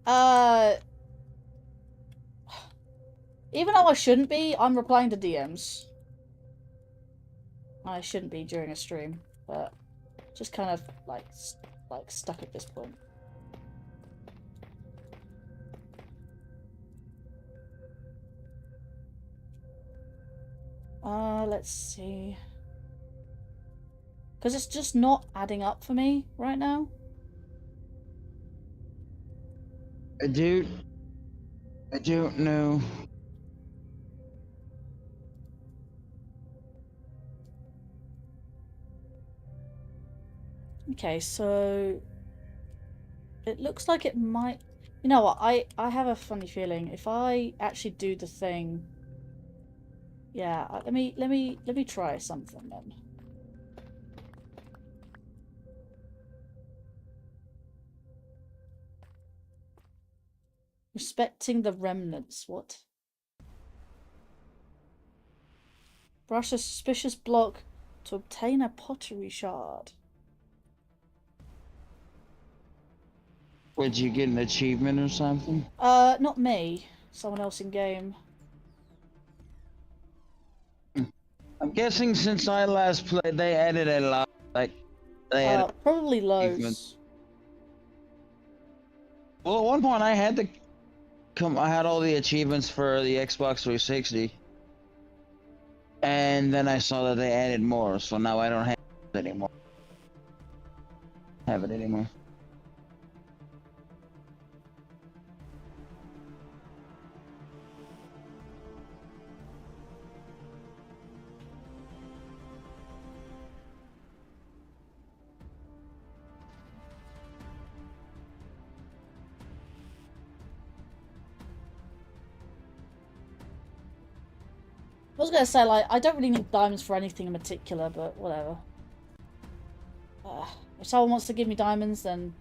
Speaker 1: Uh, even though I shouldn't be, I'm replying to DMs. I shouldn't be during a stream, but just kind of like stuck at this point. Let's see. Because it's just not adding up for me right now.
Speaker 4: I don't know.
Speaker 1: Okay, so it looks like it might. You know what? I have a funny feeling if I actually do the thing. Yeah, let me try something then. Respecting the remnants. What? Brush a suspicious block to obtain a pottery shard.
Speaker 4: Would you get an achievement or something?
Speaker 1: Not me. Someone else in game.
Speaker 4: I'm guessing since I last played, they added a lot. Like, they added
Speaker 1: Probably
Speaker 4: achievements.
Speaker 1: loads.
Speaker 4: Well, at one point I had to I had all the achievements for the Xbox 360. And then I saw that they added more, so now I don't have it anymore. Have it anymore.
Speaker 1: I was gonna say, like, I don't really need diamonds for anything in particular, but whatever. If someone wants to give me diamonds, then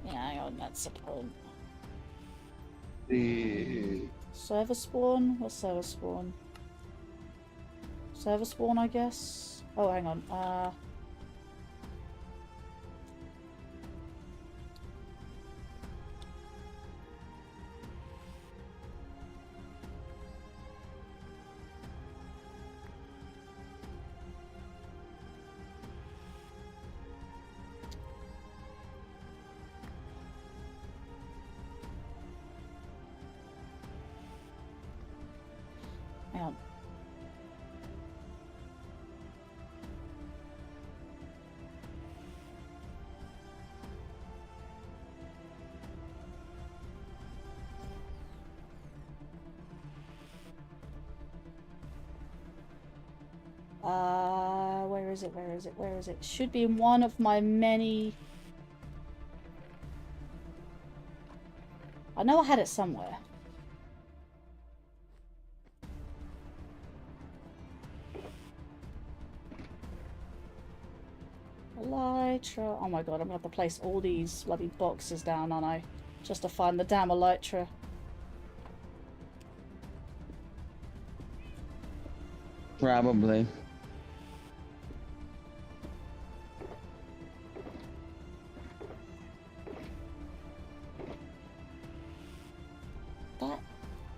Speaker 1: yeah, hang on, that's the point. Server spawn? What's server spawn? Server spawn, I guess. Oh, hang on. Hang on. Where is it? Where is it? Where is it? Should be in one of my many. I know I had it somewhere. Elytra. Oh my god, I'm gonna have to place all these bloody boxes down, aren't I? Just to find the damn Elytra.
Speaker 4: Probably.
Speaker 1: That...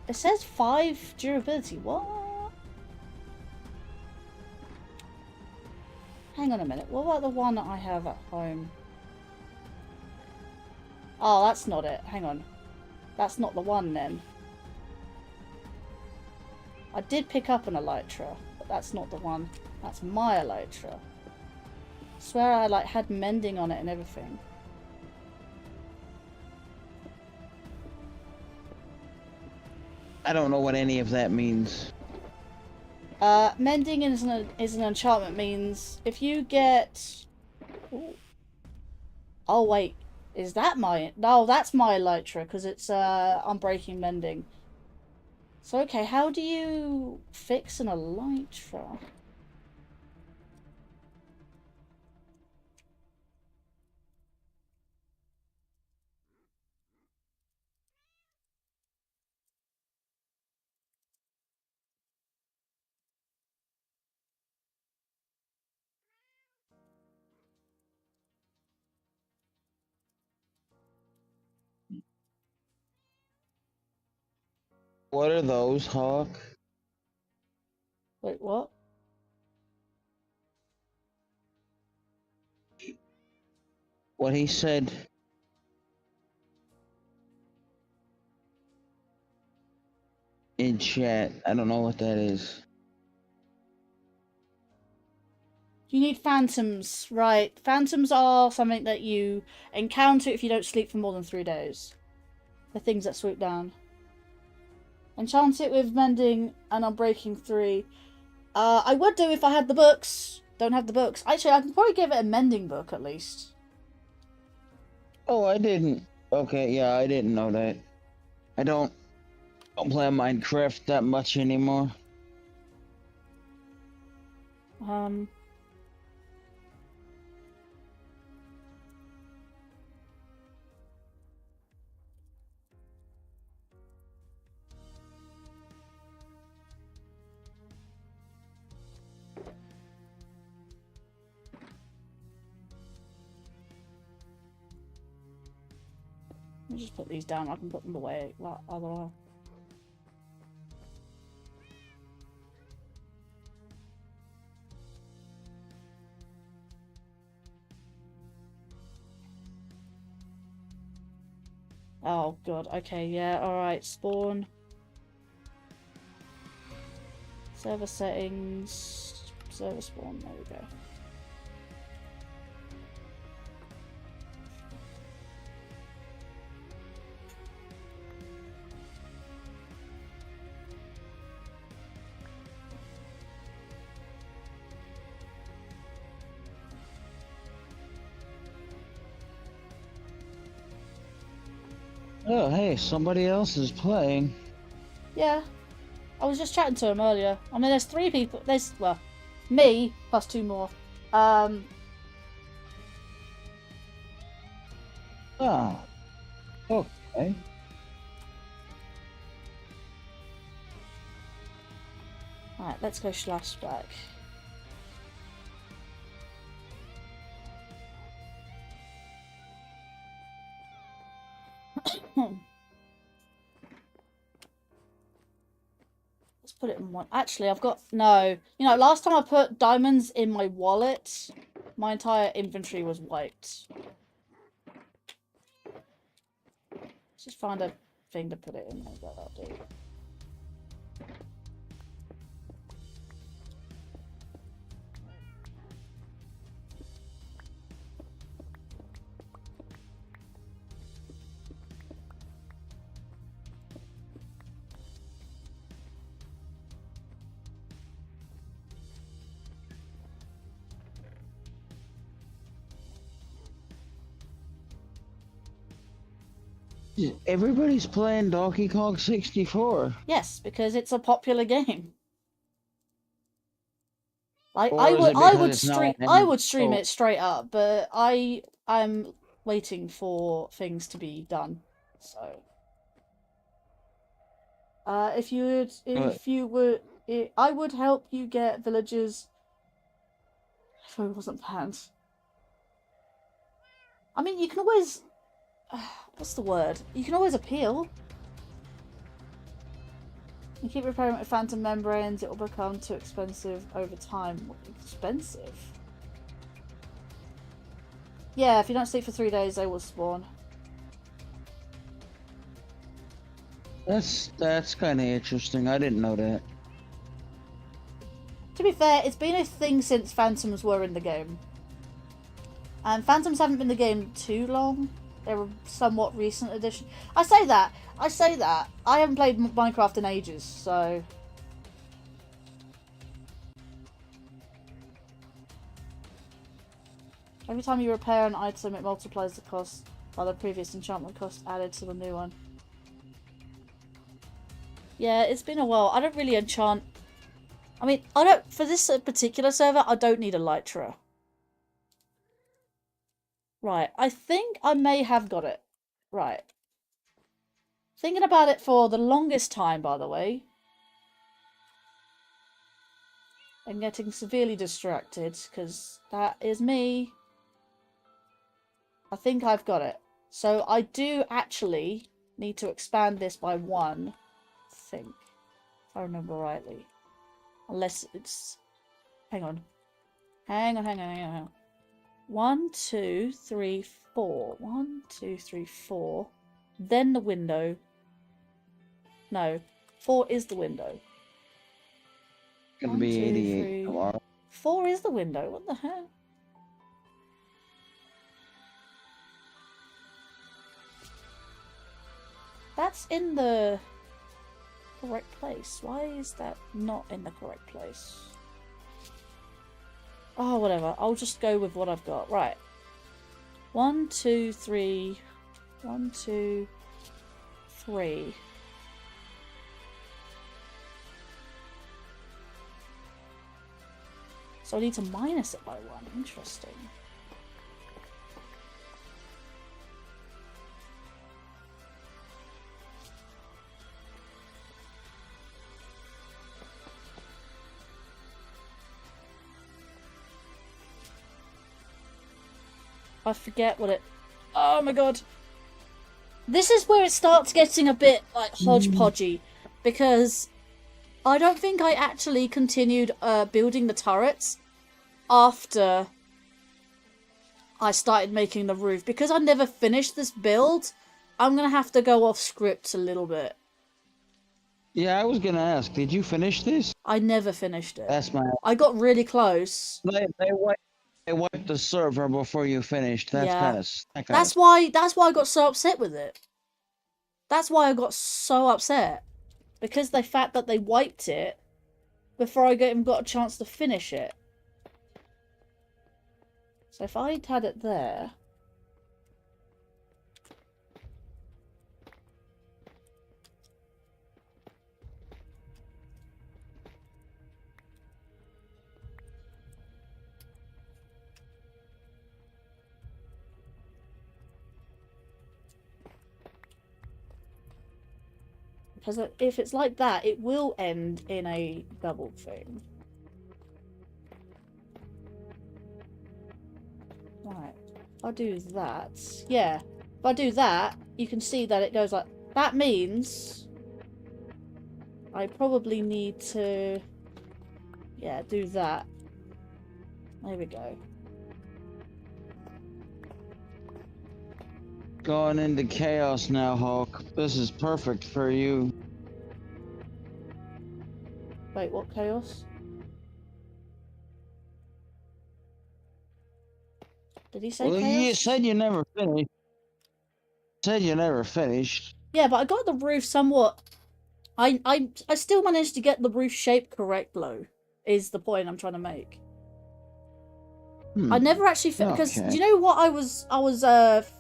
Speaker 1: It says 5 durability. What? Hang on a minute. What about the one that I have at home? Oh, that's not it. Hang on. That's not the one then. I did pick up an Elytra, but that's not the one. That's my Elytra. I swear I like had mending on it and everything.
Speaker 4: I don't know what any of that means.
Speaker 1: Mending is an enchantment, means if you get... Ooh. Oh wait, is that my... No, that's my Elytra, because it's Unbreaking Mending. So okay, how do you fix an Elytra?
Speaker 4: What are those, Hawk?
Speaker 1: Wait, what?
Speaker 4: What he said. In chat. I don't know what that is.
Speaker 1: You need phantoms, right? Phantoms are something that you encounter if you don't sleep for more than 3 days. The things that swoop down. Enchant it with Mending and Unbreaking 3. I would do if I had the books. Don't have the books. Actually, I can probably give it a Mending book at least.
Speaker 4: Oh, I didn't. Okay, yeah, I didn't know that. I don't play Minecraft that much anymore.
Speaker 1: me just put these down. I can put them away that other way. Oh god, okay, yeah, alright, spawn. Server settings, server spawn, there we go.
Speaker 4: Oh, hey, somebody else is playing.
Speaker 1: Yeah, I was just chatting to him earlier. I mean, there's 3 people. There's, well, me plus 2 more.
Speaker 4: Ah, okay.
Speaker 1: Alright, let's go /back. Let's put it in one. Actually, I've got no. You know, last time I put diamonds in my wallet, my entire inventory was wiped. Let's just find a thing to put it in. That'll do.
Speaker 4: Everybody's playing Donkey Kong 64.
Speaker 1: Yes, because it's a popular game. Like
Speaker 4: Or
Speaker 1: I
Speaker 4: is
Speaker 1: would,
Speaker 4: it
Speaker 1: I
Speaker 4: because
Speaker 1: would
Speaker 4: it's not
Speaker 1: stream,
Speaker 4: in-
Speaker 1: I would stream
Speaker 4: oh.
Speaker 1: it straight up, but I'm waiting for things to be done. So, if you would, I would help you get villagers. If I wasn't banned. I mean, you can always. What's the word? You can always appeal. You keep repairing it with phantom membranes, it will become too expensive over time. What, expensive? Yeah, if you don't sleep for 3 days, they will spawn.
Speaker 4: That's kind of interesting. I didn't know that.
Speaker 1: To be fair, it's been a thing since phantoms were in the game. And phantoms haven't been in the game too long. They're a somewhat recent addition. I say that. I haven't played Minecraft in ages, so... Every time you repair an item, it multiplies the cost by the previous enchantment cost added to the new one. Yeah, it's been a while. I don't really enchant... I mean, I don't... For this particular server, I don't need Elytra. Right, I think I may have got it. Right. Thinking about it for the longest time, by the way. And getting severely distracted, because that is me. I think I've got it. So I do actually need to expand this by 1, I think. If I remember rightly. Unless it's... Hang on. Hang on. 1, 2, 3, 4. 1, 2, 3, 4. Then the window. No. 4 is the window.
Speaker 4: Gonna
Speaker 1: 1,
Speaker 4: be
Speaker 1: 2,
Speaker 4: 88
Speaker 1: 3.
Speaker 4: tomorrow.
Speaker 1: 4 is the window. What the hell? That's in the correct place. Why is that not in the correct place? Oh, whatever. I'll just go with what I've got. Right. 1, 2, 3. 1, 2, 3. So I need to minus it by 1. Interesting. I forget what it... Oh my god! This is where it starts getting a bit, like, hodgepodgey. Because I don't think I actually continued building the turrets after I started making the roof. Because I never finished this build, I'm going to have to go off script a little bit.
Speaker 4: Yeah, I was gonna ask, did you finish this?
Speaker 1: I never finished it.
Speaker 4: That's my...
Speaker 1: I got really close.
Speaker 4: They wiped the server before you finished. That's
Speaker 1: Yeah.
Speaker 4: kind of...
Speaker 1: That's why I got so upset with it. That's why I got so upset. Because the fact that they wiped it before I even got a chance to finish it. So if I'd had it there... Because if it's like that, it will end in a double thing. Right. If I do that... Yeah. If I do that, you can see that it goes like... That means... I probably need to... Yeah, do that. There we go.
Speaker 4: Going into chaos now, Hawk. This is perfect for you.
Speaker 1: Wait, what chaos? Did he say
Speaker 4: Well,
Speaker 1: chaos?
Speaker 4: you said you never finished. Said you never finished.
Speaker 1: Yeah, but I got the roof somewhat... I still managed to get the roof shape correct, though, is the point I'm trying to make. I never actually because
Speaker 4: Okay.
Speaker 1: do you know what I was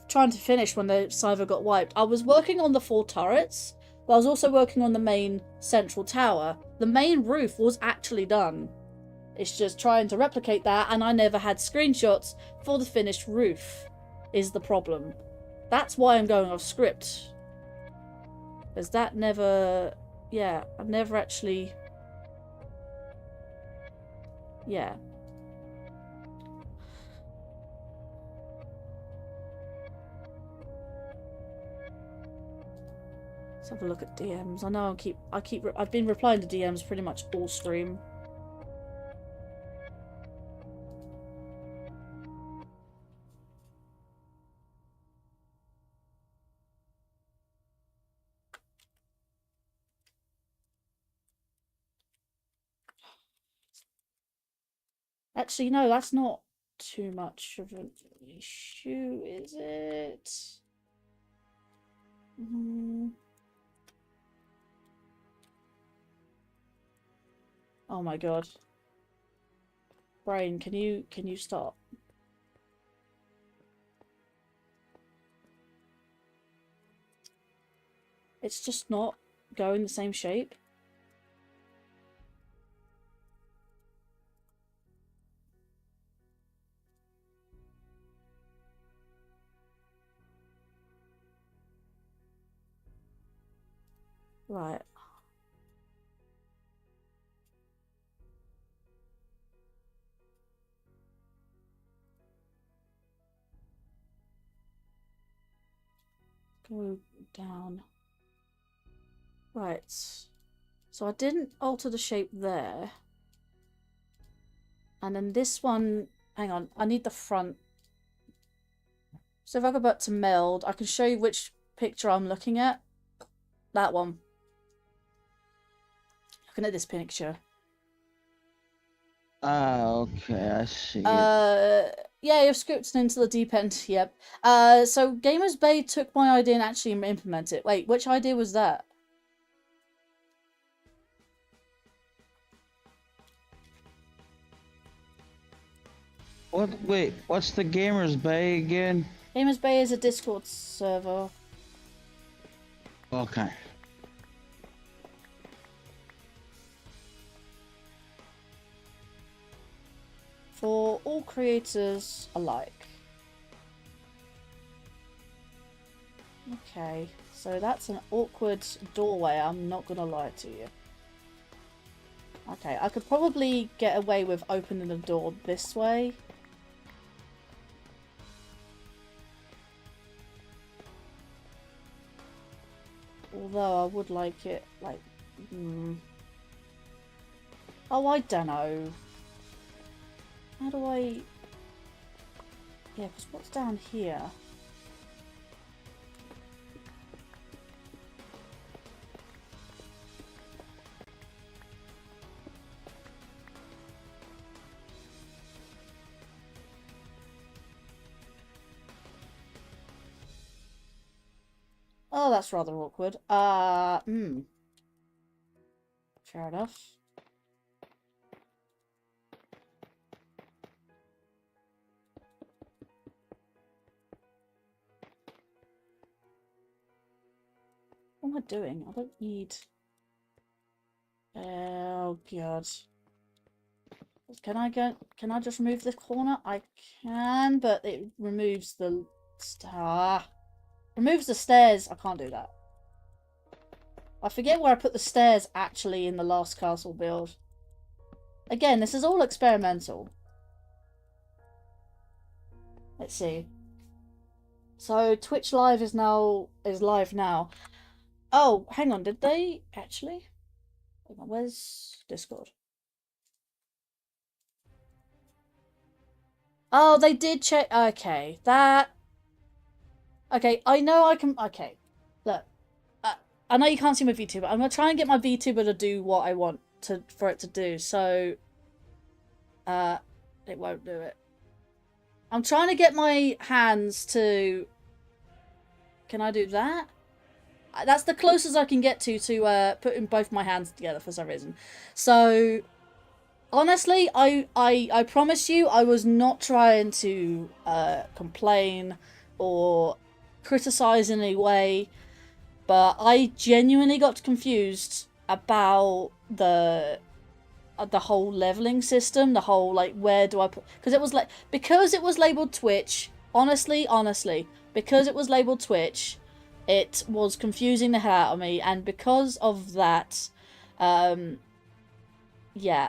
Speaker 1: trying to finish when the server got wiped? I was working on the 4 turrets, but I was also working on the main central tower. The main roof was actually done. It's just trying to replicate that, and I never had screenshots for the finished roof is the problem. That's why I'm going off script. Because that never... Yeah, I've never actually... Yeah. Let's have a look at DMs. I know I've been replying to DMs pretty much all stream. Actually, no, that's not too much of an issue, is it? Oh my god. Brain, can you stop? It's just not going the same shape. Right. Go down. Right. So I didn't alter the shape there. And then this one... Hang on, I need the front. So if I go back to meld, I can show you which picture I'm looking at. That one. Looking at this picture.
Speaker 4: Ah, okay, I see it.
Speaker 1: Yeah, you've scripted into the deep end, yep. So Gamers Bay took my idea and actually implemented it. Wait, which idea was that?
Speaker 4: Wait, what's the Gamers Bay again?
Speaker 1: Gamers Bay is a Discord server.
Speaker 4: Okay.
Speaker 1: For all creators alike. Okay, so that's an awkward doorway, I'm not gonna lie to you. Okay, I could probably get away with opening the door this way. Although I would like it, like... Oh, I don't know. How do I... Yeah, because what's down here? Oh, that's rather awkward. Fair enough. What am I doing? I don't need... Oh, God. Can I just remove this corner? I can, but it removes the... Removes the stairs. I can't do that. I forget where I put the stairs actually in the last castle build. Again, this is all experimental. Let's see. So Twitch Live is live now. Oh, hang on, did they actually? Hang on, where's Discord? Oh, they did check. Okay, that. Okay, I know I can. Okay, look. I know you can't see my VTuber. I'm gonna try and get my VTuber to do what I want for it to do. So, it won't do it. I'm trying to get my hands to. Can I do that? That's the closest I can get to putting both my hands together for some reason. So, honestly, I promise you, I was not trying to complain or criticize in any way. But I genuinely got confused about the whole leveling system, the whole, like, where do I put... Because it was labelled Twitch, honestly, because it was labelled Twitch, it was confusing the hell out of me, and because of that, yeah,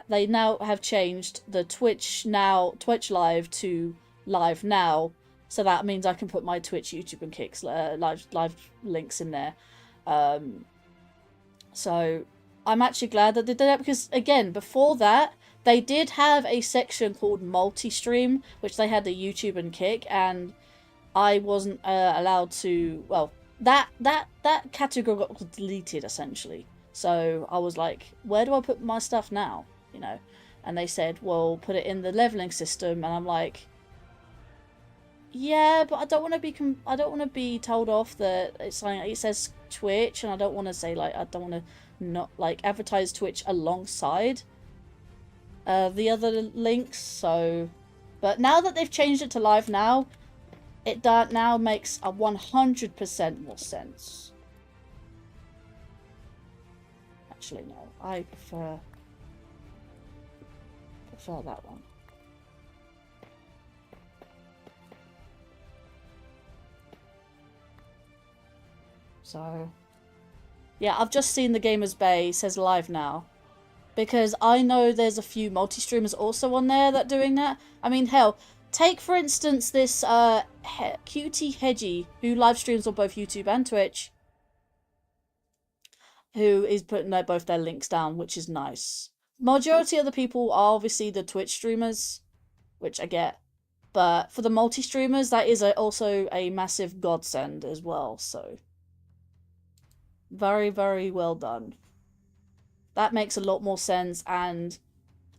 Speaker 1: they now have changed the Twitch Live to Live Now, so that means I can put my Twitch, YouTube, and Kicks live links in there. So I'm actually glad that they did that because, again, before that, they did have a section called Multistream, which they had the YouTube and Kick, and I wasn't allowed to. Well, that category got deleted essentially. So I was like, where do I put my stuff now? You know, and they said, well, put it in the leveling system, and I'm like. Yeah, but I don't want to be told off that it's like it says Twitch, and I don't want to say like I don't want to not like advertise Twitch alongside the other links. So, but now that they've changed it to Live Now, it now makes a 100% more sense. Actually, no, I prefer that one. So, yeah, I've just seen the Gamers Bay says Live Now. Because I know there's a few multi-streamers also on there that doing that. I mean, hell, take for instance this Cutie Hedgie, who live streams on both YouTube and Twitch. Who is putting both their links down, which is nice. Majority of the people are obviously the Twitch streamers, which I get. But for the multi-streamers, that is also a massive godsend as well, so... Very, very well done. That makes a lot more sense, and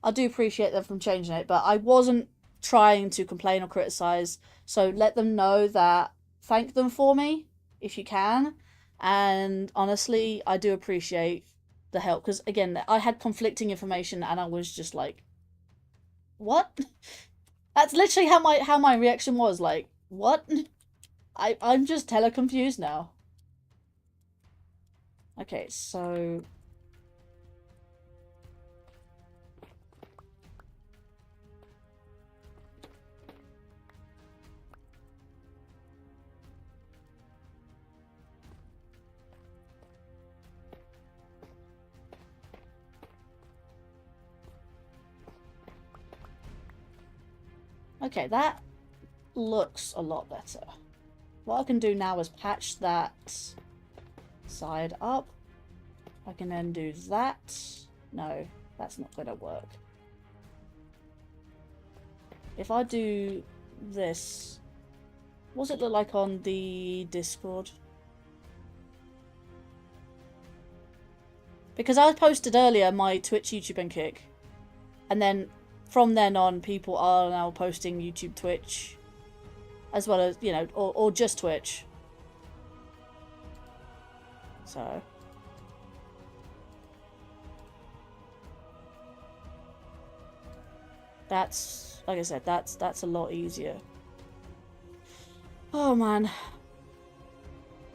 Speaker 1: I do appreciate them from changing it, but I wasn't trying to complain or criticize, so let them know that thank them for me, if you can, and honestly, I do appreciate the help, because again, I had conflicting information, and I was just like, what? That's literally how my reaction was, like, what? I'm just hella confused now. Okay, so... Okay, that looks a lot better. What I can do now is patch that side up. I can then do that. No, that's not going to work. If I do this, what's it look like on the Discord? Because I posted earlier my Twitch, YouTube, and Kick. And then from then on, people are now posting YouTube, Twitch. As well as, you know, or just Twitch. So. That's, like I said, that's a lot easier. Oh, man.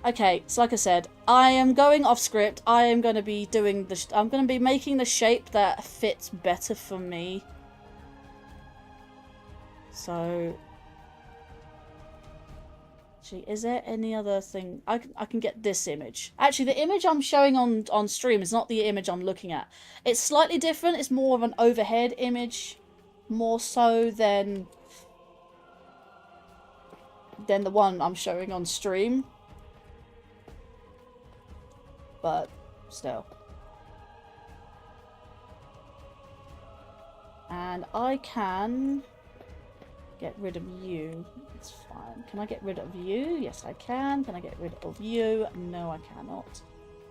Speaker 1: Okay, so like I said, I am going off script. I am going to be doing the... I'm going to be making the shape that fits better for me. So... Actually, is there any other thing? I can get this image. Actually, the image I'm showing on stream is not the image I'm looking at. It's slightly different. It's more of an overhead image. More so than the one I'm showing on stream. But still. And I can get rid of you. It's fine. Can I get rid of you? Yes, I can. Can I get rid of you? No, I cannot.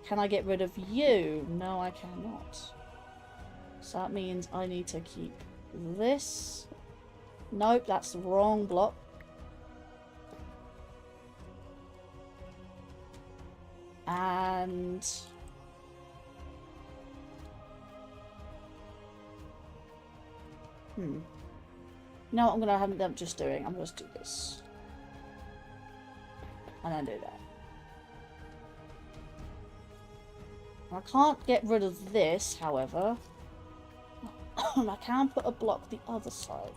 Speaker 1: Can I get rid of you? No, I cannot. So that means I need to keep this. Nope, that's the wrong block. And you know what I'm gonna have them just doing? I'm just do this. And then do that. I can't get rid of this, however. I can put a block the other side.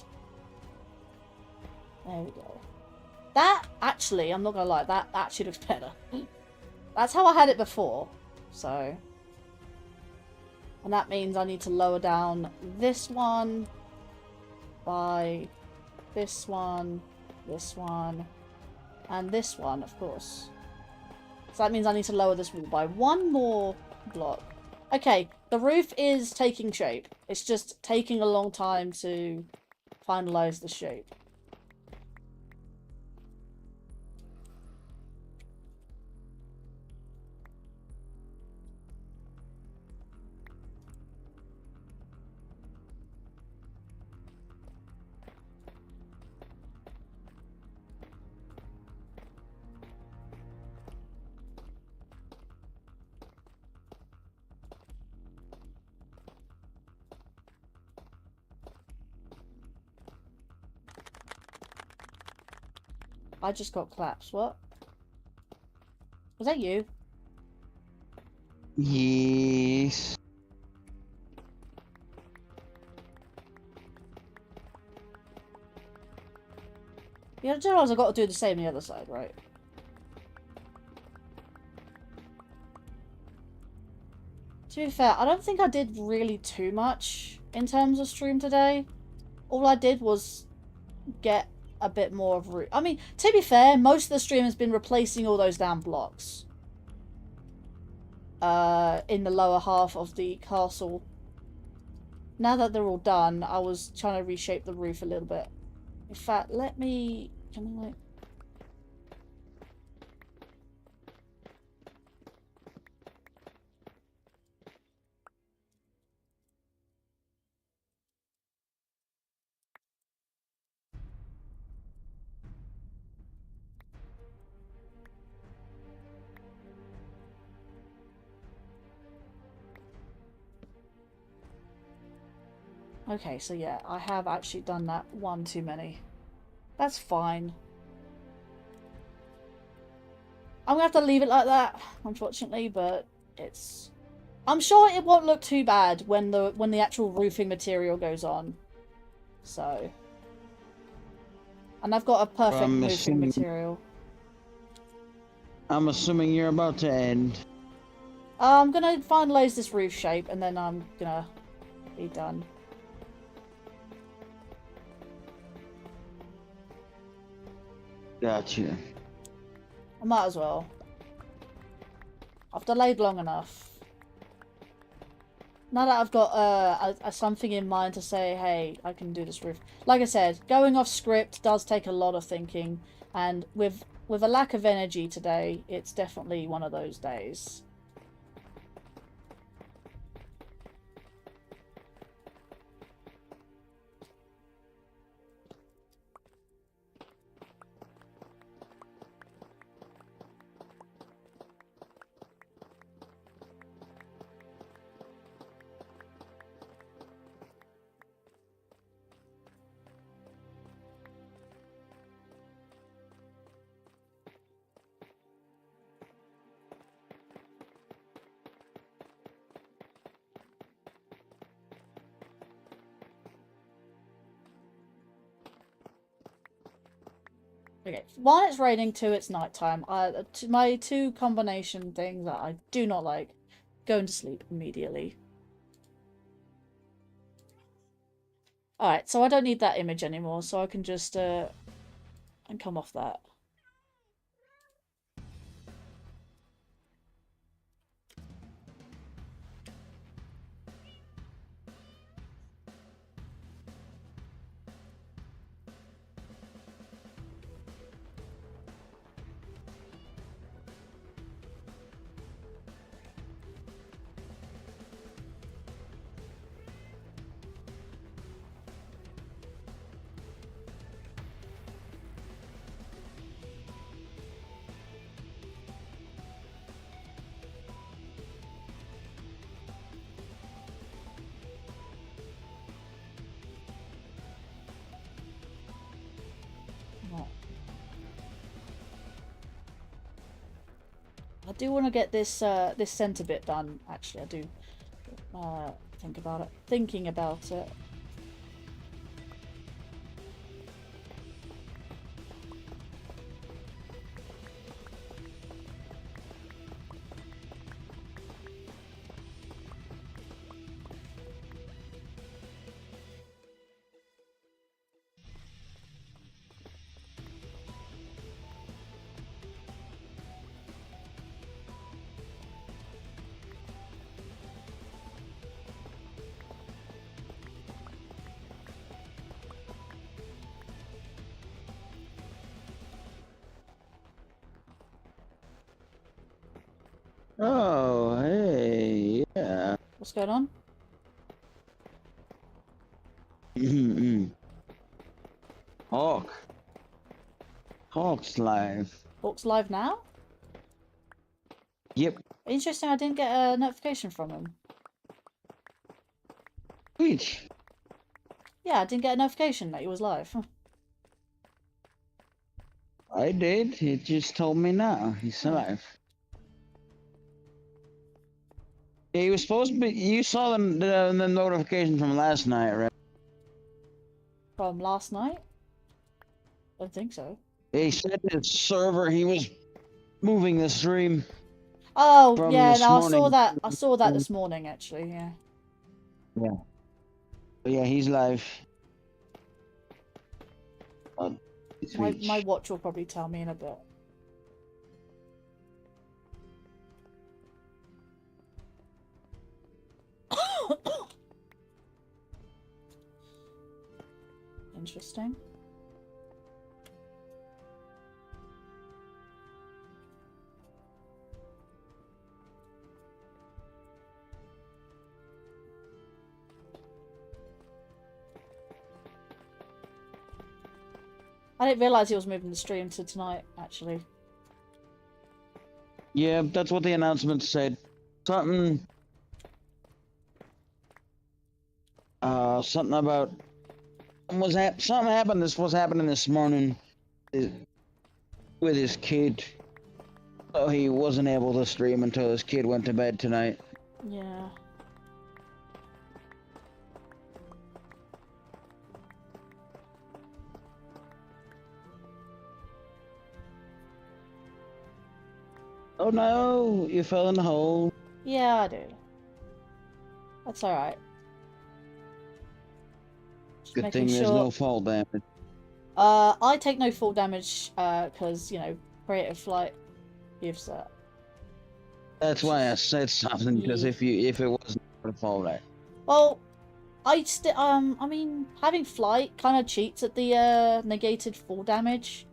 Speaker 1: There we go. That actually, I'm not gonna lie, that actually looks better. That's how I had it before, so. And that means I need to lower down this one by this one, and this one, of course. So that means I need to lower this wall by one more block. Okay, the roof is taking shape. It's just taking a long time to finalize the shape. I just got claps. What? Was that you?
Speaker 4: Yes.
Speaker 1: Yeah, I realize I've got to do the same on the other side, right? To be fair, I don't think I did really too much in terms of stream today. All I did was get a bit more of root. I mean, to be fair, most of the stream has been replacing all those damn blocks. In the lower half of the castle. Now that they're all done, I was trying to reshape the roof a little bit. In fact, let me... Can I, like... Okay, so yeah, I have actually done that one too many. That's fine. I'm gonna have to leave it like that, unfortunately, but it's... I'm sure it won't look too bad when the actual roofing material goes on. So... And I've got a perfect roofing material.
Speaker 4: I'm assuming you're about to end.
Speaker 1: I'm gonna finalize this roof shape and then I'm gonna be done.
Speaker 4: Gotcha.
Speaker 1: I might as well. I've delayed long enough. Now that I've got something in mind to say, hey, I can do this roof. Like I said, going off script does take a lot of thinking, and with a lack of energy today, it's definitely one of those days. Okay, one, it's raining, two, it's nighttime. My two combination things that I do not like. Going to sleep immediately. Alright, so I don't need that image anymore, so I can just, and come off that. I do want to get this this centre bit done. Actually, I do thinking about it.
Speaker 4: Oh, hey, yeah.
Speaker 1: What's going on?
Speaker 4: Hawk. Hawk's live.
Speaker 1: Hawk's live now?
Speaker 4: Yep.
Speaker 1: Interesting, I didn't get a notification from him.
Speaker 4: Which?
Speaker 1: Yeah, I didn't get a notification that he was live.
Speaker 4: I did. It just told me now. He's live. Yeah, he was supposed to be. You saw the notification from last night, right?
Speaker 1: From last night? I don't think so.
Speaker 4: He said his server. He was moving the stream.
Speaker 1: Oh,
Speaker 4: From
Speaker 1: yeah,
Speaker 4: this
Speaker 1: no,
Speaker 4: morning.
Speaker 1: I saw that this morning, actually, yeah.
Speaker 4: Yeah. But yeah, he's live.
Speaker 1: My watch will probably tell me in a bit. Interesting. I didn't realise he was moving the stream to tonight, actually.
Speaker 4: Yeah, that's what the announcement said. Something. Something about. Something happened. This was happening this morning with his kid. So he wasn't able to stream until his kid went to bed tonight.
Speaker 1: Yeah.
Speaker 4: Oh no, you fell in the hole.
Speaker 1: Yeah, I do. That's alright.
Speaker 4: Good thing there's no fall damage.
Speaker 1: I take no fall damage, because, you know, creative flight gives that.
Speaker 4: That's why I said something, because if it wasn't for the fall back.
Speaker 1: Well, I mean, having flight kind of cheats at the negated fall damage,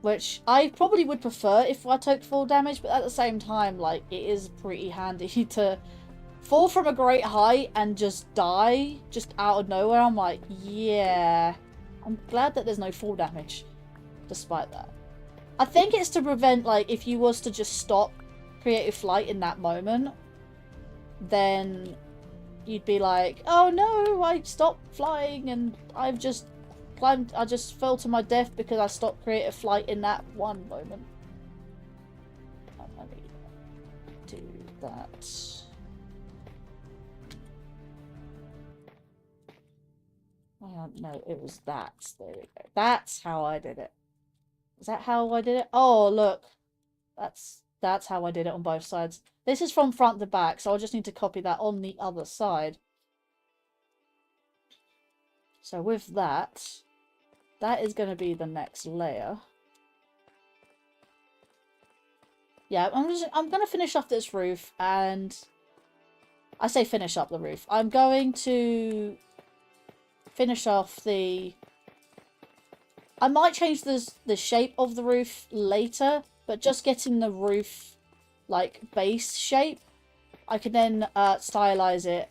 Speaker 1: which I probably would prefer if I took fall damage, but at the same time, like, it is pretty handy to fall from a great height and just die just out of nowhere. I'm like, yeah, I'm glad that there's no fall damage, despite that. I think it's to prevent, like, if you was to just stop creative flight in that moment, then you'd be like, oh no, I stopped flying and I've just climbed, I just fell to my death because I stopped creative flight in that one moment. Let me do that. No, it was that. There we go. That's how I did it. Is that how I did it? Oh, look. That's how I did it on both sides. This is from front to back, so I just need to copy that on the other side. So with that, that is going to be the next layer. Yeah, I'm going to finish off this roof, and I say finish up the roof. I'm going to finish off the... I might change the shape of the roof later, but just getting the roof, like, base shape, I can then stylize it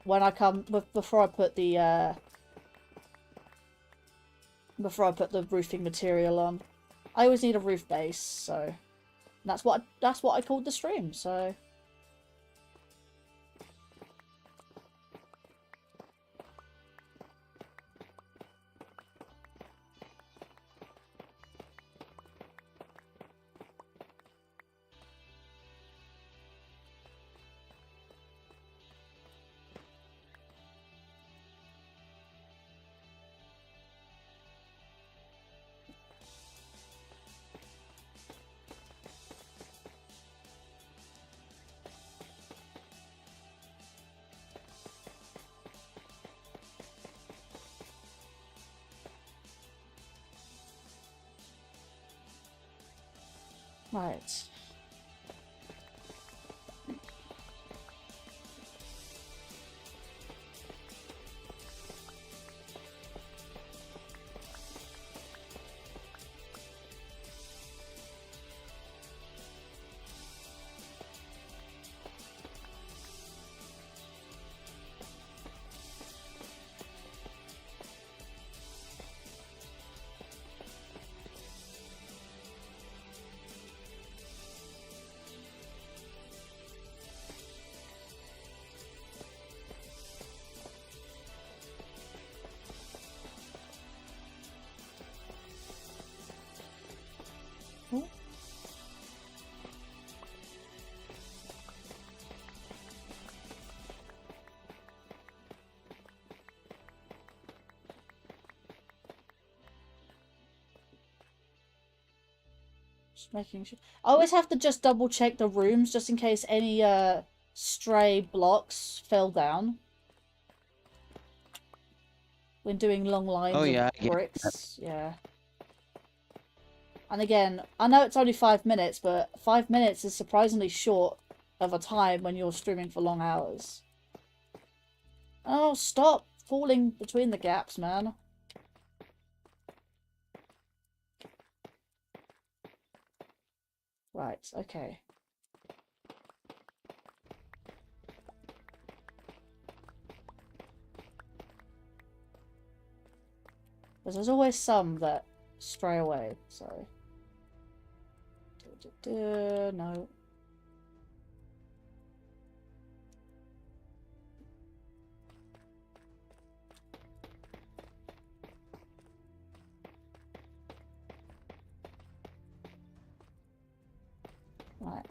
Speaker 1: when I come, before I put the roofing material on. I always need a roof base, so that's what I called the stream, so... Right. Just making sure. I always have to just double check the rooms just in case any stray blocks fell down when doing long lines of bricks. Yeah. And again, I know it's only 5 minutes, but 5 minutes is surprisingly short of a time when you're streaming for long hours. Oh, stop falling between the gaps, man. Right, okay. Because there's always some that stray away, so... No. Right.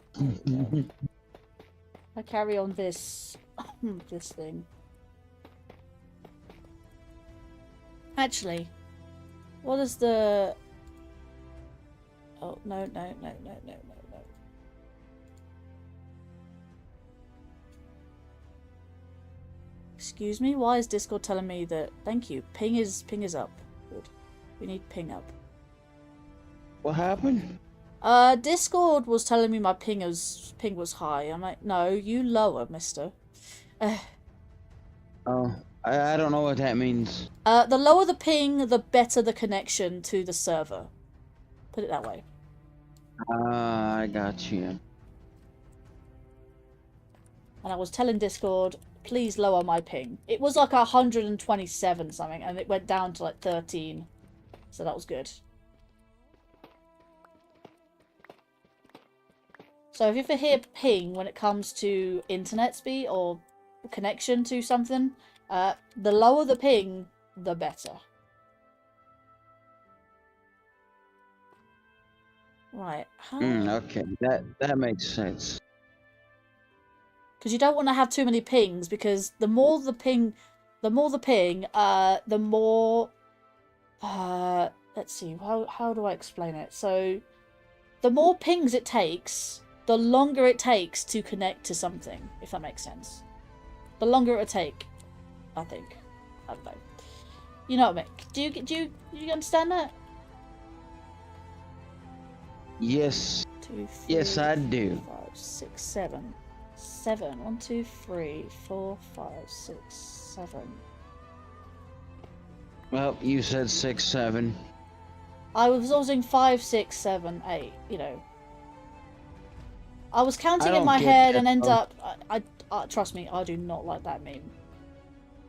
Speaker 1: I carry on this this thing. Actually, what is the... Oh, no. Excuse me, why is Discord telling me that... Thank you. Ping is up. Good. We need ping up.
Speaker 4: What happened?
Speaker 1: Discord was telling me my ping was high. I'm like, no, you lower, mister.
Speaker 4: Oh, I don't know what that means.
Speaker 1: The lower the ping, the better the connection to the server. Put it that way.
Speaker 4: I got you.
Speaker 1: And I was telling Discord, please lower my ping. It was like 127 something, and it went down to like 13. So that was good. So if you ever hear ping when it comes to internet speed or connection to something, the lower the ping, the better. Right.
Speaker 4: Okay, that makes sense.
Speaker 1: Because you don't want to have too many pings, because the more the ping, the more let's see, how do I explain it? So the more pings it takes, the longer it takes to connect to something, if that makes sense. The longer it will take, I think. I don't know. You know what I mean? Do you understand that?
Speaker 4: Yes.
Speaker 1: 2, 3,
Speaker 4: Yes, I do.
Speaker 1: 5, 6, 7. 7. 1, 2, 3, 4, 5, 6, 7.
Speaker 4: Well, you said 6, 7.
Speaker 1: I was using 5, 6, 7, 8. You know. I was counting in my head and end up. I trust me, I do not like that meme.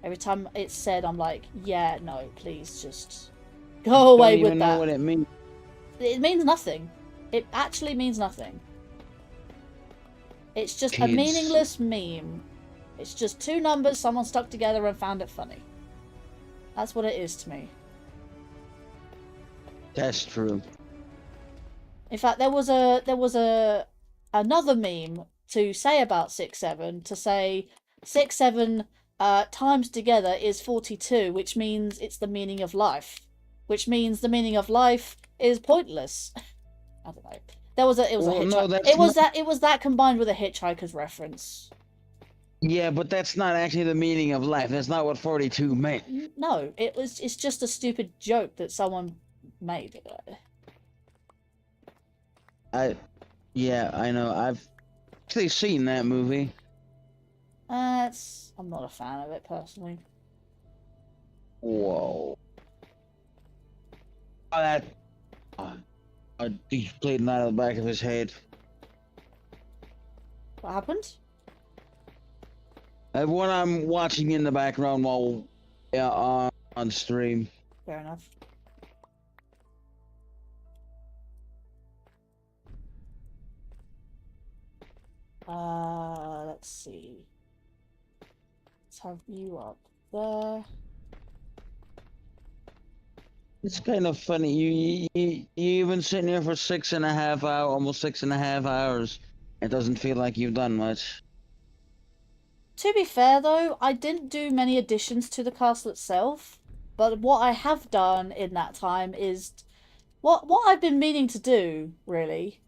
Speaker 1: Every time it's said, I'm like, yeah, no, please just go away with that.
Speaker 4: I don't even know what it means.
Speaker 1: It means nothing. It actually means nothing. It's just a
Speaker 4: Kids.
Speaker 1: meaningless meme. It's just two numbers someone stuck together and found it funny. That's what it is to me.
Speaker 4: That's true.
Speaker 1: In fact, there was another meme to say about 6, 7, to say 6, 7 times together is 42, which means it's the meaning of life. Which means the meaning of life is pointless. I don't know. It was that combined with a Hitchhiker's reference.
Speaker 4: Yeah, but that's not actually the meaning of life. That's not what 42 meant.
Speaker 1: No, it's just a stupid joke that someone made.
Speaker 4: Yeah, I know. I've actually seen that movie.
Speaker 1: I'm not a fan of it personally.
Speaker 4: Whoa. Oh, that. He's bleeding out of the back of his head.
Speaker 1: What happened?
Speaker 4: What I'm watching in the background while on stream.
Speaker 1: Fair enough. Let's see. Let's have you up there.
Speaker 4: It's kind of funny. You've been sitting here for 6.5 hours, almost 6.5 hours. It doesn't feel like you've done much.
Speaker 1: To be fair though, I didn't do many additions to the castle itself, but what I have done in that time is what I've been meaning to do really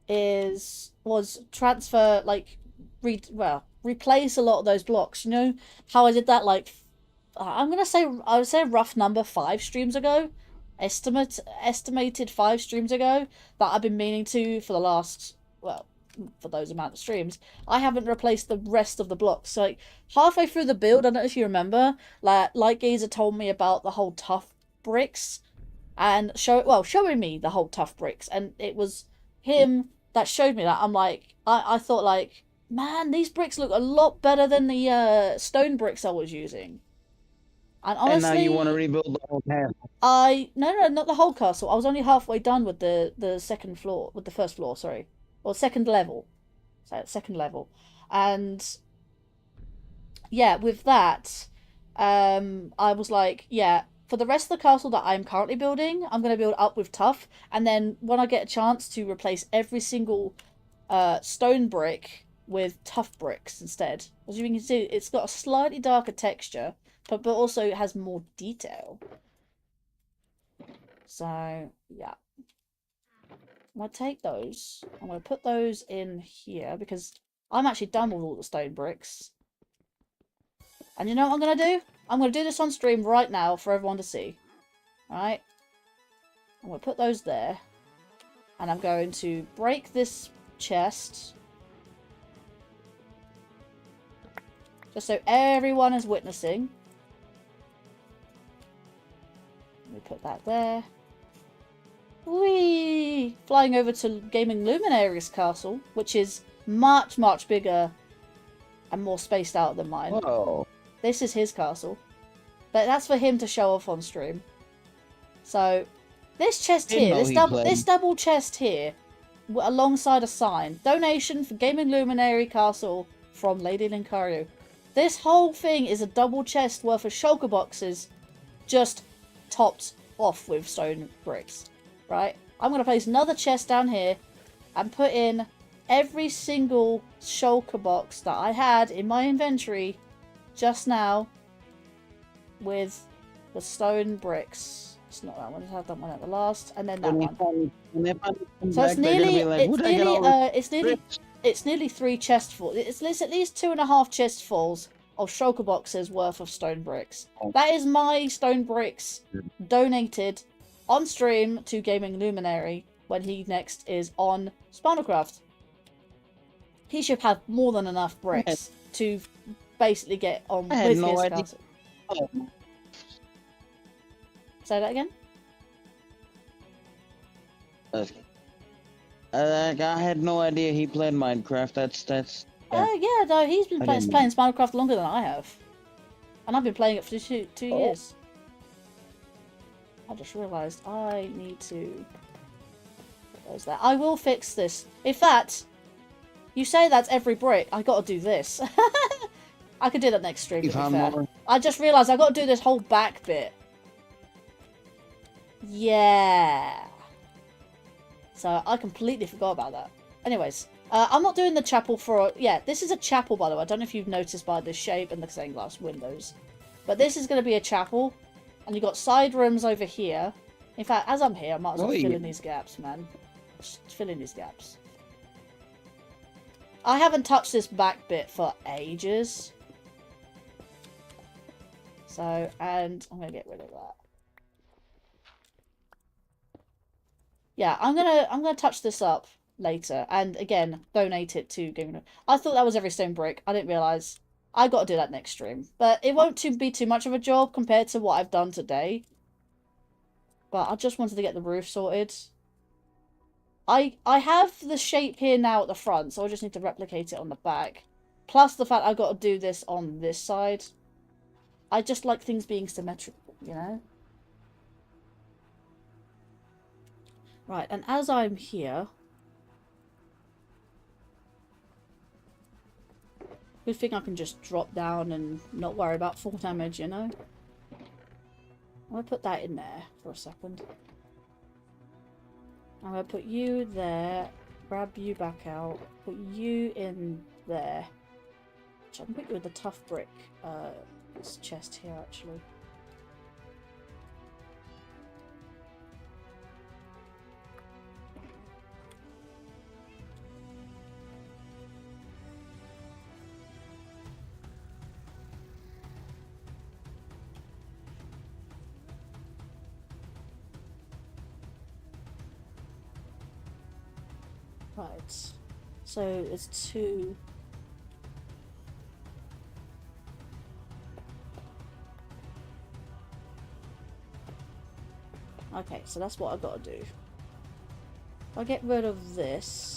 Speaker 1: was transfer, like, replace a lot of those blocks. You know how I did that, like, I would say a rough number 5 streams ago, estimated 5 streams ago, that I've been meaning to for the last, well, for those amount of streams. I haven't replaced the rest of the blocks. So, like, halfway through the build, I don't know if you remember, like Gazer told me about the whole tough bricks, and showing me the whole tough bricks, and it was him that showed me that. I'm like, I thought, like, man, these bricks look a lot better than the stone bricks I was using. And honestly,
Speaker 4: and now you want to rebuild the whole castle.
Speaker 1: No, not the whole castle. I was only halfway done with the second floor, with the first floor, sorry, or second level. So second level, and yeah, with that, I was like, yeah, for the rest of the castle that I'm currently building, I'm gonna build up with tough, and then when I get a chance to replace every single stone brick with tough bricks instead. As you can see, it's got a slightly darker texture, but also it has more detail. So, yeah. I'm going to take those. I'm going to put those in here because I'm actually done with all the stone bricks. And you know what I'm going to do? I'm going to do this on stream right now for everyone to see. Alright? I'm going to put those there. And I'm going to break this chest. Just so everyone is witnessing. Let me put that there. Whee! Flying over to Gaming Luminary's castle, which is much, much bigger and more spaced out than mine.
Speaker 4: Whoa.
Speaker 1: This is his castle. But that's for him to show off on stream. So, this chest here, this double chest here, alongside a sign. Donation for Gaming Luminary Castle from Lady Linkario. This whole thing is a double chest worth of shulker boxes, just topped off with stone bricks. Right? I'm going to place another chest down here and put in every single shulker box that I had in my inventory just now with the stone bricks. It's not that one. I had that one at the last, and then that one. So it's nearly 3 chest full. It's at least 2.5 chest fulls of shulker boxes worth of stone bricks. That is my stone bricks donated on stream to Gaming Luminary when he next is on Spinalcraft. He should have more than enough bricks to basically get on with his castle. Say that again?
Speaker 4: I had no idea he played Minecraft. That's.
Speaker 1: Yeah, no, he's been playing Spinalcraft longer than I have. And I've been playing it for two years. I just realised I need to... There's that. I will fix this. In fact, you say that's every brick. I gotta do this. I could do that next stream, to be fair. I just realised I gotta do this whole back bit. Yeah. So I completely forgot about that. Anyways, I'm not doing the chapel for... Yeah, this is a chapel, by the way. I don't know if you've noticed by the shape and the stained glass windows. But this is going to be a chapel. And you've got side rooms over here. In fact, as I'm here, I might as well fill in these gaps, man. Just fill in these gaps. I haven't touched this back bit for ages. So, and I'm going to get rid of that. Yeah, I'm gonna touch this up later, and again, donate it to Gaming. I thought that was every stone brick. I didn't realise. I got to do that next stream, but it won't be too much of a job compared to what I've done today. But I just wanted to get the roof sorted. I have the shape here now at the front, so I just need to replicate it on the back. Plus the fact I've got to do this on this side. I just like things being symmetrical, you know? Right, and as I'm here... Good thing I can just drop down and not worry about full damage, you know? I'm going to put that in there for a second. I'm going to put you there, grab you back out, put you in there. Actually, I can put you with the tough brick this chest here, actually. Right, so it's 2. Okay, so that's what I've got to do. I'll get rid of this.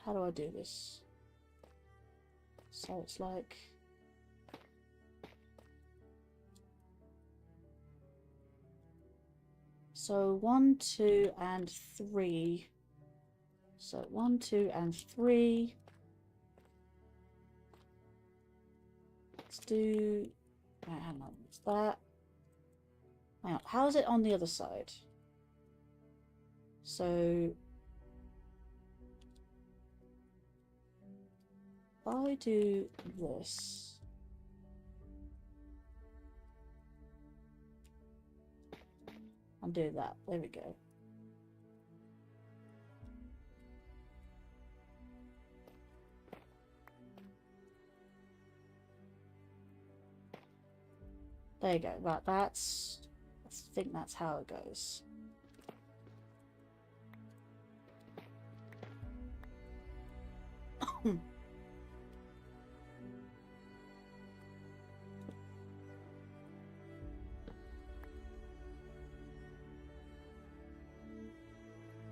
Speaker 1: How do I do this? So it's like... So 1, 2, and 3. So 1, 2, and 3. Let's do... Hang on, what's that? Hang on, how is it on the other side? So... if I do this... and do that, there we go. There you go. Right, that's... I think that's how it goes.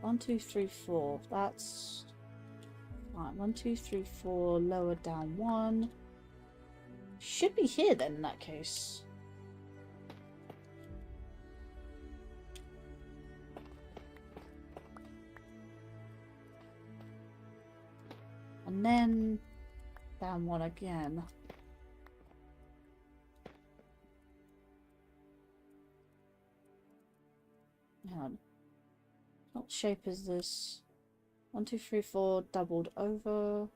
Speaker 1: One, two, three, four. That's fine. 1, 2, 3, 4. Lower down 1. Should be here then in that case. And then down 1 again. Hang on. What shape is this? 1, 2, 3, 4 doubled over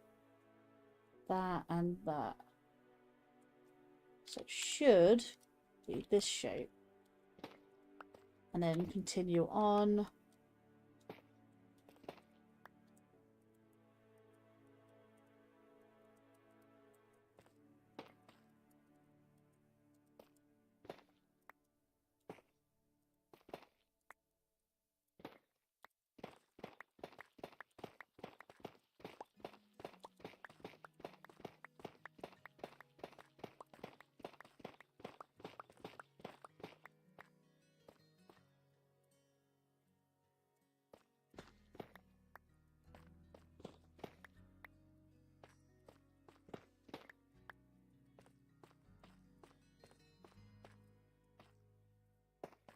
Speaker 1: that and that. So it should be this shape. And then continue on.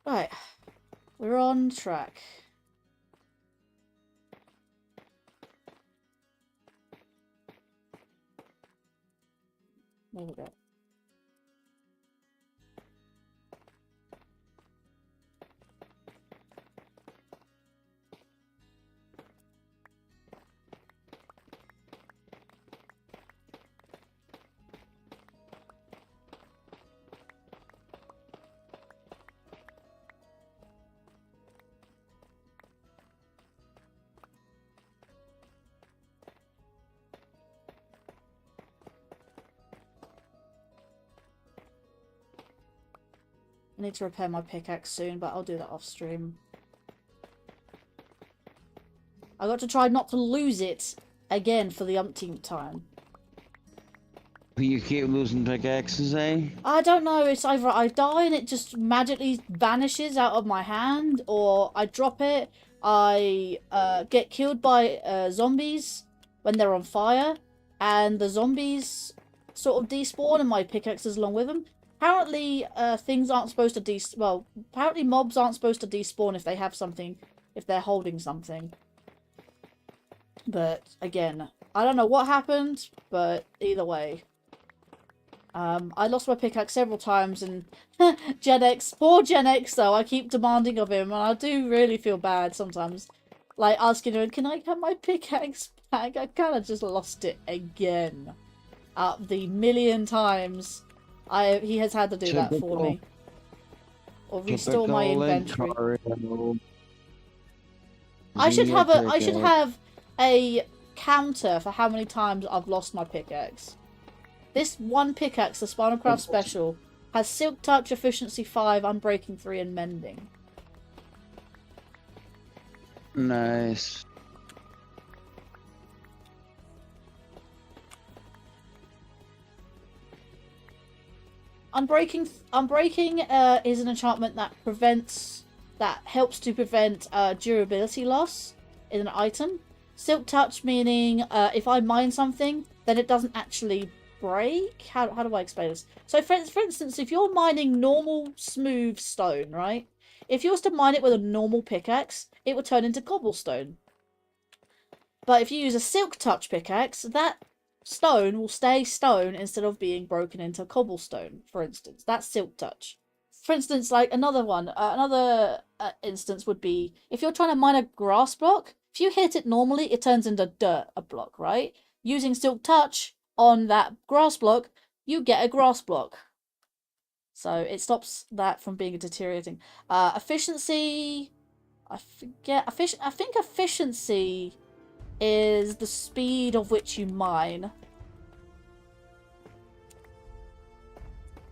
Speaker 1: Right, we're on track. There we go. I need to repair my pickaxe soon, but I'll do that off stream. I got to try not to lose it again for the umpteenth time.
Speaker 4: You keep losing pickaxes, eh?
Speaker 1: I don't know, it's either I die and it just magically vanishes out of my hand, or I drop it, I get killed by zombies when they're on fire, and the zombies sort of despawn and my pickaxes along with them. Apparently, things aren't supposed to well, apparently mobs aren't supposed to despawn if they have something, if they're holding something. But, again, I don't know what happened, but either way. I lost my pickaxe several times, and Gen X, poor Gen X though, I keep demanding of him, and I do really feel bad sometimes. Like, asking him, can I have my pickaxe back? I kind of just lost it again. Out of the million times he has had to do that for me. Or restore my inventory. I should have a counter for how many times I've lost my pickaxe. This one pickaxe, the Spinalcraft Special, has Silk Touch, Efficiency 5, Unbreaking 3, and Mending.
Speaker 4: Nice.
Speaker 1: Unbreaking is an enchantment that helps to prevent durability loss in an item. Silk Touch meaning if I mine something, then it doesn't actually break. How do I explain this? So for instance, if you're mining normal smooth stone, right? If you was to mine it with a normal pickaxe, it would turn into cobblestone. But if you use a silk touch pickaxe, that stone will stay stone instead of being broken into cobblestone, for instance. That's silk touch. For instance, like another instance would be if you're trying to mine a grass block, if you hit it normally, it turns into dirt, a block, right? Using silk touch on that grass block, you get a grass block. So it stops that from being deteriorating. Efficiency, I forget. I think efficiency is the speed of which you mine.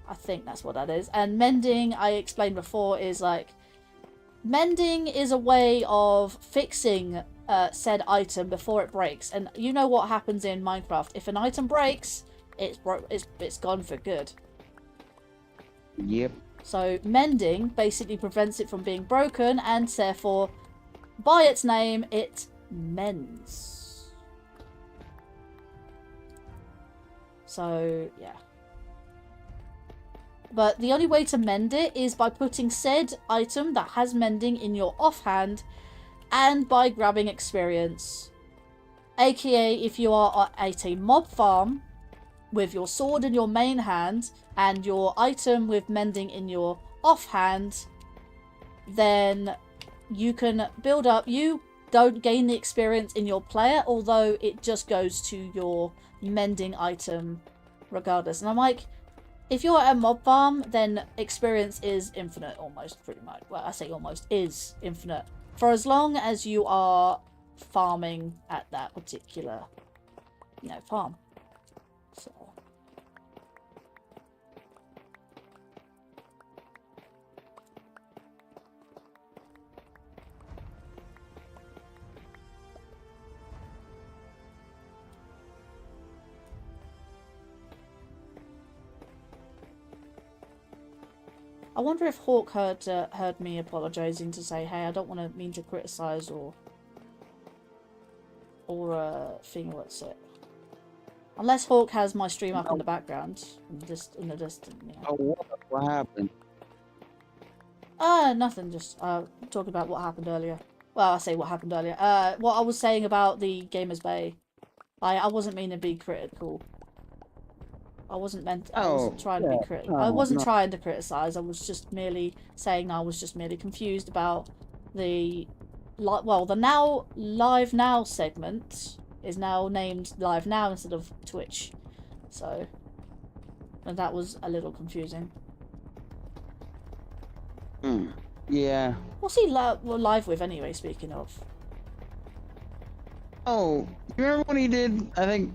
Speaker 1: I think that's what that is. And mending, I explained before, is like... Mending is a way of fixing said item before it breaks. And you know what happens in Minecraft. If an item breaks, it's gone for good.
Speaker 4: Yep.
Speaker 1: So mending basically prevents it from being broken, and therefore, by its name, it mends. So, yeah. But the only way to mend it is by putting said item that has mending in your offhand and by grabbing experience. AKA if you are at a mob farm with your sword in your main hand and your item with mending in your offhand, then you can build up. You don't gain the experience in your player, although it just goes to your mending item regardless. And I'm like, if you're at a mob farm, then experience is infinite, almost, pretty much. Well, I say almost, is infinite. For as long as you are farming at that particular, farm. So... I wonder if Hawk heard me apologising to say, hey, I don't want to mean to criticise or thing, what's it? Unless Hawk has my stream up in the background, just in the distance.
Speaker 4: Oh, what happened?
Speaker 1: Nothing. Just talking about what happened earlier. Well, I say what happened earlier. What I was saying about the Gamers Bay. I wasn't meaning to be critical. I wasn't trying to be critical. I wasn't trying to criticise. I was just merely saying I was just merely confused about the now Live Now segment is now named Live Now instead of Twitch. So, and that was a little confusing.
Speaker 4: Yeah.
Speaker 1: What's he live with anyway, speaking of?
Speaker 4: Oh, you remember when he did, I think,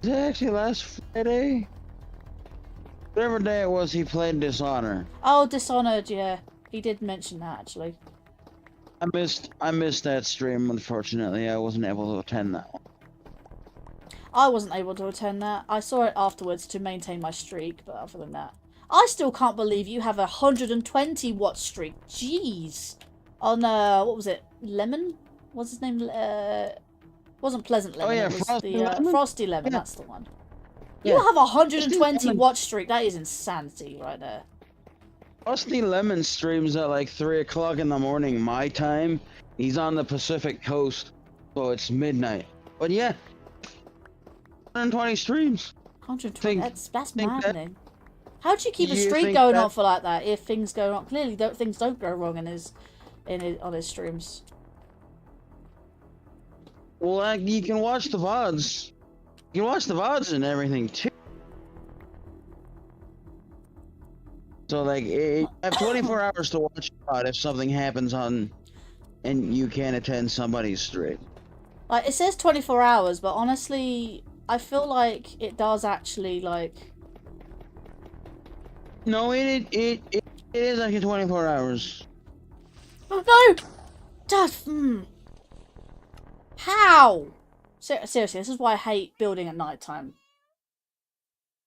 Speaker 4: actually last Friday? Whatever day it was, he played Dishonor.
Speaker 1: Oh, Dishonored, yeah. He did mention that, actually.
Speaker 4: I missed that stream, unfortunately. I wasn't able to attend that one.
Speaker 1: I wasn't able to attend that. I saw it afterwards to maintain my streak, but other than that... I still can't believe you have a 120 watch streak. Jeez. On, what was it? Lemon? What's his name? Wasn't Pleasant Lemon.
Speaker 4: Oh, yeah,
Speaker 1: it was
Speaker 4: Frosty
Speaker 1: the
Speaker 4: Lemon?
Speaker 1: Frosty Lemon,
Speaker 4: Yeah.
Speaker 1: that's the one.
Speaker 4: Yeah.
Speaker 1: You have a 120 watch streak. That is insanity right there.
Speaker 4: Frosty Lemon streams at like 3 o'clock in the morning, my time. He's on the Pacific coast, so it's midnight. But yeah, 120 streams.
Speaker 1: 120, that's
Speaker 4: think
Speaker 1: maddening. How do you keep a
Speaker 4: You
Speaker 1: streak
Speaker 4: think
Speaker 1: going
Speaker 4: that-
Speaker 1: on for like that if things go wrong? Clearly, things don't go wrong on his streams.
Speaker 4: Well, like, you can watch the VODs. You can watch the VODs and everything too. So like, I have 24 hours to watch a VOD if something happens on, and you can't attend somebody's stream.
Speaker 1: Like, it says 24 hours, but honestly, I feel like it does actually, like...
Speaker 4: No, it is actually 24 hours.
Speaker 1: Oh, no! Dad, How? Seriously, this is why I hate building at night time.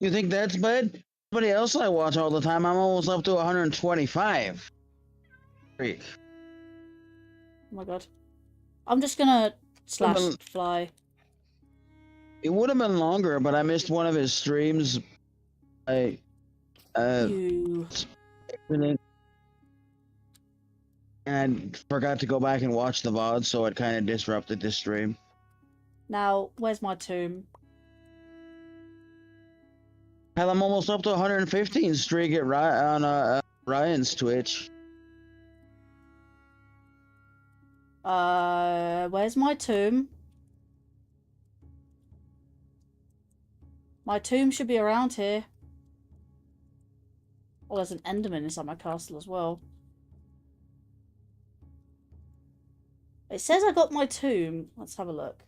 Speaker 4: You think that's bad? Somebody else I watch all the time, I'm almost up to 125. Freak.
Speaker 1: Oh my god. I'm just gonna /fly.
Speaker 4: It would have been longer, but I missed one of his streams.
Speaker 1: You.
Speaker 4: And forgot to go back and watch the VOD, so it kind of disrupted the stream.
Speaker 1: Now, where's my tomb?
Speaker 4: Hell, I'm almost up to 115 streak at on Ryan's Twitch.
Speaker 1: Where's my tomb? My tomb should be around here. Oh, there's an Enderman inside my castle as well. It says I got my tomb. Let's have a look.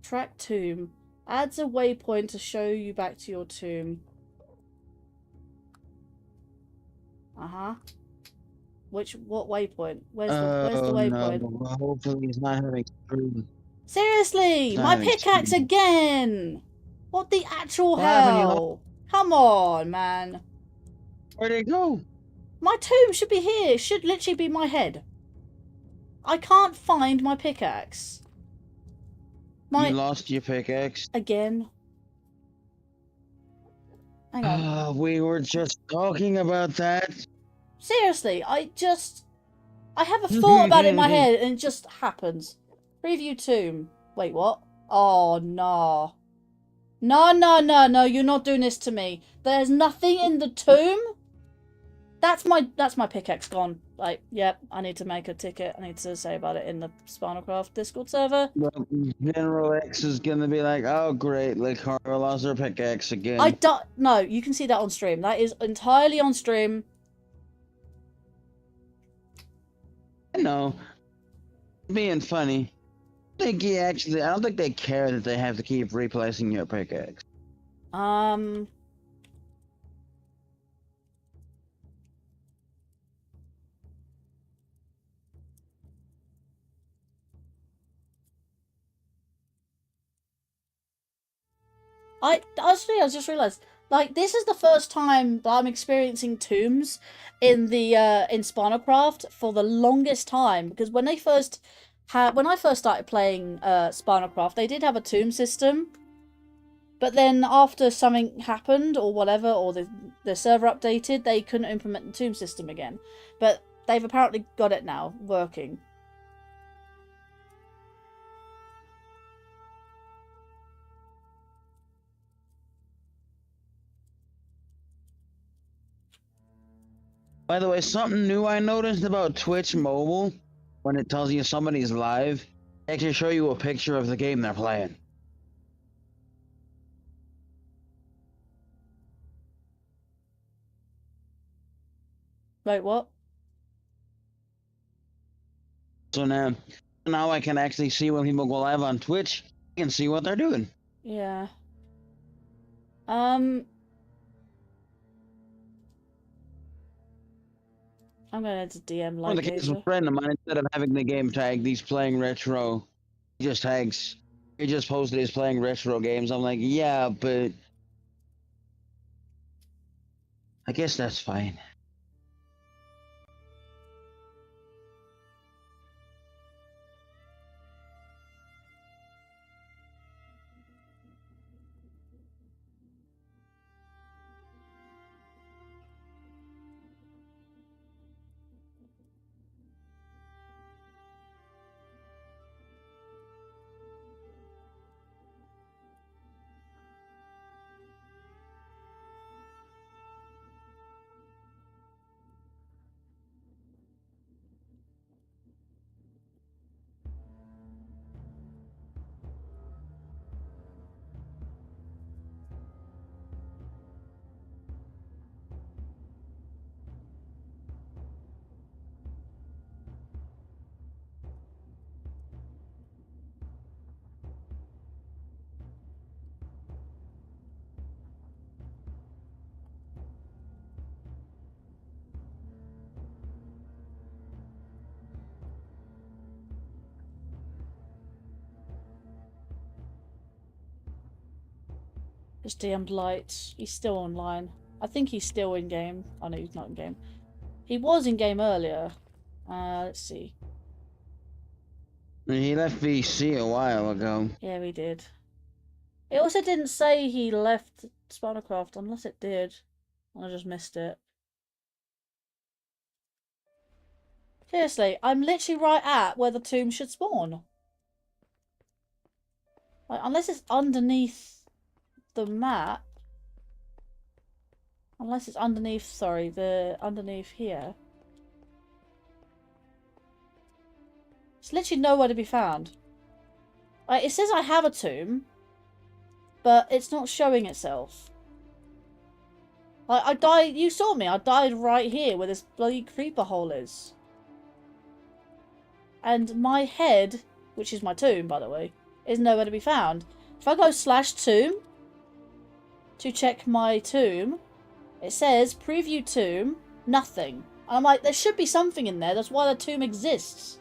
Speaker 1: Track tomb. Adds a waypoint to show you back to your tomb. Uh-huh. What waypoint? Where's the waypoint?
Speaker 4: No. Hopefully he's not having stream.
Speaker 1: Seriously! My pickaxe again! What the actual hell? Come on, man.
Speaker 4: Where'd it go?
Speaker 1: My tomb should be here. It should literally be my head. I can't find my pickaxe.
Speaker 4: You lost your pickaxe?
Speaker 1: Again. Hang on.
Speaker 4: We were just talking about that.
Speaker 1: Seriously, I have a thought about it in my head and it just happens. Preview tomb. Wait, what? Oh, no. No, you're not doing this to me. There's nothing in the tomb? That's my pickaxe gone. Like, yep, I need to make a ticket. I need to say about it in the Spinalcraft Discord server.
Speaker 4: Well, General X is gonna be like, oh great, Linkario lost her pickaxe again.
Speaker 1: No, you can see that on stream. That is entirely on stream.
Speaker 4: I know. Being funny. I don't think they care that they have to keep replacing your pickaxe.
Speaker 1: I just realized, like, this is the first time that I'm experiencing tombs in the in Spinalcraft for the longest time, because when I first started playing Spinalcraft, they did have a tomb system, but then after something happened or whatever, or the server updated, they couldn't implement the tomb system again. But they've apparently got it now working.
Speaker 4: By the way, something new I noticed about Twitch Mobile, when it tells you somebody's live, it actually show you a picture of the game they're playing.
Speaker 1: Wait, what?
Speaker 4: So now I can actually see when people go live on Twitch, I can see what they're doing.
Speaker 1: Yeah. I'm gonna enter DM
Speaker 4: In the case of a friend of mine, instead of having the game tagged, he's playing retro. He just posted he's playing retro games. I'm like, yeah, but I guess that's fine.
Speaker 1: Just DM'd Light. He's still online. I think he's still in game. Oh no, he's not in game. He was in game earlier. Let's see.
Speaker 4: He left VC a while ago.
Speaker 1: Yeah, we did. It also didn't say he left Spinalcraft, unless it did. I just missed it. Seriously, I'm literally right at where the tomb should spawn. Like, unless it's underneath the map. Unless it's underneath, sorry, underneath here. It's literally nowhere to be found. Like, it says I have a tomb, but it's not showing itself. Like, I died, you saw me, I died right here where this bloody creeper hole is. And my head, which is my tomb, by the way, is nowhere to be found. If I go /tomb to check my tomb, it says preview tomb, nothing. And I'm like, there should be something in there. That's why the tomb exists.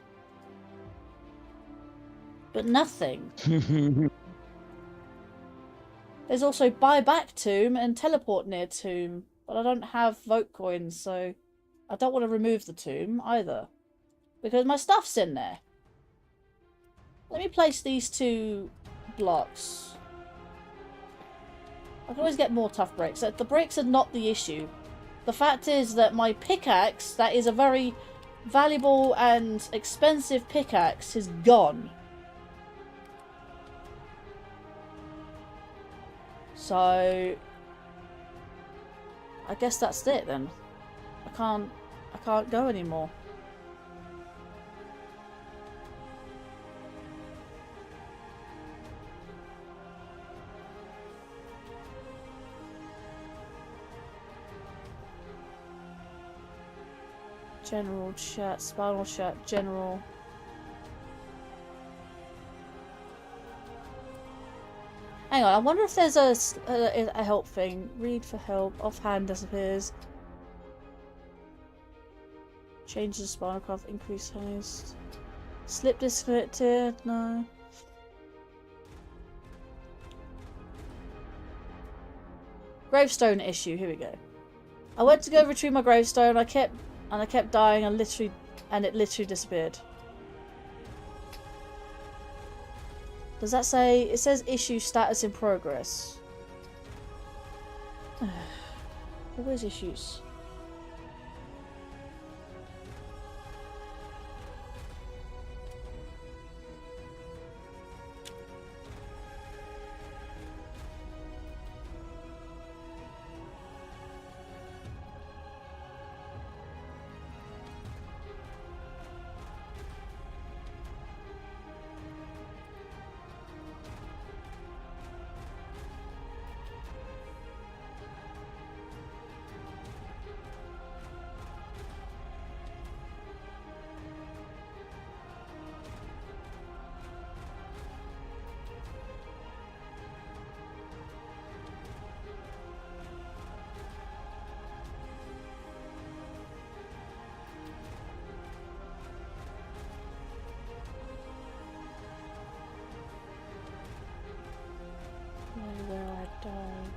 Speaker 1: But nothing. There's also buy back tomb and teleport near tomb. But I don't have vote coins, so I don't want to remove the tomb either. Because my stuff's in there. Let me place these 2 blocks. I can always get more tough bricks. The bricks are not the issue. The fact is that my pickaxe, that is a very valuable and expensive pickaxe, is gone. So I guess that's it then. I can't go anymore. General chat, spinal chat, general. Hang on, I wonder if there's a help thing. Read for help. Offhand disappears. Changes Spinalcraft, increase haste. Slip disconnected, no. Gravestone issue, here we go. I went to go retrieve my gravestone, I kept dying and it literally disappeared. Does that say, it says issue status in progress. Where's issues? Where I died.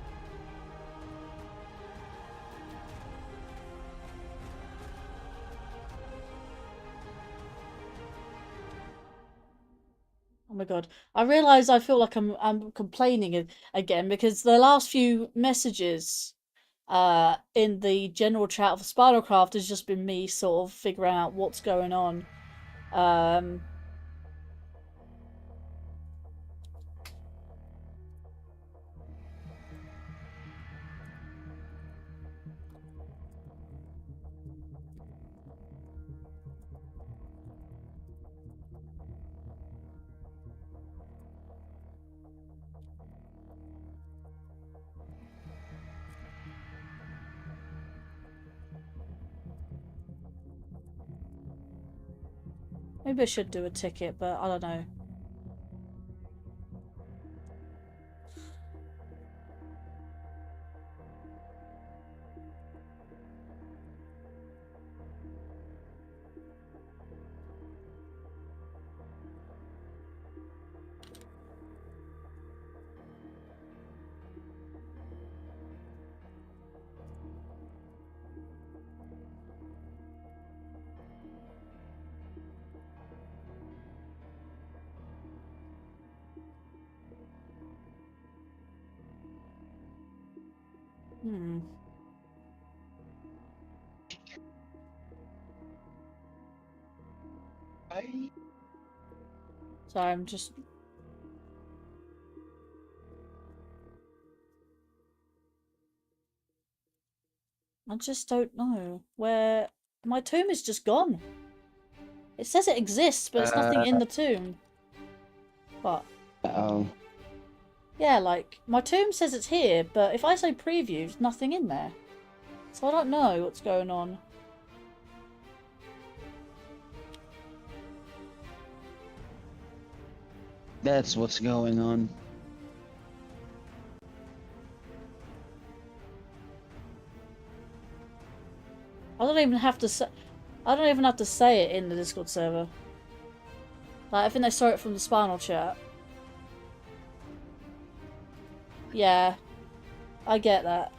Speaker 1: Oh my god. I realise I feel like I'm complaining again because the last few messages in the general chat of Spinalcraft has just been me sort of figuring out what's going on. Maybe I should do a ticket, but I don't know. Hmm. Sorry, I'm just... I just don't know where... My tomb is just gone. It says it exists, but there's nothing in the tomb. But...
Speaker 4: Oh.
Speaker 1: Yeah, like, my tomb says it's here, but if I say preview, there's nothing in there. So I don't know what's going on.
Speaker 4: That's what's going on.
Speaker 1: I don't even have to say... I don't even have to say it in the Discord server. Like, I think they saw it from the Spinal chat. Yeah. I get that.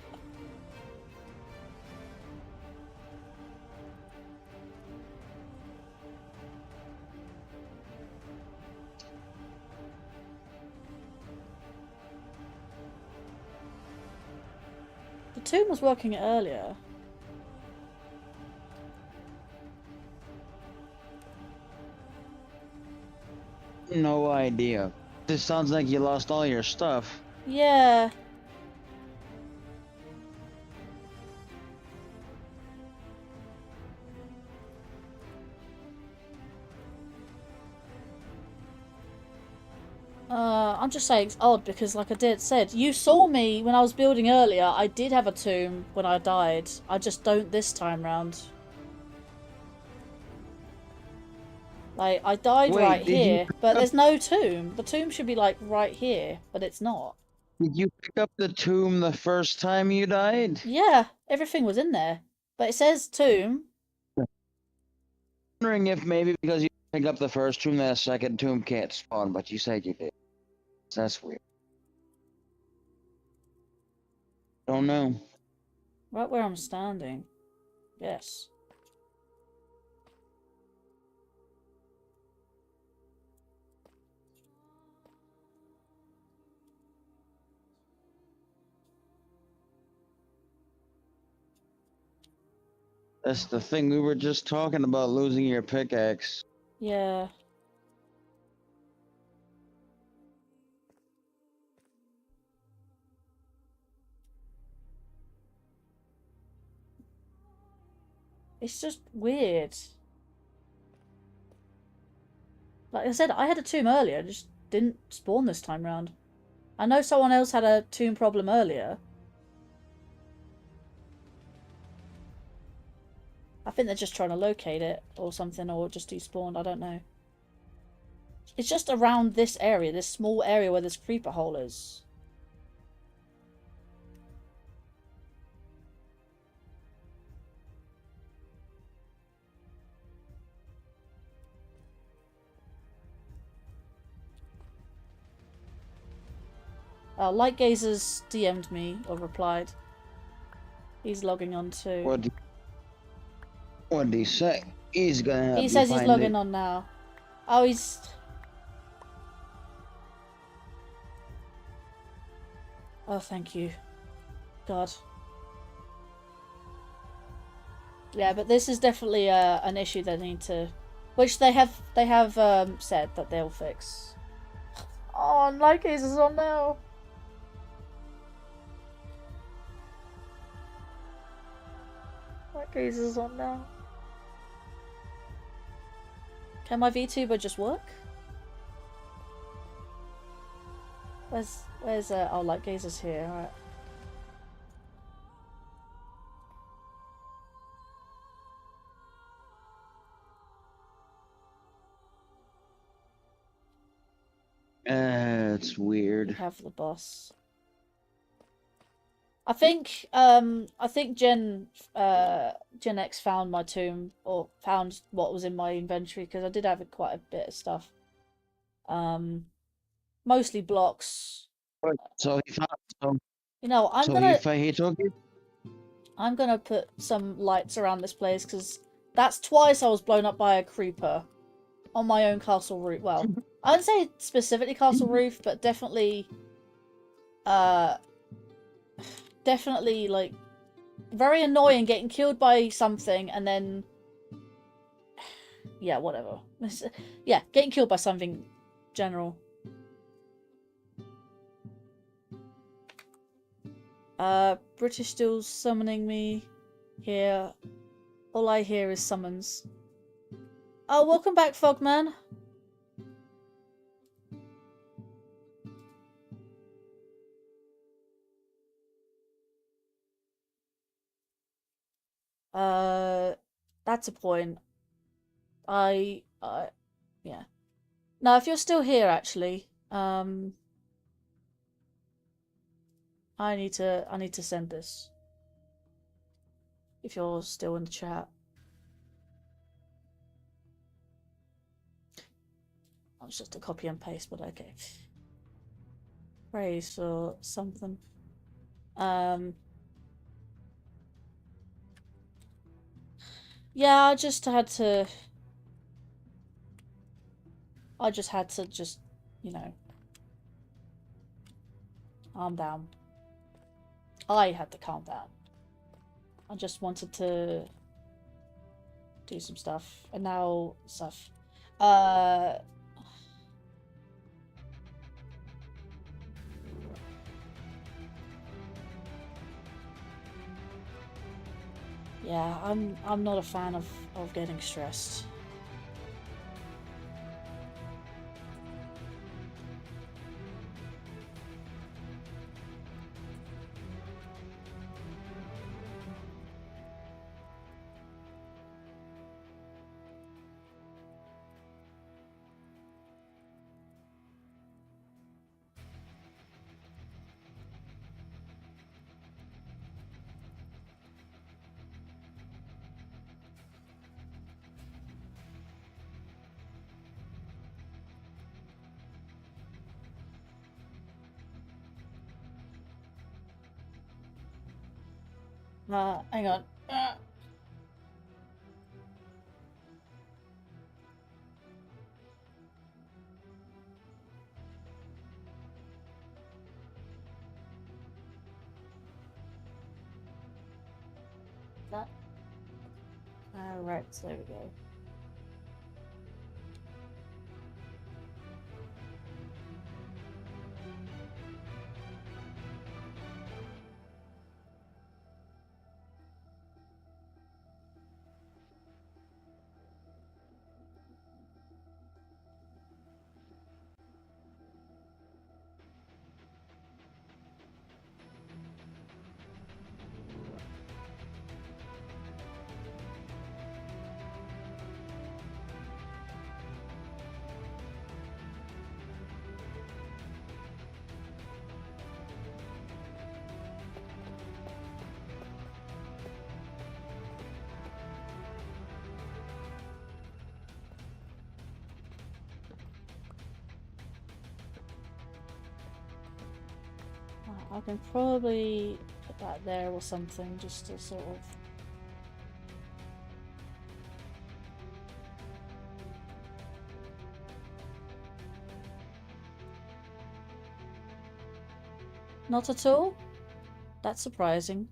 Speaker 1: The tomb was working it earlier.
Speaker 4: No idea. This sounds like you lost all your stuff.
Speaker 1: Yeah. I'm just saying it's odd because, like I said, you saw me when I was building earlier. I did have a tomb when I died. I just don't this time round. Like, I died
Speaker 4: Wait,
Speaker 1: right
Speaker 4: did
Speaker 1: here,
Speaker 4: you
Speaker 1: but
Speaker 4: pick
Speaker 1: there's no tomb. The tomb should be, like, right here, but it's not.
Speaker 4: Did you pick up the tomb the first time you died?
Speaker 1: Yeah, everything was in there. But it says tomb.
Speaker 4: Wondering if maybe because you picked up the first tomb, that second tomb can't spawn, but you said you did. That's weird. Don't know.
Speaker 1: Right where I'm standing. Yes.
Speaker 4: That's the thing we were just talking about, losing your pickaxe.
Speaker 1: Yeah. It's just weird. Like I said, I had a tomb earlier, it just didn't spawn this time round. I know someone else had a tomb problem earlier. I think they're just trying to locate it or something, or just despawned, I don't know. It's just around this area, this small area where this creeper hole is. Light Gazers DM'd me or replied. He's logging on too.
Speaker 4: What did he say? He's gonna help
Speaker 1: He
Speaker 4: you
Speaker 1: says he's
Speaker 4: find
Speaker 1: logging
Speaker 4: it.
Speaker 1: on now. Oh, he's... Oh, thank you. God. Yeah, but this is definitely an issue they need to... Which they have said that they'll fix. Oh, and Light Gazers on now. Light Gazers on now. Can my VTuber just work? Where's oh, Light Gazers here, alright.
Speaker 4: It's weird.
Speaker 1: We have the boss. I think Gen X found my tomb, or found what was in my inventory, because I did have quite a bit of stuff. Mostly blocks.
Speaker 4: So he found. So,
Speaker 1: You know,
Speaker 4: he took it.
Speaker 1: I'm gonna put some lights around this place because that's twice I was blown up by a creeper on my own castle roof. Well, I wouldn't say specifically castle roof, but definitely definitely, like, very annoying getting killed by something and then... Yeah, whatever. Yeah, getting killed by something general. British still summoning me here. All I hear is summons. Oh, welcome back, Fogman. That's a point. Yeah. No, if you're still here, actually, I need to send this. If you're still in the chat. Oh, it's just a copy and paste, but okay. Praise or something. Yeah, I just had to, you know, calm down. I had to calm down. I just wanted to do some stuff, and now stuff. Yeah, I'm not a fan of getting stressed. Hang on. That. Right, so there we go. I can probably put that there or something just to sort of... Not at all? That's surprising.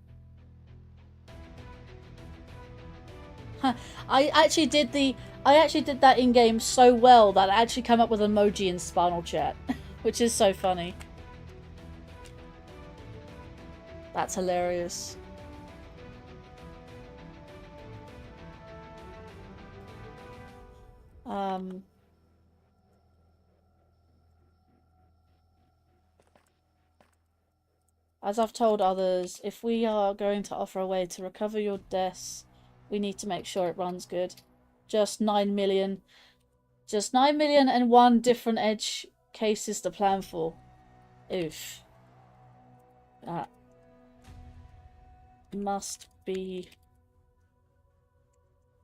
Speaker 1: I actually did that in-game so well that I actually came up with emoji in Spinal Chat, which is so funny. That's hilarious. As I've told others, if we are going to offer a way to recover your deaths, we need to make sure it runs good. Just 9 million. Just 9 million and one different edge cases to plan for. Oof. That must be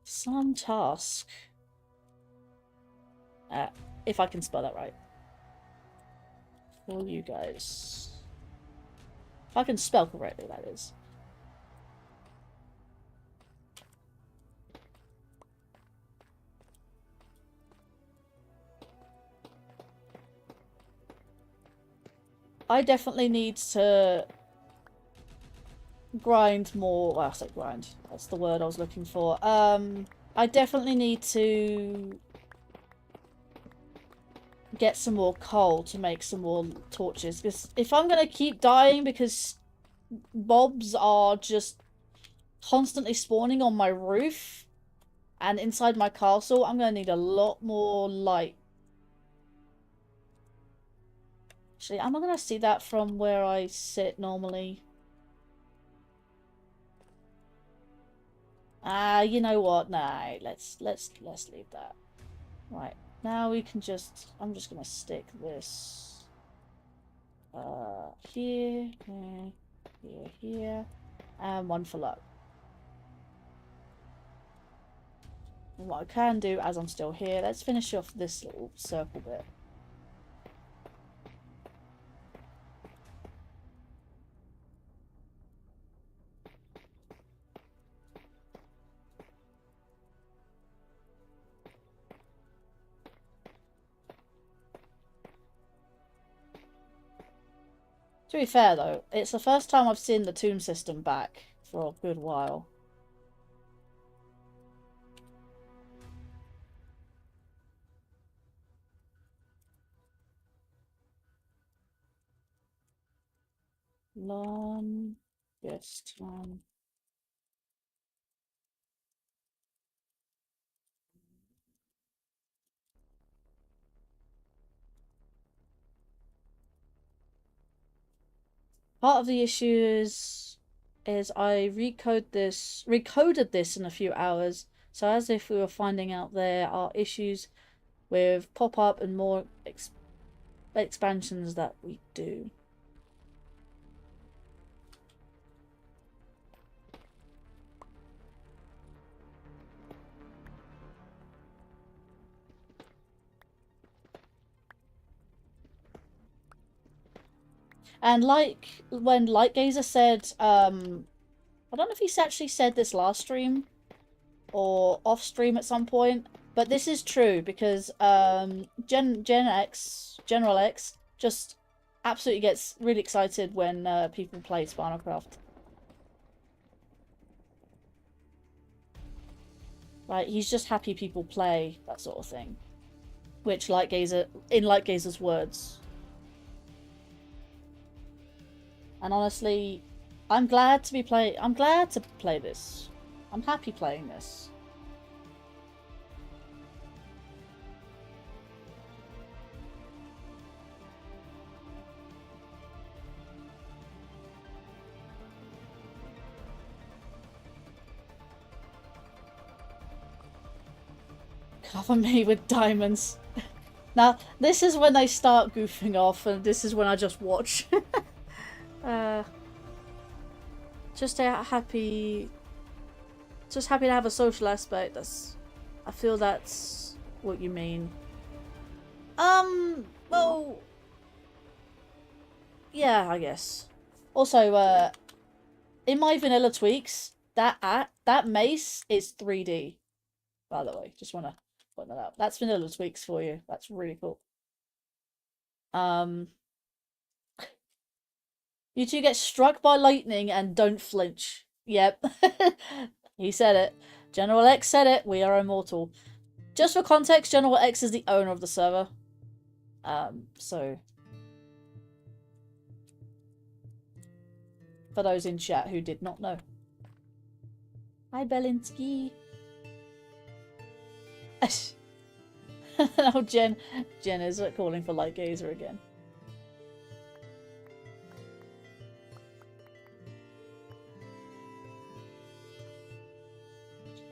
Speaker 1: some task. If I can spell that right. For you guys. If I can spell correctly, that is. I definitely need to grind more. Well, I say grind. That's the word I was looking for. I definitely need to get some more coal to make some more torches. Because if I'm going to keep dying because mobs are just constantly spawning on my roof and inside my castle, I'm going to need a lot more light. Actually, am I going to see that from where I sit normally? You know what? No, let's leave that. Right. Now we can just, I'm just going to stick this here, here, and one for luck. And what I can do as I'm still here, let's finish off this little circle bit. To be fair though, it's the first time I've seen the tomb system back for a good while. Longest one. Part of the issue is I recoded this in a few hours, so as if we were finding out there are issues with pop-up and more expansions that we do. And like when Lightgazer said, I don't know if he's actually said this last stream or off stream at some point, but this is true because General X just absolutely gets really excited when people play Spinalcraft. Like, he's just happy people play, that sort of thing. Which Lightgazer, in Lightgazer's words. And honestly, I'm glad to play this. I'm happy playing this. Cover me with diamonds. Now, this is when they start goofing off, and this is when I just watch. Just happy to have a social aspect. I feel that's what you mean. Well, yeah, I guess. Also, in my vanilla tweaks, that mace is 3D. By the way, just wanna point that out. That's vanilla tweaks for you. That's really cool. You two get struck by lightning and don't flinch. Yep. He said it. General X said it. We are immortal. Just for context, General X is the owner of the server. So... for those in chat who did not know. Hi, Belinsky. Oh, Jen is calling for Lightgazer again.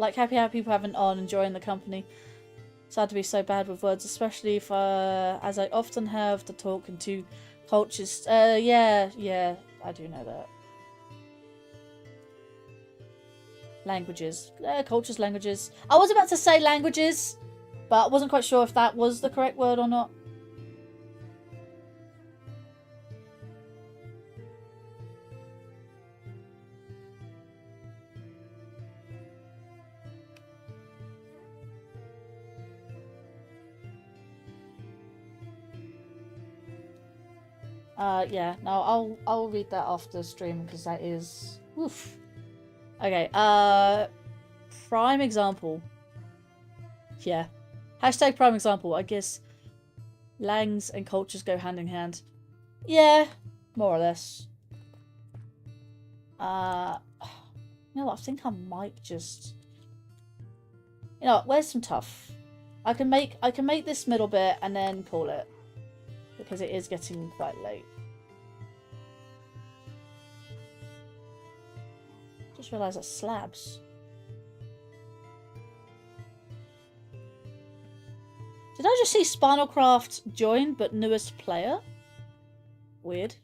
Speaker 1: Like, happy people having on, enjoying the company. Sad to be so bad with words, especially if, as I often have to talk into cultures. Yeah, I do know that. Languages. Cultures, languages. I was about to say languages, but I wasn't quite sure if that was the correct word or not. Yeah, no, I'll read that after stream because that is Oof. Okay, prime example. Yeah. Hashtag prime example. I guess langs and cultures go hand in hand. Yeah, more or less. You know what? I think I might just... You know what? Where's some tough? I can make this middle bit and then call it. Because it is getting quite late. Just realised that's slabs. Did I just see Spinalcraft join, but newest player? Weird.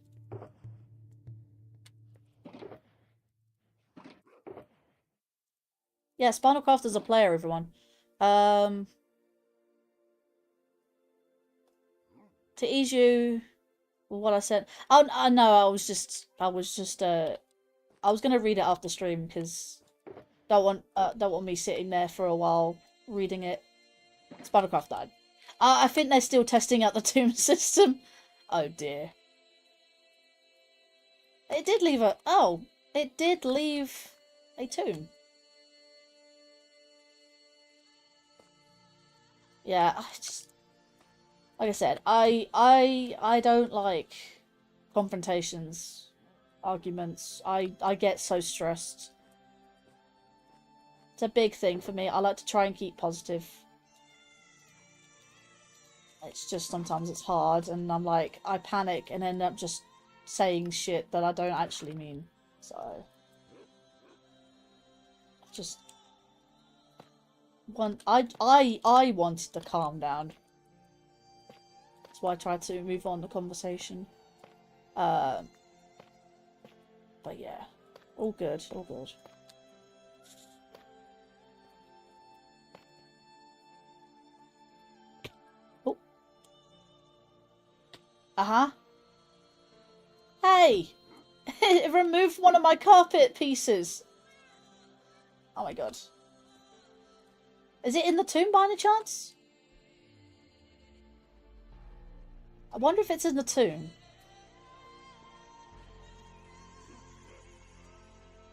Speaker 1: Yeah, Spinalcraft is a player, everyone. To ease you with what I said. Oh no, I was gonna read it after stream because don't want me sitting there for a while reading it. Spinalcraft died. I think they're still testing out the tomb system. Oh dear. It did leave a... Oh, it did leave a tomb. Yeah, I just... Like I said, I don't like confrontations, arguments. I get so stressed. It's a big thing for me. I like to try and keep positive. It's just sometimes it's hard and I'm like, I panic and end up just saying shit that I don't actually mean. So just I wanted to calm down. That's why I tried to move on the conversation. But yeah. All good, all good. Uh-huh. Hey! It removed one of my carpet pieces! Oh my god. Is it in the tomb by any chance? I wonder if it's in the tomb.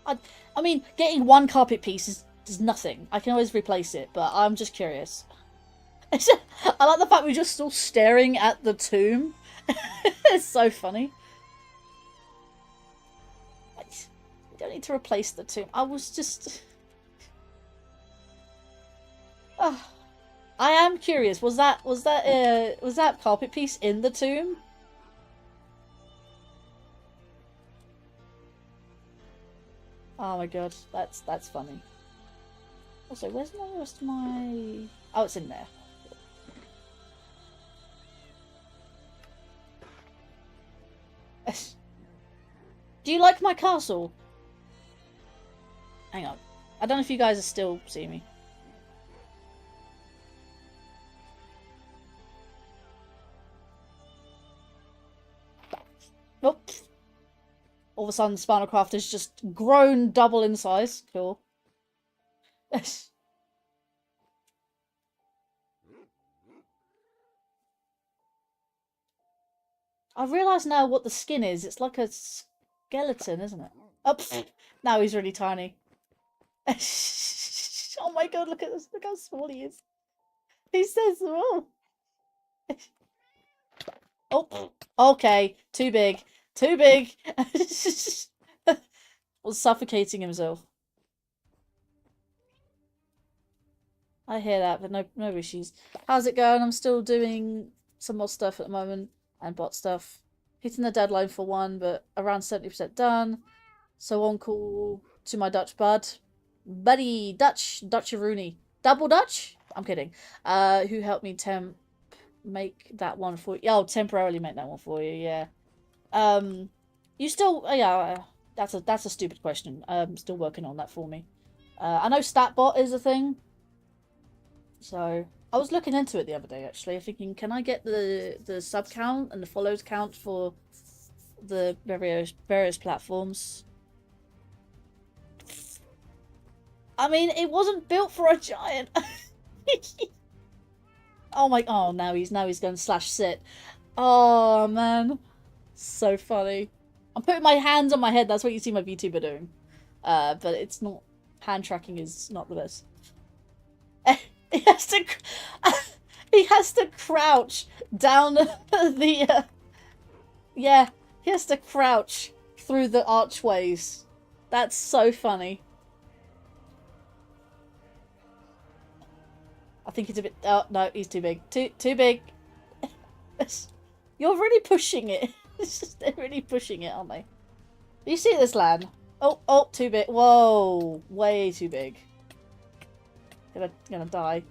Speaker 1: I mean, getting one carpet piece is nothing. I can always replace it, but I'm just curious. I like the fact we're just still staring at the tomb. It's so funny. We don't need to replace the tomb. I was just... Oh, I am curious. Was that carpet piece in the tomb? Oh my god, that's funny. Also, where's the rest of my... Oh, it's in there. Do you like my castle? Hang on. I don't know if you guys are still seeing me. Oh. All of a sudden, Spinalcraft has just grown double in size. Cool. I realise now what the skin is. It's like a skeleton, isn't it? Oh, now he's really tiny. Oh my god, look at this. Look how small he is. He's so small. Oh, okay. Too big. Too big. Was suffocating himself. I hear that, but no issues. How's it going? I'm still doing some more stuff at the moment. And bot stuff. Hitting the deadline for one, but around 70% done. So on call to my Dutch bud. Buddy, Dutch-a-rooney. Double Dutch? I'm kidding. Who helped me make that one for you. Oh, temporarily make that one for you, yeah. You still, yeah, that's a stupid question. Still working on that for me. I know StatBot is a thing. So... I was looking into it the other day, actually, thinking, can I get the sub count and the follows count for the various platforms? I mean, it wasn't built for a giant. Oh, now he's going /sit. Oh man, so funny. I'm putting my hands on my head. That's what you see my VTuber doing. but it's not. Hand tracking is not the best. He has to. He has to crouch down the. Yeah, he has to crouch through the archways. That's so funny. I think he's a bit. Oh no, he's too big. Too big. You're really pushing it. They're really pushing it, aren't they? Do you see this land? Oh, too big. Whoa, way too big. Gonna die.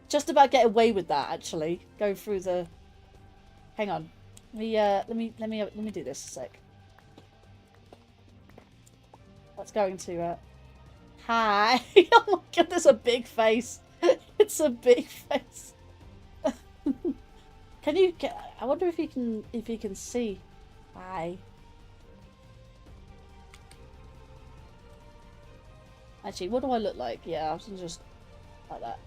Speaker 1: Just about get away with that, actually. Go through the. Hang on. Let me do this a sec. That's going to. Hi. Oh my god, there's a big face. It's a big face. Can you get? I wonder if you can see. Hi. Actually, what do I look like? Yeah, I was just like that.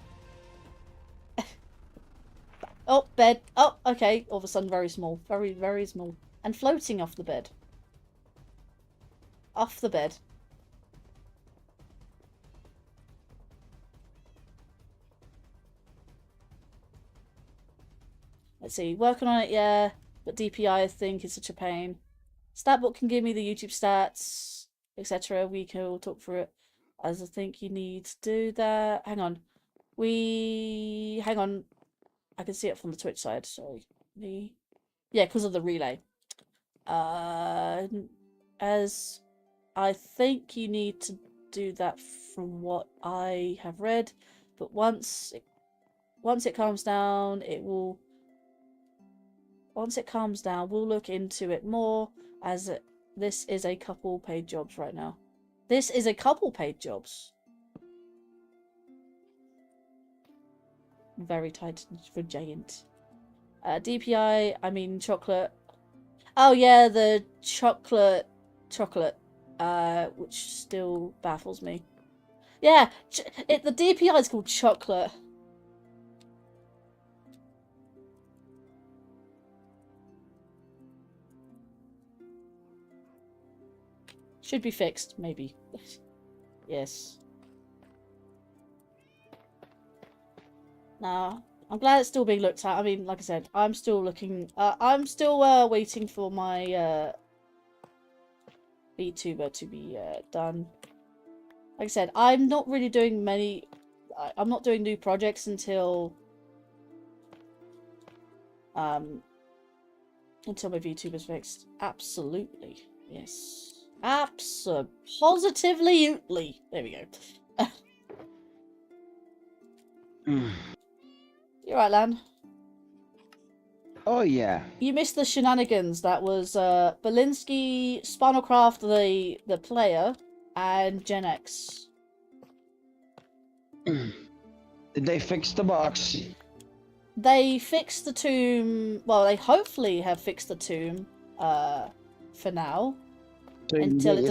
Speaker 1: Oh, bed. Oh, okay. All of a sudden, very small. Very, very small. And floating off the bed. Off the bed. Let's see. Working on it, yeah. But DPI, I think, is such a pain. Statbook can give me the YouTube stats, etc. We can talk through it. As I think you need to do that. Hang on. Hang on. I can see it from the Twitch side. Sorry. Yeah, because of the relay. As I think you need to do that from what I have read, but once it calms down, it will. Once it calms down, we'll look into it more. As this is a couple paid jobs right now. This is a couple paid jobs. Very tight for giant. DPI, I mean chocolate. Oh yeah, the chocolate, which still baffles me. Yeah, the DPI is called chocolate. Should be fixed, maybe. Yes. Nah, I'm glad it's still being looked at. I mean, like I said, I'm still looking. I'm still waiting for my VTuber to be done. Like I said, I'm not really doing many. I'm not doing new projects until my VTuber's fixed. Absolutely, yes. Positively. There we go. You're right, Lan.
Speaker 4: Oh yeah.
Speaker 1: You missed the shenanigans. That was Belinsky, Spinalcraft, the player, and Gen X.
Speaker 4: Did they fix the box?
Speaker 1: They fixed the tomb. Well, they hopefully have fixed the tomb. For now.
Speaker 4: So
Speaker 1: Until it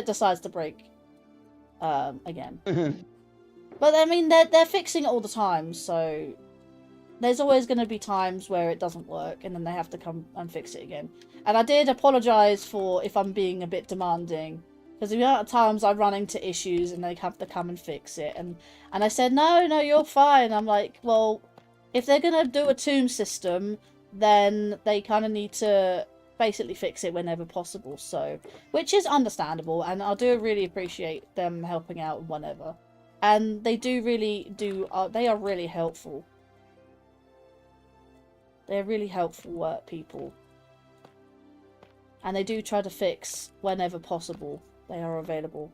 Speaker 1: decides to break again. But I mean they're fixing it all the time, so there's always going to be times where it doesn't work and then they have to come and fix it again. And I did apologize for if I'm being a bit demanding, because the amount of times I run into issues and they have to come and fix it, and I said no, you're fine. I'm like, well, if they're going to do a tomb system, then they kind of need to basically fix it whenever possible, so which is understandable, and I do really appreciate them helping out whenever, and they do really they are really helpful. They're really helpful people, and they do try to fix whenever possible. They are available.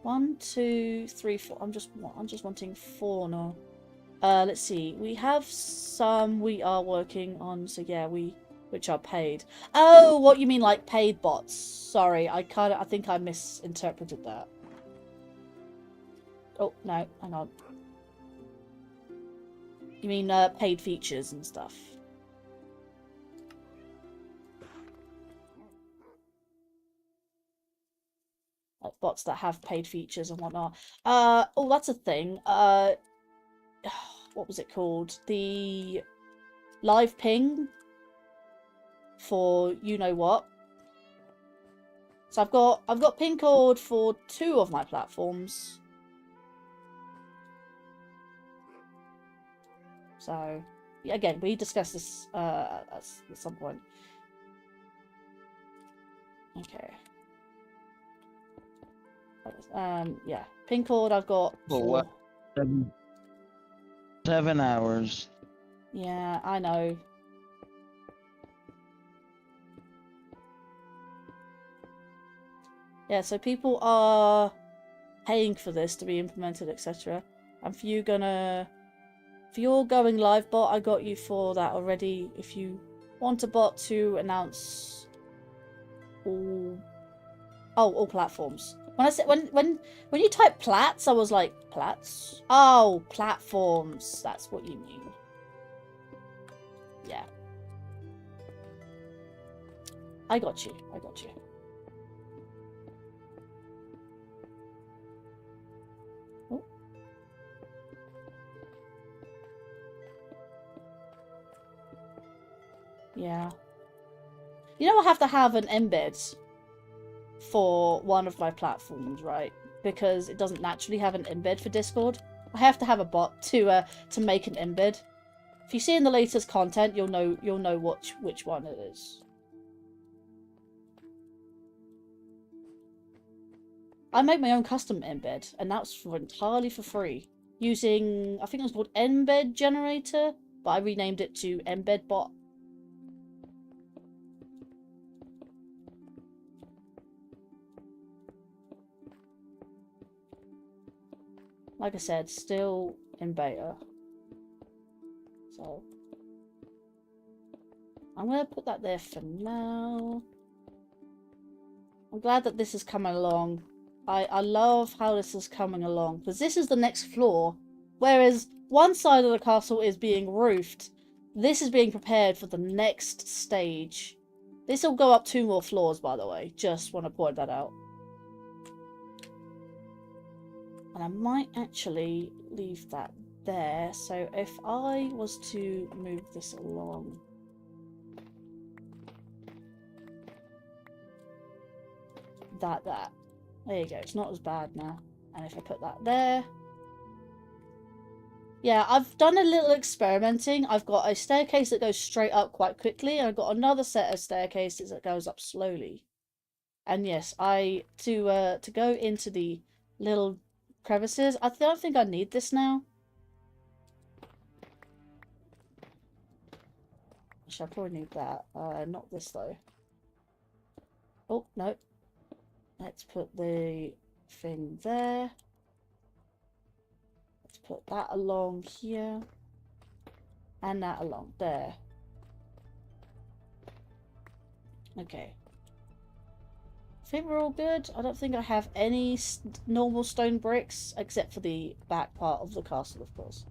Speaker 1: 1, 2, 3, 4. I'm just wanting 4 now. Let's see. We have some we are working on, so yeah, which are paid. Oh, what you mean, like paid bots? Sorry, I think I misinterpreted that. Oh no, hang on. You mean paid features and stuff? Like bots that have paid features and whatnot. Oh, that's a thing. What was it called? The live ping for you know what. So I've got pin code for 2 of my platforms. So again, we discussed this at some point. Okay. Yeah, pin code I've got
Speaker 4: For
Speaker 1: for
Speaker 4: what? 7 hours.
Speaker 1: Yeah, I know. Yeah, so people are paying for this to be implemented, etc. And for your going live bot, I got you for that already. If you want a bot to announce all platforms. When I said when you type plats, I was like, plats? Oh, platforms. That's what you mean. Yeah. I got you. I got you. Oh. Yeah. You know I have to have an embed for one of my platforms, right? Because it doesn't naturally have an embed for Discord. I have to have a bot to make an embed. If you see in the latest content, you'll know which one it is. I made my own custom embed, and that's entirely for free. Using, I think it was called Embed Generator, but I renamed it to Embed Bot. Like I said, still in beta. So I'm going to put that there for now. I'm glad that this is coming along. I love how this is coming along, because this is the next floor. Whereas one side of the castle is being roofed, this is being prepared for the next stage. This will go up 2 more floors, by the way. Just want to point that out. And I might actually leave that there. So if I was to move this along... That. There you go. It's not as bad now. And if I put that there... Yeah, I've done a little experimenting. I've got a staircase that goes straight up quite quickly. And I've got another set of staircases that goes up slowly. And yes, to go into the little crevices, I don't think I need this now. Actually, I probably need that. Not this though. Oh, no. Let's put the thing there. Let's put that along here. And that along there. Okay. I think we're all good. I don't think I have any normal stone bricks, except for the back part of the castle, of course.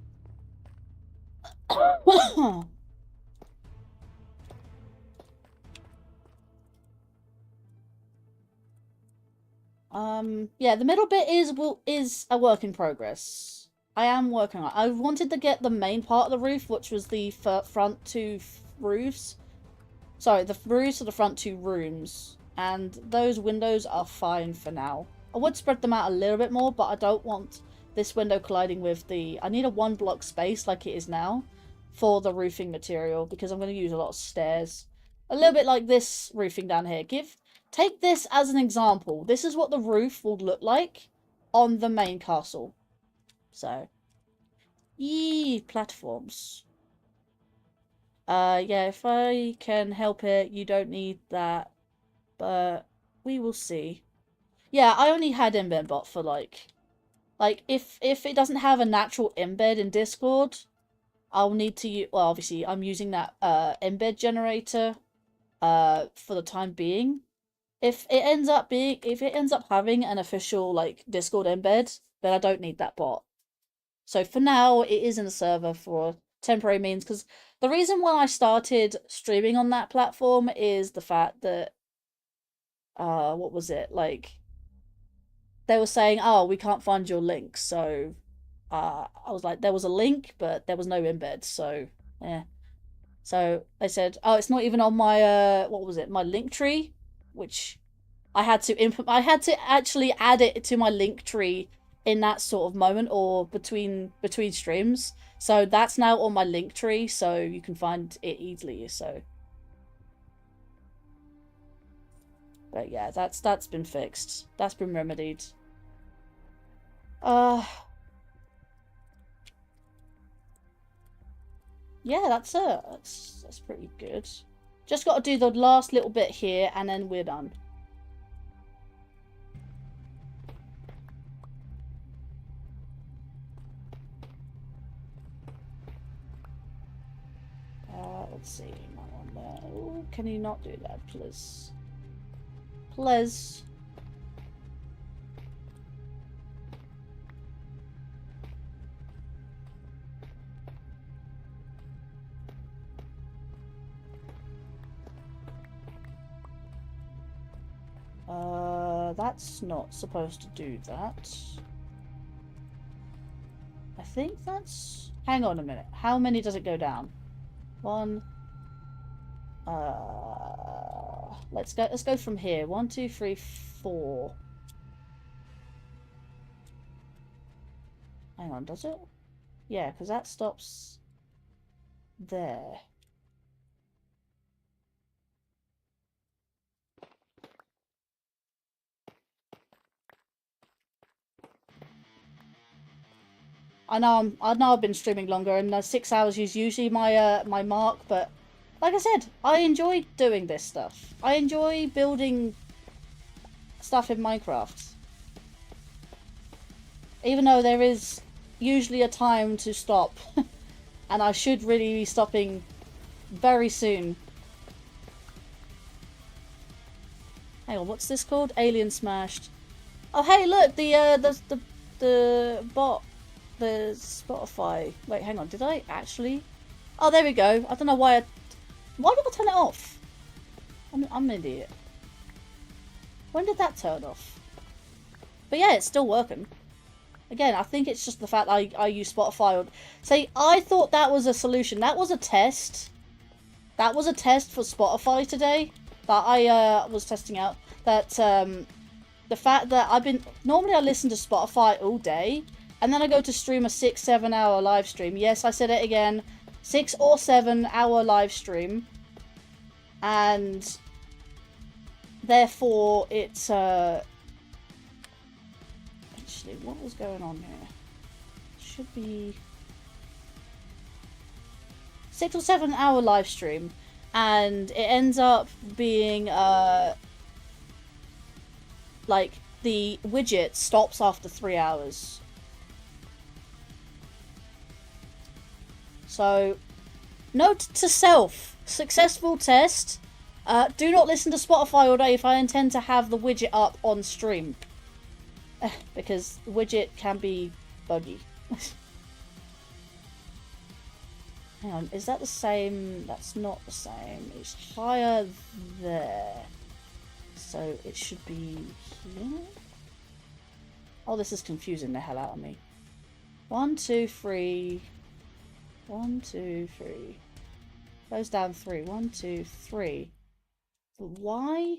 Speaker 1: Yeah, the middle bit is a work in progress. I am working on it. I wanted to get the main part of the roof, which was the front 2 roofs. Sorry, the roofs of the front 2 rooms. And those windows are fine for now. I would spread them out a little bit more, but I don't want this window colliding with the... I need a 1 block space like it is now for the roofing material, because I'm going to use a lot of stairs. A little bit like this roofing down here. Take this as an example. This is what the roof will look like on the main castle. So, platforms. Yeah, if I can help it, you don't need that. But we will see. Yeah, I only had embed bot for like if it doesn't have a natural embed in Discord, I'll need to use, well, obviously I'm using that embed generator for the time being. If it ends up having an official like Discord embed, then I don't need that bot. So for now, it is in the server for temporary means, because the reason why I started streaming on that platform is the fact that what was it, like they were saying, oh, we can't find your link. So I was like, there was a link, but there was no embed. So yeah. So they said, oh, it's not even on my what was it, my link tree, which I had to actually add it to my link tree in that sort of moment, or between streams. So that's now on my link tree, so you can find it easily. So, but yeah, that's been fixed. That's been remedied. Yeah, that's it. That's pretty good. Just got to do the last little bit here, and then we're done. Let's see. That one there. Ooh, can you not do that, please? Please. That's not supposed to do that. I think that's... Hang on a minute. How many does it go down? One. Let's go from here. 1, 2, 3, 4. Hang on, does it? Yeah, because that stops there. I know I've been streaming longer, and 6 hours is usually my my mark. But like I said, I enjoy doing this stuff. I enjoy building stuff in Minecraft, even though there is usually a time to stop, and I should really be stopping very soon. Hang on, what's this called? Alien smashed. Oh hey, look, the bot. The Spotify. Wait, hang on. Did I actually? Oh, there we go. I don't know why. Why did I turn it off? I'm an idiot. When did that turn off? But yeah, it's still working. Again, I think it's just the fact I use Spotify. See, I thought that was a solution. That was a test. That was a test for Spotify today that I was testing out. That the fact that normally I listen to Spotify all day. And then I go to stream a 6-7 hour live stream. Yes, I said it again. 6 or 7 hour live stream. And therefore it's actually, what was going on here? Should be 6 or 7 hour live stream. And it ends up being like the widget stops after 3 hours. So, note to self, successful test. Do not listen to Spotify all day if I intend to have the widget up on stream. Because the widget can be buggy. Hang on, is that the same? That's not the same. It's higher there. So it should be here. Oh, this is confusing the hell out of me. 1, 2, 3... 1, 2, 3. Goes down 3. 1, 2, 3. But why?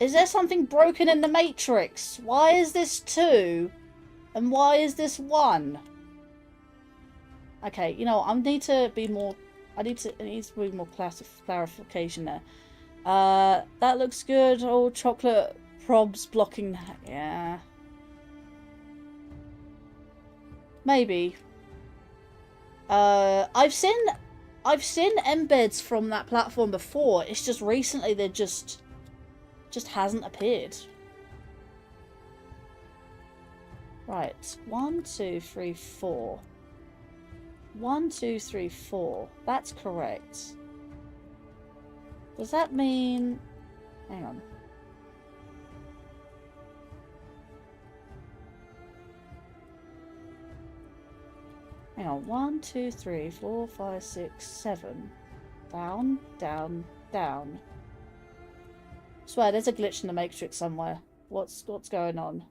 Speaker 1: Is there something broken in the Matrix? Why is this 2? And why is this 1? Okay, you know, I need to be more... it needs to be more clarification there. That looks good. Oh, chocolate probs blocking that. Yeah. Maybe. I've seen embeds from that platform before. It's just recently they just hasn't appeared. Right. 1, 2, 3, 4. 1, 2, 3, 4. That's correct. Does that mean... Hang on. Hang on. 1, 2, 3, 4, 5, 6, 7. Down, down, down. I swear, there's a glitch in the Matrix somewhere. What's going on?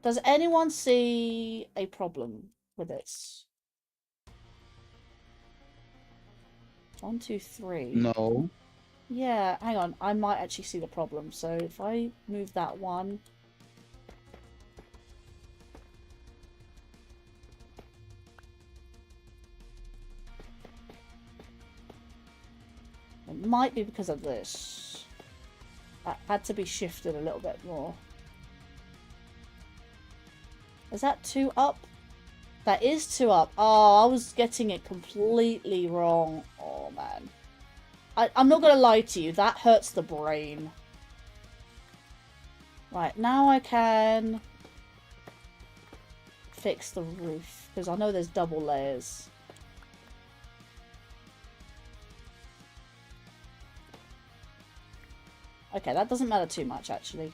Speaker 1: Does anyone see a problem with this? 1, 2, 3.
Speaker 4: No.
Speaker 1: Yeah, hang on. I might actually see the problem. So if I move that one. It might be because of this. That had to be shifted a little bit more. Is that 2 up? That is 2 up. Oh, I was getting it completely wrong. Oh, man. I'm not going to lie to you. That hurts the brain. Right, now I can fix the roof. Because I know there's double layers. Okay, that doesn't matter too much, actually.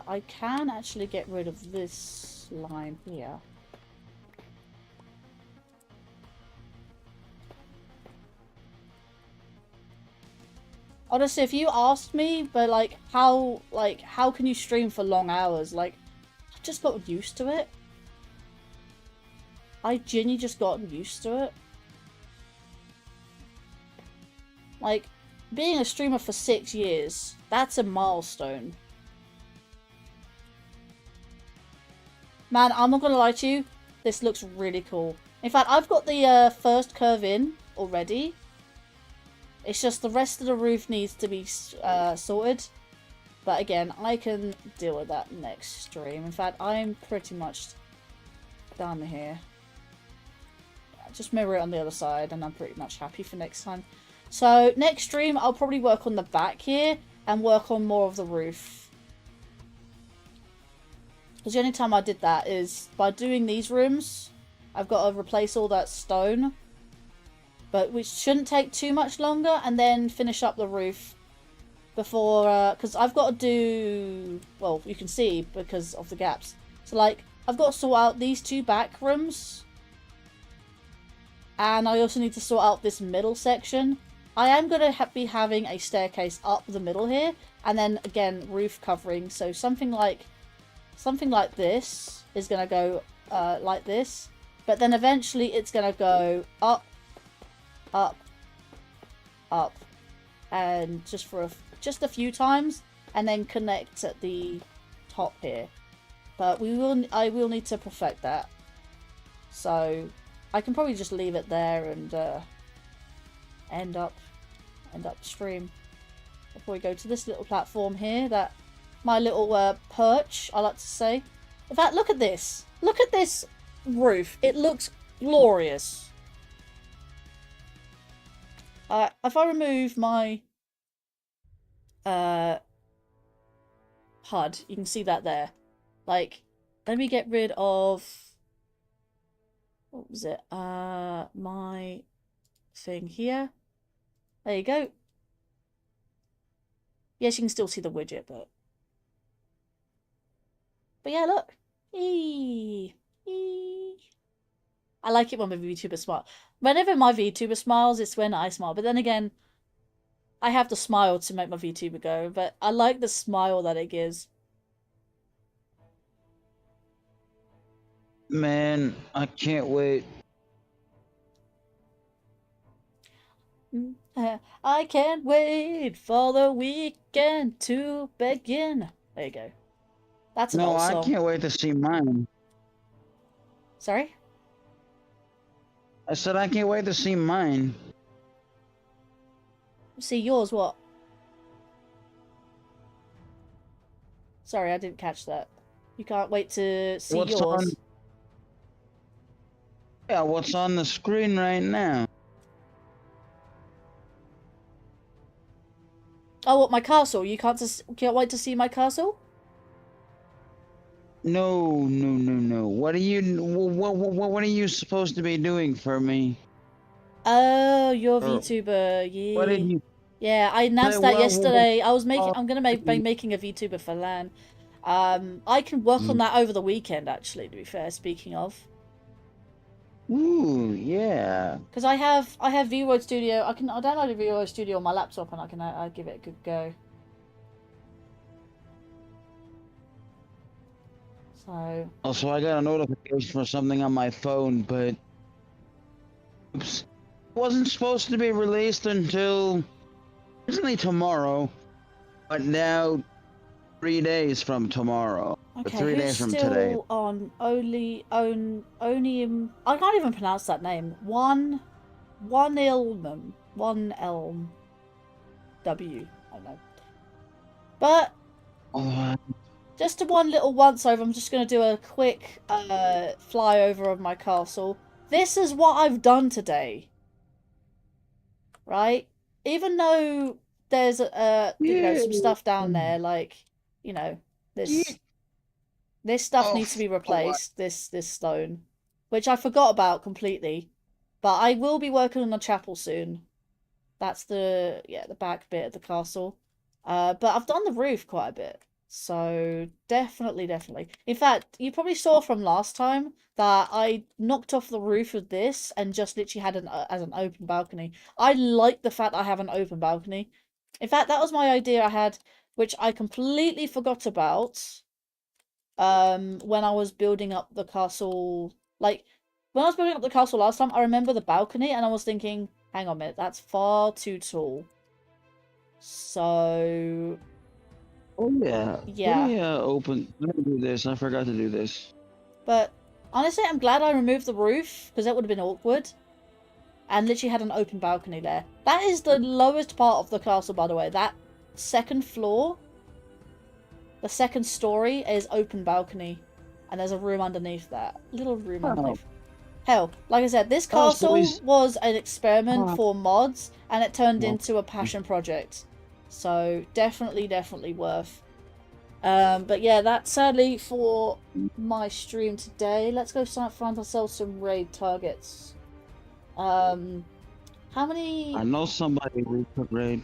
Speaker 1: I can actually get rid of this line here. Honestly, if you asked me, but how can you stream for long hours? Like, I've just gotten used to it. I genuinely just gotten used to it. Like, being a streamer for 6 years, that's a milestone. Man, I'm not gonna lie to you, this looks really cool. In fact, I've got the first curve in already. It's just the rest of the roof needs to be sorted. But again, I can deal with that next stream. In fact, I'm pretty much done here. Just mirror it on the other side and I'm pretty much happy for next time. So, next stream, I'll probably work on the back here and work on more of the roof. Because the only time I did that is by doing these rooms, I've got to replace all that stone. But which shouldn't take too much longer, and then finish up the roof before, because I've got to do, well, you can see because of the gaps. So, like, I've got to sort out these 2 back rooms. And I also need to sort out this middle section. I am going to be having a staircase up the middle here, and then, again, roof covering. So, something like this is going to go like this. But then eventually it's going to go up, up, up, and just a few times, and then connect at the top here. But I will need to perfect that. So I can probably just leave it there and end up stream before we go to this little platform here. That my little perch, I like to say. In fact, look at this. Look at this roof. It looks glorious. If I remove my HUD, you can see that there. Like, let me get rid of, what was it? My thing here. There you go. Yes, you can still see the widget, but yeah, look. Eee. Eee. I like it when my VTuber smiles. Whenever my VTuber smiles, it's when I smile. But then again, I have to smile to make my VTuber go. But I like the smile that it gives.
Speaker 4: Man, I can't wait.
Speaker 1: I can't wait for the weekend to begin. There you go. That's an
Speaker 4: No,
Speaker 1: old
Speaker 4: I
Speaker 1: song.
Speaker 4: can't wait to see mine.
Speaker 1: Sorry?
Speaker 4: I said I can't wait to see mine.
Speaker 1: See yours, what? Sorry, I didn't catch that. You can't wait to see
Speaker 4: What's
Speaker 1: yours.
Speaker 4: on? Yeah, what's on the screen right now?
Speaker 1: Oh, what, my castle? You can't wait to see my castle?
Speaker 4: No. What are you supposed to be doing for me?
Speaker 1: Oh, you're a
Speaker 4: Oh.
Speaker 1: VTuber. Yeah.
Speaker 4: What did you?
Speaker 1: Yeah, I announced that
Speaker 4: Well,
Speaker 1: yesterday. I'm gonna be
Speaker 4: well,
Speaker 1: making a VTuber for LAN. I can work on that over the weekend, actually, to be fair, speaking of.
Speaker 4: Ooh, yeah.
Speaker 1: Because I have VRoid Studio. I download a VRoid Studio on my laptop and I give it a good go. So
Speaker 4: Also, I got a notification for something on my phone, but oops, it wasn't supposed to be released until originally tomorrow, but now 3 days from tomorrow. Or
Speaker 1: okay,
Speaker 4: 3 days
Speaker 1: who's
Speaker 4: from today.
Speaker 1: still on Onium? I can't even pronounce that name. One Elm. One Elm. W. I don't know. But
Speaker 4: Oh,
Speaker 1: just one little once over, I'm just going to do a quick flyover of my castle. This is what I've done today. Right? Even though there's some stuff down there, like, this stuff needs to be replaced, this stone, which I forgot about completely. But I will be working on a chapel soon. That's the back bit of the castle. But I've done the roof quite a bit. So definitely. In fact, you probably saw from last time that I knocked off the roof of this and just literally had as an open balcony. I like the fact I have an open balcony. In fact, that was my idea I had, which I completely forgot about. When I was building up the castle, like when I was building up the castle last time, I remember the balcony and I was thinking, hang on a minute, that's far too tall. So
Speaker 4: oh yeah.
Speaker 1: yeah.
Speaker 4: Let me Let me do this. I forgot to do this.
Speaker 1: But honestly, I'm glad I removed the roof because that would have been awkward. And literally had an open balcony there. That is the lowest part of the castle, by the way. That second floor, the second story is open balcony. And there's a room underneath that. Little room underneath. Hell, like I said, this castle was an experiment for mods. And it turned into a passion project. So definitely worth. But yeah, that's sadly for my stream today. Let's go find ourselves some raid targets. How many?
Speaker 4: I know somebody who could raid.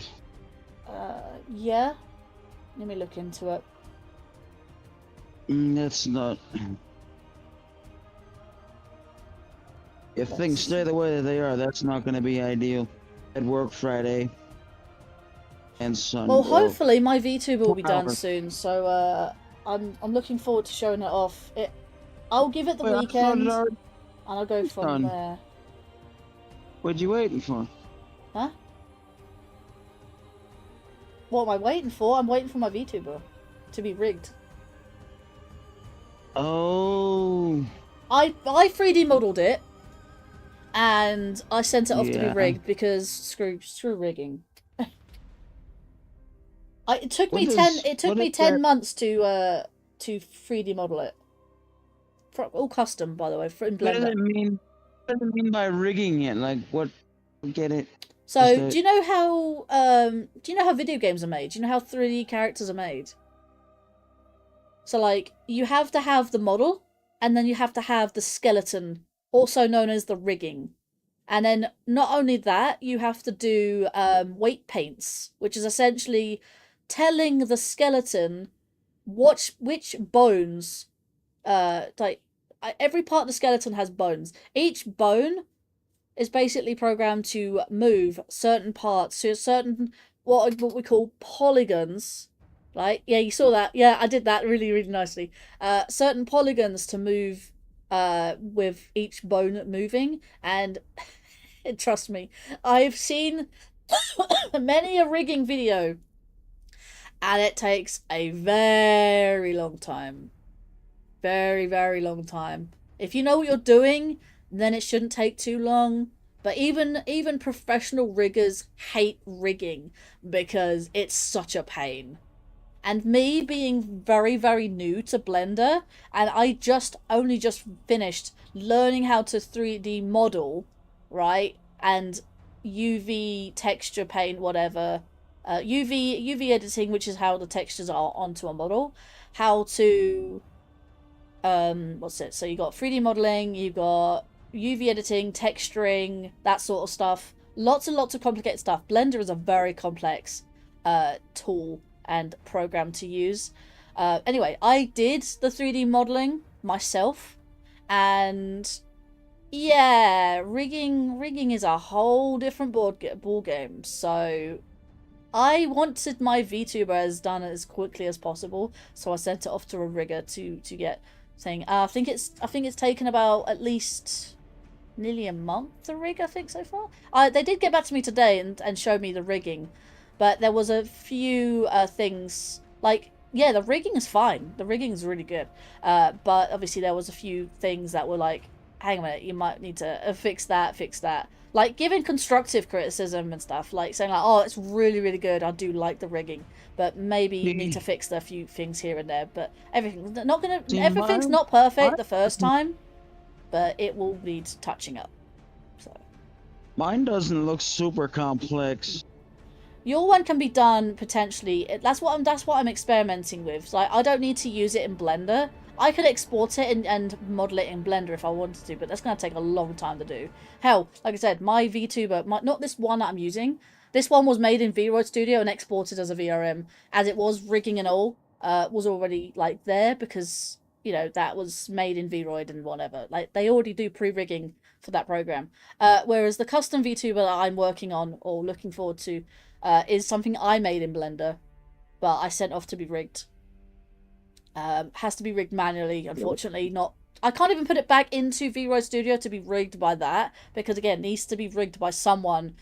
Speaker 1: Yeah. Let me look into it.
Speaker 4: That's not. If things stay the way that they are, that's not going to be ideal. I'd work Friday and Sunday.
Speaker 1: Well, hopefully my VTuber will be done soon, so I'm looking forward to showing it off. I'll give it the weekend, and I'll go from there.
Speaker 4: What you waiting for?
Speaker 1: Huh? What am I waiting for? I'm waiting for my VTuber to be rigged.
Speaker 4: Oh.
Speaker 1: I 3D modeled it, and I sent it off to be rigged because screw rigging. It took me 10 months to 3D model it. All custom, by the way, in Blender.
Speaker 4: What does it mean? What does it mean by rigging it? Like what? Get it?
Speaker 1: So do you know how video games are made? Do you know how 3D characters are made? So like you have to have the model, and then you have to have the skeleton, also known as the rigging. And then not only that, you have to do weight paints, which is essentially telling the skeleton which bones, every part of the skeleton has bones. Each bone is basically programmed to move certain parts to certain what we call polygons. Right? Yeah, you saw that. Yeah, I did that really nicely. Certain polygons to move with each bone moving, and trust me, I've seen many a rigging video, and it takes a very long time. Very long time. If you know what you're doing, then it shouldn't take too long. But even professional riggers hate rigging because it's such a pain. And me being very new to Blender, and I only just finished learning how to 3D model, right? And UV texture paint, whatever. UV editing, which is how the textures are onto a model. How to what's it? So you got 3D modeling, you got UV editing, texturing, that sort of stuff. Lots and lots of complicated stuff. Blender is a very complex tool and program to use. Anyway, I did the 3D modeling myself, and yeah, rigging is a whole different ball game. So I wanted my VTuber done as quickly as possible, so I sent it off to a rigger to get thing. I think it's taken about at least nearly a month to rig, I think, so far. They did get back to me today and show me the rigging, but there was a few things, like, yeah, the rigging is fine. The rigging is really good. But obviously there was a few things that were like, hang on a minute, you might need to fix that. Like, giving constructive criticism and stuff, like saying like, oh, it's really, really good, I do like the rigging, but maybe you need to fix a few things here and there. But everything's not perfect the first time, but it will need touching up. So
Speaker 4: mine doesn't look super complex.
Speaker 1: your one can be done potentially. That's what I'm experimenting with. So I don't need to use it in Blender. I could export it and model it in Blender if I wanted to, but that's going to take a long time to do. Hell, like I said, my VTuber, not this one that I'm using. This one was made in VRoid Studio and exported as a VRM, as it was rigging and all was already like there because, you know, that was made in VRoid and whatever. Like, they already do pre-rigging for that program. Whereas the custom VTuber that I'm working on or looking forward to is something I made in Blender, but I sent off to be rigged. Has to be rigged manually, unfortunately. I can't even put it back into VRoid Studio to be rigged by that, because again, it needs to be rigged by someone,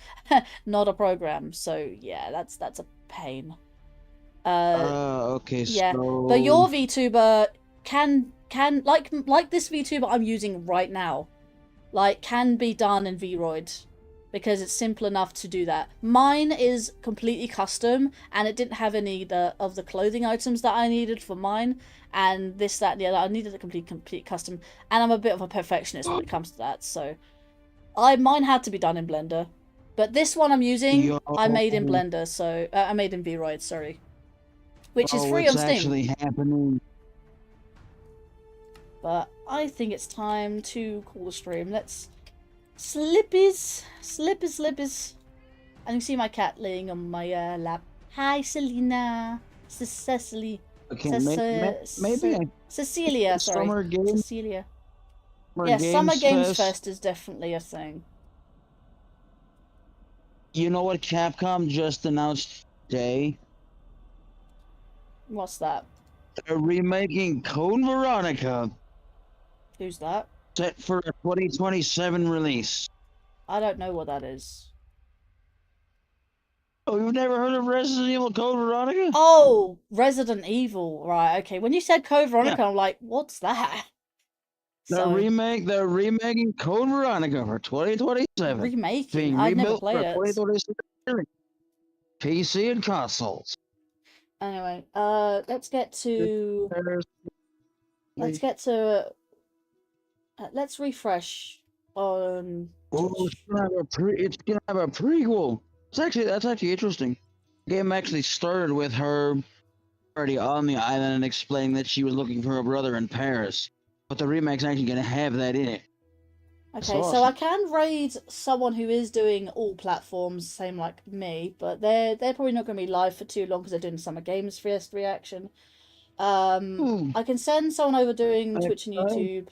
Speaker 1: not a program. So yeah, that's a pain.
Speaker 4: Okay,
Speaker 1: yeah.
Speaker 4: so...
Speaker 1: But your VTuber can like this VTuber I'm using right now, like, can be done in VRoid, because it's simple enough to do that. Mine is completely custom, and it didn't have any of the clothing items that I needed for mine, and this, that, and the other. I needed a complete custom, and I'm a bit of a perfectionist when it comes to that, so mine had to be done in Blender. But this one I'm using, I made in Blender, so I made in VRoid, sorry, which is free on Steam.
Speaker 4: Actually happening.
Speaker 1: But I think it's time to call the stream. Let's Slippies. I can see my cat laying on my lap. Hi, Selena. Cecily.
Speaker 4: Okay, maybe
Speaker 1: Cecilia, sorry.
Speaker 4: Summer Games.
Speaker 1: Cecilia. Yeah, Summer Games
Speaker 4: Fest.
Speaker 1: Fest is definitely a thing.
Speaker 4: You know what Capcom just announced today?
Speaker 1: What's that?
Speaker 4: They're remaking Code Veronica.
Speaker 1: Who's that?
Speaker 4: Set for a 2027 release.
Speaker 1: I don't know what that is.
Speaker 4: Oh, you've never heard of Resident Evil Code Veronica?
Speaker 1: Oh, Resident Evil. Right, okay. When you said Code Veronica, yeah. I'm like, what's that?
Speaker 4: They're remaking Code Veronica for 2027.
Speaker 1: Remaking? I've never played it.
Speaker 4: 2027 PC and consoles.
Speaker 1: Anyway, let's get to... let's refresh on...
Speaker 4: Oh, it's gonna have a prequel. That's actually interesting. The game actually started with her already on the island and explaining that she was looking for her brother in Paris. But the remake's actually gonna have that in it.
Speaker 1: Okay, so I can raid someone who is doing all platforms, same like me, but they're probably not gonna be live for too long because they're doing Summer Games Fest reaction. I can send someone over doing Twitch and YouTube.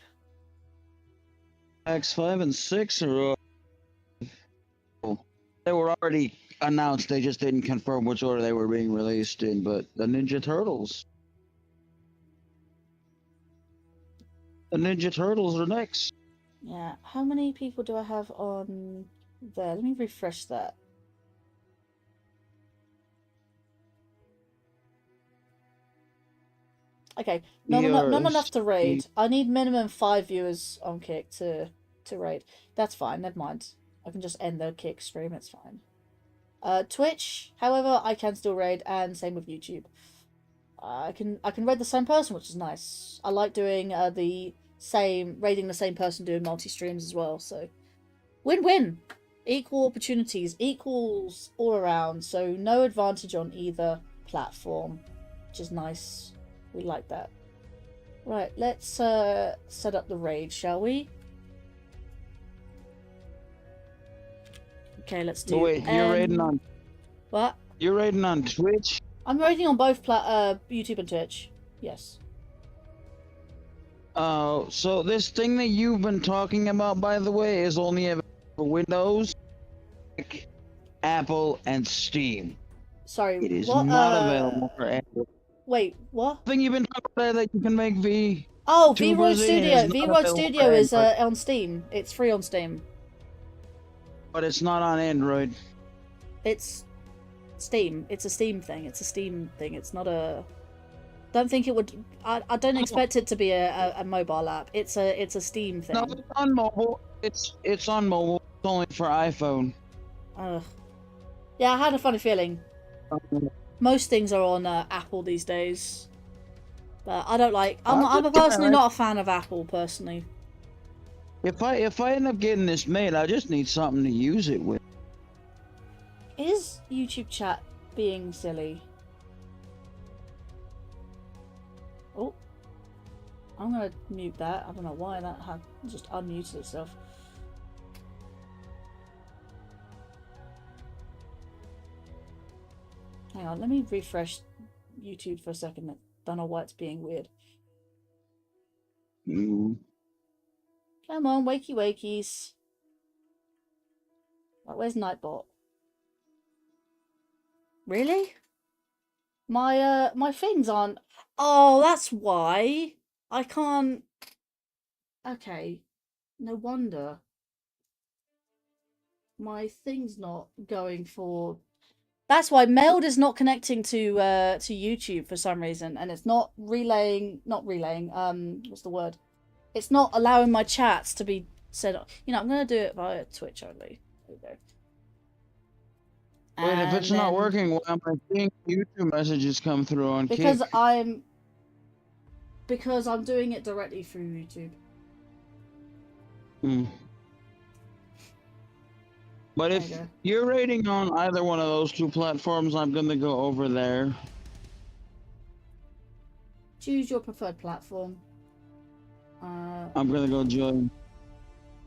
Speaker 4: X5 and 6 are they were already announced, they just didn't confirm which order they were being released in, but the Ninja Turtles. The Ninja Turtles are next.
Speaker 1: Yeah, how many people do I have on there? Let me refresh that. Okay, not enough to raid. I need minimum 5 viewers on Kick to raid. That's fine, never mind. I can just end the Kick stream, it's fine. Twitch, however, I can still raid, and same with YouTube. I can raid the same person, which is nice. I like doing raiding the same person doing multi-streams as well, so win-win. Equal opportunities, equals all around, so no advantage on either platform, which is nice. We like that. Right, let's set up the raid, shall we? Okay, let's do.
Speaker 4: Wait, you're raiding on
Speaker 1: what?
Speaker 4: You're raiding on Twitch?
Speaker 1: I'm raiding on both YouTube and Twitch. Yes.
Speaker 4: Oh, so this thing that you've been talking about, by the way, is only available for Windows, Apple, and Steam.
Speaker 1: Sorry,
Speaker 4: it is not available for Android.
Speaker 1: Wait, what?
Speaker 4: The thing you've been talking about that you can make
Speaker 1: Oh,
Speaker 4: Two
Speaker 1: V-Roid
Speaker 4: Brazilians
Speaker 1: Studio.
Speaker 4: not
Speaker 1: V-Roid
Speaker 4: available
Speaker 1: Studio
Speaker 4: for
Speaker 1: is
Speaker 4: Android,
Speaker 1: on Steam. It's free on Steam.
Speaker 4: but it's not on Android.
Speaker 1: It's Steam. It's a Steam thing. It's a Steam thing. It's not a. Don't think it would. I don't expect it to be a mobile app. It's a Steam thing.
Speaker 4: No, it's on mobile. It's on mobile. It's only for iPhone.
Speaker 1: Ugh. Yeah, I had a funny feeling. Most things are on Apple these days, but I don't like. I'm personally not a fan of Apple personally.
Speaker 4: If I end up getting this made, I just need something to use it with.
Speaker 1: Is YouTube chat being silly? Oh, I'm gonna mute that. I don't know why that had just unmuted itself. Hang on, let me refresh YouTube for a second. I don't know why it's being weird. Come on, wakey wakies. Right, where's Nightbot? Really? My things aren't. Oh, that's why I can't. Okay, no wonder my thing's not going for. That's why Mailed is not connecting to YouTube for some reason, and it's not relaying. Not relaying. What's the word? It's not allowing my chats to be said. You know, I'm gonna do it via Twitch only. There we go.
Speaker 4: Wait, if it's not working, why am I seeing YouTube messages come through on
Speaker 1: because
Speaker 4: Kick?
Speaker 1: because I'm doing it directly through YouTube.
Speaker 4: But if you're rating on either one of those two platforms, I'm gonna go over there.
Speaker 1: Choose your preferred platform.
Speaker 4: I'm gonna go join.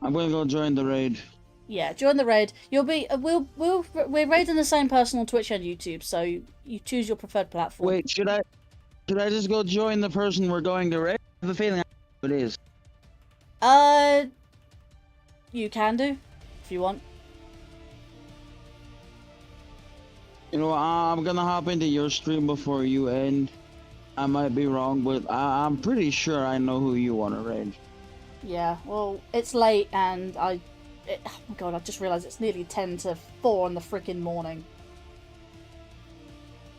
Speaker 4: I'm gonna go join the raid.
Speaker 1: Yeah, join the raid. You'll be we're raiding the same person on Twitch and YouTube, so you choose your preferred platform.
Speaker 4: Wait, should I just go join the person we're going to raid? I have a feeling it is.
Speaker 1: You can do if you want.
Speaker 4: You know, I'm gonna hop into your stream before you end. I might be wrong, but I'm pretty sure I know who you want to raid.
Speaker 1: Yeah, well, it's late and oh my god, I just realised it's nearly 10 to 4 in the freaking morning.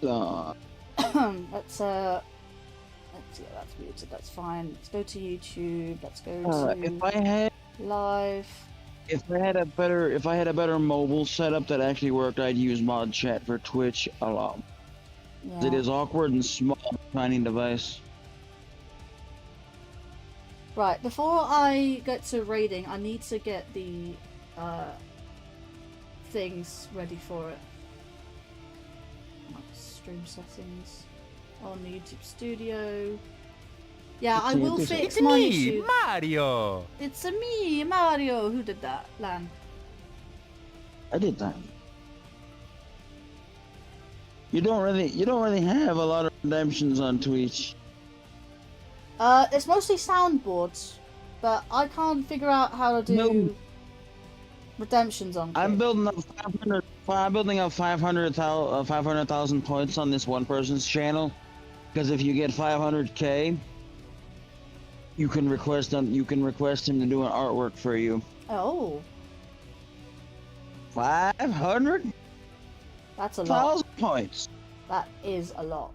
Speaker 1: Let's see, that's muted, that's fine. Let's go to YouTube, let's go to
Speaker 4: if I had
Speaker 1: live.
Speaker 4: If I had a better mobile setup that actually worked, I'd use mod chat for Twitch a lot. Yeah. It is awkward and small, tiny device.
Speaker 1: Right, before I get to raiding, I need to get the things ready for it. Stream settings on the YouTube Studio. Yeah, I will fix my issue.
Speaker 3: Mario!
Speaker 1: It's me, Mario. Who did that? Lan.
Speaker 4: I did that. You don't really have a lot of redemptions on Twitch.
Speaker 1: It's mostly soundboards, but I can't figure out how to do redemptions on Kick.
Speaker 4: I'm building up 500,000 points on this one person's channel, because if you get 500k, you can request him to do an artwork for you.
Speaker 1: Oh.
Speaker 4: 500?
Speaker 1: That's a lot.
Speaker 4: 1,000 points.
Speaker 1: That is a lot.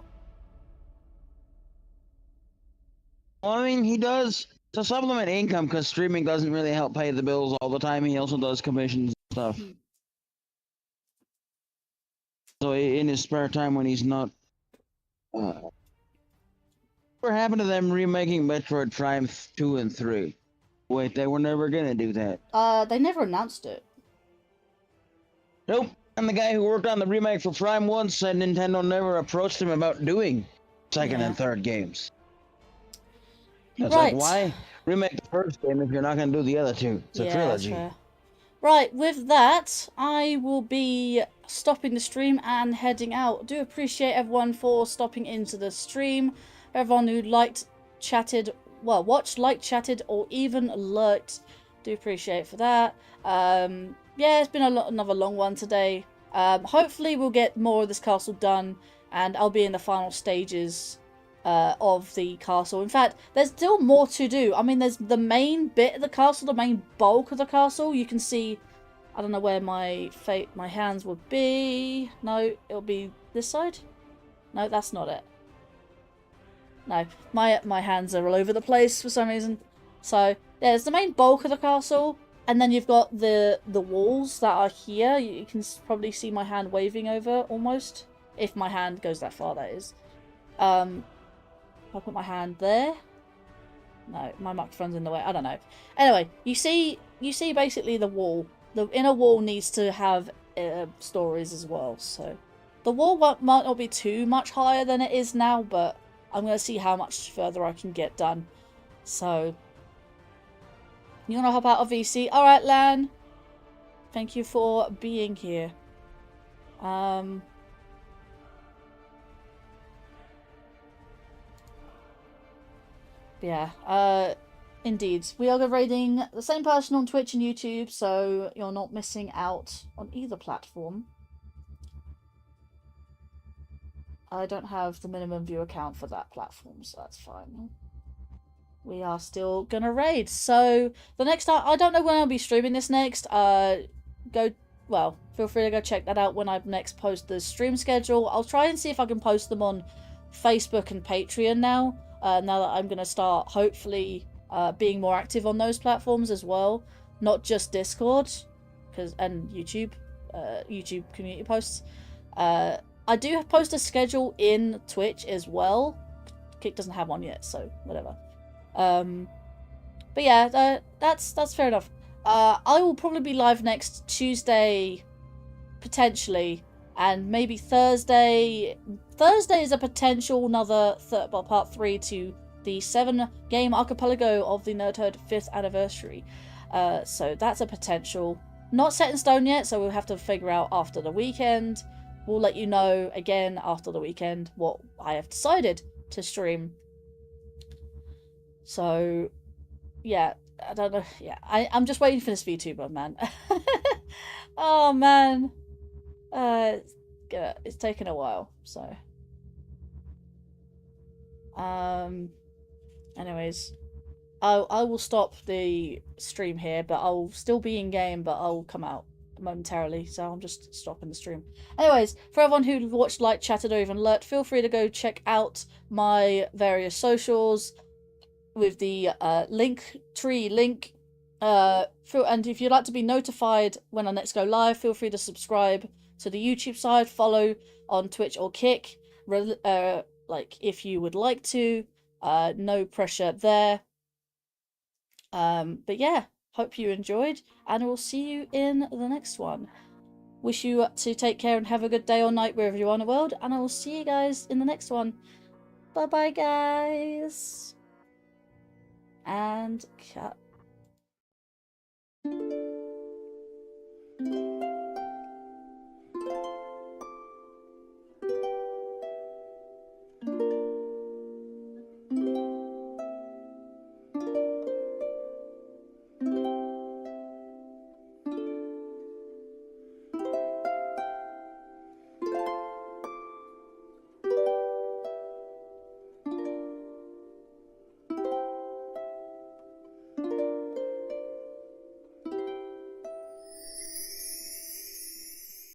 Speaker 4: Well, I mean, he does to supplement income because streaming doesn't really help pay the bills all the time. He also does commissions and stuff. So in his spare time when he's not, what happened to them remaking Metroid Prime 2 and 3? Wait, they were never gonna do that.
Speaker 1: They never announced it.
Speaker 4: Nope. And the guy who worked on the remake for Prime 1 said Nintendo never approached him about doing second and third games. That's
Speaker 1: right.
Speaker 4: Like, why remake the first game if you're not going to do the other two? It's a trilogy.
Speaker 1: That's fair. Right, with that, I will be stopping the stream and heading out. Do appreciate everyone for stopping into the stream. Everyone who liked, chatted, well, watched, liked, chatted, or even lurked. Do appreciate for that. Yeah, it's been another long one today. Hopefully we'll get more of this castle done, and I'll be in the final stages of the castle. In fact, there's still more to do. I mean, there's the main bit of the castle, the main bulk of the castle. You can see, I don't know where my hands would be. No, it'll be this side. No, that's not it. No, my hands are all over the place for some reason. So, yeah, there's the main bulk of the castle. And then you've got the walls that are here. You can probably see my hand waving over, almost. If my hand goes that far, that is. I'll put my hand there. No, my microphone's in the way. I don't know. Anyway, you see basically the wall. The inner wall needs to have stories as well. So the wall might not be too much higher than it is now, but I'm going to see how much further I can get done. So, you want to hop out of VC? Alright, Lan. Thank you for being here. Yeah, indeed. We are raiding the same person on Twitch and YouTube, so you're not missing out on either platform. I don't have the minimum viewer count for that platform, so that's fine. We are still gonna raid. So the next time, I don't know when I'll be streaming this next. Feel free to go check that out when I next post the stream schedule. I'll try and see if I can post them on Facebook and Patreon now. Now that I'm gonna start hopefully being more active on those platforms as well, not just Discord, and YouTube community posts. I do post a schedule in Twitch as well. Kick doesn't have one yet, so whatever. But yeah, that's fair enough. I will probably be live next Tuesday, potentially, and maybe Thursday. Thursday is a potential another part 3 to the 7-game archipelago of the Nerdhood 5th anniversary. So that's a potential. Not set in stone yet, so we'll have to figure out after the weekend. We'll let you know again after the weekend what I have decided to stream. So, yeah, I don't know. Yeah, I'm just waiting for this VTuber, man. Oh, man. It's taken a while, so. Anyways, I will stop the stream here, but I'll still be in game, but I'll come out momentarily, so I'm just stopping the stream. Anyways, for everyone who watched, liked, chatted, or even lurked, feel free to go check out my various socials with the Linktree link. And if you'd like to be notified when I next go live, feel free to subscribe to the YouTube side, follow on Twitch or Kick, like if you would like to. No pressure there. But yeah, hope you enjoyed, and we'll see you in the next one. Wish you to take care and have a good day or night wherever you are in the world, and I will see you guys in the next one. Bye bye, guys. And cut.